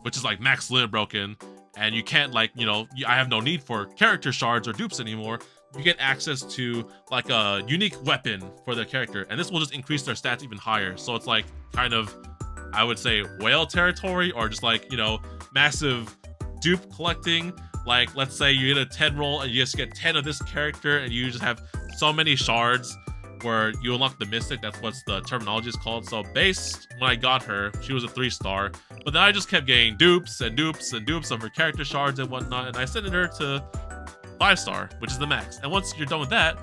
which is like max limit broken, and you can't, like, you know, I have no need for character shards or dupes anymore, you get access to like a unique weapon for their character, and this will just increase their stats even higher. So it's like kind of, I would say, whale territory, or just like, you know, massive dupe collecting. Like, let's say you get a 10 roll and you just get 10 of this character, and you just have so many shards where you unlock the Mystic. That's what the terminology is called. So base, when I got her, she was a 3-star, but then I just kept getting dupes and dupes and dupes of her character shards and whatnot, and I sent her to 5-star, which is the max. And once you're done with that,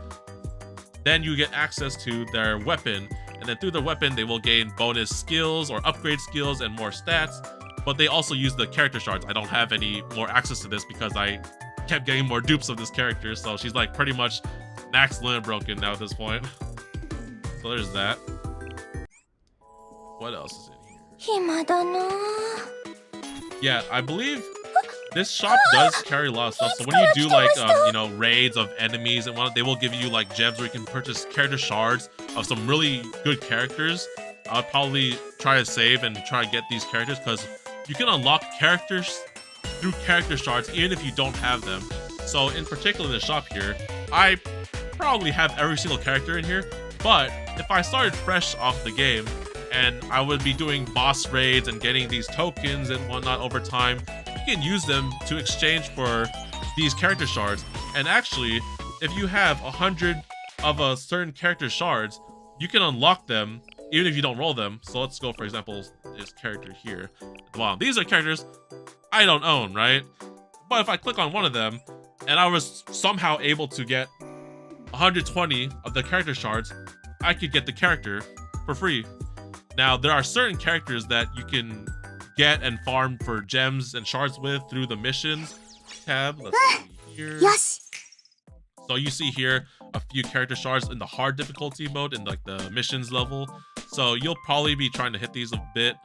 then you get access to their weapon, and then through their weapon they will gain bonus skills or upgrade skills and more stats. But they also use the character shards. I don't have any more access to this because I kept getting more dupes of this character, so she's like pretty much max limit broken now at this point. So there's that. What else is in here? Yeah, I believe this shop does carry a lot of stuff. So when you do like you know, raids of enemies and whatnot, they will give you like gems where you can purchase character shards of some really good characters. I'll probably try to save and try to get these characters, because you can unlock characters through character shards even if you don't have them. So in particular in the shop here, I probably have every single character in here, but if I started fresh off the game and I would be doing boss raids and getting these tokens and whatnot over time, you can use them to exchange for these character shards. And actually, if you have 100 of a certain character shards, you can unlock them even if you don't roll them. So let's go, for example, this character here at the bottom. These are characters I don't own, right? But if I click on one of them and I was somehow able to get 120 of the character shards, I could get the character for free. Now, there are certain characters that you can get and farm for gems and shards with through the missions tab. Let's see here. Yes. So you see here a few character shards in the hard difficulty mode in like the missions level. So you'll probably be trying to hit these a bit.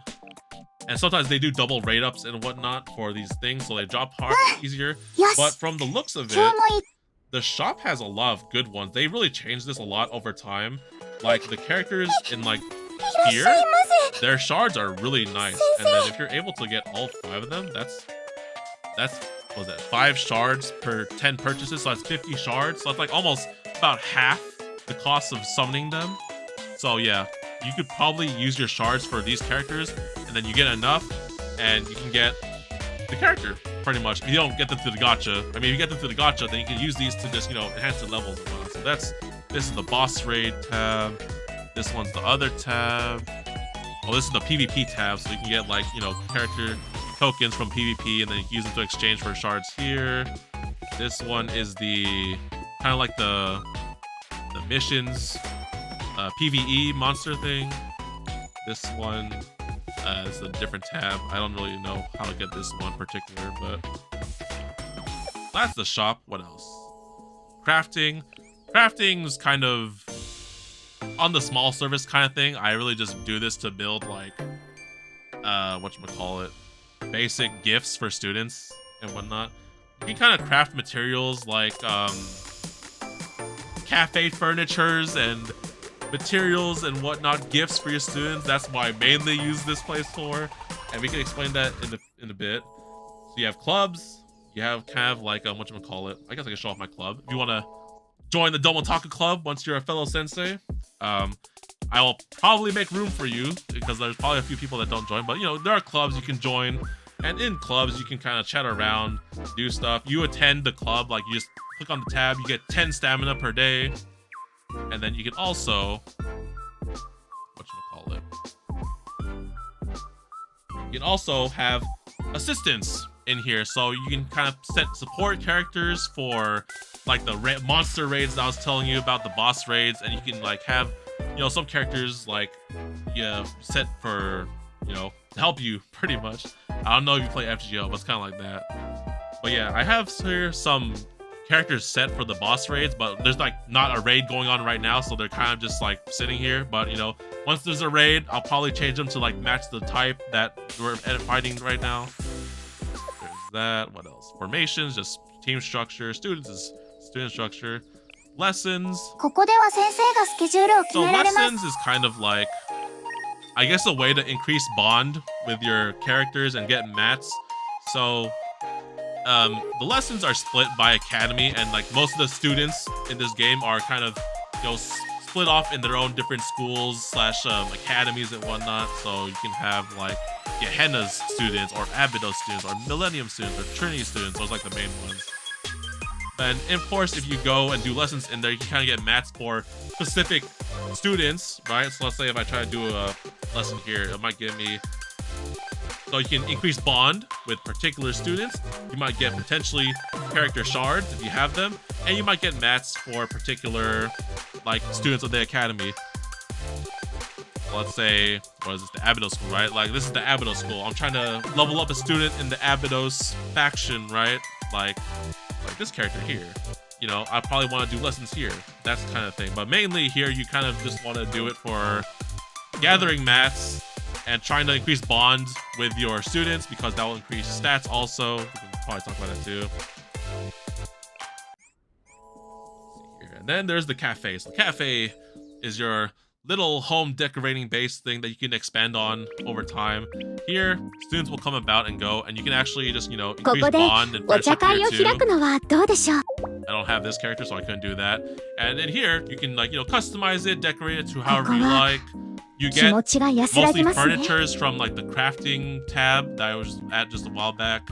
And sometimes they do double rate ups and whatnot for these things, so they drop hard easier. Yes. But from the looks of it, the shop has a lot of good ones. They really changed this a lot over time. Like the characters in like here, their shards are really nice. And then if you're able to get all 5 of them, that's what was that, 5 shards per 10 purchases, so that's 50 shards. So it's like almost about half the cost of summoning them. So yeah, you could probably use your shards for these characters, and then you get enough, and you can get the character, pretty much. If you don't get them through the gacha, I mean, if you get them through the gacha, then you can use these to just, you know, enhance the levels and whatnot. So this is the boss raid tab. This one's the other tab. Oh, this is the PvP tab, so you can get, like, you know, character tokens from PvP, and then you can use them to exchange for shards here. This one is the kind of like the missions PvE monster thing. This one is a different tab. I don't really know how to get this one particular, but that's the shop. What else? Crafting. Crafting's kind of on the small service kind of thing. I really just do this to build like whatchamacallit, basic gifts for students and whatnot. You can kind of craft materials like cafe furnitures and materials and whatnot, gifts for your students. That's why I mainly use this place for, and we can explain that in a bit. So you have clubs, you have kind of like whatchamacallit, I guess I can show off my club. If you want to join the Domotaku club once you're a fellow sensei, I will probably make room for you because there's probably a few people that don't join, but you know, there are clubs you can join, and in clubs you can kind of chat around, do stuff. You attend the club, like you just click on the tab, you get 10 stamina per day. And then you can also, whatchamacallit, you can also have assistants in here. So you can kind of set support characters for like the monster raids that I was telling you about, the boss raids. And you can like have, you know, some characters like, yeah, set for, you know, to help you pretty much. I don't know if you play FGO, but it's kind of like that. But yeah, I have here some characters set for the boss raids, but there's like not a raid going on right now, so they're kind of just like sitting here. But you know, once there's a raid, I'll probably change them to like match the type that we're fighting right now. There's that. What else? Formations, just team structure. Students is student structure. Lessons. So lessons is kind of like, I guess, a way to increase bond with your characters and get mats. So the lessons are split by academy, and like most of the students in this game are kind of, you know, split off in their own different schools slash academies and whatnot. So you can have like Gehenna's students or Abydos students or Millennium students or Trinity students. Those are like the main ones. And of course, if you go and do lessons in there, you can kind of get mats for specific students, right? So let's say if I try to do a lesson here, it might give me, so you can increase bond with particular students. You might get potentially character shards if you have them, and you might get mats for particular like students of the academy. Let's say, what is this, the Abydos school, right? Like this is the Abydos school. I'm trying to level up a student in the Abydos faction, right? Like this character here. You know, I probably want to do lessons here. That's the kind of thing. But mainly here, you kind of just want to do it for gathering mats and trying to increase bonds with your students, because that will increase stats also. We can probably talk about that too. And then there's the cafe. So the cafe is your little home decorating base thing that you can expand on over time. Here, students will come about and go, and you can actually just, you know, increase bond and friendship here too. I don't have this character, so I couldn't do that. And in here, you can, like, you know, customize it, decorate it to however you like. You get mostly furnitures from like the crafting tab that I was at just a while back.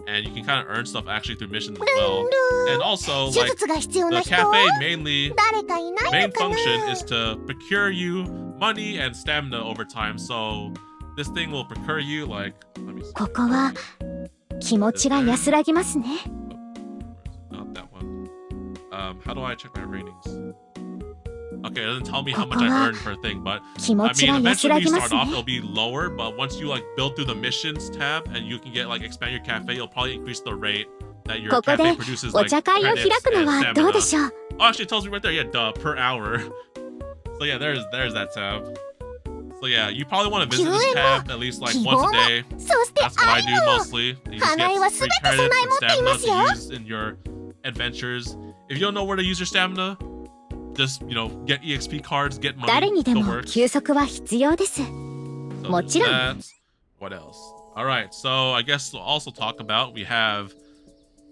And you can kind of earn stuff actually through missions as well. And also, like, the cafe main function is to procure you money and stamina over time. So this thing will procure you like, let me see. ここは気持ちが安らぎますね。 Not that one. How do I check my ratings? Okay, it doesn't tell me how much I earned per thing, but I mean, eventually when you start off, it'll be lower, but once you like build through the missions tab and you can get like expand your cafe, you'll probably increase the rate that your ここ cafe で produces お like 茶会を開 credits くの and はどうで stamina. しょう。 Oh, actually, it tells me right there, yeah, duh, per hour. So yeah, there's that tab. So yeah, you probably want to visit this tab at least like once a day. そして That's what I do mostly. You just 花井は get 全 free て備 credits え and 持っていま stamina すよ。 to use in your adventures. If you don't know where to use your stamina, just, you know, get EXP cards, get 誰 money, にで the も works. 休息は必要です。 So もちろん。 there's that. What else? All right, so I guess we'll also talk about, we have,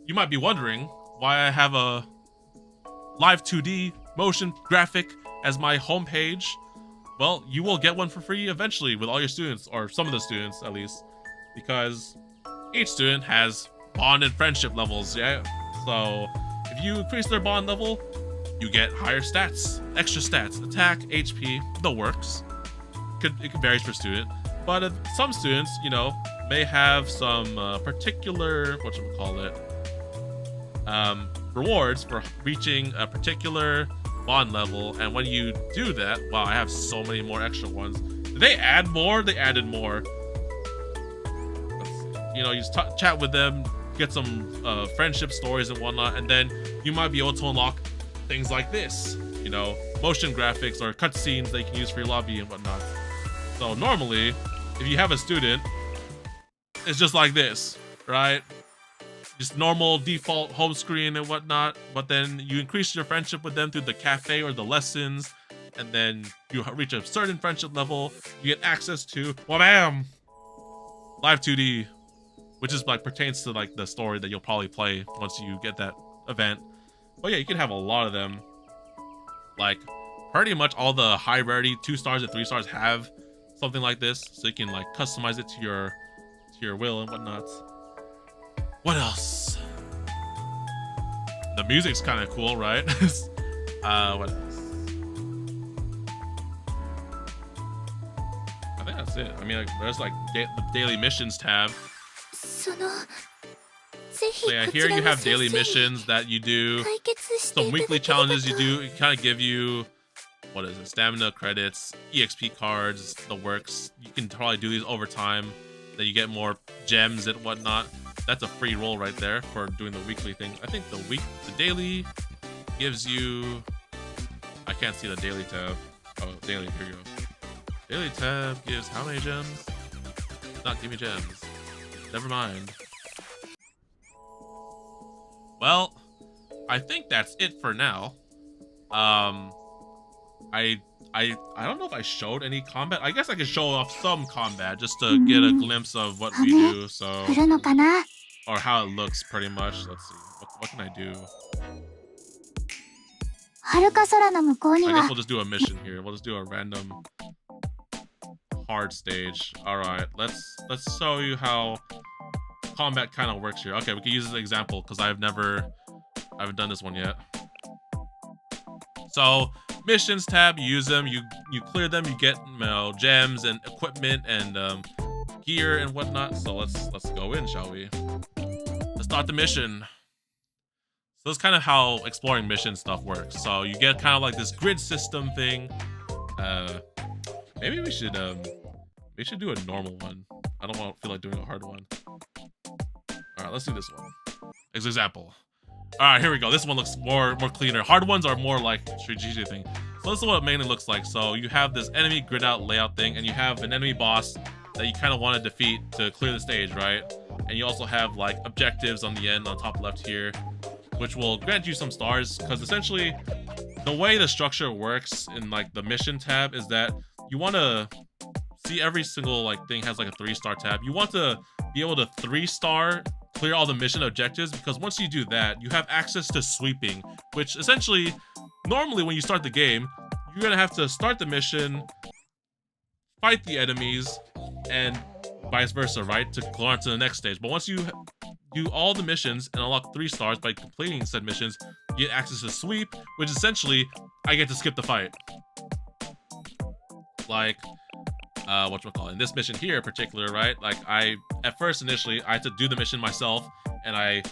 you might be wondering why I have a live 2D motion graphic as my homepage. Well, you will get one for free eventually with all your students, or some of the students at least, because each student has bond and friendship levels, yeah? So if you increase their bond level, you get higher stats, extra stats, attack, HP, the works. It varies per student, but some students, you know, may have some particular, whatchamacallit, rewards for reaching a particular bond level, and when you do that, wow, I have so many more extra ones. Did they add more? They added more. You know, you just chat with them, get some friendship stories and whatnot, and then you might be able to unlock things like this, you know, motion graphics or cutscenes that you can use for your lobby and whatnot. So normally, if you have a student, it's just like this, right? Just normal default home screen and whatnot, but then you increase your friendship with them through the cafe or the lessons, and then you reach a certain friendship level, you get access to, wham, live 2D, which is like pertains to like the story that you'll probably play once you get that event. But yeah, you can have a lot of them. Like pretty much all the high rarity 2 stars and 3 stars have something like this, so you can like customize it to your will and whatnot. What else? The music's kind of cool, right? What else? I think that's it. I mean, like, there's like the daily missions tab. So yeah, here you have daily missions that you do, some weekly challenges you do. It kind of give you, what is it, stamina credits, EXP cards, the works. You can probably do these over time, that you get more gems and whatnot. That's a free roll right there for doing the weekly thing. I think the daily gives you, I can't see the daily tab. Oh, daily, here you go. Daily tab gives how many gems? Not give me gems. Never mind. Well, I think that's it for now. I don't know if I showed any combat. I guess I could show off some combat just to get a glimpse of what we do. So, or how it looks pretty much. Let's see. What can I do? I guess we'll just do a mission here. We'll just do a random hard stage. All right, let's show you how combat kind of works here. Okay, we can use this example because I haven't done this one yet. So missions tab, you use them, you clear them, you get, you know, gems and equipment and gear and whatnot. So let's go in, shall we? Let's start the mission. So that's kind of how exploring mission stuff works. So you get kind of like this grid system thing. Maybe we should do a normal one. I don't feel like doing a hard one. All right, let's do this one as example. All right, here we go. This one looks more cleaner. Hard ones are more like strategic thing. So this is what it mainly looks like. So you have this enemy grid out layout thing, and you have an enemy boss that you kind of want to defeat to clear the stage, right? And you also have like objectives on the end on top left here, which will grant you some stars, because essentially the way the structure works in like the mission tab is that you want to see every single like thing has like a 3-star tab. You want to be able to 3-star clear all the mission objectives, because once you do that, you have access to sweeping, which essentially normally when you start the game, you're gonna have to start the mission, fight the enemies, and vice versa, right, to go on to the next stage. But once you do all the missions and unlock 3 stars by completing said missions, you get access to sweep, which essentially I get to skip the fight. like whatchamacallit, in this mission here in particular, right? Like at first initially I had to do the mission myself, and I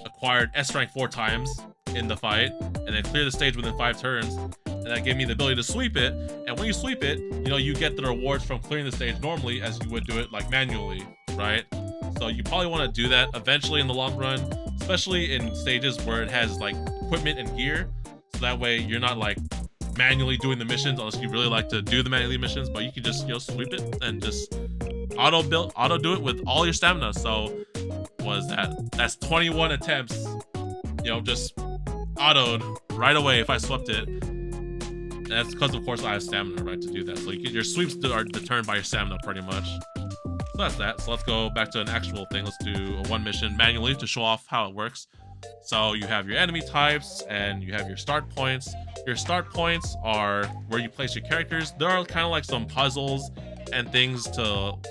acquired S rank 4 times in the fight, and then clear the stage within 5 turns, and that gave me the ability to sweep it. And when you sweep it, you know, you get the rewards from clearing the stage normally as you would do it like manually, right? So you probably want to do that eventually in the long run, especially in stages where it has like equipment and gear, so that way you're not like manually doing the missions unless you really like to do the manually missions, but you can just, you know, sweep it and just auto do it with all your stamina. So what is that? That's 21 attempts, you know, just autoed right away if I swept it. And that's because of course I have stamina, right, to do that. So your sweeps are determined by your stamina pretty much. So that's that. So let's go back to an actual thing. Let's do a 1 mission manually to show off how it works. So you have your enemy types and you have your start points. Your start points are where you place your characters. There are kind of like some puzzles and things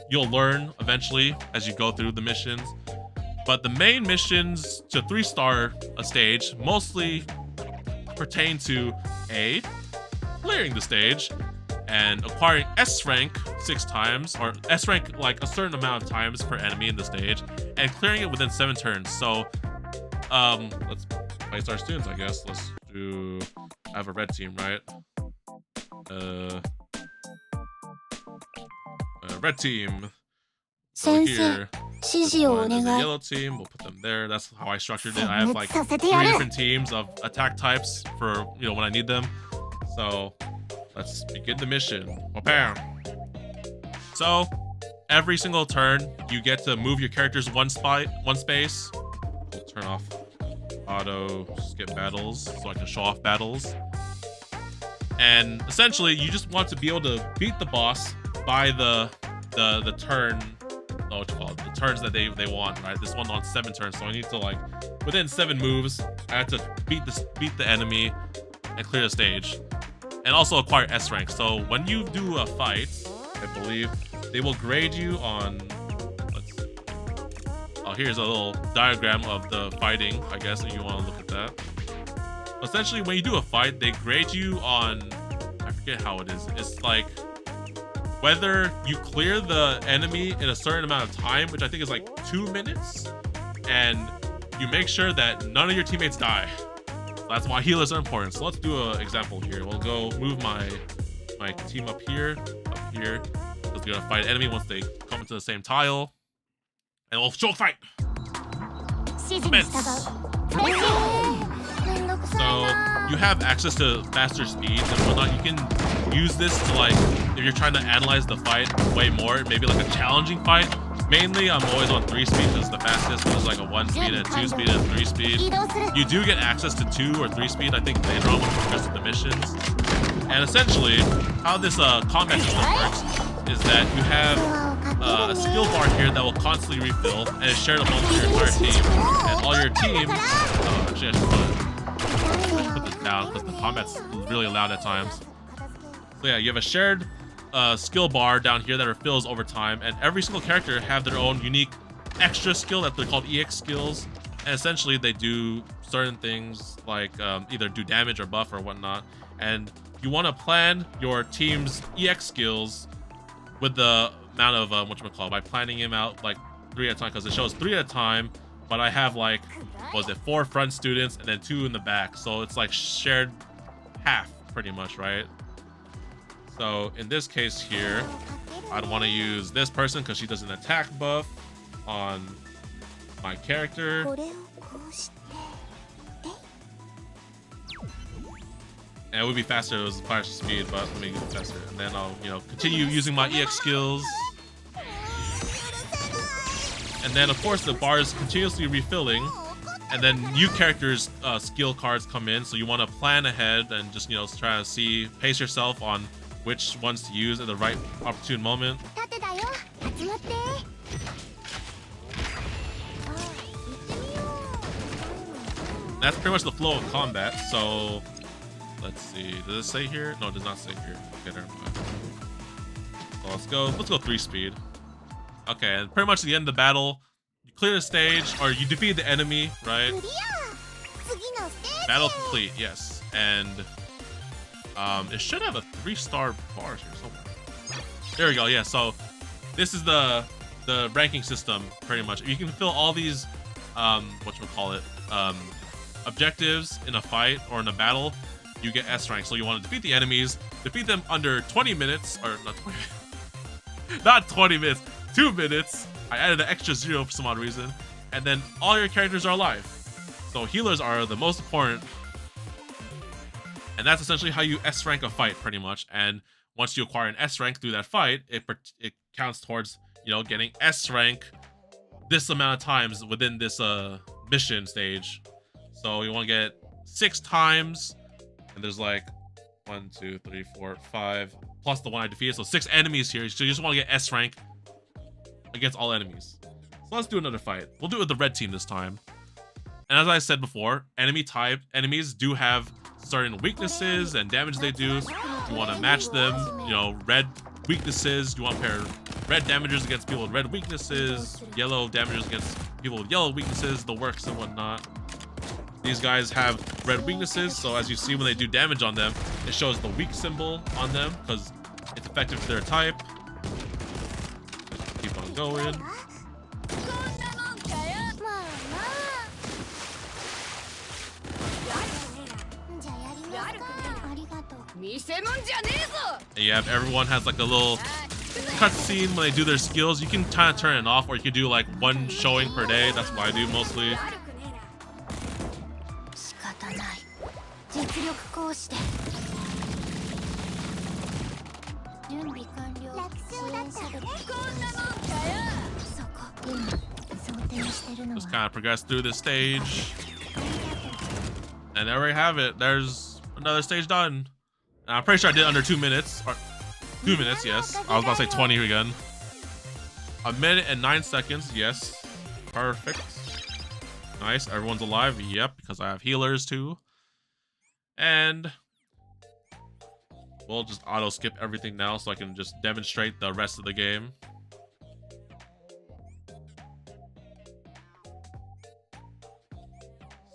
you'll learn eventually as you go through the missions. But the main missions to 3-star a stage mostly pertain to A, clearing the stage and acquiring S rank 6 times, or S rank like a certain amount of times per enemy in the stage, and clearing it within 7 turns. So let's place our students, I guess. Let's do, I have a red team, right? Red team. Over here. This one is a yellow team. We'll put them there. That's how I structured it. I have like 3 different teams of attack types for, you know, when I need them. So let's begin the mission. Wapam. So every single turn, you get to move your characters one space. We'll turn off auto skip battles so I can show off battles. And essentially, you just want to be able to beat the boss by the turn. Oh, what you call it? The turns that they want, right? This one on 7 turns, so I need to like within 7 moves, I have to beat the enemy and clear the stage, and also acquire S rank. So when you do a fight, I believe they will grade you on. Let's see. Oh, here's a little diagram of the fighting, I guess, if you want to look at that. Essentially, when you do a fight, they grade you on, I forget how it is. It's like whether you clear the enemy in a certain amount of time, which I think is like 2 minutes, and you make sure that none of your teammates die. So that's why healers are important. So let's do an example here. We'll go move my team up here, because we're gonna fight enemy once they come into the same tile, and we'll show fight. Commence. So you have access to faster speeds and whatnot. You can use this to, like, if you're trying to analyze the fight way more, maybe like a challenging fight. Mainly, I'm always on 3 speed because it's the fastest. There's like a 1 speed and a 2 speed and a 3 speed. You do get access to 2 or 3 speed, I think, later on when you progress with the missions. And essentially, how this combat system works is that you have a skill bar here that will constantly refill, and it's shared amongst your entire team. And all your teams, actually I should put this down because the combat's really loud at times. So yeah, you have a shared skill bar down here that refills over time, and every single character have their own unique extra skill that they're called EX skills, and essentially they do certain things like either do damage or buff or whatnot. And you want to plan your team's EX skills with the amount of whatchamacallit, by planning him out like 3 at a time, because it shows 3 at a time, but I have like, what was it, 4 front students and then 2 in the back, so it's like shared half pretty much, right? So in this case here, I'd want to use this person because she does an attack buff on my character. And it would be faster if it was fire speed, but let me get faster. And then I'll, you know, continue using my EX skills. And then of course the bar is continuously refilling. And then new characters' skill cards come in, so you want to plan ahead and just, you know, try to pace yourself on which ones to use at the right opportune moment. That's pretty much the flow of combat. So let's see, does it say here? No, it does not say here. Okay, never mind. So let's go 3 speed. Okay, and pretty much at the end of the battle, you clear the stage, or you defeat the enemy, right? Battle complete, yes. And it should have a 3-star bar here somewhere. There we go. Yeah. So this is the ranking system pretty much. You can fill all these whatchamacallit, objectives in a fight or in a battle. You get S rank. So you want to defeat the enemies, defeat them under 20 minutes, or not 20 minutes, not 20 minutes, 2 minutes. I added an extra 0 for some odd reason, and then all your characters are alive. So healers are the most important, and that's essentially how you S rank a fight pretty much. And once you acquire an S rank through that fight, it counts towards, you know, getting S rank this amount of times within this mission stage. So you want to get 6 times, and there's like 1, 2, 3, 4, 5 plus the one I defeated, so 6 enemies here. So you just want to get S rank against all enemies. So let's do another fight. We'll do it with the red team this time. And as I said before, enemies do have certain weaknesses and damage they do. You want to match them. You know, red weaknesses, you want to pair red damagers against people with red weaknesses, yellow damagers against people with yellow weaknesses, the works and whatnot. These guys have red weaknesses, so as you see when they do damage on them, it shows the weak symbol on them because it's effective to their type. Just keep on going. And you have everyone has like a little cutscene when they do their skills. You can kind of turn it off, or you can do like 1 showing per day. That's what I do mostly. Just kind of progress through this stage. And there we have it. There's another stage done. And I'm pretty sure I did under 2 minutes. Or 2 minutes, yes. I was about to say 20 again. 1 minute and 9 seconds, yes. Perfect. Nice, everyone's alive. Yep, because I have healers too. And we'll just auto skip everything now so I can just demonstrate the rest of the game.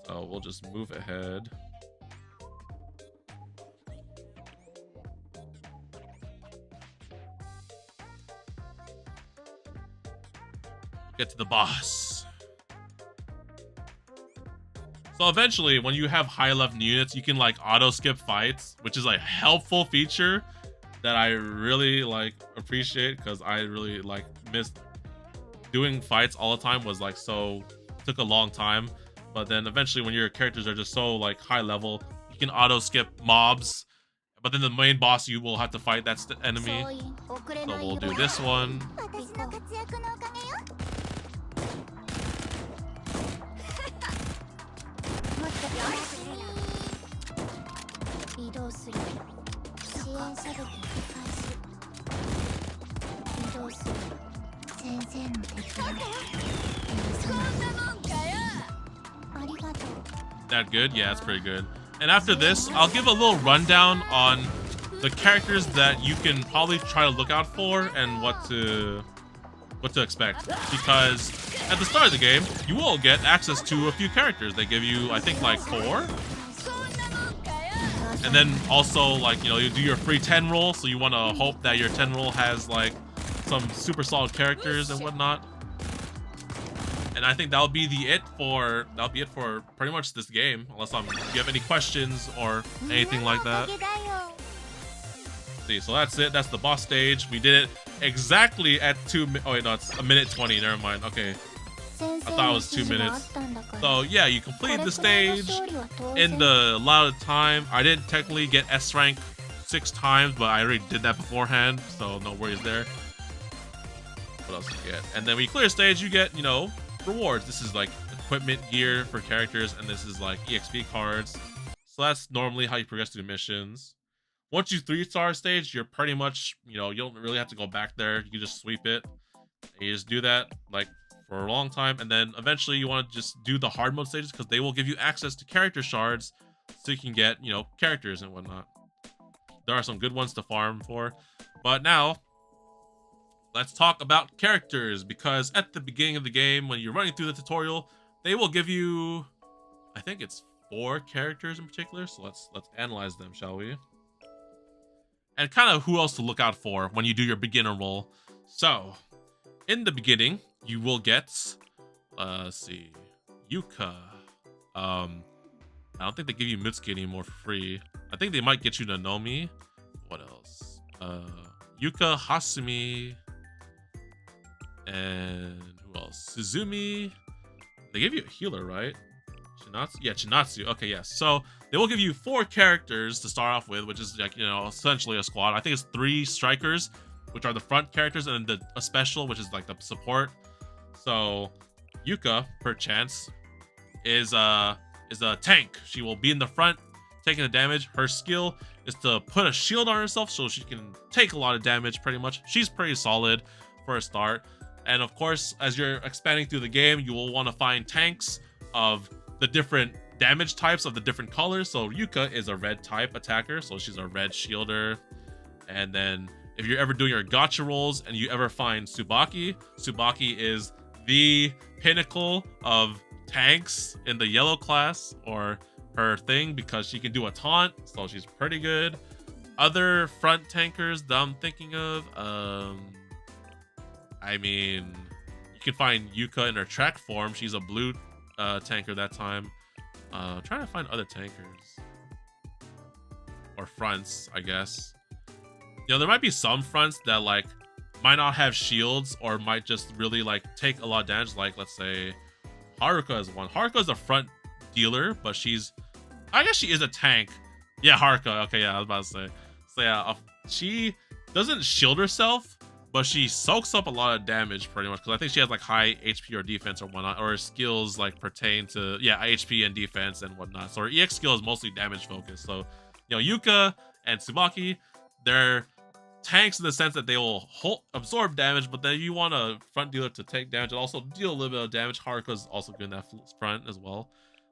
So we'll just move ahead. Get to the boss. So eventually, when you have high level units, you can like auto skip fights, which is a helpful feature that I really like appreciate, because I really like missed doing fights all the time. Was like took a long time. But then eventually, when your characters are just so like high level, you can auto skip mobs. But then the main boss, you will have to fight that enemy. So we'll do this one. That good? Yeah, it's pretty good. And after this, I'll give a little rundown on the characters that you can probably try to look out for and what to expect. Because at the start of the game, you will get access to a few characters. They give you, I think, like 4. And then also, like, you know, you do your free 10 roll, so you want to hope that your 10 roll has like some super solid characters and whatnot. And I think that'll be it for pretty much this game, unless you have any questions or anything like that. See, so that's it. That's the boss stage. We did it exactly at 2 minutes. Oh wait, no, it's 1:20. Never mind. Okay, I thought it was 2 minutes. So yeah, you completed the stage in the allotted time. I didn't technically get S rank 6 times, but I already did that beforehand, so no worries there. What else do you get? And then when you clear a stage, you get, you know, rewards. This is like equipment gear for characters, and this is like EXP cards. So that's normally how you progress through the missions. Once you 3-star stage, you're pretty much, you know, you don't really have to go back there. You can just sweep it. And you just do that like for a long time, and then eventually you want to just do the hard mode stages, because they will give you access to character shards, so you can get, you know, characters and whatnot. There are some good ones to farm for, but now let's talk about characters, because at the beginning of the game, when you're running through the tutorial, they will give you, I think it's 4 characters in particular. So let's analyze them, shall we? and kind of who else to look out for when you do your beginner roll. So, in the beginning, you will get, let's see, Yuka. I don't think they give you Mitsuki anymore for free. I think they might get you Nonomi. What else? Yuka, Hasumi, and who else? Suzumi. They give you a healer, right? Chinatsu? Yeah, Chinatsu. Okay, yes. So they will give you 4 characters to start off with, which is like, you know, essentially a squad. I think it's 3 strikers, which are the front characters, and then a special, which is like the support. So Yuka, perchance, is a tank. She will be in the front, taking the damage. Her skill is to put a shield on herself so she can take a lot of damage, pretty much. She's pretty solid for a start. And of course, as you're expanding through the game, you will want to find tanks of the different damage types of the different colors. So Yuka is a red type attacker, so she's a red shielder. And then if you're ever doing your gacha rolls and you ever find Tsubaki, Tsubaki is the pinnacle of tanks in the yellow class, or her thing, because she can do a taunt, so she's pretty good. Other front tankers that I'm thinking of, I mean, you can find Yuka in her track form. She's a blue tanker that time. Trying to find other tankers or fronts, I guess. You know, there might be some fronts that like might not have shields or might just really like take a lot of damage. Like, let's say Haruka is one. Haruka is a front dealer, but I guess she is a tank. Yeah, Haruka. Okay, yeah, I was about to say. So yeah, she doesn't shield herself, but she soaks up a lot of damage pretty much, because I think she has like high HP or defense or whatnot, or her skills like pertain to, yeah, HP and defense and whatnot. So her EX skill is mostly damage focused. So, you know, Yuka and Tsubaki, they're tanks in the sense that they will absorb damage, but then you want a front dealer to take damage and also deal a little bit of damage. Haruka's also good in that front as well.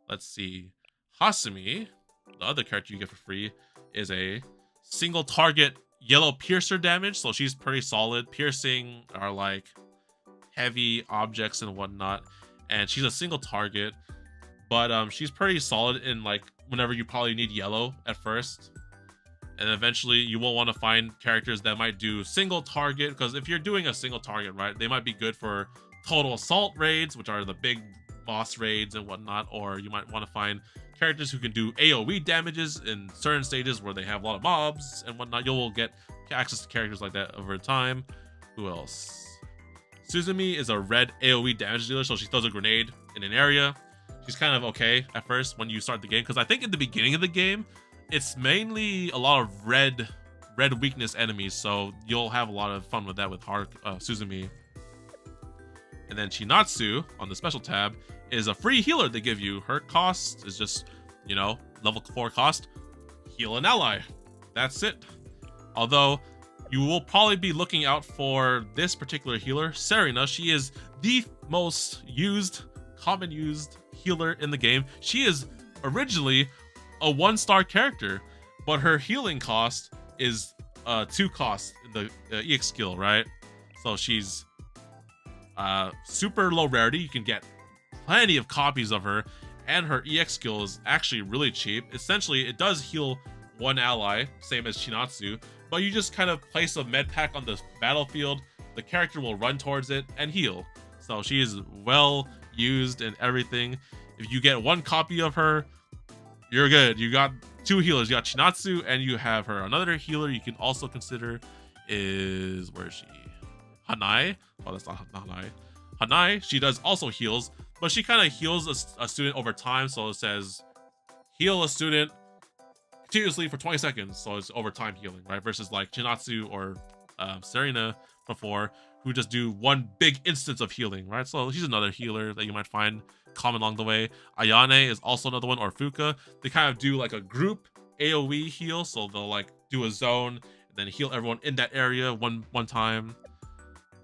Let's see. Hasumi, the other character you get for free, is a single target yellow piercer damage, so she's pretty solid. Piercing are like heavy objects and whatnot, and she's a single target, but she's pretty solid in like whenever you probably need yellow at first. And eventually you will want to find characters that might do single target, because if you're doing a single target, right, they might be good for total assault raids, which are the big boss raids and whatnot, or you might want to find characters who can do AoE damages in certain stages where they have a lot of mobs and whatnot. You will get access to characters like that over time. Who else? Suzumi is a red AoE damage dealer, so she throws a grenade in an area. She's kind of okay at first when you start the game, because I think in the beginning of the game, it's mainly a lot of red weakness enemies, so you'll have a lot of fun with that with Suzumi. And then Chinatsu on the special tab is a free healer they give you. Her cost is just, you know, level 4 cost, heal an ally. That's it. Although you will probably be looking out for this particular healer, Serena. She is the most common used healer in the game. She is originally a 1-star character, but her healing cost is 2 costs in the EX skill, right? So she's super low rarity. You can get plenty of copies of her, and her EX skill is actually really cheap. Essentially, it does heal 1 ally, same as Chinatsu, but you just kind of place a med pack on the battlefield, the character will run towards it and heal. So she is well used in everything. If you get 1 copy of her, you're good. You got 2 healers. You got Chinatsu and you have her. Another healer you can also consider is, where is she? Hanai. Oh, that's not Hanai. Hanai, she does also heals, but she kind of heals a student over time. So it says heal a student continuously for 20 seconds. So it's over time healing, right? Versus like Chinatsu or Serena before, who just do 1 big instance of healing, right? So she's another healer that you might find common along the way. Ayane is also another one, or Fuka. They kind of do like a group AoE heal, so they'll like do a zone and then heal everyone in that area one time.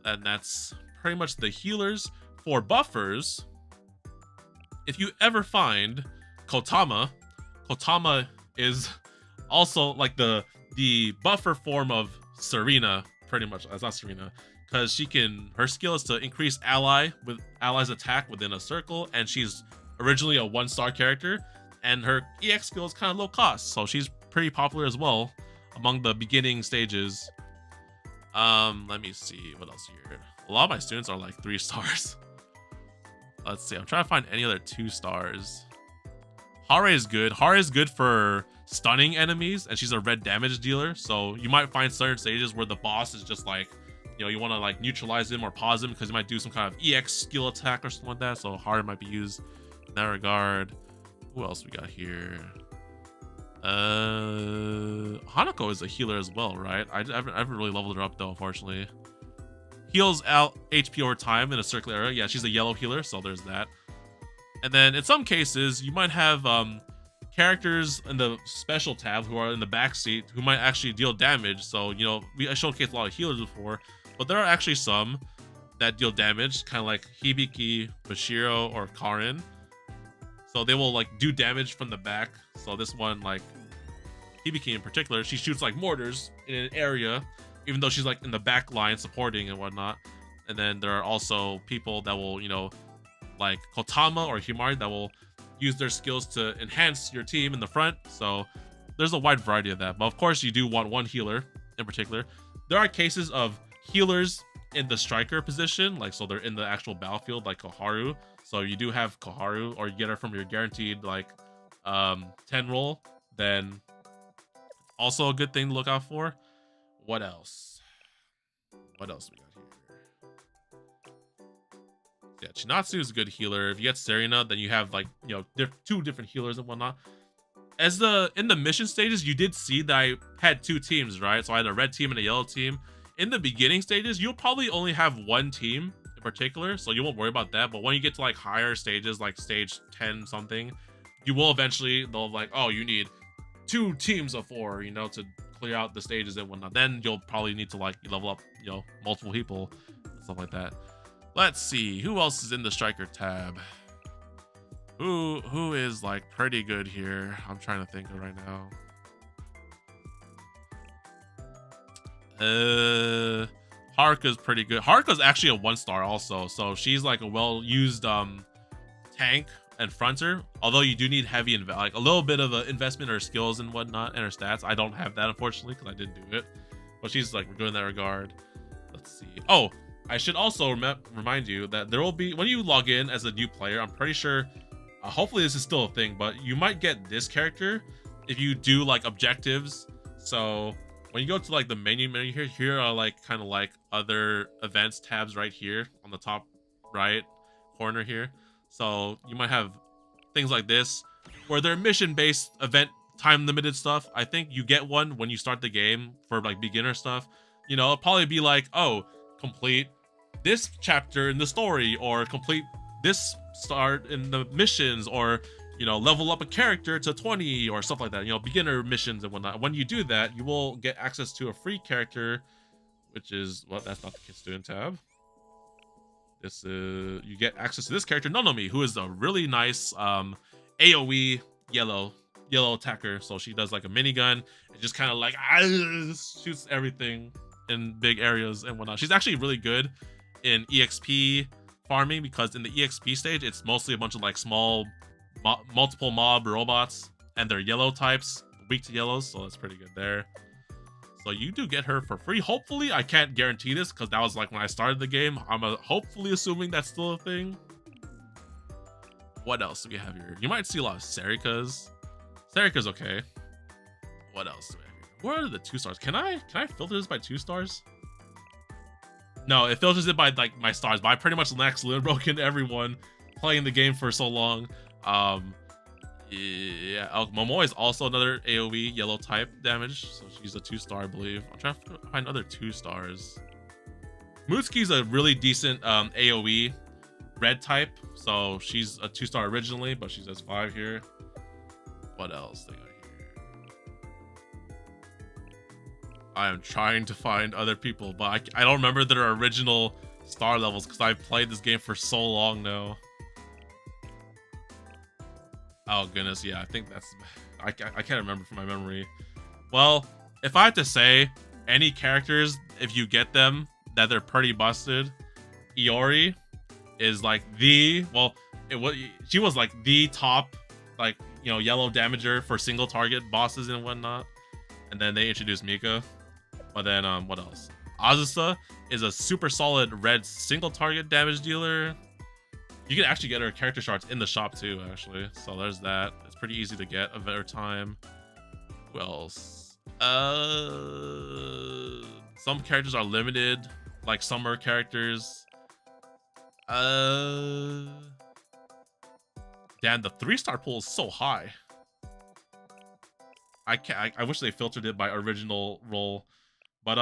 And that's pretty much the healers. For buffers, if you ever find Kotama is also like the buffer form of Serena, pretty much. That's not Serena, because her skill is to increase allies attack within a circle, and she's originally a 1-star character, and her EX skill is kind of low cost, so she's pretty popular as well. among the beginning stages. Let me see what else here. A lot of my students are like 3 stars. Let's see. I'm trying to find any other 2 stars. Hare is good. Hare is good for stunning enemies, and she's a red damage dealer. So you might find certain stages where the boss is just like, you know, you want to like neutralize him or pause him because he might do some kind of EX skill attack or something like that. So Hare might be used in that regard. Who else we got here? Hanako is a healer as well, right? I haven't really leveled her up though, unfortunately. Heals out HP over time in a circular area. Yeah, she's a yellow healer, so there's that. And then in some cases, you might have characters in the special tab who are in the backseat who might actually deal damage. So, you know, I showcased a lot of healers before, but there are actually some that deal damage, kind of like Hibiki, Bashiro, or Karin. So they will like do damage from the back. So this one, like Hibiki in particular, she shoots like mortars in an area, even though she's like in the back line supporting and whatnot. And then there are also people that will, you know, like Kotama or Himari that will use their skills to enhance your team in the front. So there's a wide variety of that. But of course, you do want one healer in particular. There are cases of healers in the striker position, like so they're in the actual battlefield, like Koharu. So you do have Koharu, or you get her from your guaranteed like 10 roll. Then also a good thing to look out for. What else? What else we got here? Yeah, Chinatsu is a good healer. If you get Serena, then you have like, you know, 2 different healers and whatnot. As in the mission stages, you did see that I had 2 teams, right? So I had a red team and a yellow team. In the beginning stages, you'll probably only have 1 team in particular, so you won't worry about that. But when you get to like higher stages, like stage 10 something, you will eventually, they'll like, oh, you need 2 teams of 4, you know, to clear out the stages and whatnot. Then you'll probably need to like level up, you know, multiple people, stuff like that. Let's see, who else is in the striker tab? Who is like pretty good here? I'm trying to think of right now. Haruka's pretty good. Haruka's actually a 1-star also, so she's like a well-used tank and fronter. Although you do need heavy like a little bit of an investment or skills and whatnot, and her stats. I don't have that unfortunately because I didn't do it, but she's like good in that regard. Let's see. Oh, I should also remind you that there will be, when you log in as a new player, I'm pretty sure, hopefully this is still a thing, but you might get this character if you do like objectives. So when you go to like the menu here are like kind of like other events tabs right here on the top right corner here. So you might have things like this where they're mission-based event time limited stuff. I think you get one when you start the game for like beginner stuff. You know, it'll probably be like, oh, complete this chapter in the story, or complete this start in the missions, or, you know, level up a character to 20 or stuff like that, you know, beginner missions and whatnot. When you do that, you will get access to a free character, which is, well, that's not the Kid Student tab. This you get access to this character, Nonomi, who is a really nice AoE yellow attacker. So she does like a minigun and just kind of like shoots everything in big areas and whatnot. She's actually really good in EXP farming, because in the EXP stage, it's mostly a bunch of like small multiple mob robots, and they're yellow types, weak to yellows, so that's pretty good there. So you do get her for free. Hopefully, I can't guarantee this because that was like when I started the game. I'm hopefully assuming that's still a thing. What else do we have here? You might see a lot of Serikas. Serika's okay. What else do we have here? Where are the 2 stars? Can I filter this by 2 stars? No, it filters it by like my stars, but I pretty much lax broken everyone playing the game for so long. Yeah, Momo is also another AoE yellow type damage, so she's a 2-star, I believe. I'm trying to find other 2 stars. Mutsuki's a really decent AoE red type, so she's a 2-star originally, but she's S5 here. What else they got here? I am trying to find other people, but I don't remember their original star levels because I've played this game for so long now. Oh goodness, yeah, I think that's, I can't remember from my memory. Well, if I had to say any characters, if you get them, that they're pretty busted, Iori is like she was like the top, like, you know, yellow damager for single target bosses and whatnot. and then they introduced Mika. But then what else? Azusa is a super solid red single target damage dealer. You can actually get her character shards in the shop too, actually. So there's that. It's pretty easy to get of her time. Who else? Some characters are limited, like summer characters. Damn, the 3-star pool is so high. I wish they filtered it by original role. But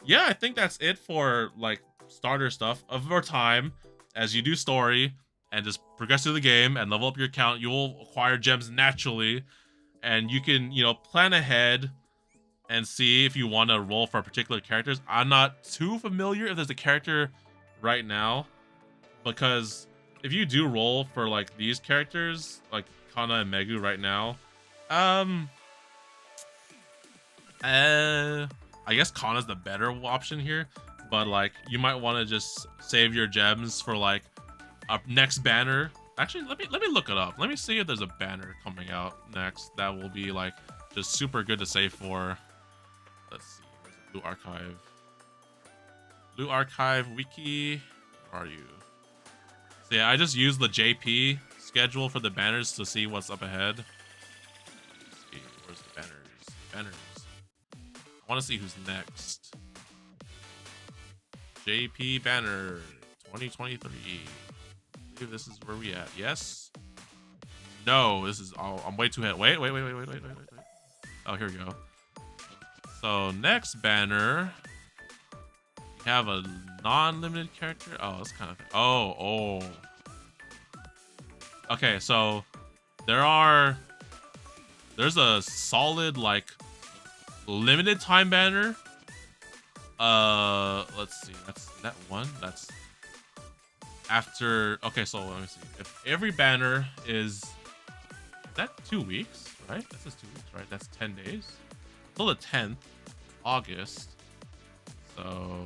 yeah, I think that's it for like starter stuff. Over time, as you do story and just progress through the game and level up your account, you will acquire gems naturally, and you can, you know, plan ahead and see if you want to roll for particular characters. I'm not too familiar if there's a character right now, because if you do roll for like these characters, like Kana and Megu right now, I guess Kana's the better option here, but like you might want to just save your gems for like a next banner. Actually, let me look it up. Let me see if there's a banner coming out next that will be like just super good to save for. Let's see. Where's the Blue Archive? Blue Archive wiki. Where are you? So yeah, I just used the JP schedule for the banners to see what's up ahead. Let's see, where's the banners? Banners. I want to see who's next. JP banner 2023. I believe this is where we at. Yes. No, this is. Oh, I'm way too ahead. Wait. Oh, here we go. So next banner, we have a non-limited character. Oh, that's kind of. Oh. Okay, so there's a solid like limited time banner. Let's see. That's that one. That's after. Okay, so let me see. If every banner is that 2 weeks, right? This is 2 weeks, right? That's 10 days. Till the 10th, August. So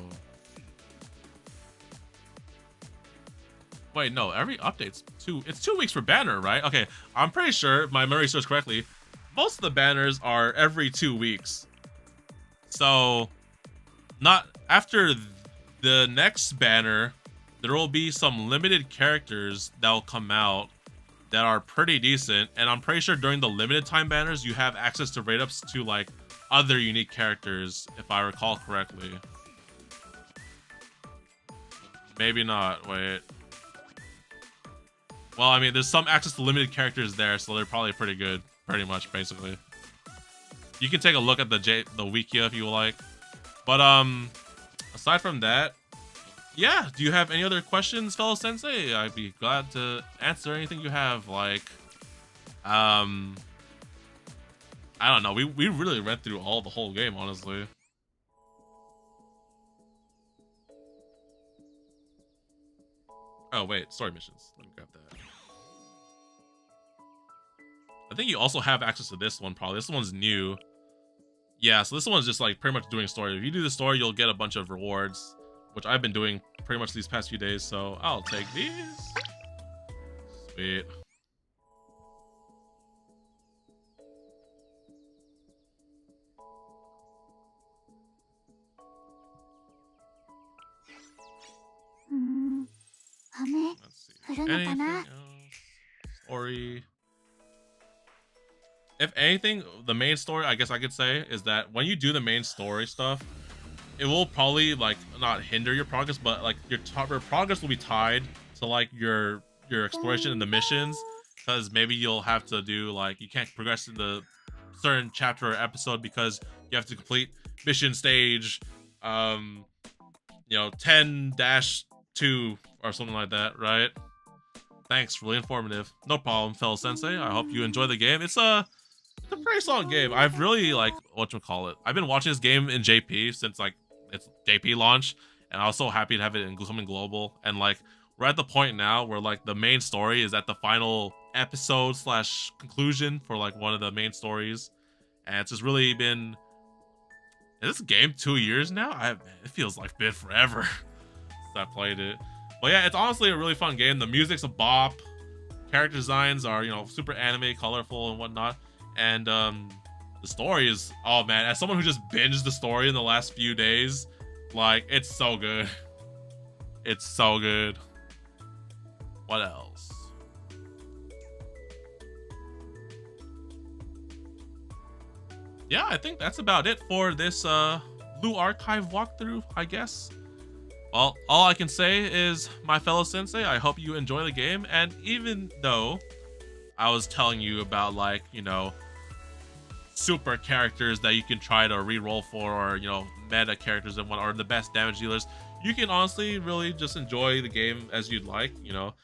wait, no. Every update's It's 2 weeks for banner, right? Okay, I'm pretty sure if my memory serves correctly, most of the banners are every 2 weeks. So, not after the next banner, there will be some limited characters that will come out that are pretty decent, and I'm pretty sure during the limited time banners, you have access to rate ups to like other unique characters, if I recall correctly. Maybe not. Wait. Well, I mean, there's some access to limited characters there, so they're probably pretty good, pretty much, basically. You can take a look at the Wikia if you like. But aside from that, yeah, do you have any other questions, fellow Sensei? I'd be glad to answer anything you have. Like, I don't know. We really read through the whole game, honestly. Oh wait, story missions. Let me grab that. I think you also have access to this one, probably. This one's new. Yeah, so this one's just like pretty much doing story. If you do the story, you'll get a bunch of rewards, which I've been doing pretty much these past few days, so I'll take these. Sweet. Let's see. Anything else? Story. If anything, the main story, I guess I could say, is that when you do the main story stuff, it will probably like not hinder your progress, but like your progress will be tied to like your exploration and the missions, because maybe you'll have to do like, you can't progress in the certain chapter or episode because you have to complete mission stage 10-2 or something like that, right? Thanks, really informative. No problem, fellow Sensei. I hope you enjoy the game. It's a pretty solid game. I've really like, whatchamacallit, I've been watching this game in JP since like its JP launch, and I was so happy to have it in something global. And like, we're at the point now where like the main story is at the final episode / conclusion for like one of the main stories, and it's just really been. Is this game 2 years now? It feels like been forever since I played it. But yeah, it's honestly a really fun game. The music's a bop. Character designs are, you know, super anime, colorful and whatnot. And The story is, oh man, as someone who just binged the story in the last few days, like, it's so good. It's so good. What else? Yeah, I think that's about it for this Blue Archive walkthrough, I guess. Well, all I can say is, my fellow sensei, I hope you enjoy the game. And even though I was telling you about, like, you know, super characters that you can try to reroll for, or, you know, meta characters and what are the best damage dealers, you can honestly really just enjoy the game as you'd like. You know,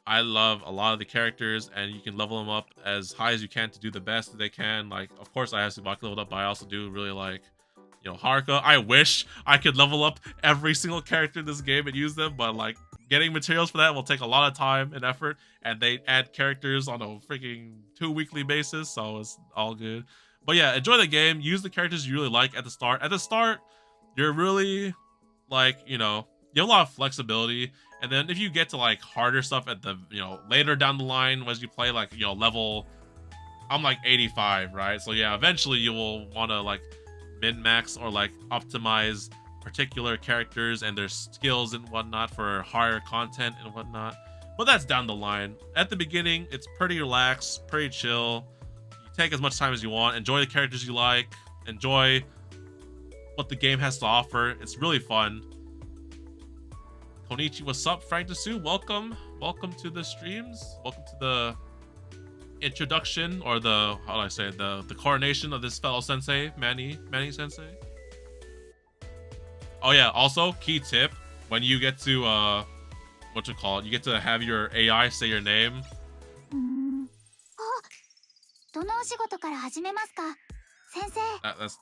I love a lot of the characters, and you can level them up as high as you can to do the best that they can. Like, of course, I have Tsubaki leveled up, but I also do really like, you know, Haruka. I wish I could level up every single character in this game and use them, but like, getting materials for that will take a lot of time and effort, and they add characters on a freaking 2 weekly basis, so it's all good. But yeah, enjoy the game. Use the characters you really like at the start. At the start, you're really, like, you know, you have a lot of flexibility, and then if you get to like harder stuff at the, you know, later down the line as you play, like, you know, level, I'm like 85, right? So yeah, eventually you will want to like min-max or like optimize particular characters and their skills and whatnot for higher content and whatnot, but that's down the line. At the beginning, it's pretty relaxed, pretty chill. You take as much time as you want, enjoy the characters you like, enjoy what the game has to offer. It's really fun. Konichi, what's up? Frank Desu, welcome to the streams. Welcome to the introduction, or the, how do I say it, the coronation of this fellow sensei, Manny Sensei. Oh yeah, also key tip, when you get to you get to have your AI say your name. どのお仕事から始めますか、先生。 That's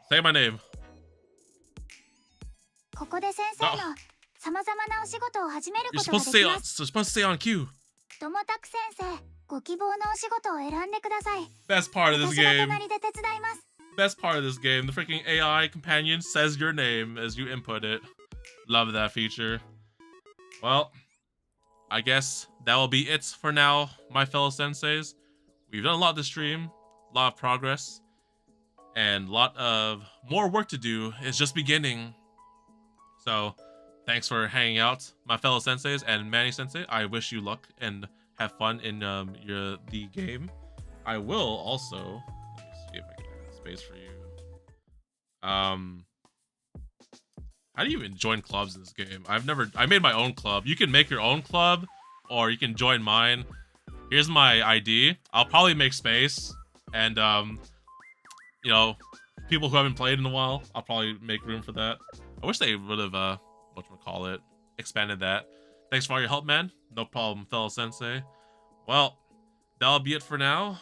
say my name. ここで先生の様々なお仕事を始める You're ことが supposed で to き say ます。 supposed to say on cue. どもたく先生、ご希望のお仕事を選んでください。 Best part of this 私が game. 隣で手伝います。 Best part of this game. The freaking AI companion says your name as you input it. Love that feature. Well, I guess that will be it for now, my fellow senseis. We've done a lot this stream, a lot of progress, and a lot of more work to do. It's just beginning. So, thanks for hanging out, my fellow senseis, and Manny Sensei. I wish you luck and have fun in the game. I will also, let me see if I can have space for you. How do you even join clubs in this game? I made my own club. You can make your own club, or you can join mine. Here's my ID. I'll probably make space, and you know, people who haven't played in a while, I'll probably make room for that. I wish they would have whatchamacallit, expanded that. Thanks for all your help, man. No problem, fellow sensei. Well, that'll be it for now.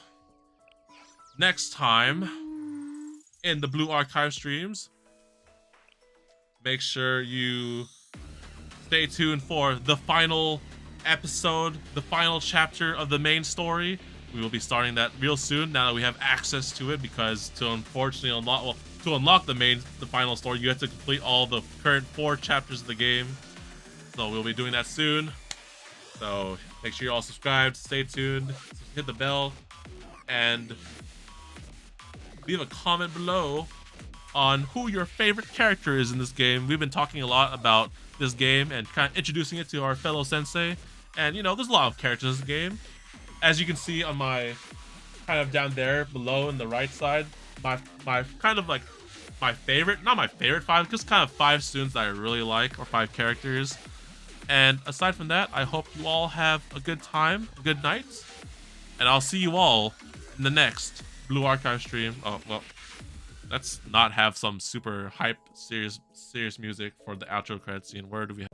Next time in the Blue Archive streams, make sure you stay tuned for the final episode, the final chapter of the main story. We will be starting that real soon now that we have access to it, because to unfortunately unlock the final story, you have to complete all the current 4 chapters of the game. So we'll be doing that soon. So make sure you're all subscribed, stay tuned, hit the bell, and leave a comment below on who your favorite character is in this game. We've been talking a lot about this game and kind of introducing it to our fellow sensei. And, you know, there's a lot of characters in this game. As you can see on my, kind of down there below in the right side, my kind of like my favorite, not my favorite 5, just kind of 5 students that I really like, or 5 characters. And aside from that, I hope you all have a good time, a good night, and I'll see you all in the next Blue Archive stream. Oh, well, let's not have some super hype, serious music for the outro credit scene. Where do we have